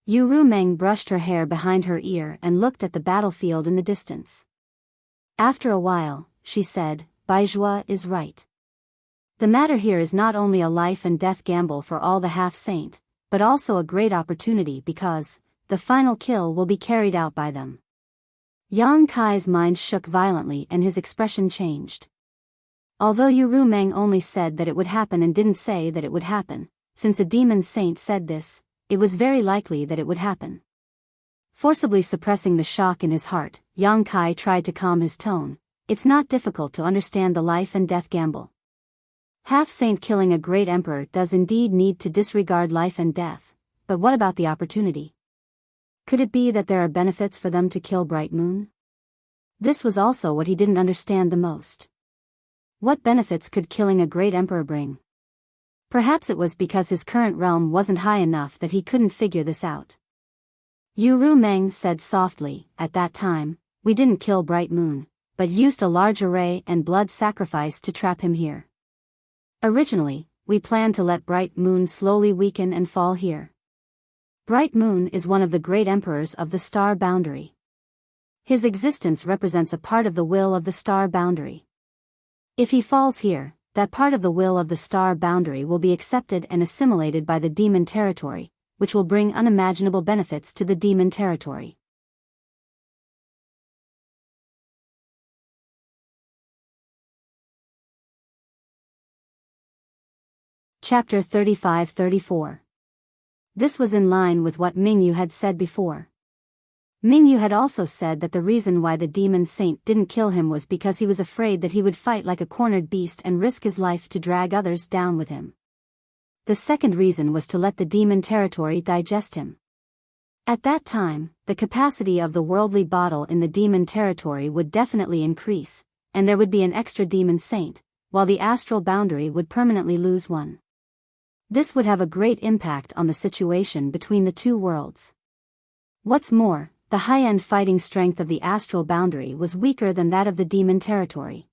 Yu Rumeng brushed her hair behind her ear and looked at the battlefield in the distance. After a while, she said, "Biyao is right. The matter here is not only a life and death gamble for all the half-saint, but also a great opportunity because the final kill will be carried out by them." Yang Kai's mind shook violently and his expression changed. Although Yu Rumeng only said that it would happen and didn't say that it would happen, since a demon saint said this, it was very likely that it would happen. Forcibly suppressing the shock in his heart, Yang Kai tried to calm his tone. "It's not difficult to understand the life and death gamble. Half-saint killing a great emperor does indeed need to disregard life and death, but what about the opportunity? Could it be that there are benefits for them to kill Bright Moon?" This was also what he didn't understand the most. What benefits could killing a great emperor bring? Perhaps it was because his current realm wasn't high enough that he couldn't figure this out. Yu Rumeng said softly, "At that time, we didn't kill Bright Moon, but used a large array and blood sacrifice to trap him here. Originally, we plan to let Bright Moon slowly weaken and fall here. Bright Moon is one of the great emperors of the star boundary. His existence represents a part of the will of the star boundary. If he falls here, that part of the will of the star boundary will be accepted and assimilated by the demon territory, which will bring unimaginable benefits to the demon territory. Chapter 35-34. This was in line with what Mingyu had said before. Mingyu had also said that the reason why the demon saint didn't kill him was because he was afraid that he would fight like a cornered beast and risk his life to drag others down with him. The second reason was to let the demon territory digest him. At that time, the capacity of the worldly bottle in the demon territory would definitely increase, and there would be an extra demon saint, while the astral boundary would permanently lose one. This would have a great impact on the situation between the two worlds. What's more, the high-end fighting strength of the astral boundary was weaker than that of the demon territory.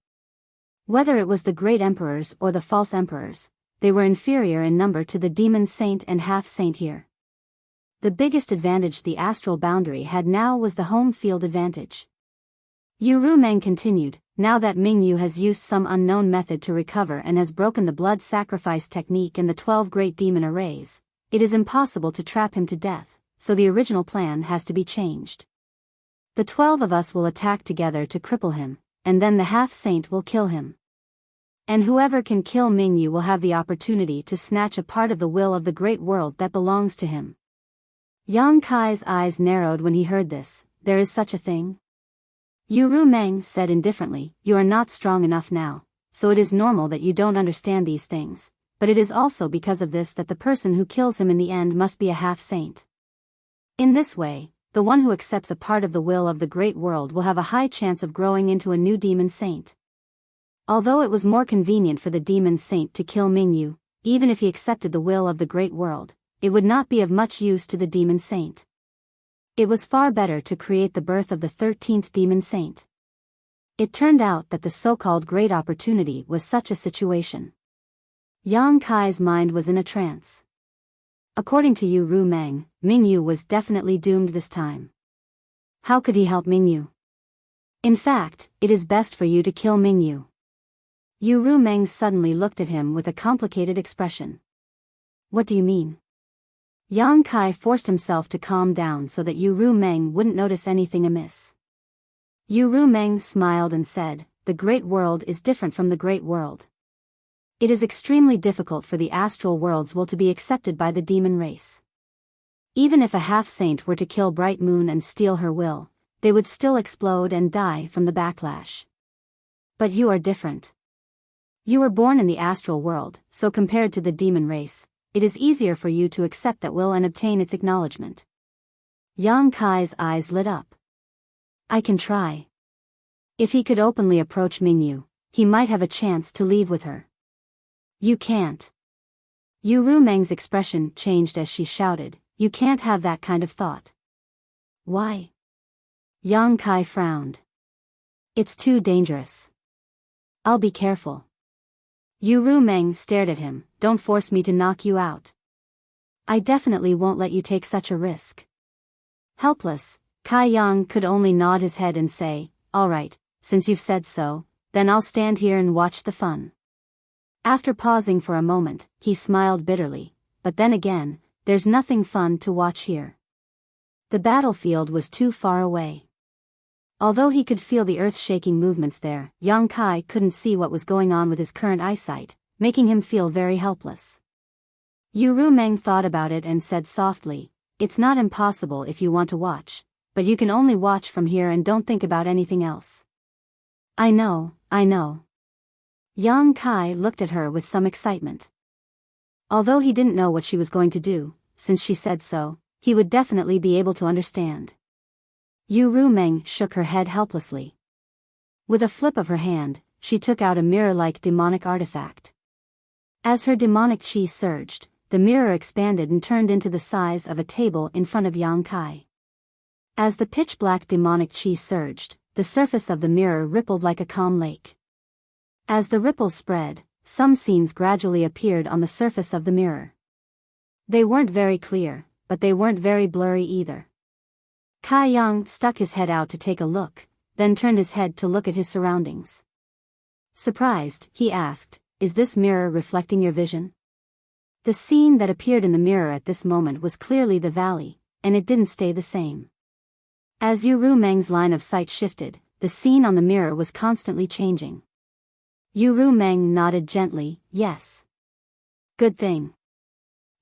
Whether it was the great emperors or the false emperors, they were inferior in number to the demon saint and half-saint here. The biggest advantage the astral boundary had now was the home field advantage. Yu Rumeng continued, now that Mingyu has used some unknown method to recover and has broken the blood sacrifice technique and the 12 great demon arrays, it is impossible to trap him to death, so the original plan has to be changed. The 12 of us will attack together to cripple him, and then the half-saint will kill him. And whoever can kill Mingyu will have the opportunity to snatch a part of the will of the great world that belongs to him. Yang Kai's eyes narrowed when he heard this. There is such a thing? Yu Rumeng said indifferently, you are not strong enough now, so it is normal that you don't understand these things, but it is also because of this that the person who kills him in the end must be a half-saint. In this way, the one who accepts a part of the will of the great world will have a high chance of growing into a new demon saint. Although it was more convenient for the demon saint to kill Mingyu, even if he accepted the will of the great world, it would not be of much use to the demon saint. It was far better to create the birth of the 13th demon saint. It turned out that the so-called great opportunity was such a situation. Yang Kai's mind was in a trance. According to Yu Rumeng, Mingyu was definitely doomed this time. How could he help Mingyu? In fact, it is best for you to kill Mingyu. Yu Rumeng suddenly looked at him with a complicated expression. What do you mean? Yang Kai forced himself to calm down so that Yu Rumeng wouldn't notice anything amiss. Yu Rumeng smiled and said, the great world is different from the great world. It is extremely difficult for the astral world's will to be accepted by the demon race. Even if a half-saint were to kill Bright Moon and steal her will, they would still explode and die from the backlash. But you are different. You were born in the astral world, so compared to the demon race, it is easier for you to accept that will and obtain its acknowledgement. Yang Kai's eyes lit up. I can try. If he could openly approach Mingyu, he might have a chance to leave with her. You can't. Yu Rumeng's expression changed as she shouted, you can't have that kind of thought. Why? Yang Kai frowned. It's too dangerous. I'll be careful. Yu Rumeng stared at him, don't force me to knock you out. I definitely won't let you take such a risk. Helpless, Kai Yang could only nod his head and say, all right, since you've said so, then I'll stand here and watch the fun. After pausing for a moment, he smiled bitterly, but then again, there's nothing fun to watch here. The battlefield was too far away. Although he could feel the earth-shaking movements there, Yang Kai couldn't see what was going on with his current eyesight, making him feel very helpless. Yu Rumeng thought about it and said softly, it's not impossible if you want to watch, but you can only watch from here and don't think about anything else. I know. Yang Kai looked at her with some excitement. Although he didn't know what she was going to do, since she said so, he would definitely be able to understand. Yu Rumeng shook her head helplessly. With a flip of her hand, she took out a mirror-like demonic artifact. As her demonic chi surged, the mirror expanded and turned into the size of a table in front of Yang Kai. As the pitch-black demonic chi surged, the surface of the mirror rippled like a calm lake. As the ripples spread, some scenes gradually appeared on the surface of the mirror. They weren't very clear, but they weren't very blurry either. Kai Yang stuck his head out to take a look, then turned his head to look at his surroundings. Surprised, he asked, "Is this mirror reflecting your vision?" The scene that appeared in the mirror at this moment was clearly the valley, and it didn't stay the same. As Yu Rumeng's line of sight shifted, the scene on the mirror was constantly changing. Yu Rumeng nodded gently, "Yes. Good thing."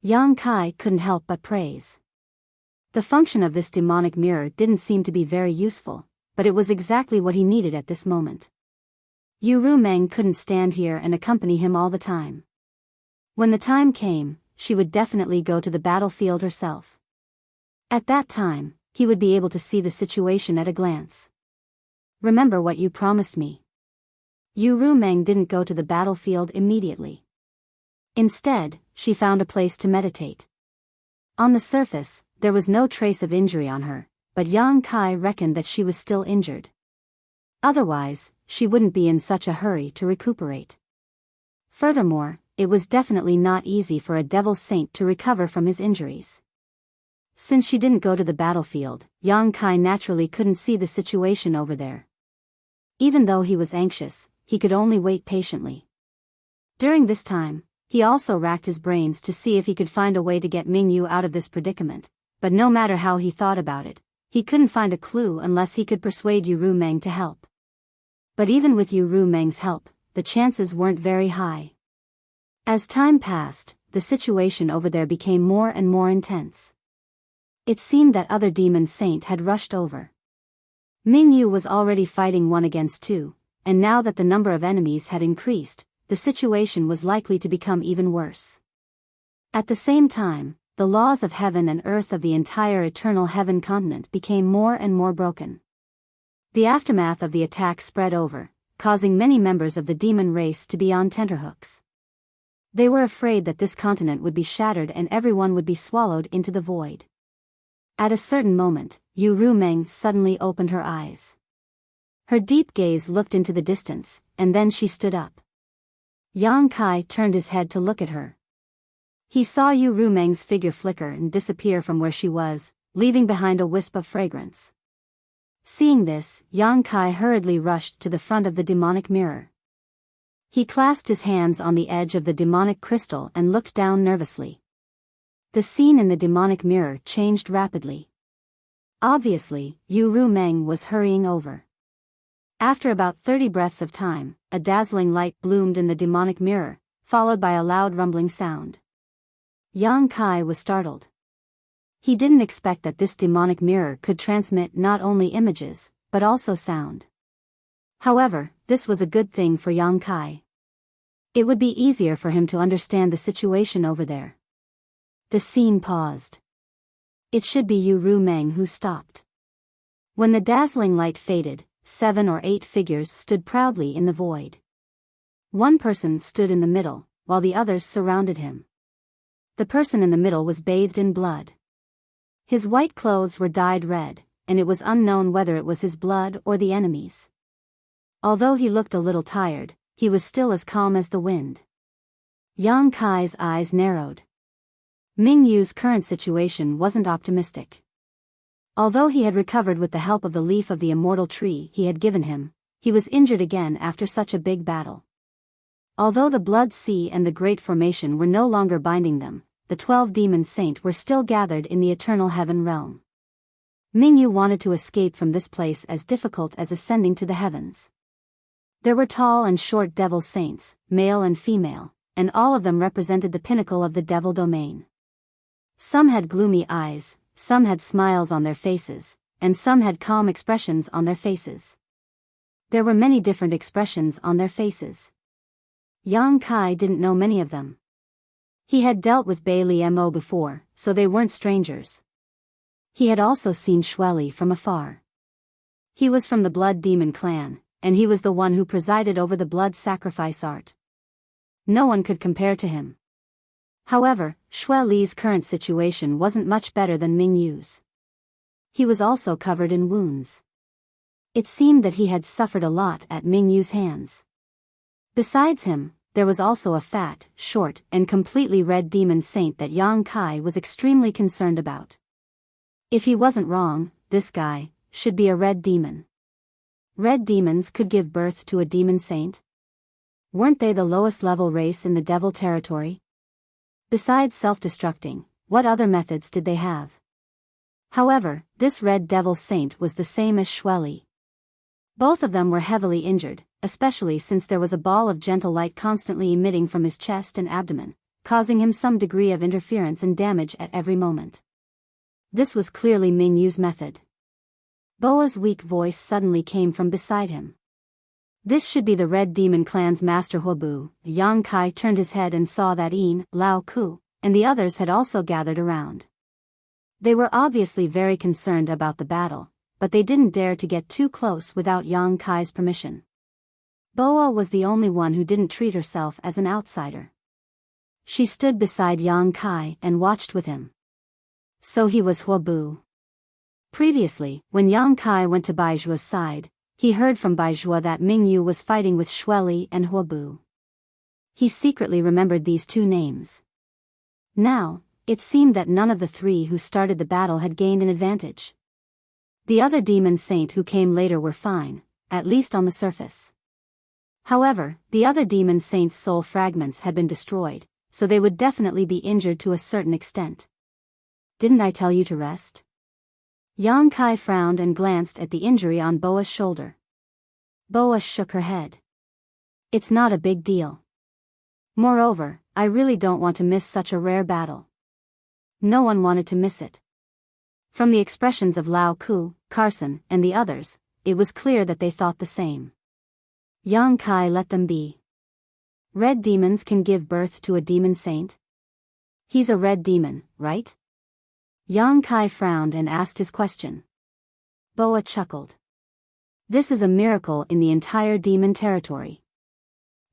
Yang Kai couldn't help but praise. The function of this demonic mirror didn't seem to be very useful, but it was exactly what he needed at this moment. Yu Rumeng couldn't stand here and accompany him all the time. When the time came, she would definitely go to the battlefield herself. At that time, he would be able to see the situation at a glance. "Remember what you promised me." Yu Rumeng didn't go to the battlefield immediately. Instead, she found a place to meditate. On the surface, there was no trace of injury on her, but Yang Kai reckoned that she was still injured. Otherwise, she wouldn't be in such a hurry to recuperate. Furthermore, it was definitely not easy for a devil saint to recover from his injuries. Since she didn't go to the battlefield, Yang Kai naturally couldn't see the situation over there. Even though he was anxious, he could only wait patiently. During this time, he also racked his brains to see if he could find a way to get Mingyu out of this predicament, but no matter how he thought about it, he couldn't find a clue unless he could persuade Yu Rumeng to help. But even with Yu Rumeng's help, the chances weren't very high. As time passed, the situation over there became more and more intense. It seemed that other demon saint had rushed over. Mingyu was already fighting 1 against 2, and now that the number of enemies had increased, the situation was likely to become even worse. At the same time, the laws of heaven and earth of the entire eternal heaven continent became more and more broken. The aftermath of the attack spread over, causing many members of the demon race to be on tenterhooks. They were afraid that this continent would be shattered and everyone would be swallowed into the void. At a certain moment, Yu Rumeng suddenly opened her eyes. Her deep gaze looked into the distance, and then she stood up. Yang Kai turned his head to look at her. He saw Yu Rumeng's figure flicker and disappear from where she was, leaving behind a wisp of fragrance. Seeing this, Yang Kai hurriedly rushed to the front of the demonic mirror. He clasped his hands on the edge of the demonic crystal and looked down nervously. The scene in the demonic mirror changed rapidly. Obviously, Yu Rumeng was hurrying over. After about 30 breaths of time, a dazzling light bloomed in the demonic mirror, followed by a loud rumbling sound. Yang Kai was startled. He didn't expect that this demonic mirror could transmit not only images, but also sound. However, this was a good thing for Yang Kai. It would be easier for him to understand the situation over there. The scene paused. It should be Yu Rumeng who stopped. When the dazzling light faded, 7 or 8 figures stood proudly in the void. One person stood in the middle, while the others surrounded him. The person in the middle was bathed in blood. His white clothes were dyed red, and it was unknown whether it was his blood or the enemy's. Although he looked a little tired, he was still as calm as the wind. Yang Kai's eyes narrowed. Mingyu's current situation wasn't optimistic. Although he had recovered with the help of the leaf of the immortal tree he had given him, he was injured again after such a big battle. Although the Blood Sea and the Great Formation were no longer binding them, the 12 demon saint were still gathered in the eternal heaven realm. Mingyu wanted to escape from this place as difficult as ascending to the heavens. There were tall and short devil saints, male and female, and all of them represented the pinnacle of the devil domain. Some had gloomy eyes, some had smiles on their faces, and some had calm expressions on their faces. There were many different expressions on their faces. Yang Kai didn't know many of them. He had dealt with Bai Li Mo before, so they weren't strangers. He had also seen Xueli from afar. He was from the Blood Demon clan, and he was the one who presided over the blood sacrifice art. No one could compare to him. However, Xueli's current situation wasn't much better than Mingyu's. He was also covered in wounds. It seemed that he had suffered a lot at Mingyu's hands. Besides him, there was also a fat, short, and completely red demon saint that Yang Kai was extremely concerned about. If he wasn't wrong, this guy should be a red demon. Red demons could give birth to a demon saint? Weren't they the lowest level race in the devil territory? Besides self-destructing, what other methods did they have? However, this red devil saint was the same as Shueli. Both of them were heavily injured, especially since there was a ball of gentle light constantly emitting from his chest and abdomen, causing him some degree of interference and damage at every moment. This was clearly Ming Yu's method. Boa's weak voice suddenly came from beside him. This should be the Red Demon Clan's master Huobu. Yang Kai turned his head and saw that Yin, Lao Ku, and the others had also gathered around. They were obviously very concerned about the battle, but they didn't dare to get too close without Yang Kai's permission. Boa was the only one who didn't treat herself as an outsider. She stood beside Yang Kai and watched with him. So he was Huobu. Previously, when Yang Kai went to Baijua's side, he heard from Baizhua that Ming Yu was fighting with Shueli and Huobu. He secretly remembered these two names. Now, it seemed that none of the three who started the battle had gained an advantage. The other demon saint who came later were fine, at least on the surface. However, the other demon saint's soul fragments had been destroyed, so they would definitely be injured to a certain extent. Didn't I tell you to rest? Yang Kai frowned and glanced at the injury on Boa's shoulder. Boa shook her head. It's not a big deal. Moreover, I really don't want to miss such a rare battle. No one wanted to miss it. From the expressions of Lao Ku, Carson, and the others, it was clear that they thought the same. Yang Kai let them be. Red demons can give birth to a demon saint? He's a red demon, right? Yang Kai frowned and asked his question. Boa chuckled. This is a miracle in the entire demon territory.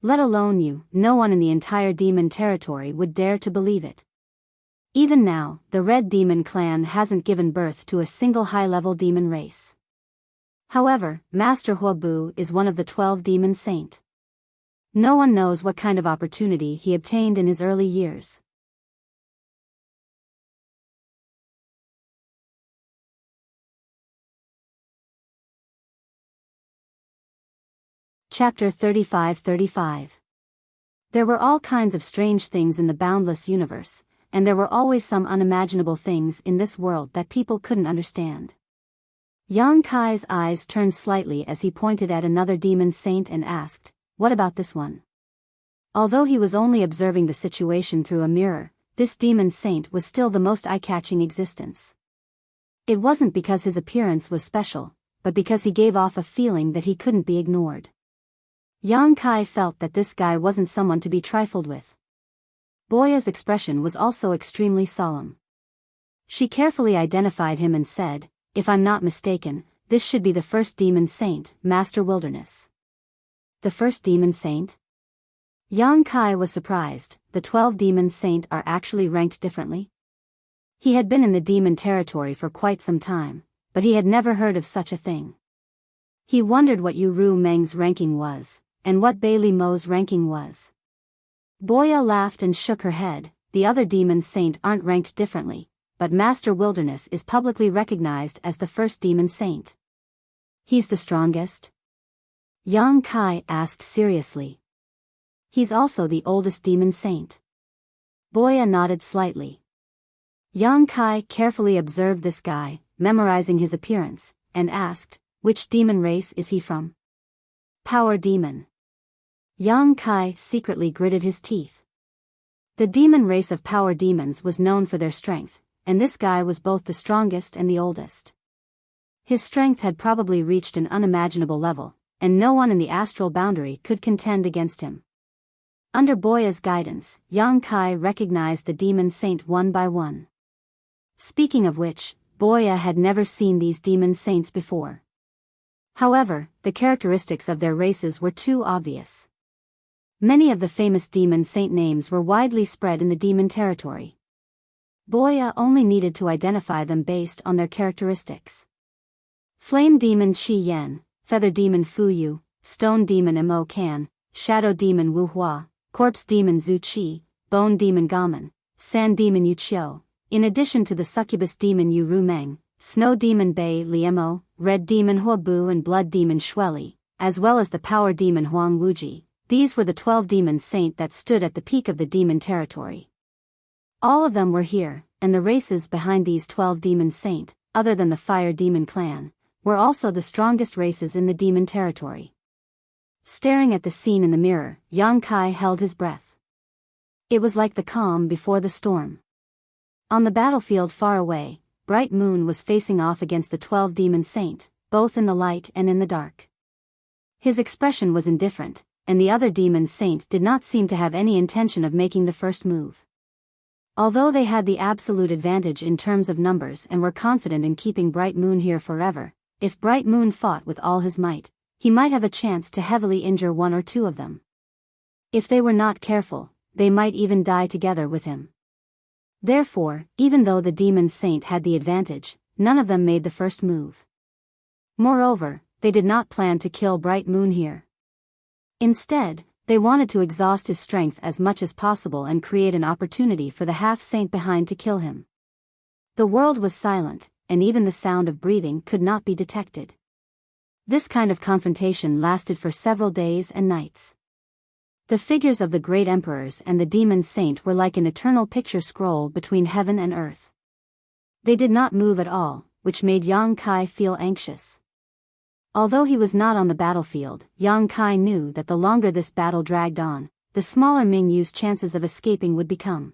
Let alone you, no one in the entire demon territory would dare to believe it. Even now, the Red Demon Clan hasn't given birth to a single high-level demon race. However, Master Huobu is one of the 12 demon saint. No one knows what kind of opportunity he obtained in his early years. Chapter 35-35. There were all kinds of strange things in the boundless universe, and there were always some unimaginable things in this world that people couldn't understand. Yang Kai's eyes turned slightly as he pointed at another demon saint and asked, "What about this one?" Although he was only observing the situation through a mirror, this demon saint was still the most eye-catching existence. It wasn't because his appearance was special, but because he gave off a feeling that he couldn't be ignored. Yang Kai felt that this guy wasn't someone to be trifled with. Boya's expression was also extremely solemn. She carefully identified him and said, "If I'm not mistaken, this should be the first demon saint, Master Wilderness." The first demon saint? Yang Kai was surprised. The 12 demon saint are actually ranked differently. He had been in the demon territory for quite some time, but he had never heard of such a thing. He wondered what Yu Ru Meng's ranking was, and what Bailey Mo's ranking was. Boya laughed and shook her head. The other demon saint aren't ranked differently, but Master Wilderness is publicly recognized as the first demon saint. He's the strongest? Yang Kai asked seriously. He's also the oldest demon saint. Boya nodded slightly. Yang Kai carefully observed this guy, memorizing his appearance, and asked, "Which demon race is he from?" "Power demon." Yang Kai secretly gritted his teeth. The demon race of power demons was known for their strength, and this guy was both the strongest and the oldest. His strength had probably reached an unimaginable level, and no one in the astral boundary could contend against him. Under Boya's guidance, Yang Kai recognized the demon saint one by one. Speaking of which, Boya had never seen these demon saints before. However, the characteristics of their races were too obvious. Many of the famous demon saint names were widely spread in the demon territory. Boya only needed to identify them based on their characteristics. Flame demon Qi Yan, feather demon Fu Yu, stone demon Mo Kan, shadow demon Wu Hua, corpse demon Zhu Qi, bone demon Gamen, sand demon Yu Qiu, in addition to the succubus demon Yu Ru Meng, snow demon Bei Liemo, red demon Hua Bu and blood demon Shueli, as well as the power demon Huang Wuji. These were the 12 demon saint that stood at the peak of the demon territory. All of them were here, and the races behind these 12 demon saint, other than the fire demon clan, were also the strongest races in the demon territory. Staring at the scene in the mirror, Yang Kai held his breath. It was like the calm before the storm. On the battlefield far away, Bright Moon was facing off against the 12 demon saint, both in the light and in the dark. His expression was indifferent, and the other demon saint did not seem to have any intention of making the first move. Although they had the absolute advantage in terms of numbers and were confident in keeping Bright Moon here forever, if Bright Moon fought with all his might, he might have a chance to heavily injure one or two of them. If they were not careful, they might even die together with him. Therefore, even though the demon saint had the advantage, none of them made the first move. Moreover, they did not plan to kill Bright Moon here. Instead, they wanted to exhaust his strength as much as possible and create an opportunity for the half-saint behind to kill him. The world was silent, and even the sound of breathing could not be detected. This kind of confrontation lasted for several days and nights. The figures of the great emperors and the demon saint were like an eternal picture scroll between heaven and earth. They did not move at all, which made Yang Kai feel anxious. Although he was not on the battlefield, Yang Kai knew that the longer this battle dragged on, the smaller Ming Yu's chances of escaping would become.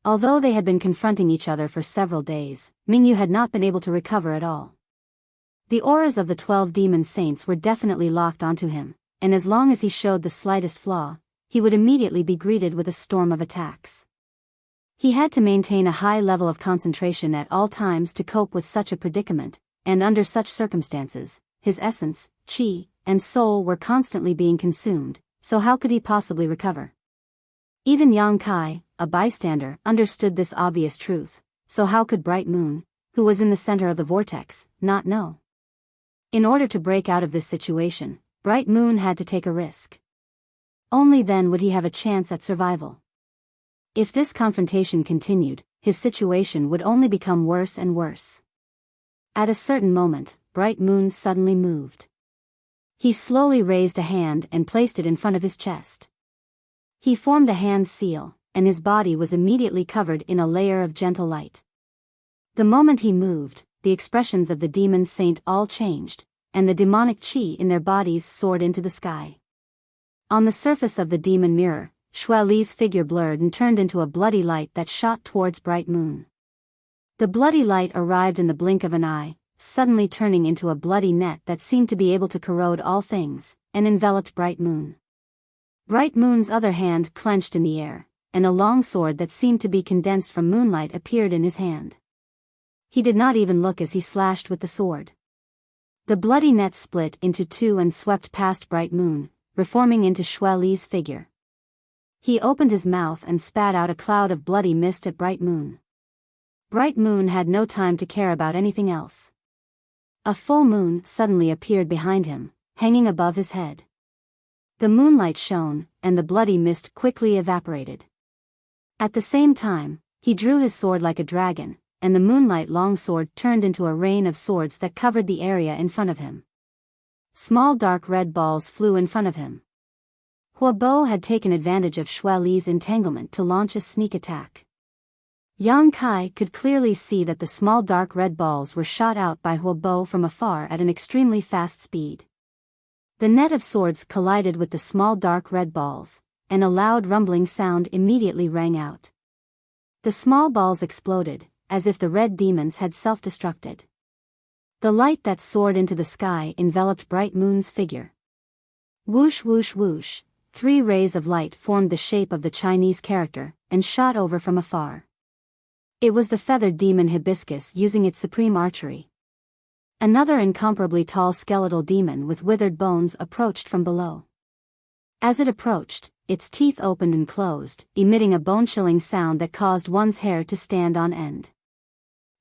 Although they had been confronting each other for several days, Ming Yu had not been able to recover at all. The auras of the 12 demon saints were definitely locked onto him, and as long as he showed the slightest flaw, he would immediately be greeted with a storm of attacks. He had to maintain a high level of concentration at all times to cope with such a predicament, and under such circumstances, his essence, qi, and soul were constantly being consumed, so how could he possibly recover? Even Yang Kai, a bystander, understood this obvious truth, so how could Bright Moon, who was in the center of the vortex, not know? In order to break out of this situation, Bright Moon had to take a risk. Only then would he have a chance at survival. If this confrontation continued, his situation would only become worse and worse. At a certain moment, Bright Moon suddenly moved. He slowly raised a hand and placed it in front of his chest. He formed a hand seal, and his body was immediately covered in a layer of gentle light. The moment he moved, the expressions of the demon saint all changed, and the demonic qi in their bodies soared into the sky. On the surface of the demon mirror, Shueli's figure blurred and turned into a bloody light that shot towards Bright Moon. The bloody light arrived in the blink of an eye, suddenly turning into a bloody net that seemed to be able to corrode all things, and enveloped Bright Moon. Bright Moon's other hand clenched in the air, and a long sword that seemed to be condensed from moonlight appeared in his hand. He did not even look as he slashed with the sword. The bloody net split into two and swept past Bright Moon, reforming into Shueli's figure. He opened his mouth and spat out a cloud of bloody mist at Bright Moon. Bright Moon had no time to care about anything else. A full moon suddenly appeared behind him, hanging above his head. The moonlight shone, and the bloody mist quickly evaporated. At the same time, he drew his sword like a dragon, and the moonlight longsword turned into a rain of swords that covered the area in front of him. Small dark red balls flew in front of him. Hua Bo had taken advantage of Shueli's entanglement to launch a sneak attack. Yang Kai could clearly see that the small dark red balls were shot out by Hua Bo from afar at an extremely fast speed. The net of swords collided with the small dark red balls, and a loud rumbling sound immediately rang out. The small balls exploded, as if the red demons had self-destructed. The light that soared into the sky enveloped Bright Moon's figure. Whoosh whoosh whoosh, 3 rays of light formed the shape of the Chinese character, and shot over from afar. It was the feathered demon Hibiscus using its supreme archery. Another incomparably tall skeletal demon with withered bones approached from below. As it approached, its teeth opened and closed, emitting a bone-chilling sound that caused one's hair to stand on end.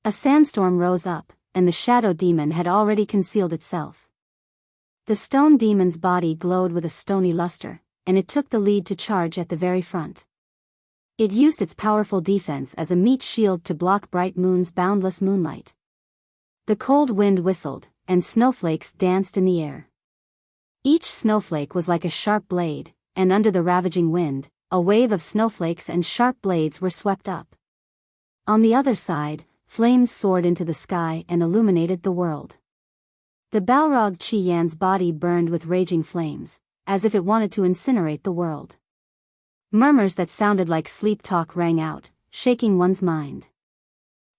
A sandstorm rose up, and the shadow demon had already concealed itself. The stone demon's body glowed with a stony luster, and it took the lead to charge at the very front. It used its powerful defense as a meat shield to block Bright Moon's boundless moonlight. The cold wind whistled, and snowflakes danced in the air. Each snowflake was like a sharp blade, and under the ravaging wind, a wave of snowflakes and sharp blades were swept up. On the other side, flames soared into the sky and illuminated the world. The Balrog Chi Yan's body burned with raging flames, as if it wanted to incinerate the world. Murmurs that sounded like sleep talk rang out, shaking one's mind.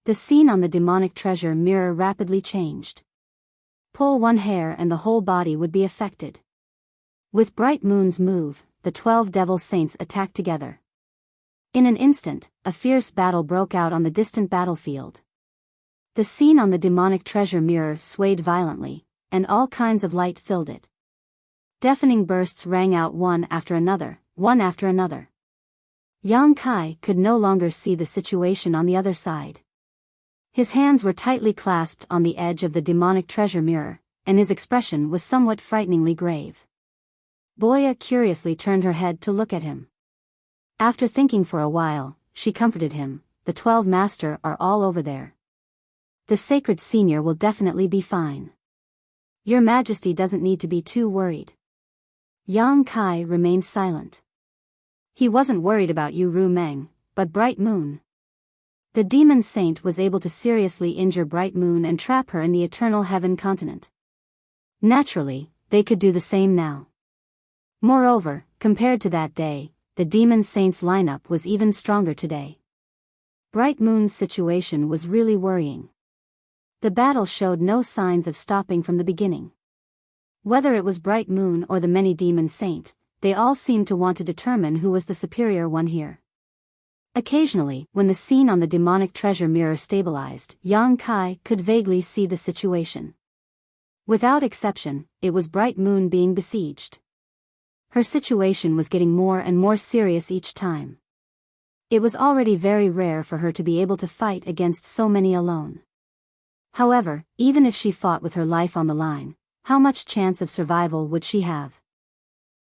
The scene on the demonic treasure mirror rapidly changed. Pull one hair and the whole body would be affected. With Bright Moon's move, the 12 devil saints attacked together. In an instant, a fierce battle broke out on the distant battlefield. The scene on the demonic treasure mirror swayed violently, and all kinds of light filled it. Deafening bursts rang out one after another. Yang Kai could no longer see the situation on the other side. His hands were tightly clasped on the edge of the demonic treasure mirror, and his expression was somewhat frighteningly grave. Boya curiously turned her head to look at him. After thinking for a while, she comforted him. The 12 master are all over there. The sacred senior will definitely be fine. Your Majesty doesn't need to be too worried. Yang Kai remained silent. He wasn't worried about Yu Ru Meng, but Bright Moon. The demon saint was able to seriously injure Bright Moon and trap her in the eternal heaven continent. Naturally, they could do the same now. Moreover, compared to that day, the demon saint's lineup was even stronger today. Bright Moon's situation was really worrying. The battle showed no signs of stopping from the beginning. Whether it was Bright Moon or the many demon saint, they all seemed to want to determine who was the superior one here. Occasionally, when the scene on the demonic treasure mirror stabilized, Yang Kai could vaguely see the situation. Without exception, it was Bright Moon being besieged. Her situation was getting more and more serious each time. It was already very rare for her to be able to fight against so many alone. However, even if she fought with her life on the line, how much chance of survival would she have?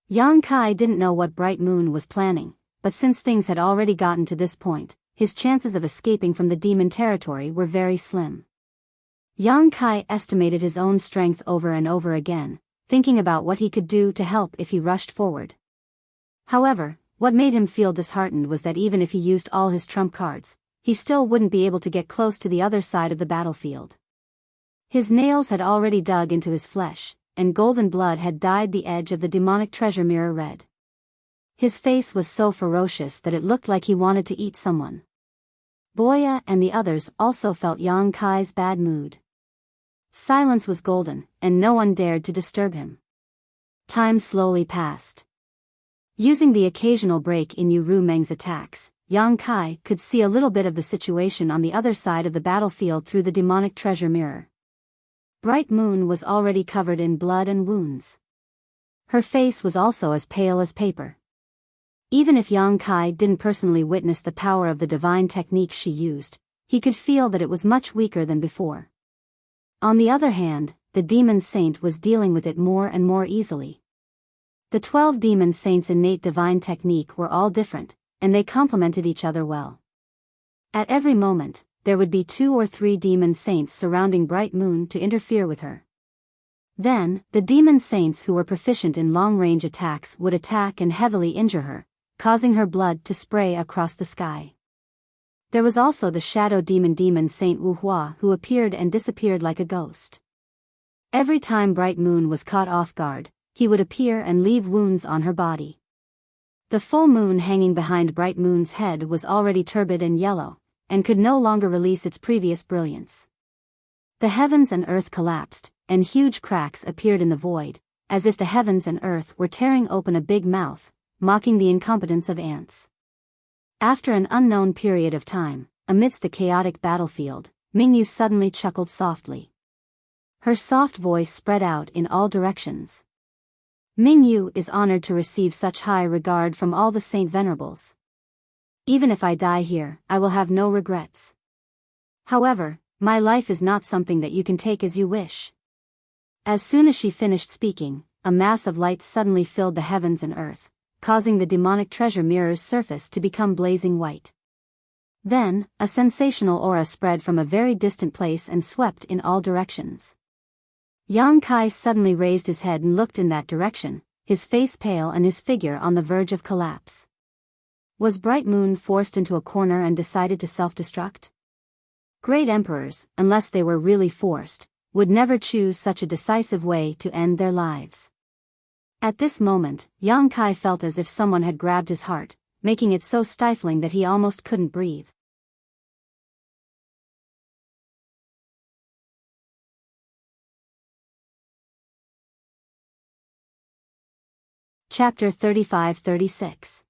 Yang Kai didn't know what Bright Moon was planning, but since things had already gotten to this point, his chances of escaping from the demon territory were very slim. Yang Kai estimated his own strength over and over again, thinking about what he could do to help if he rushed forward. However, what made him feel disheartened was that even if he used all his trump cards, he still wouldn't be able to get close to the other side of the battlefield. His nails had already dug into his flesh, and golden blood had dyed the edge of the demonic treasure mirror red. His face was so ferocious that it looked like he wanted to eat someone. Boya and the others also felt Yang Kai's bad mood. Silence was golden, and no one dared to disturb him. Time slowly passed. Using the occasional break in Yu Ru Meng's attacks, Yang Kai could see a little bit of the situation on the other side of the battlefield through the demonic treasure mirror. Bright Moon was already covered in blood and wounds. Her face was also as pale as paper. Even if Yang Kai didn't personally witness the power of the divine technique she used, he could feel that it was much weaker than before. On the other hand, the demon saint was dealing with it more and more easily. The 12 demon saints' innate divine technique were all different, and they complemented each other well. At every moment, there would be 2 or 3 demon saints surrounding Bright Moon to interfere with her. Then, the demon saints who were proficient in long-range attacks would attack and heavily injure her, causing her blood to spray across the sky. There was also the shadow demon Saint Wu Hua who appeared and disappeared like a ghost. Every time Bright Moon was caught off guard, he would appear and leave wounds on her body. The full moon hanging behind Bright Moon's head was already turbid and yellow, and could no longer release its previous brilliance. The heavens and earth collapsed, and huge cracks appeared in the void, as if the heavens and earth were tearing open a big mouth, mocking the incompetence of ants. After an unknown period of time, amidst the chaotic battlefield, Mingyu suddenly chuckled softly. Her soft voice spread out in all directions. Mingyu is honored to receive such high regard from all the Saint Venerables. Even if I die here, I will have no regrets. However, my life is not something that you can take as you wish. As soon as she finished speaking, a mass of light suddenly filled the heavens and earth, causing the demonic treasure mirror's surface to become blazing white. Then, a sensational aura spread from a very distant place and swept in all directions. Yang Kai suddenly raised his head and looked in that direction, his face pale and his figure on the verge of collapse. Was Bright Moon forced into a corner and decided to self-destruct? Great emperors, unless they were really forced, would never choose such a decisive way to end their lives. At this moment, Yang Kai felt as if someone had grabbed his heart, making it so stifling that he almost couldn't breathe. Chapter 35-36.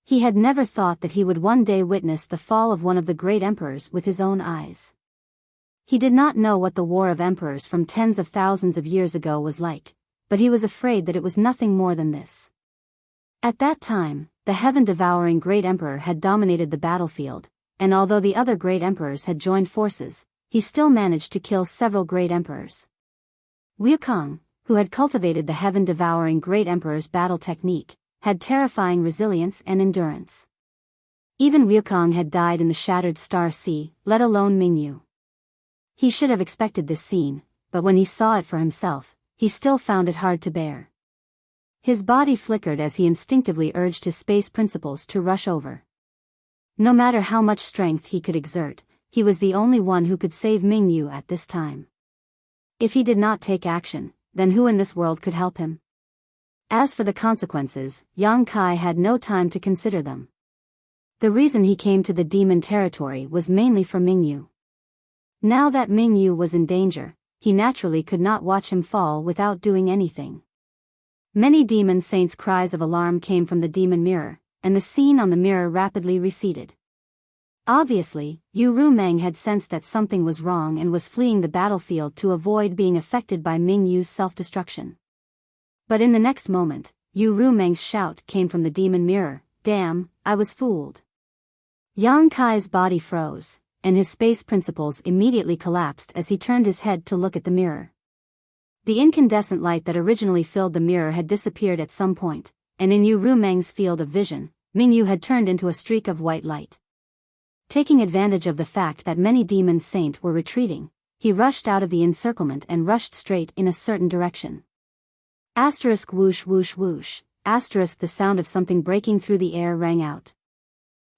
He had never thought that he would one day witness the fall of one of the great emperors with his own eyes. He did not know what the war of emperors from tens of thousands of years ago was like, but he was afraid that it was nothing more than this. At that time, the heaven-devouring great emperor had dominated the battlefield, and although the other great emperors had joined forces, he still managed to kill several great emperors. Wukong, who had cultivated the heaven-devouring great emperor's battle technique, had terrifying resilience and endurance. Even Wukong had died in the Shattered Star Sea, let alone Mingyu. He should have expected this scene, but when he saw it for himself, he still found it hard to bear. His body flickered as he instinctively urged his space principles to rush over. No matter how much strength he could exert, he was the only one who could save Mingyu at this time. If he did not take action, then who in this world could help him? As for the consequences, Yang Kai had no time to consider them. The reason he came to the demon territory was mainly for Mingyu. Now that Mingyu was in danger, he naturally could not watch him fall without doing anything. Many demon saints' cries of alarm came from the demon mirror, and the scene on the mirror rapidly receded. Obviously, Yu Rumeng had sensed that something was wrong and was fleeing the battlefield to avoid being affected by Mingyu's self-destruction. But in the next moment, Yu Rumeng's shout came from the demon mirror, "Damn, I was fooled." Yang Kai's body froze, and his space principles immediately collapsed as he turned his head to look at the mirror. The incandescent light that originally filled the mirror had disappeared at some point, and in Yu Rumeng's field of vision, Mingyu had turned into a streak of white light. Taking advantage of the fact that many demon saints were retreating, he rushed out of the encirclement and rushed straight in a certain direction. Asterisk whoosh whoosh whoosh, asterisk the sound of something breaking through the air rang out.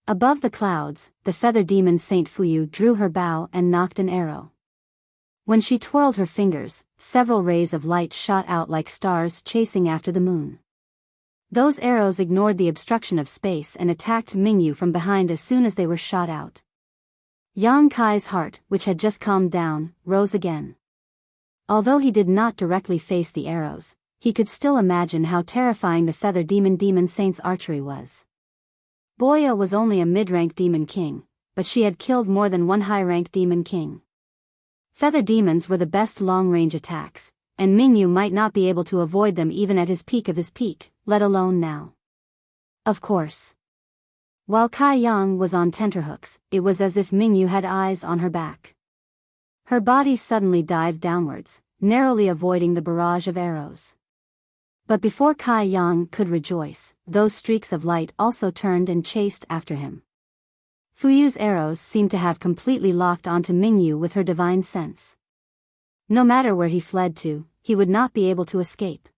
Above the clouds, the feather demon Saint Fuyu drew her bow and knocked an arrow. When she twirled her fingers, several rays of light shot out like stars chasing after the moon. Those arrows ignored the obstruction of space and attacked Mingyu from behind as soon as they were shot out. Yang Kai's heart, which had just calmed down, rose again. Although he did not directly face the arrows, he could still imagine how terrifying the feather demon saint's archery was. Biyao was only a mid-rank demon king, but she had killed more than one high-rank demon king. Feather demons were the best long-range attacks, and Mingyu might not be able to avoid them even at his peak, let alone now. Of course. While Kai Yang was on tenterhooks, it was as if Mingyu had eyes on her back. Her body suddenly dived downwards, narrowly avoiding the barrage of arrows. But before Kai Yang could rejoice, those streaks of light also turned and chased after him. Fuyu's arrows seemed to have completely locked onto Mingyu with her divine sense. No matter where he fled to, he would not be able to escape.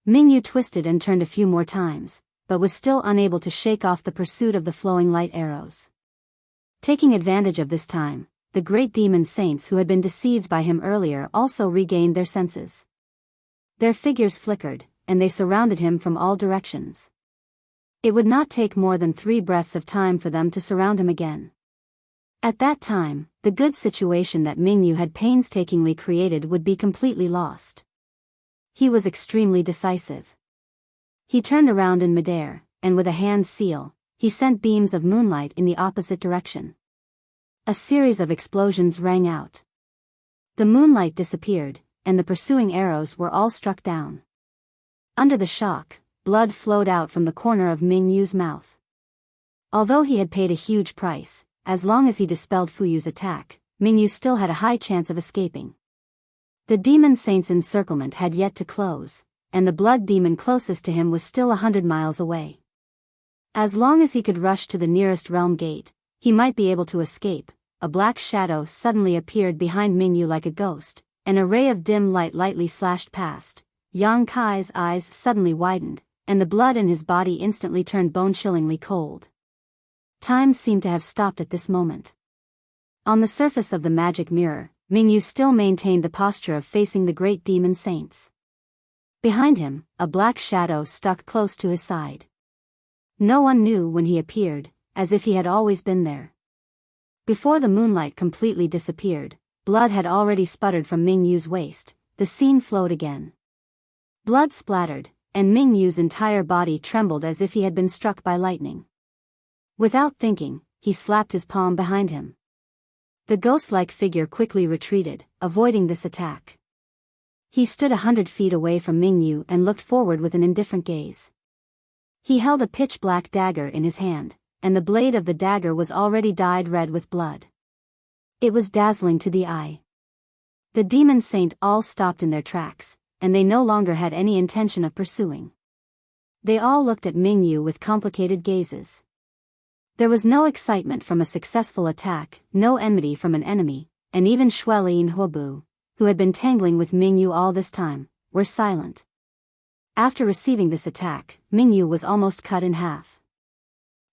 Mingyu twisted and turned a few more times, but was still unable to shake off the pursuit of the flowing light arrows. Taking advantage of this time, the great demon saints who had been deceived by him earlier also regained their senses. Their figures flickered, and they surrounded him from all directions. It would not take more than 3 breaths of time for them to surround him again. At that time, the good situation that Mingyu had painstakingly created would be completely lost. He was extremely decisive. He turned around in midair, and with a hand seal, he sent beams of moonlight in the opposite direction. A series of explosions rang out. The moonlight disappeared, and the pursuing arrows were all struck down. Under the shock, blood flowed out from the corner of Mingyu's mouth. Although he had paid a huge price, as long as he dispelled Fuyu's attack, Mingyu still had a high chance of escaping. The demon saint's encirclement had yet to close, and the blood demon closest to him was still 100 miles away. As long as he could rush to the nearest realm gate, he might be able to escape. A black shadow suddenly appeared behind Mingyu like a ghost. An ray of dim light lightly slashed past. Yang Kai's eyes suddenly widened, and the blood in his body instantly turned bone-chillingly cold. Time seemed to have stopped at this moment. On the surface of the magic mirror, Mingyu still maintained the posture of facing the great demon saints. Behind him, a black shadow stuck close to his side. No one knew when he appeared, as if he had always been there. Before the moonlight completely disappeared, blood had already sputtered from Mingyu's waist. The scene flowed again. Blood splattered, and Mingyu's entire body trembled as if he had been struck by lightning. Without thinking, he slapped his palm behind him. The ghost-like figure quickly retreated, avoiding this attack. He stood 100 feet away from Mingyu and looked forward with an indifferent gaze. He held a pitch-black dagger in his hand, and the blade of the dagger was already dyed red with blood. It was dazzling to the eye. The demon saint all stopped in their tracks, and they no longer had any intention of pursuing. They all looked at Mingyu with complicated gazes. There was no excitement from a successful attack, no enmity from an enemy, and even Shueli and Huobu, who had been tangling with Mingyu all this time, were silent. After receiving this attack, Mingyu was almost cut in half.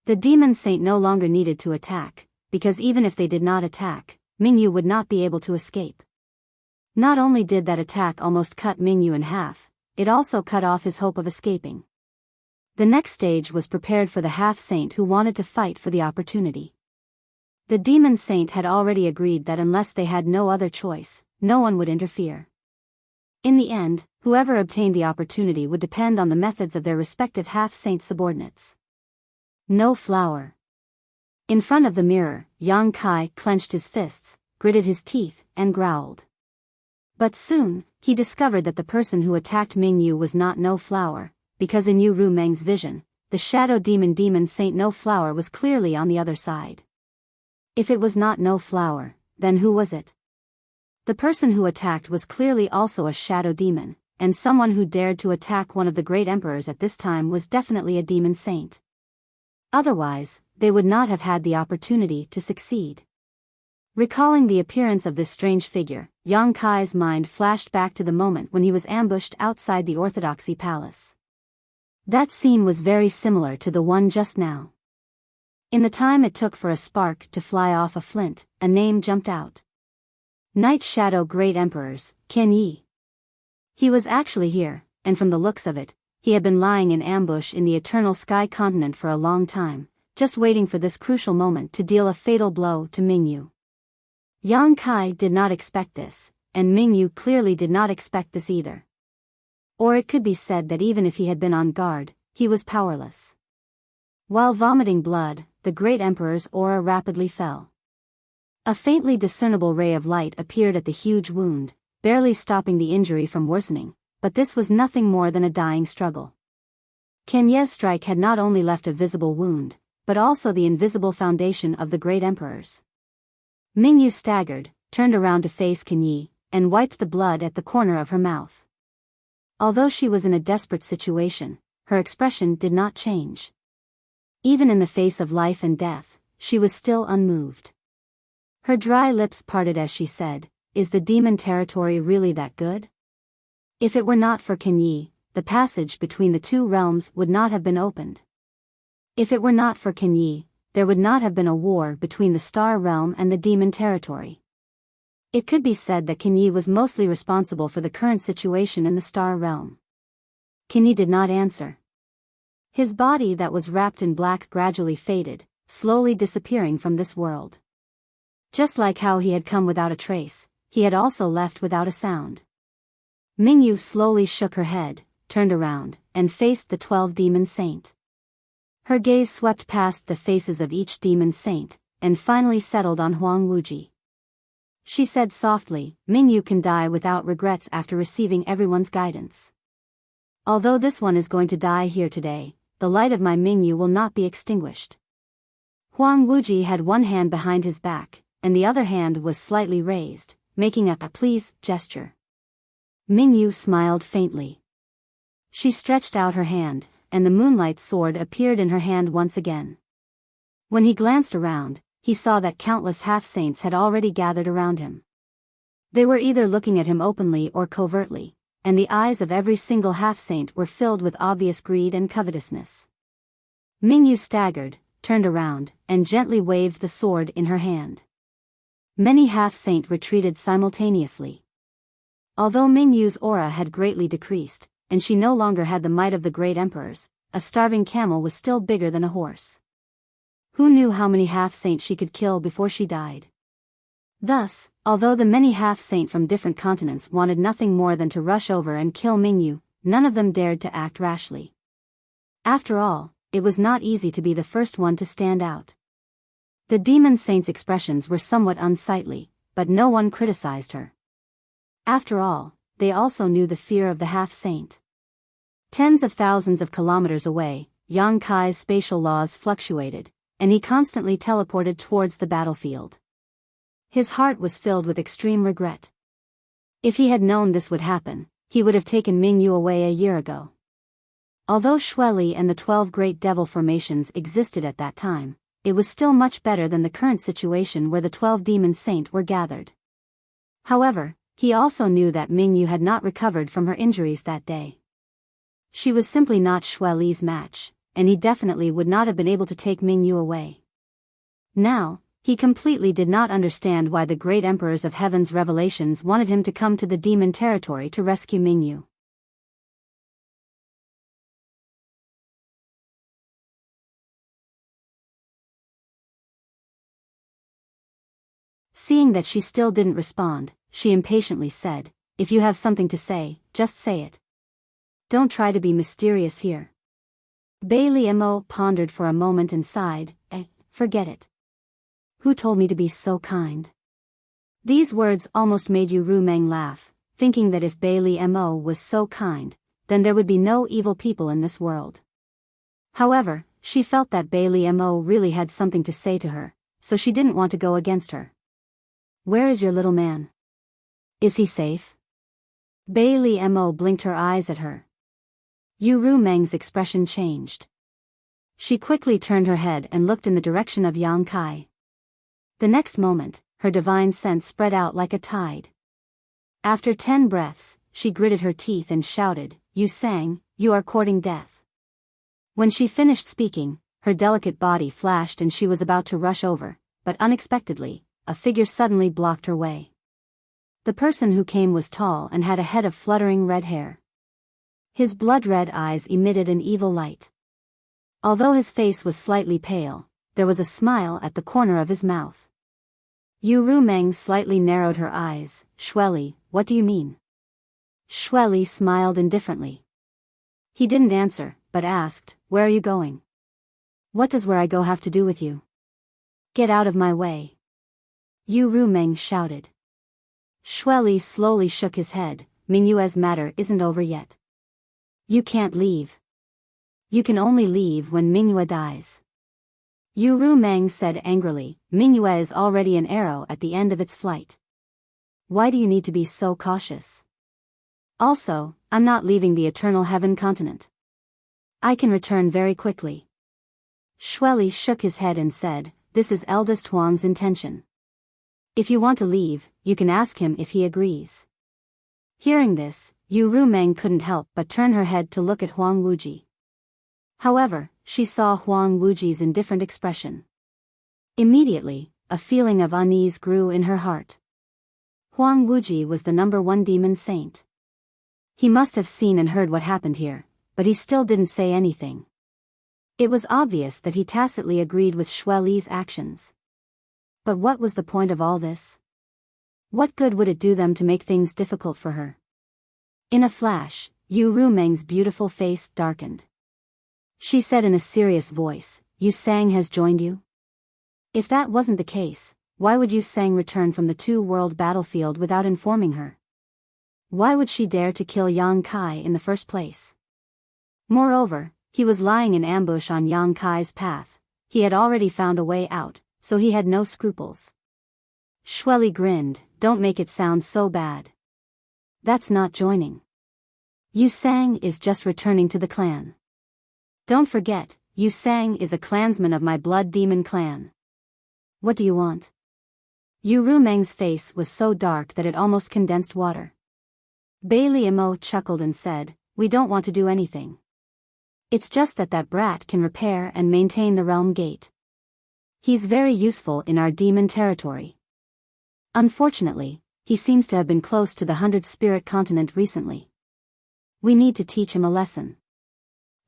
The demon saint no longer needed to attack, because even if they did not attack, Mingyu would not be able to escape. Not only did that attack almost cut Mingyu in half, it also cut off his hope of escaping. The next stage was prepared for the half-saint who wanted to fight for the opportunity. The demon saint had already agreed that unless they had no other choice, no one would interfere. In the end, whoever obtained the opportunity would depend on the methods of their respective half-saint subordinates. No flower. In front of the mirror, Yang Kai clenched his fists, gritted his teeth, and growled. But soon, he discovered that the person who attacked Mingyu was not No Flower, because in Yu Ru Meng's vision, the shadow demon Saint No Flower was clearly on the other side. If it was not No Flower, then who was it? The person who attacked was clearly also a shadow demon, and someone who dared to attack one of the great emperors at this time was definitely a demon saint. Otherwise, they would not have had the opportunity to succeed. Recalling the appearance of this strange figure, Yang Kai's mind flashed back to the moment when he was ambushed outside the Orthodoxy Palace. That scene was very similar to the one just now. In the time it took for a spark to fly off a flint, a name jumped out. Night Shadow Great Emperors, Qian Yi. He was actually here, and from the looks of it, he had been lying in ambush in the Eternal Sky Continent for a long time, just waiting for this crucial moment to deal a fatal blow to Mingyu. Yang Kai did not expect this, and Mingyu clearly did not expect this either. Or it could be said that even if he had been on guard, he was powerless. While vomiting blood, the great emperor's aura rapidly fell. A faintly discernible ray of light appeared at the huge wound, barely stopping the injury from worsening, but this was nothing more than a dying struggle. Qian Ye's strike had not only left a visible wound, but also the invisible foundation of the great emperors. Mingyu staggered, turned around to face Qian Yi, and wiped the blood at the corner of her mouth. Although she was in a desperate situation, her expression did not change. Even in the face of life and death, she was still unmoved. Her dry lips parted as she said, "Is the demon territory really that good? If it were not for Qian Yi, the passage between the two realms would not have been opened. If it were not for Qian Yi, there would not have been a war between the Star Realm and the demon territory." It could be said that Qian Yi was mostly responsible for the current situation in the Star Realm. Qian Yi did not answer. His body that was wrapped in black gradually faded, slowly disappearing from this world. Just like how he had come without a trace, he had also left without a sound. Mingyu slowly shook her head, turned around, and faced the 12 demon saint. Her gaze swept past the faces of each demon saint, and finally settled on Huang Wuji. She said softly, "Mingyu can die without regrets after receiving everyone's guidance. Although this one is going to die here today, the light of my Mingyu will not be extinguished." Huang Wuji had one hand behind his back, and the other hand was slightly raised, making a please gesture. Mingyu smiled faintly. She stretched out her hand, and the moonlight sword appeared in her hand once again. When he glanced around, he saw that countless half-saints had already gathered around him. They were either looking at him openly or covertly, and the eyes of every single half-saint were filled with obvious greed and covetousness. Mingyu staggered, turned around, and gently waved the sword in her hand. Many half-saint retreated simultaneously. Although Mingyu's aura had greatly decreased, and she no longer had the might of the great emperors, a starving camel was still bigger than a horse. Who knew how many half-saint she could kill before she died? Thus, although the many half-saint from different continents wanted nothing more than to rush over and kill Mingyu, none of them dared to act rashly. After all, it was not easy to be the first one to stand out. The demon saint's expressions were somewhat unsightly, but no one criticized her. After all, they also knew the fear of the half-saint. Tens of thousands of kilometers away, Yang Kai's spatial laws fluctuated, and he constantly teleported towards the battlefield. His heart was filled with extreme regret. If he had known this would happen, he would have taken Mingyu away a year ago. Although Xueli and the 12 great devil formations existed at that time, it was still much better than the current situation where the 12 demon saint were gathered. However, he also knew that Mingyu had not recovered from her injuries that day. She was simply not Xueli's match, and he definitely would not have been able to take Mingyu away. Now, he completely did not understand why the great emperors of heaven's revelations wanted him to come to the demon territory to rescue Mingyu. Seeing that she still didn't respond, she impatiently said, "If you have something to say, just say it. Don't try to be mysterious here." Bailey Mo pondered for a moment and sighed, forget it. Who told me to be so kind?" These words almost made Yu Rumeng laugh, thinking that if Bailey Mo was so kind, then there would be no evil people in this world. However, she felt that Bailey Mo really had something to say to her, so she didn't want to go against her. "Where is your little man? Is he safe?" Bailey Mo blinked her eyes at her. Yu Rumeng's expression changed. She quickly turned her head and looked in the direction of Yang Kai. The next moment, her divine sense spread out like a tide. After 10 breaths, she gritted her teeth and shouted, "You sang, you are courting death." When she finished speaking, her delicate body flashed and she was about to rush over, but unexpectedly, a figure suddenly blocked her way. The person who came was tall and had a head of fluttering red hair. His blood-red eyes emitted an evil light. Although his face was slightly pale, there was a smile at the corner of his mouth. Yu Rumeng slightly narrowed her eyes. "Xueli, what do you mean?" Xueli smiled indifferently. He didn't answer, but asked, "Where are you going?" "What does where I go have to do with you?" "Get out of my way!" Yu Rumeng shouted. Xueli slowly shook his head. "Mingyu's matter isn't over yet. You can't leave. You can only leave when Mingyue dies." Yu Rumeng said angrily, "Mingyue is already an arrow at the end of its flight. Why do you need to be so cautious? Also, I'm not leaving the Eternal Heaven continent. I can return very quickly." Xueli shook his head and said, "This is eldest Huang's intention. If you want to leave, you can ask him if he agrees." Hearing this, Yu Rumeng couldn't help but turn her head to look at Huang Wuji. However, she saw Huang Wuji's indifferent expression. Immediately, a feeling of unease grew in her heart. Huang Wuji was the #1 demon saint. He must have seen and heard what happened here, but he still didn't say anything. It was obvious that he tacitly agreed with Xueli's actions. But what was the point of all this? What good would it do them to make things difficult for her? In a flash, Yu Rumeng's beautiful face darkened. She said in a serious voice, "Yu Sang has joined you? If that wasn't the case, why would Yu Sang return from the two-world battlefield without informing her? Why would she dare to kill Yang Kai in the first place? Moreover, he was lying in ambush on Yang Kai's path. He had already found a way out, so he had no scruples." Xueli grinned, "Don't make it sound so bad. That's not joining. Yu Sang is just returning to the clan. Don't forget, Yu Sang is a clansman of my blood demon clan. What do you want? Yu Rumeng's face was so dark that it almost condensed water. Bai Liamo chuckled and said, we don't want to do anything. It's just that brat can repair and maintain the realm gate. He's very useful in our demon territory. Unfortunately, he seems to have been close to the 100th spirit continent recently. We need to teach him a lesson.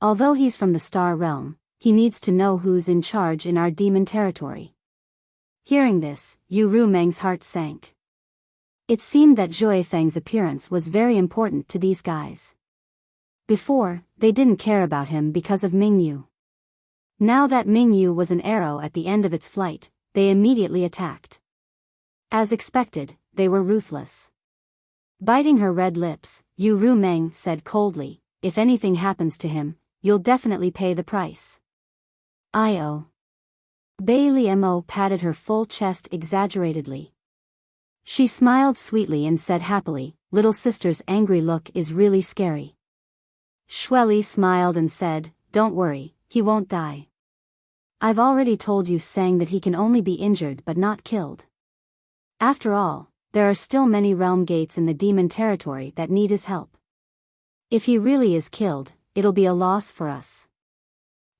Although he's from the star realm, he needs to know who's in charge in our demon territory. Hearing this, Yu Rumeng's heart sank. It seemed that Zhui Feng's appearance was very important to these guys. Before, they didn't care about him because of Mingyu. Now that Mingyu was an arrow at the end of its flight, they immediately attacked. As expected, they were ruthless. Biting her red lips, Yu Rumeng said coldly, if anything happens to him, you'll definitely pay the price. I.O. Bai Liamo patted her full chest exaggeratedly. She smiled sweetly and said happily, little sister's angry look is really scary. Shueli smiled and said, don't worry, he won't die. I've already told Yu Sang that he can only be injured but not killed. After all, there are still many realm gates in the demon territory that need his help. If he really is killed, it'll be a loss for us.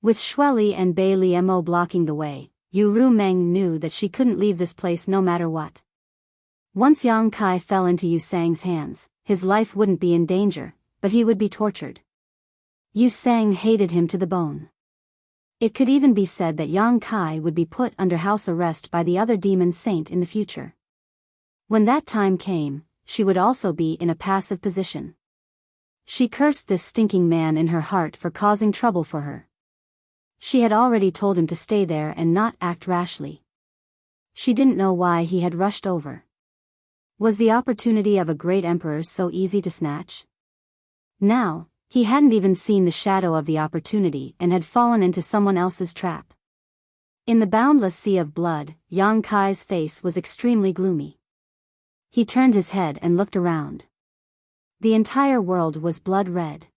With Shueli and Bai Liamo blocking the way, Yu Rumeng knew that she couldn't leave this place no matter what. Once Yang Kai fell into Yu Sang's hands, his life wouldn't be in danger, but he would be tortured. Yu Sang hated him to the bone. It could even be said that Yang Kai would be put under house arrest by the other demon saint in the future. When that time came, she would also be in a passive position. She cursed this stinking man in her heart for causing trouble for her. She had already told him to stay there and not act rashly. She didn't know why he had rushed over. Was the opportunity of a great emperor so easy to snatch? Now, he hadn't even seen the shadow of the opportunity and had fallen into someone else's trap. In the boundless sea of blood, Yang Kai's face was extremely gloomy. He turned his head and looked around. The entire world was blood red.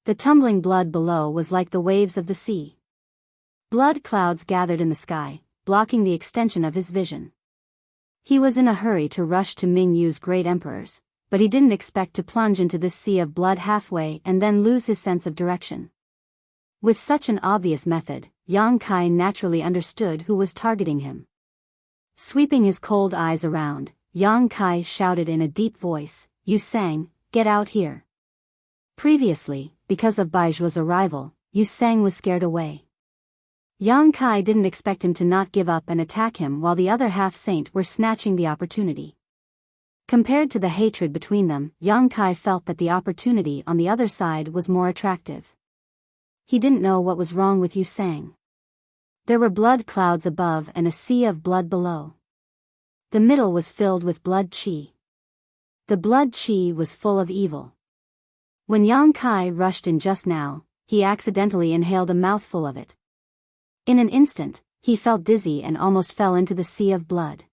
The tumbling blood below was like the waves of the sea. Blood clouds gathered in the sky, blocking the extension of his vision. He was in a hurry to rush to Mingyu's great emperors, but he didn't expect to plunge into this sea of blood halfway and then lose his sense of direction. With such an obvious method, Yang Kai naturally understood who was targeting him. Sweeping his cold eyes around, Yang Kai shouted in a deep voice, Yu Sang, get out here. Previously, because of Baiju's arrival, Yu Sang was scared away. Yang Kai didn't expect him to not give up and attack him while the other half-saint were snatching the opportunity. Compared to the hatred between them, Yang Kai felt that the opportunity on the other side was more attractive. He didn't know what was wrong with Yu Sang. There were blood clouds above and a sea of blood below. The middle was filled with blood qi. The blood qi was full of evil. When Yang Kai rushed in just now, he accidentally inhaled a mouthful of it. In an instant, he felt dizzy and almost fell into the sea of blood.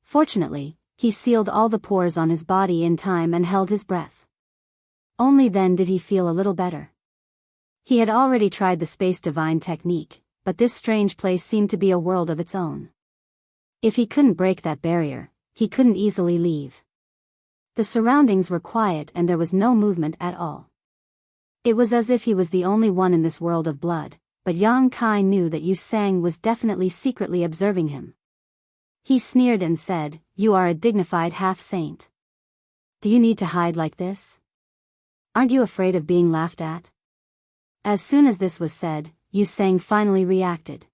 Fortunately, he sealed all the pores on his body in time and held his breath. Only then did he feel a little better. He had already tried the space divine technique, but this strange place seemed to be a world of its own. If he couldn't break that barrier, he couldn't easily leave. The surroundings were quiet and there was no movement at all. It was as if he was the only one in this world of blood, but Yang Kai knew that Yu Sang was definitely secretly observing him. He sneered and said, "You are a dignified half-saint. Do you need to hide like this? Aren't you afraid of being laughed at?" As soon as this was said, Yu Sang finally reacted.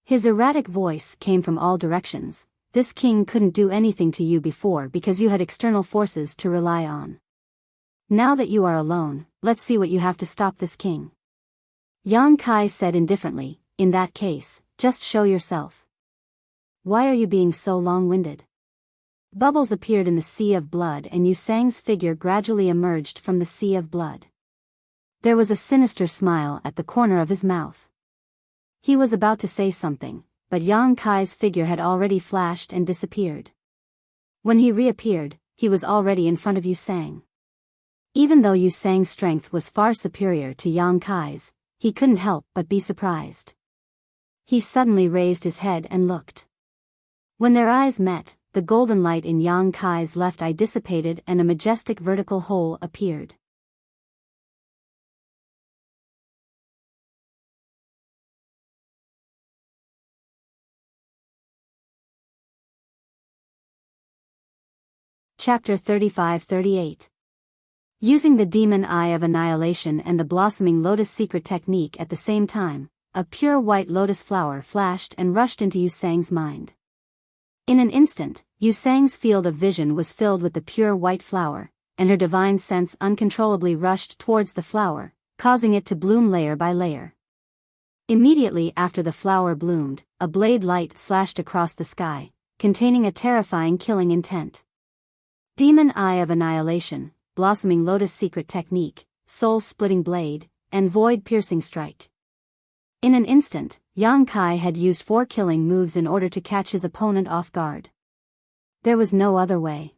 His erratic voice came from all directions. This king couldn't do anything to you before because you had external forces to rely on. Now that you are alone, let's see what you have to stop this king. Yang Kai said indifferently, "In that case, just show yourself. Why are you being so long-winded?" Bubbles appeared in the sea of blood and Yu Sang's figure gradually emerged from the sea of blood. There was a sinister smile at the corner of his mouth. He was about to say something, but Yang Kai's figure had already flashed and disappeared. When he reappeared, he was already in front of Yu Sang. Even though Yu Sang's strength was far superior to Yang Kai's, he couldn't help but be surprised. He suddenly raised his head and looked. When their eyes met, the golden light in Yang Kai's left eye dissipated and a majestic vertical hole appeared. Chapter 35-38. Using the demon eye of annihilation and the blossoming lotus secret technique at the same time, a pure white lotus flower flashed and rushed into Yu Sang's mind. In an instant, Yu Sang's field of vision was filled with the pure white flower, and her divine sense uncontrollably rushed towards the flower, causing it to bloom layer by layer. Immediately after the flower bloomed, a blade light slashed across the sky, containing a terrifying killing intent. Demon Eye of Annihilation, Blossoming Lotus Secret Technique, Soul-Splitting Blade, and Void-Piercing Strike. In an instant, Yang Kai had used 4 killing moves in order to catch his opponent off guard. There was no other way.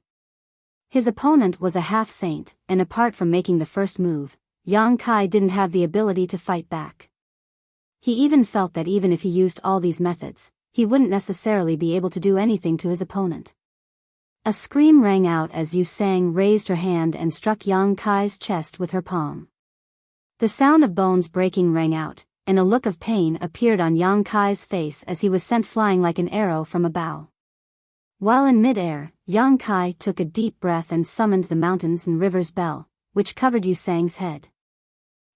His opponent was a half-saint, and apart from making the first move, Yang Kai didn't have the ability to fight back. He even felt that even if he used all these methods, he wouldn't necessarily be able to do anything to his opponent. A scream rang out as Yu Sang raised her hand and struck Yang Kai's chest with her palm. The sound of bones breaking rang out, and a look of pain appeared on Yang Kai's face as he was sent flying like an arrow from a bow. While in mid-air, Yang Kai took a deep breath and summoned the mountains and rivers bell, which covered Yu Sang's head.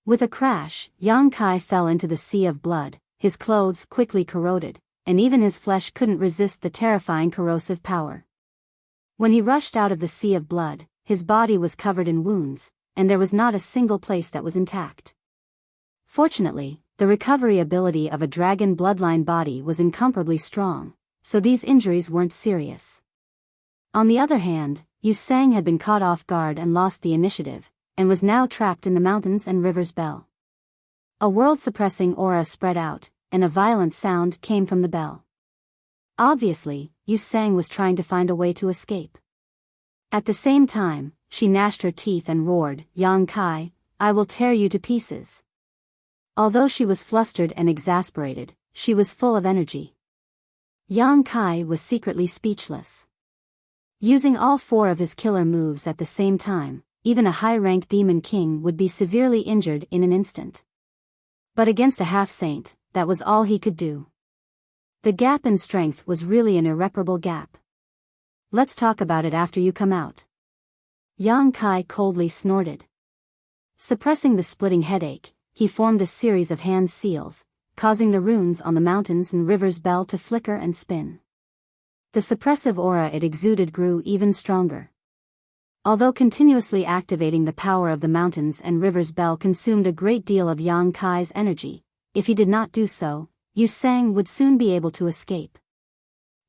With a crash, Yang Kai fell into the sea of blood, his clothes quickly corroded, and even his flesh couldn't resist the terrifying corrosive power. When he rushed out of the sea of blood, his body was covered in wounds, and there was not a single place that was intact. Fortunately, the recovery ability of a dragon bloodline body was incomparably strong, so these injuries weren't serious. On the other hand, Yu Sang had been caught off guard and lost the initiative, and was now trapped in the mountains and rivers bell. A world-suppressing aura spread out, and a violent sound came from the bell. Obviously, Yu Sang was trying to find a way to escape. At the same time, she gnashed her teeth and roared, "Yang Kai, I will tear you to pieces." Although she was flustered and exasperated, she was full of energy. Yang Kai was secretly speechless. Using all 4 of his killer moves at the same time, even a high-rank demon king would be severely injured in an instant. But against a half-saint, that was all he could do. The gap in strength was really an irreparable gap. "Let's talk about it after you come out." Yang Kai coldly snorted. Suppressing the splitting headache, he formed a series of hand seals, causing the runes on the mountains and rivers bell to flicker and spin. The suppressive aura it exuded grew even stronger. Although continuously activating the power of the mountains and rivers bell consumed a great deal of Yang Kai's energy, if he did not do so, Yu Sang would soon be able to escape.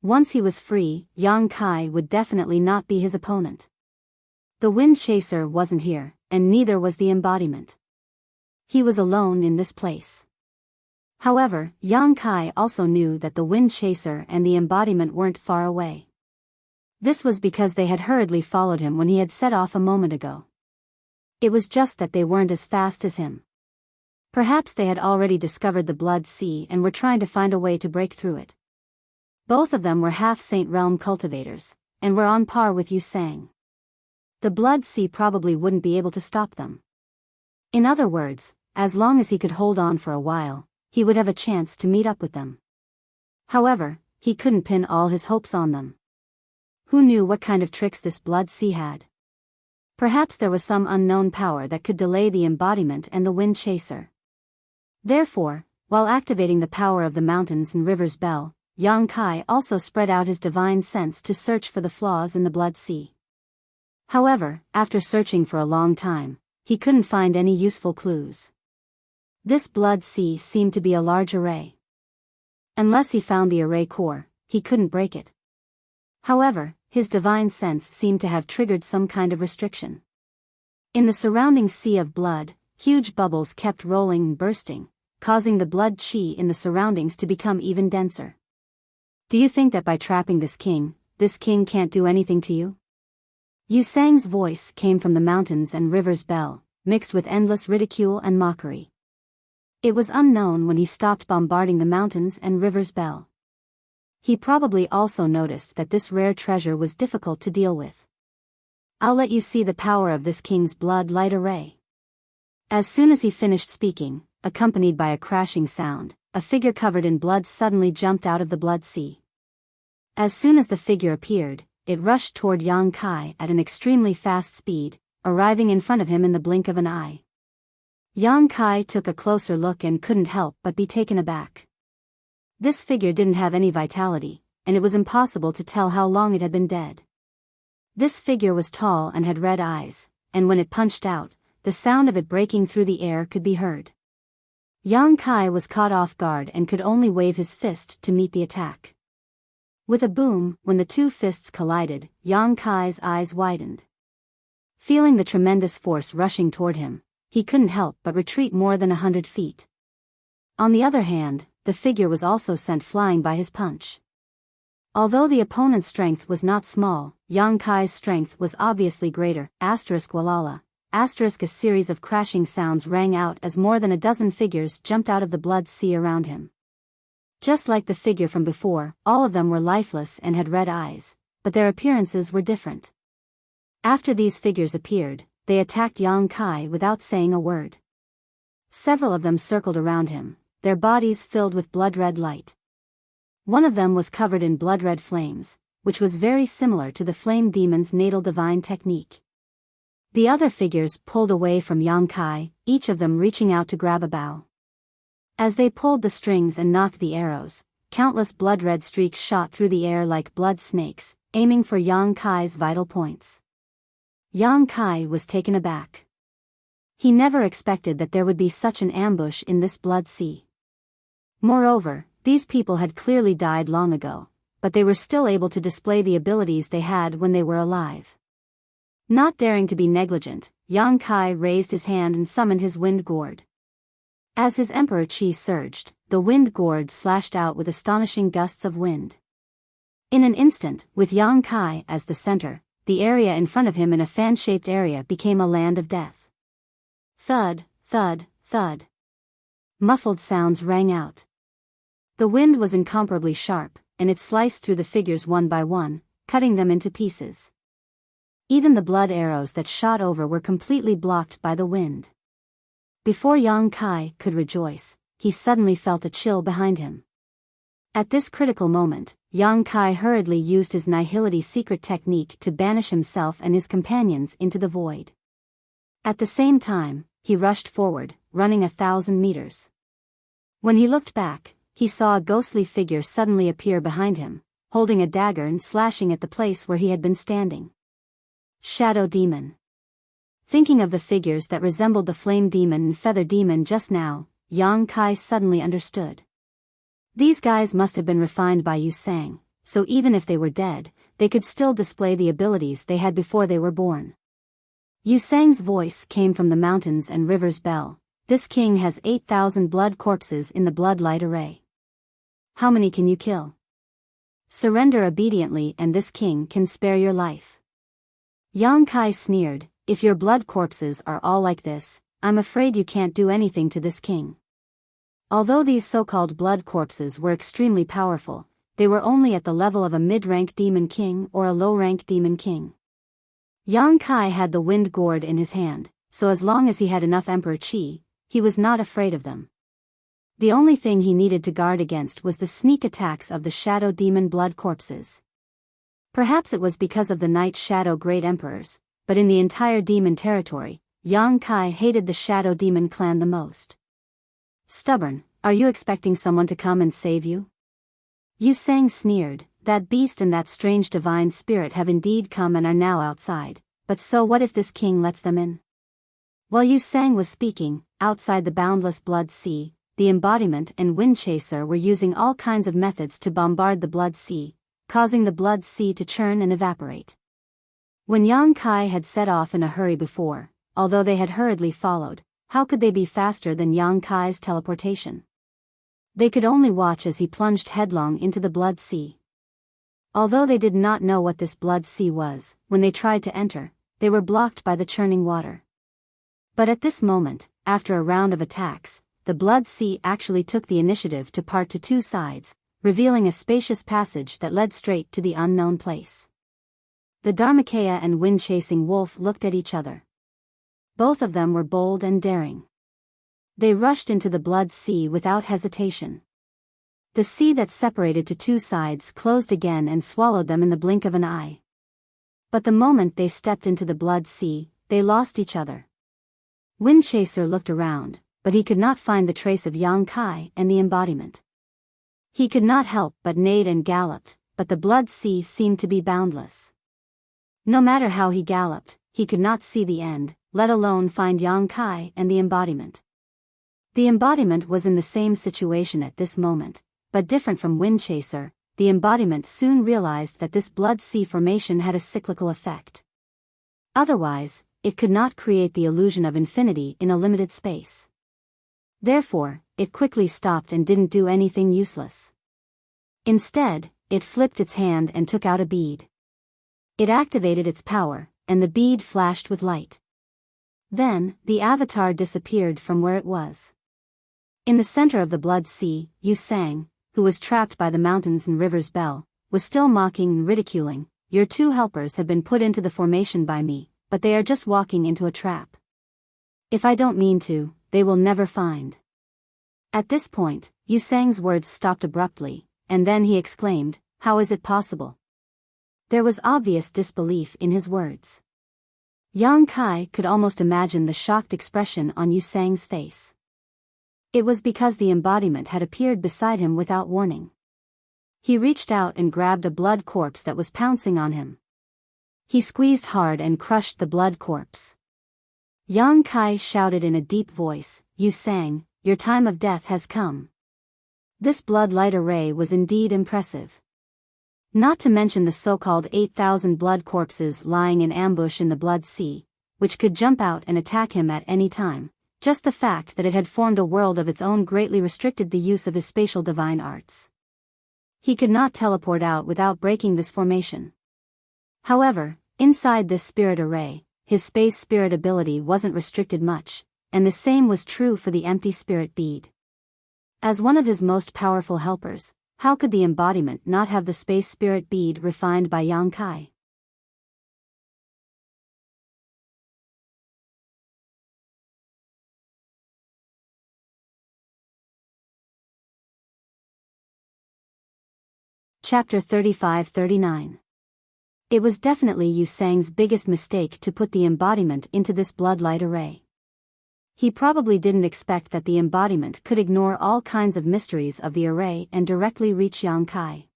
Once he was free, Yang Kai would definitely not be his opponent. The Wind Chaser wasn't here, and neither was the embodiment. He was alone in this place. However, Yang Kai also knew that the Wind Chaser and the embodiment weren't far away. This was because they had hurriedly followed him when he had set off a moment ago. It was just that they weren't as fast as him. Perhaps they had already discovered the Blood Sea and were trying to find a way to break through it. Both of them were half-saint realm cultivators, and were on par with Yu Sang. The Blood Sea probably wouldn't be able to stop them. In other words, as long as he could hold on for a while, he would have a chance to meet up with them. However, he couldn't pin all his hopes on them. Who knew what kind of tricks this Blood Sea had? Perhaps there was some unknown power that could delay the embodiment and the Wind Chaser. Therefore, while activating the power of the mountains and rivers bell, Yang Kai also spread out his divine sense to search for the flaws in the Blood Sea. However, after searching for a long time, he couldn't find any useful clues. This Blood Sea seemed to be a large array. Unless he found the array core, he couldn't break it. However, his divine sense seemed to have triggered some kind of restriction. In the surrounding sea of blood, huge bubbles kept rolling and bursting, causing the blood chi in the surroundings to become even denser. "Do you think that by trapping this king can't do anything to you?" Yu Sang's voice came from the mountains and river's bell, mixed with endless ridicule and mockery. It was unknown when he stopped bombarding the mountains and river's bell. He probably also noticed that this rare treasure was difficult to deal with. I'll let you see the power of this king's blood light array. As soon as he finished speaking, accompanied by a crashing sound, a figure covered in blood suddenly jumped out of the blood sea. As soon as the figure appeared, it rushed toward Yang Kai at an extremely fast speed, arriving in front of him in the blink of an eye. Yang Kai took a closer look and couldn't help but be taken aback. This figure didn't have any vitality, and it was impossible to tell how long it had been dead. This figure was tall and had red eyes, and when it punched out, the sound of it breaking through the air could be heard. Yang Kai was caught off guard and could only wave his fist to meet the attack. With a boom, when the two fists collided, Yang Kai's eyes widened. Feeling the tremendous force rushing toward him, he couldn't help but retreat more than 100 feet. On the other hand, the figure was also sent flying by his punch. Although the opponent's strength was not small, Yang Kai's strength was obviously greater. Walala. A series of crashing sounds rang out as more than a dozen figures jumped out of the blood sea around him. Just like the figure from before, all of them were lifeless and had red eyes, but their appearances were different. After these figures appeared, they attacked Yang Kai without saying a word. Several of them circled around him, their bodies filled with blood-red light. One of them was covered in blood-red flames, which was very similar to the flame demon's natal divine technique. The other figures pulled away from Yang Kai, each of them reaching out to grab a bow. As they pulled the strings and knocked the arrows, countless blood-red streaks shot through the air like blood snakes, aiming for Yang Kai's vital points. Yang Kai was taken aback. He never expected that there would be such an ambush in this blood sea. Moreover, these people had clearly died long ago, but they were still able to display the abilities they had when they were alive. Not daring to be negligent, Yang Kai raised his hand and summoned his wind gourd. As his emperor chi surged, the wind gourd slashed out with astonishing gusts of wind. In an instant, with Yang Kai as the center, the area in front of him in a fan-shaped area became a land of death. Thud, thud, thud. Muffled sounds rang out. The wind was incomparably sharp, and it sliced through the figures one by one, cutting them into pieces. Even the blood arrows that shot over were completely blocked by the wind. Before Yang Kai could rejoice, he suddenly felt a chill behind him. At this critical moment, Yang Kai hurriedly used his nihility secret technique to banish himself and his companions into the void. At the same time, he rushed forward, running 1,000 meters. When he looked back, he saw a ghostly figure suddenly appear behind him, holding a dagger and slashing at the place where he had been standing. Shadow Demon. Thinking of the figures that resembled the Flame Demon and Feather Demon just now, Yang Kai suddenly understood. These guys must have been refined by Yu Sang, so even if they were dead, they could still display the abilities they had before they were born. Yu Sang's voice came from the mountains and river's bell. This king has 8,000 blood corpses in the blood light array. How many can you kill? Surrender obediently and this king can spare your life. Yang Kai sneered, if your blood corpses are all like this, I'm afraid you can't do anything to this king. Although these so-called blood corpses were extremely powerful, they were only at the level of a mid-rank demon king or a low-rank demon king. Yang Kai had the wind gourd in his hand, so as long as he had enough emperor chi, he was not afraid of them. The only thing he needed to guard against was the sneak attacks of the shadow demon blood corpses. Perhaps it was because of the Night Shadow Great Emperors, but in the entire demon territory, Yang Kai hated the Shadow Demon clan the most. Stubborn, are you expecting someone to come and save you? Yu Sang sneered, that beast and that strange divine spirit have indeed come and are now outside, but so what if this king lets them in? While Yu Sang was speaking, outside the boundless blood sea, the embodiment and wind chaser were using all kinds of methods to bombard the blood sea, causing the blood sea to churn and evaporate. When Yang Kai had set off in a hurry before, although they had hurriedly followed, how could they be faster than Yang Kai's teleportation? They could only watch as he plunged headlong into the blood sea. Although they did not know what this blood sea was, when they tried to enter, they were blocked by the churning water. But at this moment, after a round of attacks, the blood sea actually took the initiative to part to two sides, revealing a spacious passage that led straight to the unknown place. The Dharmakaya and wind-chasing wolf looked at each other. Both of them were bold and daring. They rushed into the blood sea without hesitation. The sea that separated to two sides closed again and swallowed them in the blink of an eye. But the moment they stepped into the blood sea, they lost each other. Windchaser looked around, but he could not find the trace of Yang Kai and the embodiment. He could not help but neighed and galloped, but the blood sea seemed to be boundless. No matter how he galloped, he could not see the end, let alone find Yang Kai and the embodiment. The embodiment was in the same situation at this moment, but different from Windchaser. The embodiment soon realized that this blood sea formation had a cyclical effect. Otherwise, it could not create the illusion of infinity in a limited space. Therefore, it quickly stopped and didn't do anything useless. Instead, it flipped its hand and took out a bead. It activated its power, and the bead flashed with light. Then, the avatar disappeared from where it was. In the center of the blood sea, Yu Sang, who was trapped by the mountains and river's bell, was still mocking and ridiculing. Your two helpers have been put into the formation by me, but they are just walking into a trap. If I don't mean to, they will never find. At this point, Yu Sang's words stopped abruptly, and then he exclaimed, "How is it possible?" There was obvious disbelief in his words. Yang Kai could almost imagine the shocked expression on Yu Sang's face. It was because the embodiment had appeared beside him without warning. He reached out and grabbed a blood corpse that was pouncing on him. He squeezed hard and crushed the blood corpse. Yang Kai shouted in a deep voice, "Yu Sang, your time of death has come." This blood light array was indeed impressive. Not to mention the so-called 8,000 blood corpses lying in ambush in the blood sea, which could jump out and attack him at any time. Just the fact that it had formed a world of its own greatly restricted the use of his spatial divine arts. He could not teleport out without breaking this formation. However, inside this spirit array, his space spirit ability wasn't restricted much, and the same was true for the empty spirit bead. As one of his most powerful helpers, how could the embodiment not have the space spirit bead refined by Yang Kai? Chapter 35-39. It was definitely Yu Sang's biggest mistake to put the embodiment into this blood light array. He probably didn't expect that the embodiment could ignore all kinds of mysteries of the array and directly reach Yang Kai.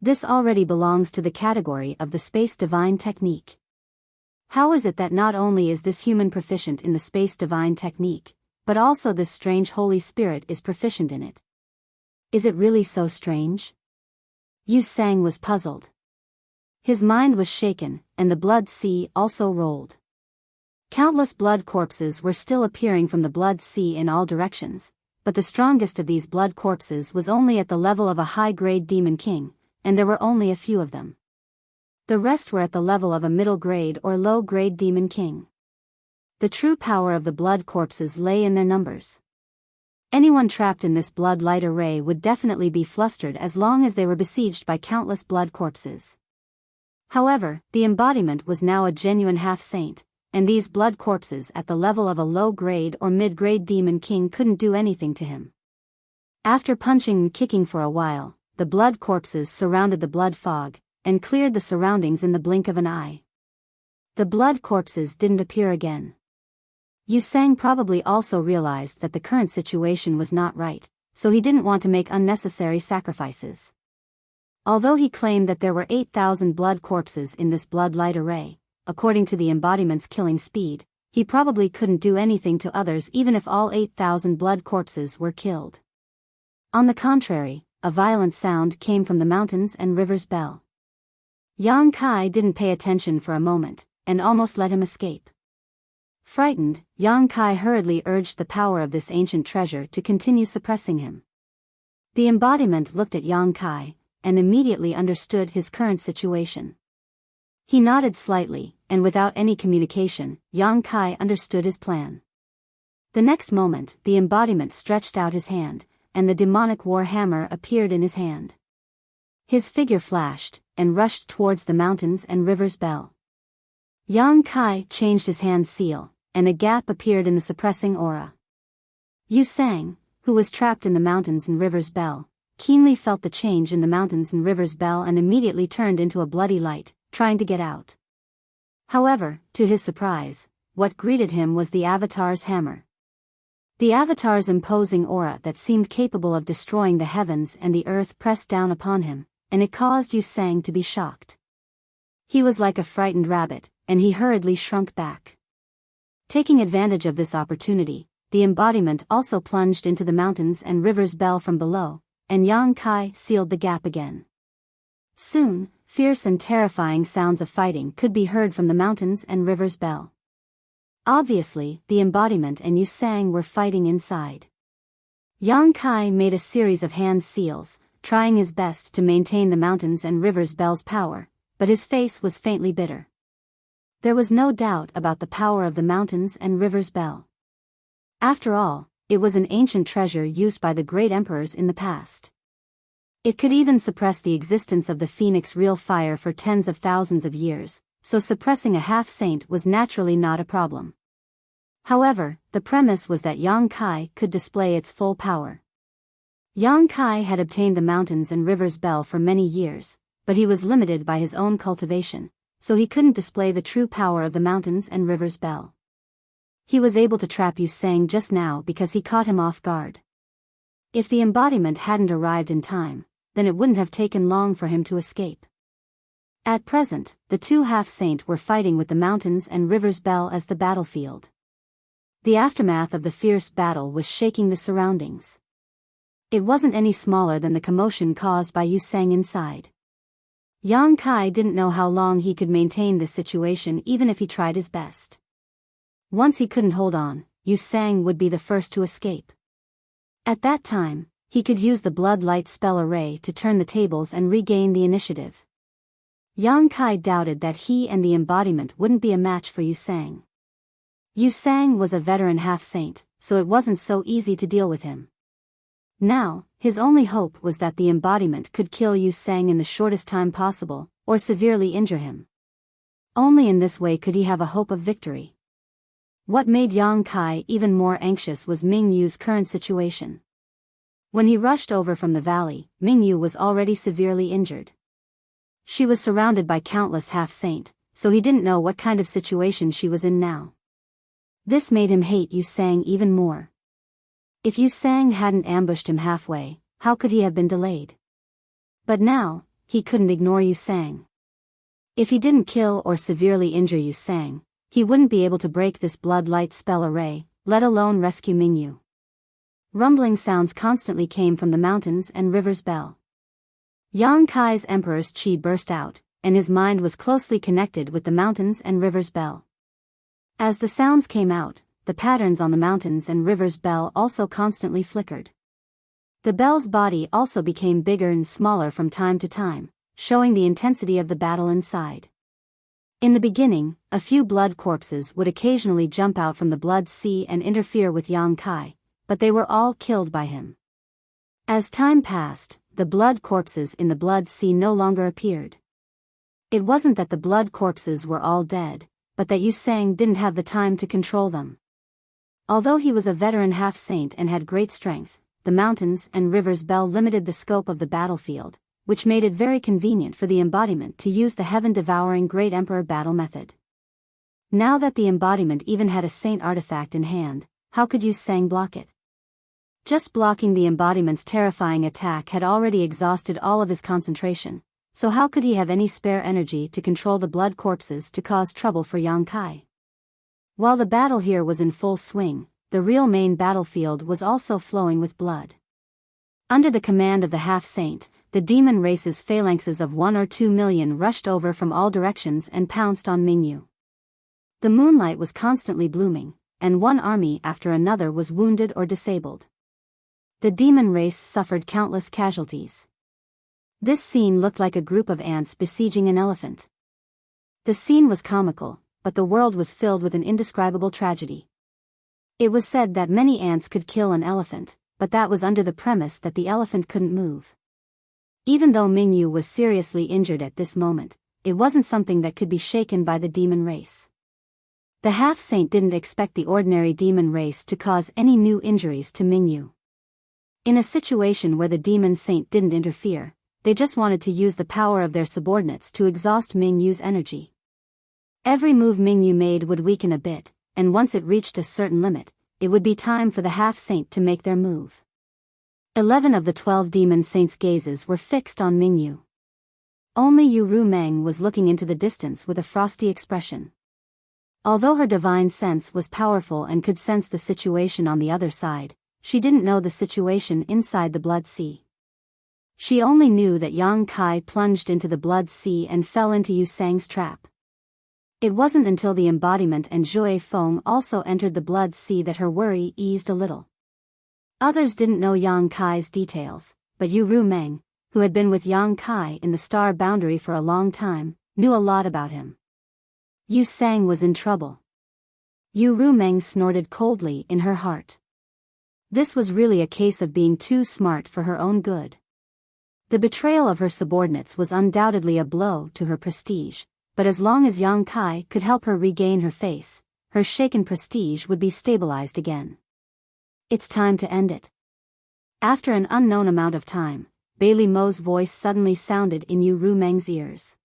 This already belongs to the category of the space divine technique. How is it that not only is this human proficient in the space divine technique, but also this strange Holy Spirit is proficient in it? Is it really so strange? Yu Sang was puzzled. His mind was shaken, and the blood sea also rolled. Countless blood corpses were still appearing from the blood sea in all directions, but the strongest of these blood corpses was only at the level of a high-grade demon king, and there were only a few of them. The rest were at the level of a middle-grade or low-grade demon king. The true power of the blood corpses lay in their numbers. Anyone trapped in this blood light array would definitely be flustered as long as they were besieged by countless blood corpses. However, the embodiment was now a genuine half-saint, and these blood corpses at the level of a low-grade or mid-grade demon king couldn't do anything to him. After punching and kicking for a while, the blood corpses surrounded the blood fog, and cleared the surroundings in the blink of an eye. The blood corpses didn't appear again. Yu Sang probably also realized that the current situation was not right, so he didn't want to make unnecessary sacrifices. Although he claimed that there were 8,000 blood corpses in this blood light array, according to the embodiment's killing speed, he probably couldn't do anything to others even if all 8,000 blood corpses were killed. On the contrary, a violent sound came from the mountains and river's bell. Yang Kai didn't pay attention for a moment, and almost let him escape. Frightened, Yang Kai hurriedly urged the power of this ancient treasure to continue suppressing him. The embodiment looked at Yang Kai, and immediately understood his current situation. He nodded slightly, and without any communication, Yang Kai understood his plan. The next moment, the embodiment stretched out his hand, and the demonic war hammer appeared in his hand. His figure flashed, and rushed towards the mountains and rivers bell. Yang Kai changed his hand's seal, and a gap appeared in the suppressing aura. Yu Sang, who was trapped in the mountains and rivers bell, keenly felt the change in the mountains and rivers bell and immediately turned into a bloody light, trying to get out. However, to his surprise, what greeted him was the Avatar's hammer. The Avatar's imposing aura that seemed capable of destroying the heavens and the earth pressed down upon him, and it caused Yu Sang to be shocked. He was like a frightened rabbit, and he hurriedly shrunk back. Taking advantage of this opportunity, the embodiment also plunged into the mountains and rivers bell from below, and Yang Kai sealed the gap again. Soon, fierce and terrifying sounds of fighting could be heard from the mountains and rivers bell. Obviously, the embodiment and Yu Sang were fighting inside. Yang Kai made a series of hand seals, trying his best to maintain the mountains and rivers bell's power, but his face was faintly bitter. There was no doubt about the power of the mountains and rivers bell. After all, it was an ancient treasure used by the great emperors in the past. It could even suppress the existence of the phoenix real fire for tens of thousands of years, so suppressing a half-saint was naturally not a problem. However, the premise was that Yang Kai could display its full power. Yang Kai had obtained the mountains and rivers bell for many years, but he was limited by his own cultivation, so he couldn't display the true power of the mountains and rivers bell. He was able to trap Yu Sang just now because he caught him off guard. If the embodiment hadn't arrived in time, then it wouldn't have taken long for him to escape. At present, the two half-saint were fighting with the mountains and rivers bell as the battlefield. The aftermath of the fierce battle was shaking the surroundings. It wasn't any smaller than the commotion caused by Yu Sang inside. Yang Kai didn't know how long he could maintain this situation even if he tried his best. Once he couldn't hold on, Yu Sang would be the first to escape. At that time, he could use the blood light spell array to turn the tables and regain the initiative. Yang Kai doubted that he and the embodiment wouldn't be a match for Yu Sang. Yu Sang was a veteran half-saint, so it wasn't so easy to deal with him. Now, his only hope was that the embodiment could kill Yu Sang in the shortest time possible, or severely injure him. Only in this way could he have a hope of victory. What made Yang Kai even more anxious was Ming Yu's current situation. When he rushed over from the valley, Ming Yu was already severely injured. She was surrounded by countless half-saint, so he didn't know what kind of situation she was in now. This made him hate Yu Sang even more. If Yu Sang hadn't ambushed him halfway, how could he have been delayed? But now, he couldn't ignore Yu Sang. If he didn't kill or severely injure Yu Sang, he wouldn't be able to break this blood light spell array, let alone rescue Ming Yu. Rumbling sounds constantly came from the mountains and rivers bell. Yang Kai's emperor's chi burst out, and his mind was closely connected with the mountains and rivers bell. As the sounds came out, the patterns on the mountains and rivers bell also constantly flickered. The bell's body also became bigger and smaller from time to time, showing the intensity of the battle inside. In the beginning, a few blood corpses would occasionally jump out from the blood sea and interfere with Yang Kai, but they were all killed by him. As time passed, the blood corpses in the blood sea no longer appeared. It wasn't that the blood corpses were all dead, but that Yu Sang didn't have the time to control them. Although he was a veteran half-saint and had great strength, the mountains and rivers bell limited the scope of the battlefield, which made it very convenient for the embodiment to use the heaven-devouring Great Emperor battle method. Now that the embodiment even had a saint artifact in hand, how could Yu Sang block it? Just blocking the embodiment's terrifying attack had already exhausted all of his concentration, so how could he have any spare energy to control the blood corpses to cause trouble for Yang Kai? While the battle here was in full swing, the real main battlefield was also flowing with blood. Under the command of the half-saint, the demon race's phalanxes of 1 or 2 million rushed over from all directions and pounced on Ming Yu. The moonlight was constantly blooming, and one army after another was wounded or disabled. The demon race suffered countless casualties. This scene looked like a group of ants besieging an elephant. The scene was comical, but the world was filled with an indescribable tragedy. It was said that many ants could kill an elephant, but that was under the premise that the elephant couldn't move. Even though Mingyu was seriously injured at this moment, it wasn't something that could be shaken by the demon race. The half-saint didn't expect the ordinary demon race to cause any new injuries to Mingyu. In a situation where the demon saint didn't interfere, they just wanted to use the power of their subordinates to exhaust Mingyu's energy. Every move Mingyu made would weaken a bit, and once it reached a certain limit, it would be time for the half-saint to make their move. 11 of the 12 demon saints' gazes were fixed on Mingyu. Only Yu Rumeng was looking into the distance with a frosty expression. Although her divine sense was powerful and could sense the situation on the other side, she didn't know the situation inside the Blood Sea. She only knew that Yang Kai plunged into the Blood Sea and fell into Yu Sang's trap. It wasn't until the embodiment and Jue Feng also entered the Blood Sea that her worry eased a little. Others didn't know Yang Kai's details, but Yu Rumeng, who had been with Yang Kai in the star boundary for a long time, knew a lot about him. Yu Sang was in trouble. Yu Rumeng snorted coldly in her heart. This was really a case of being too smart for her own good. The betrayal of her subordinates was undoubtedly a blow to her prestige, but as long as Yang Kai could help her regain her face, her shaken prestige would be stabilized again. It's time to end it. After an unknown amount of time, Bailey Mo's voice suddenly sounded in Yu Rumeng's ears.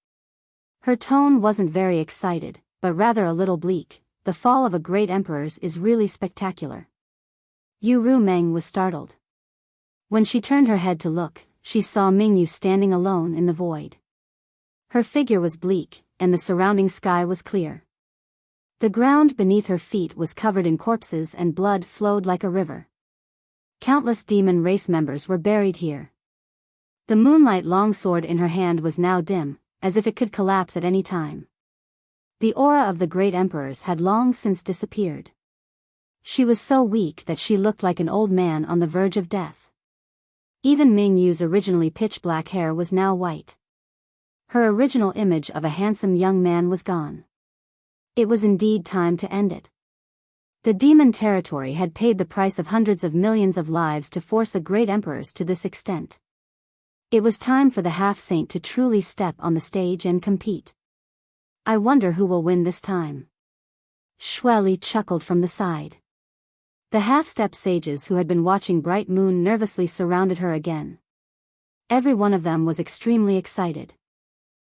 Her tone wasn't very excited, but rather a little bleak. The fall of a great emperor's is really spectacular. Yu Rumeng was startled. When she turned her head to look, she saw Mingyu standing alone in the void. Her figure was bleak, and the surrounding sky was clear. The ground beneath her feet was covered in corpses and blood flowed like a river. Countless demon race members were buried here. The moonlight longsword in her hand was now dim, as if it could collapse at any time. The aura of the great emperors had long since disappeared. She was so weak that she looked like an old man on the verge of death. Even Mingyu's originally pitch-black hair was now white. Her original image of a handsome young man was gone. It was indeed time to end it. The demon territory had paid the price of hundreds of millions of lives to force a great emperors to this extent. It was time for the half-saint to truly step on the stage and compete. I wonder who will win this time. Xueli chuckled from the side. The half-step sages who had been watching Bright Moon nervously surrounded her again. Every one of them was extremely excited.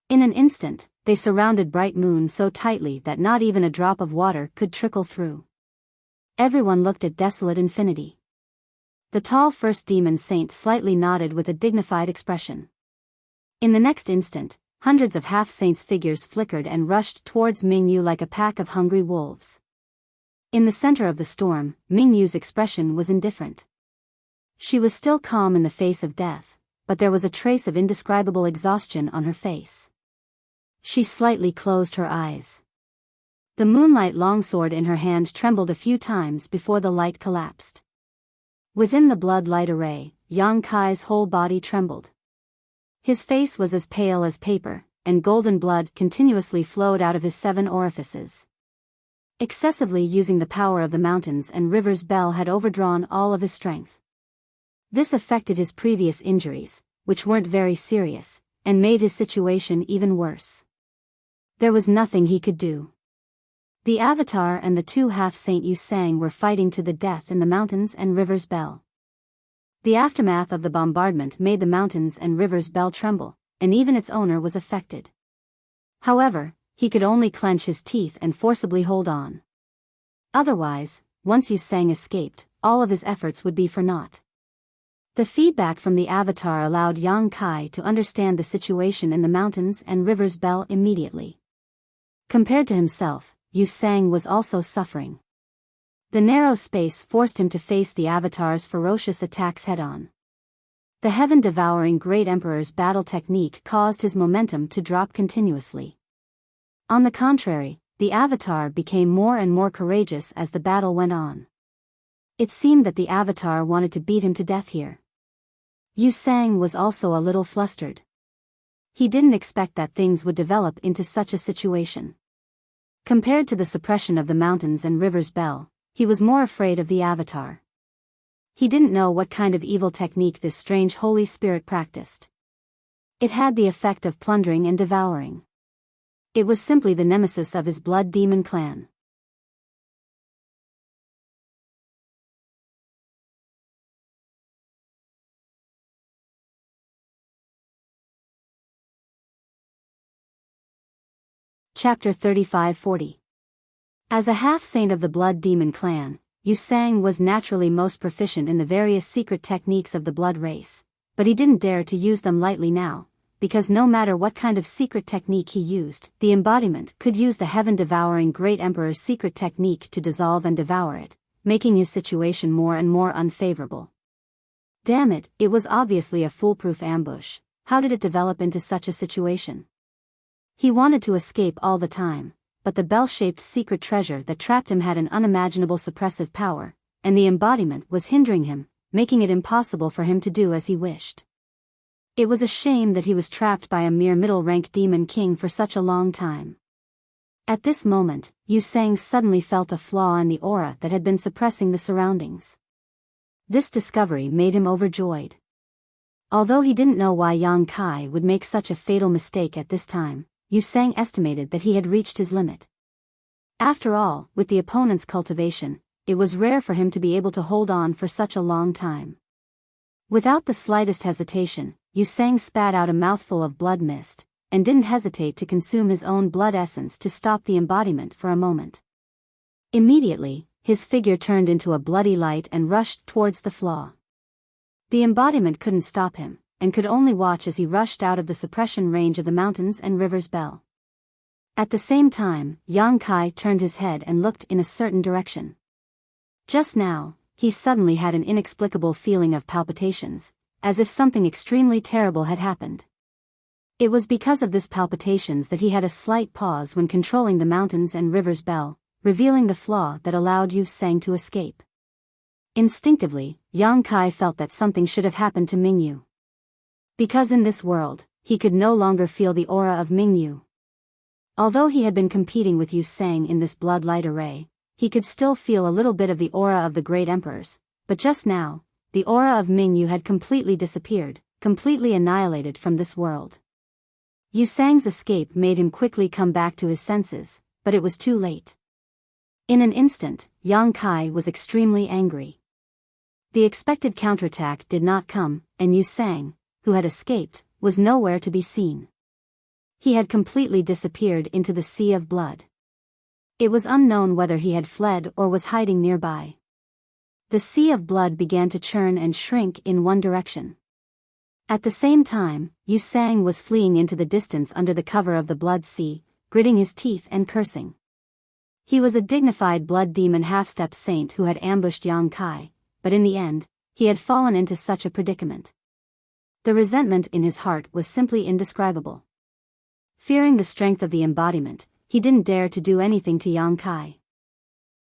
In an instant, they surrounded Bright Moon so tightly that not even a drop of water could trickle through. Everyone looked at desolate infinity. The tall first demon saint slightly nodded with a dignified expression. In the next instant, hundreds of half-saints' figures flickered and rushed towards Mingyu like a pack of hungry wolves. In the center of the storm, Mingyu's expression was indifferent. She was still calm in the face of death, but there was a trace of indescribable exhaustion on her face. She slightly closed her eyes. The moonlight longsword in her hand trembled a few times before the light collapsed. Within the blood light array, Yang Kai's whole body trembled. His face was as pale as paper, and golden blood continuously flowed out of his 7 orifices. Excessively using the power of the mountains and rivers, Bell had overdrawn all of his strength. This affected his previous injuries, which weren't very serious, and made his situation even worse. There was nothing he could do. The Avatar and the 2 half-Saint Yu Sang were fighting to the death in the mountains and rivers Bell. The aftermath of the bombardment made the mountains and rivers Bell tremble, and even its owner was affected. However, he could only clench his teeth and forcibly hold on. Otherwise, once Yu Sang escaped, all of his efforts would be for naught. The feedback from the Avatar allowed Yang Kai to understand the situation in the mountains and rivers Bell immediately. Compared to himself, Yu Sang was also suffering. The narrow space forced him to face the Avatar's ferocious attacks head-on. The heaven-devouring Great Emperor's battle technique caused his momentum to drop continuously. On the contrary, the Avatar became more and more courageous as the battle went on. It seemed that the Avatar wanted to beat him to death here. Yu Sang was also a little flustered. He didn't expect that things would develop into such a situation. Compared to the suppression of the mountains and rivers Bell, he was more afraid of the Avatar. He didn't know what kind of evil technique this strange Holy Spirit practiced. It had the effect of plundering and devouring. It was simply the nemesis of his blood demon clan. Chapter 35-40. As a half-saint of the blood demon clan, Yu Sang was naturally most proficient in the various secret techniques of the blood race, but he didn't dare to use them lightly now, because no matter what kind of secret technique he used, the embodiment could use the heaven-devouring Great Emperor's secret technique to dissolve and devour it, making his situation more and more unfavorable. Damn it, it was obviously a foolproof ambush. How did it develop into such a situation? He wanted to escape all the time, but the bell-shaped secret treasure that trapped him had an unimaginable suppressive power, and the embodiment was hindering him, making it impossible for him to do as he wished. It was a shame that he was trapped by a mere middle-rank demon king for such a long time. At this moment, Yu Sang suddenly felt a flaw in the aura that had been suppressing the surroundings. This discovery made him overjoyed. Although he didn't know why Yang Kai would make such a fatal mistake at this time, Yu Sang estimated that he had reached his limit. After all, with the opponent's cultivation, it was rare for him to be able to hold on for such a long time. Without the slightest hesitation, Yu Sang spat out a mouthful of blood mist, and didn't hesitate to consume his own blood essence to stop the embodiment for a moment. Immediately, his figure turned into a bloody light and rushed towards the flaw. The embodiment couldn't stop him, and could only watch as he rushed out of the suppression range of the mountains and rivers Bell. At the same time, Yang Kai turned his head and looked in a certain direction. Just now, he suddenly had an inexplicable feeling of palpitations, as if something extremely terrible had happened. It was because of this palpitations that he had a slight pause when controlling the mountains and rivers Bell, revealing the flaw that allowed Yu Sang to escape. Instinctively, Yang Kai felt that something should have happened to Mingyu. Because in this world, he could no longer feel the aura of Mingyu. Although he had been competing with Yu Sang in this blood light array, he could still feel a little bit of the aura of the great emperors, but just now, the aura of Mingyu had completely disappeared, completely annihilated from this world. Yu Sang's escape made him quickly come back to his senses, but it was too late. In an instant, Yang Kai was extremely angry. The expected counterattack did not come, and Yu Sang, who had escaped, was nowhere to be seen. He had completely disappeared into the sea of blood. It was unknown whether he had fled or was hiding nearby. The sea of blood began to churn and shrink in one direction. At the same time, Yu Sang was fleeing into the distance under the cover of the blood sea, gritting his teeth and cursing. He was a dignified blood demon half-step saint who had ambushed Yang Kai, but in the end, he had fallen into such a predicament. The resentment in his heart was simply indescribable. Fearing the strength of the embodiment, he didn't dare to do anything to Yang Kai.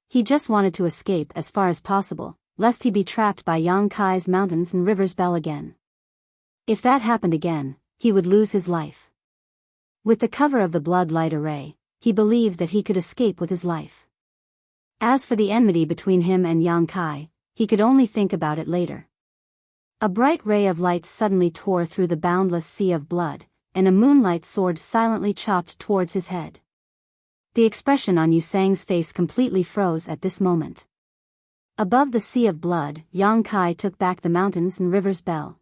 He just wanted to escape as far as possible, lest he be trapped by Yang Kai's mountains and rivers Bell again. If that happened again, he would lose his life. With the cover of the blood light array, he believed that he could escape with his life. As for the enmity between him and Yang Kai, he could only think about it later. A bright ray of light suddenly tore through the boundless sea of blood, and a moonlight sword silently chopped towards his head. The expression on Yu Sang's face completely froze at this moment. Above the sea of blood, Yang Kai took back the mountains and rivers Bell.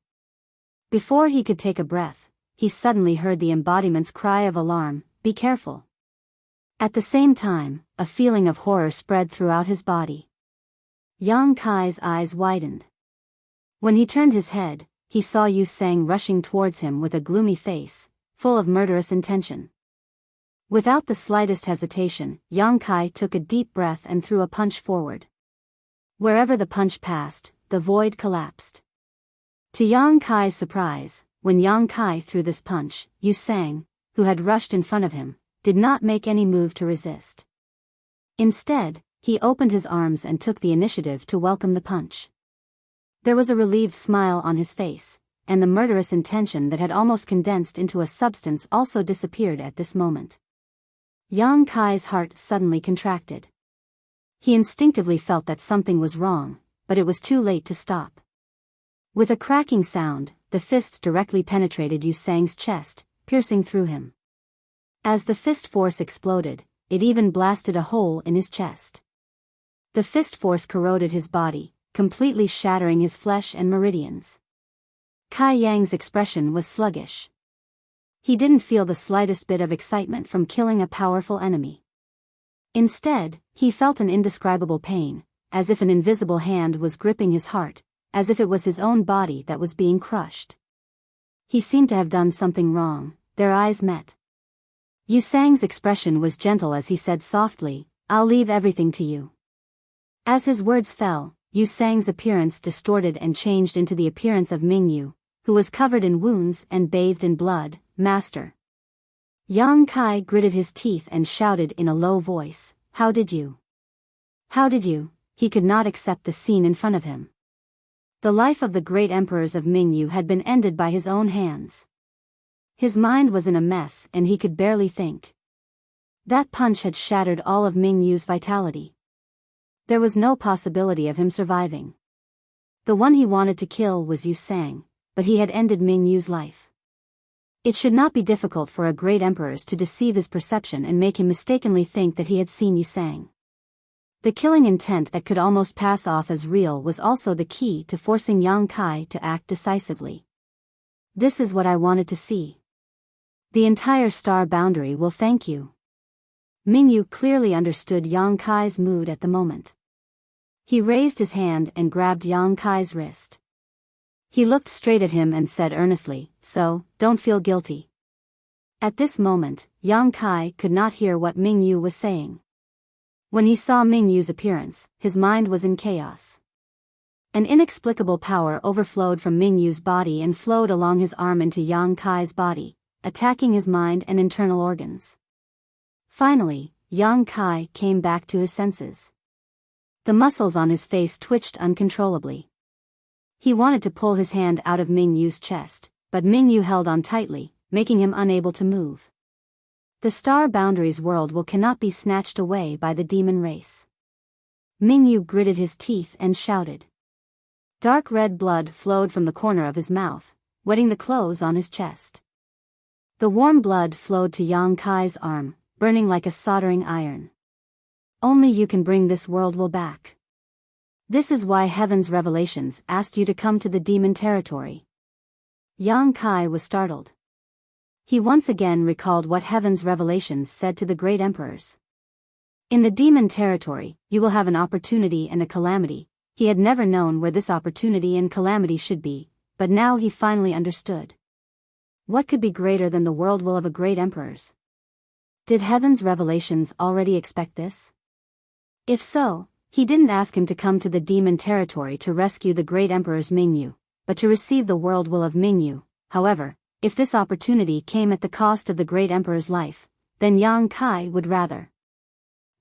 Before he could take a breath, he suddenly heard the embodiment's cry of alarm, "Be careful." At the same time, a feeling of horror spread throughout his body. Yang Kai's eyes widened. When he turned his head, he saw Yu Sang rushing towards him with a gloomy face, full of murderous intention. Without the slightest hesitation, Yang Kai took a deep breath and threw a punch forward. Wherever the punch passed, the void collapsed. To Yang Kai's surprise, when Yang Kai threw this punch, Yu Sang, who had rushed in front of him, did not make any move to resist. Instead, he opened his arms and took the initiative to welcome the punch. There was a relieved smile on his face, and the murderous intention that had almost condensed into a substance also disappeared at this moment. Yang Kai's heart suddenly contracted. He instinctively felt that something was wrong, but it was too late to stop. With a cracking sound, the fist directly penetrated Yu Sang's chest, piercing through him. As the fist force exploded, it even blasted a hole in his chest. The fist force corroded his body, completely shattering his flesh and meridians. Kai Yang's expression was sluggish. He didn't feel the slightest bit of excitement from killing a powerful enemy. Instead, he felt an indescribable pain, as if an invisible hand was gripping his heart, as if it was his own body that was being crushed. He seemed to have done something wrong. Their eyes met. Yu Sang's expression was gentle as he said softly, "I'll leave everything to you." As his words fell, Yu Sang's appearance distorted and changed into the appearance of Mingyu, who was covered in wounds and bathed in blood. "Master." Yang Kai gritted his teeth and shouted in a low voice, "How did you? How did you?" He could not accept the scene in front of him. The life of the great emperors of Mingyu had been ended by his own hands. His mind was in a mess and he could barely think. That punch had shattered all of Mingyu's vitality. There was no possibility of him surviving. The one he wanted to kill was Yu Sang, but he had ended Mingyu's life. It should not be difficult for a great emperor to deceive his perception and make him mistakenly think that he had seen Yu Sang. The killing intent that could almost pass off as real was also the key to forcing Yang Kai to act decisively. "This is what I wanted to see. The entire star boundary will thank you." Mingyu clearly understood Yang Kai's mood at the moment. He raised his hand and grabbed Yang Kai's wrist. He looked straight at him and said earnestly, "So, don't feel guilty." At this moment, Yang Kai could not hear what Mingyu was saying. When he saw Mingyu's appearance, his mind was in chaos. An inexplicable power overflowed from Mingyu's body and flowed along his arm into Yang Kai's body, attacking his mind and internal organs. Finally, Yang Kai came back to his senses. The muscles on his face twitched uncontrollably. He wanted to pull his hand out of Mingyu's chest, but Mingyu held on tightly, making him unable to move. The star boundaries world cannot be snatched away by the demon race. Mingyu gritted his teeth and shouted. Dark red blood flowed from the corner of his mouth, wetting the clothes on his chest. The warm blood flowed to Yang Kai's arm, burning like a soldering iron. "Only you can bring this world back. This is why Heaven's Revelations asked you to come to the demon territory." Yang Kai was startled. He once again recalled what Heaven's Revelations said to the great emperors. "In the demon territory, you will have an opportunity and a calamity." He had never known where this opportunity and calamity should be, but now he finally understood. What could be greater than the world will of a great emperors? Did Heaven's Revelations already expect this? If so, he didn't ask him to come to the demon territory to rescue the great emperors Mingyu, but to receive the world will of Mingyu. However, if this opportunity came at the cost of the great emperor's life, then Yang Kai would rather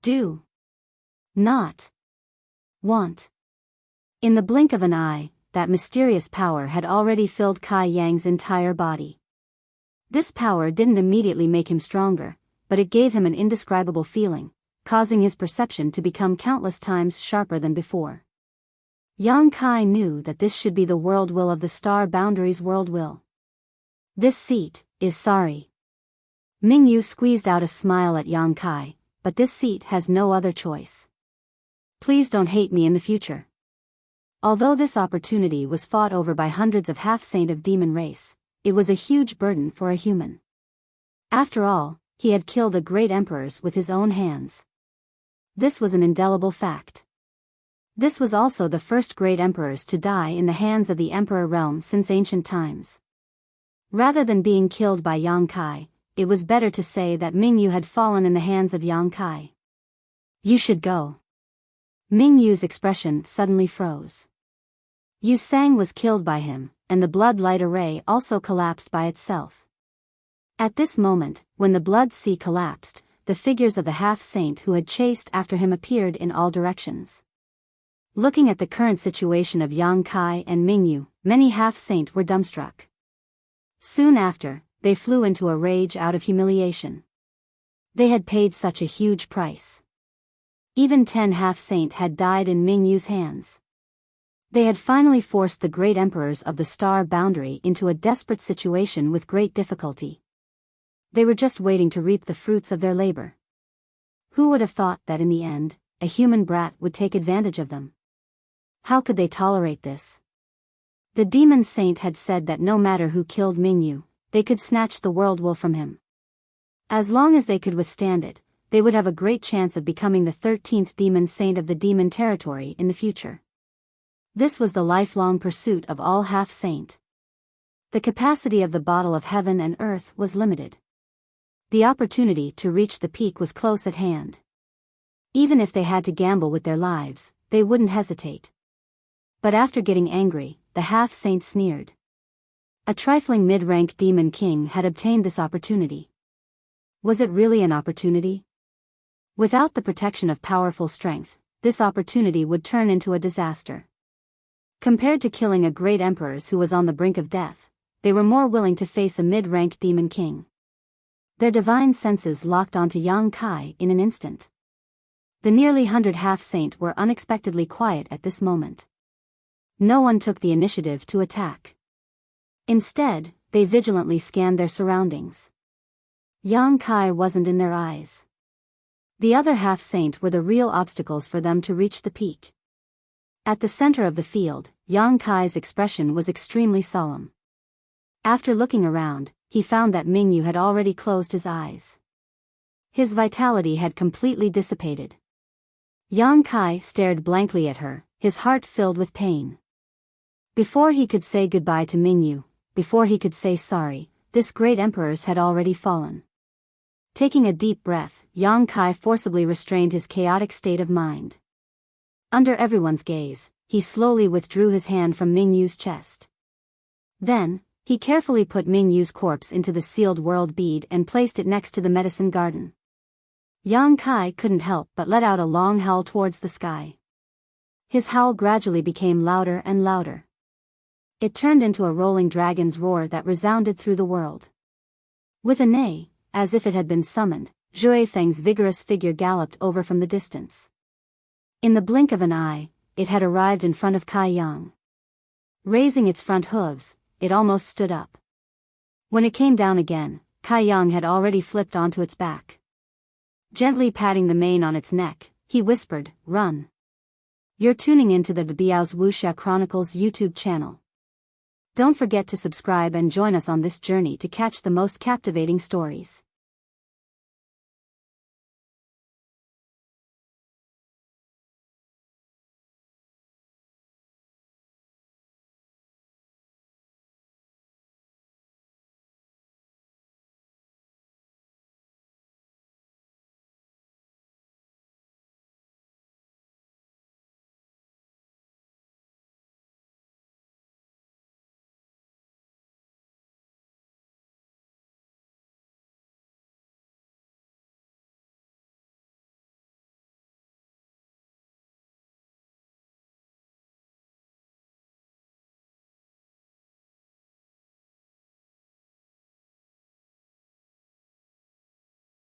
do not want. In the blink of an eye, that mysterious power had already filled Kai Yang's entire body. This power didn't immediately make him stronger, but it gave him an indescribable feeling, causing his perception to become countless times sharper than before. Yang Kai knew that this should be the world will of the star boundaries world will. "This seat is sorry." Mingyu squeezed out a smile at Yang Kai, "but this seat has no other choice. Please don't hate me in the future." Although this opportunity was fought over by hundreds of half-saint of demon race, it was a huge burden for a human. After all, he had killed the great emperors with his own hands. This was an indelible fact. This was also the first great emperors to die in the hands of the emperor realm since ancient times. Rather than being killed by Yang Kai, it was better to say that Mingyu had fallen in the hands of Yang Kai. "You should go." Mingyu's expression suddenly froze. Yu Sang was killed by him, and the blood light array also collapsed by itself. At this moment, when the blood sea collapsed, the figures of the half-saint who had chased after him appeared in all directions. Looking at the current situation of Yang Kai and Mingyu, many half-saint were dumbstruck. Soon after, they flew into a rage out of humiliation. They had paid such a huge price. Even 10 half-saint had died in Mingyu's hands. They had finally forced the great emperors of the star boundary into a desperate situation with great difficulty. They were just waiting to reap the fruits of their labor. Who would have thought that in the end, a human brat would take advantage of them? How could they tolerate this? The demon saint had said that no matter who killed Mingyu, they could snatch the world will from him. As long as they could withstand it, they would have a great chance of becoming the 13th demon saint of the demon territory in the future. This was the lifelong pursuit of all half-saint. The capacity of the bottle of heaven and earth was limited. The opportunity to reach the peak was close at hand. Even if they had to gamble with their lives, they wouldn't hesitate. But after getting angry, the half-saint sneered. A trifling mid-rank demon king had obtained this opportunity. Was it really an opportunity? Without the protection of powerful strength, this opportunity would turn into a disaster. Compared to killing a great emperor who was on the brink of death, they were more willing to face a mid-rank demon king. Their divine senses locked onto Yang Kai in an instant. The nearly 100 half-saint were unexpectedly quiet at this moment. No one took the initiative to attack. Instead, they vigilantly scanned their surroundings. Yang Kai wasn't in their eyes. The other half-saint were the real obstacles for them to reach the peak. At the center of the field, Yang Kai's expression was extremely solemn. After looking around, he found that Mingyu had already closed his eyes. His vitality had completely dissipated. Yang Kai stared blankly at her, his heart filled with pain. Before he could say goodbye to Mingyu, before he could say sorry, this great emperor had already fallen. Taking a deep breath, Yang Kai forcibly restrained his chaotic state of mind. Under everyone's gaze, he slowly withdrew his hand from Mingyu's chest. Then, he carefully put Mingyu's corpse into the sealed world bead and placed it next to the medicine garden. Yang Kai couldn't help but let out a long howl towards the sky. His howl gradually became louder and louder. It turned into a rolling dragon's roar that resounded through the world. With a neigh, as if it had been summoned, Zhui Feng's vigorous figure galloped over from the distance. In the blink of an eye, it had arrived in front of Kai Yang. Raising its front hooves, it almost stood up. When it came down again, Kai Yang had already flipped onto its back. Gently patting the mane on its neck, he whispered, "Run." You're tuning into the Biyao's Wuxia Chronicles YouTube channel. Don't forget to subscribe and join us on this journey to catch the most captivating stories.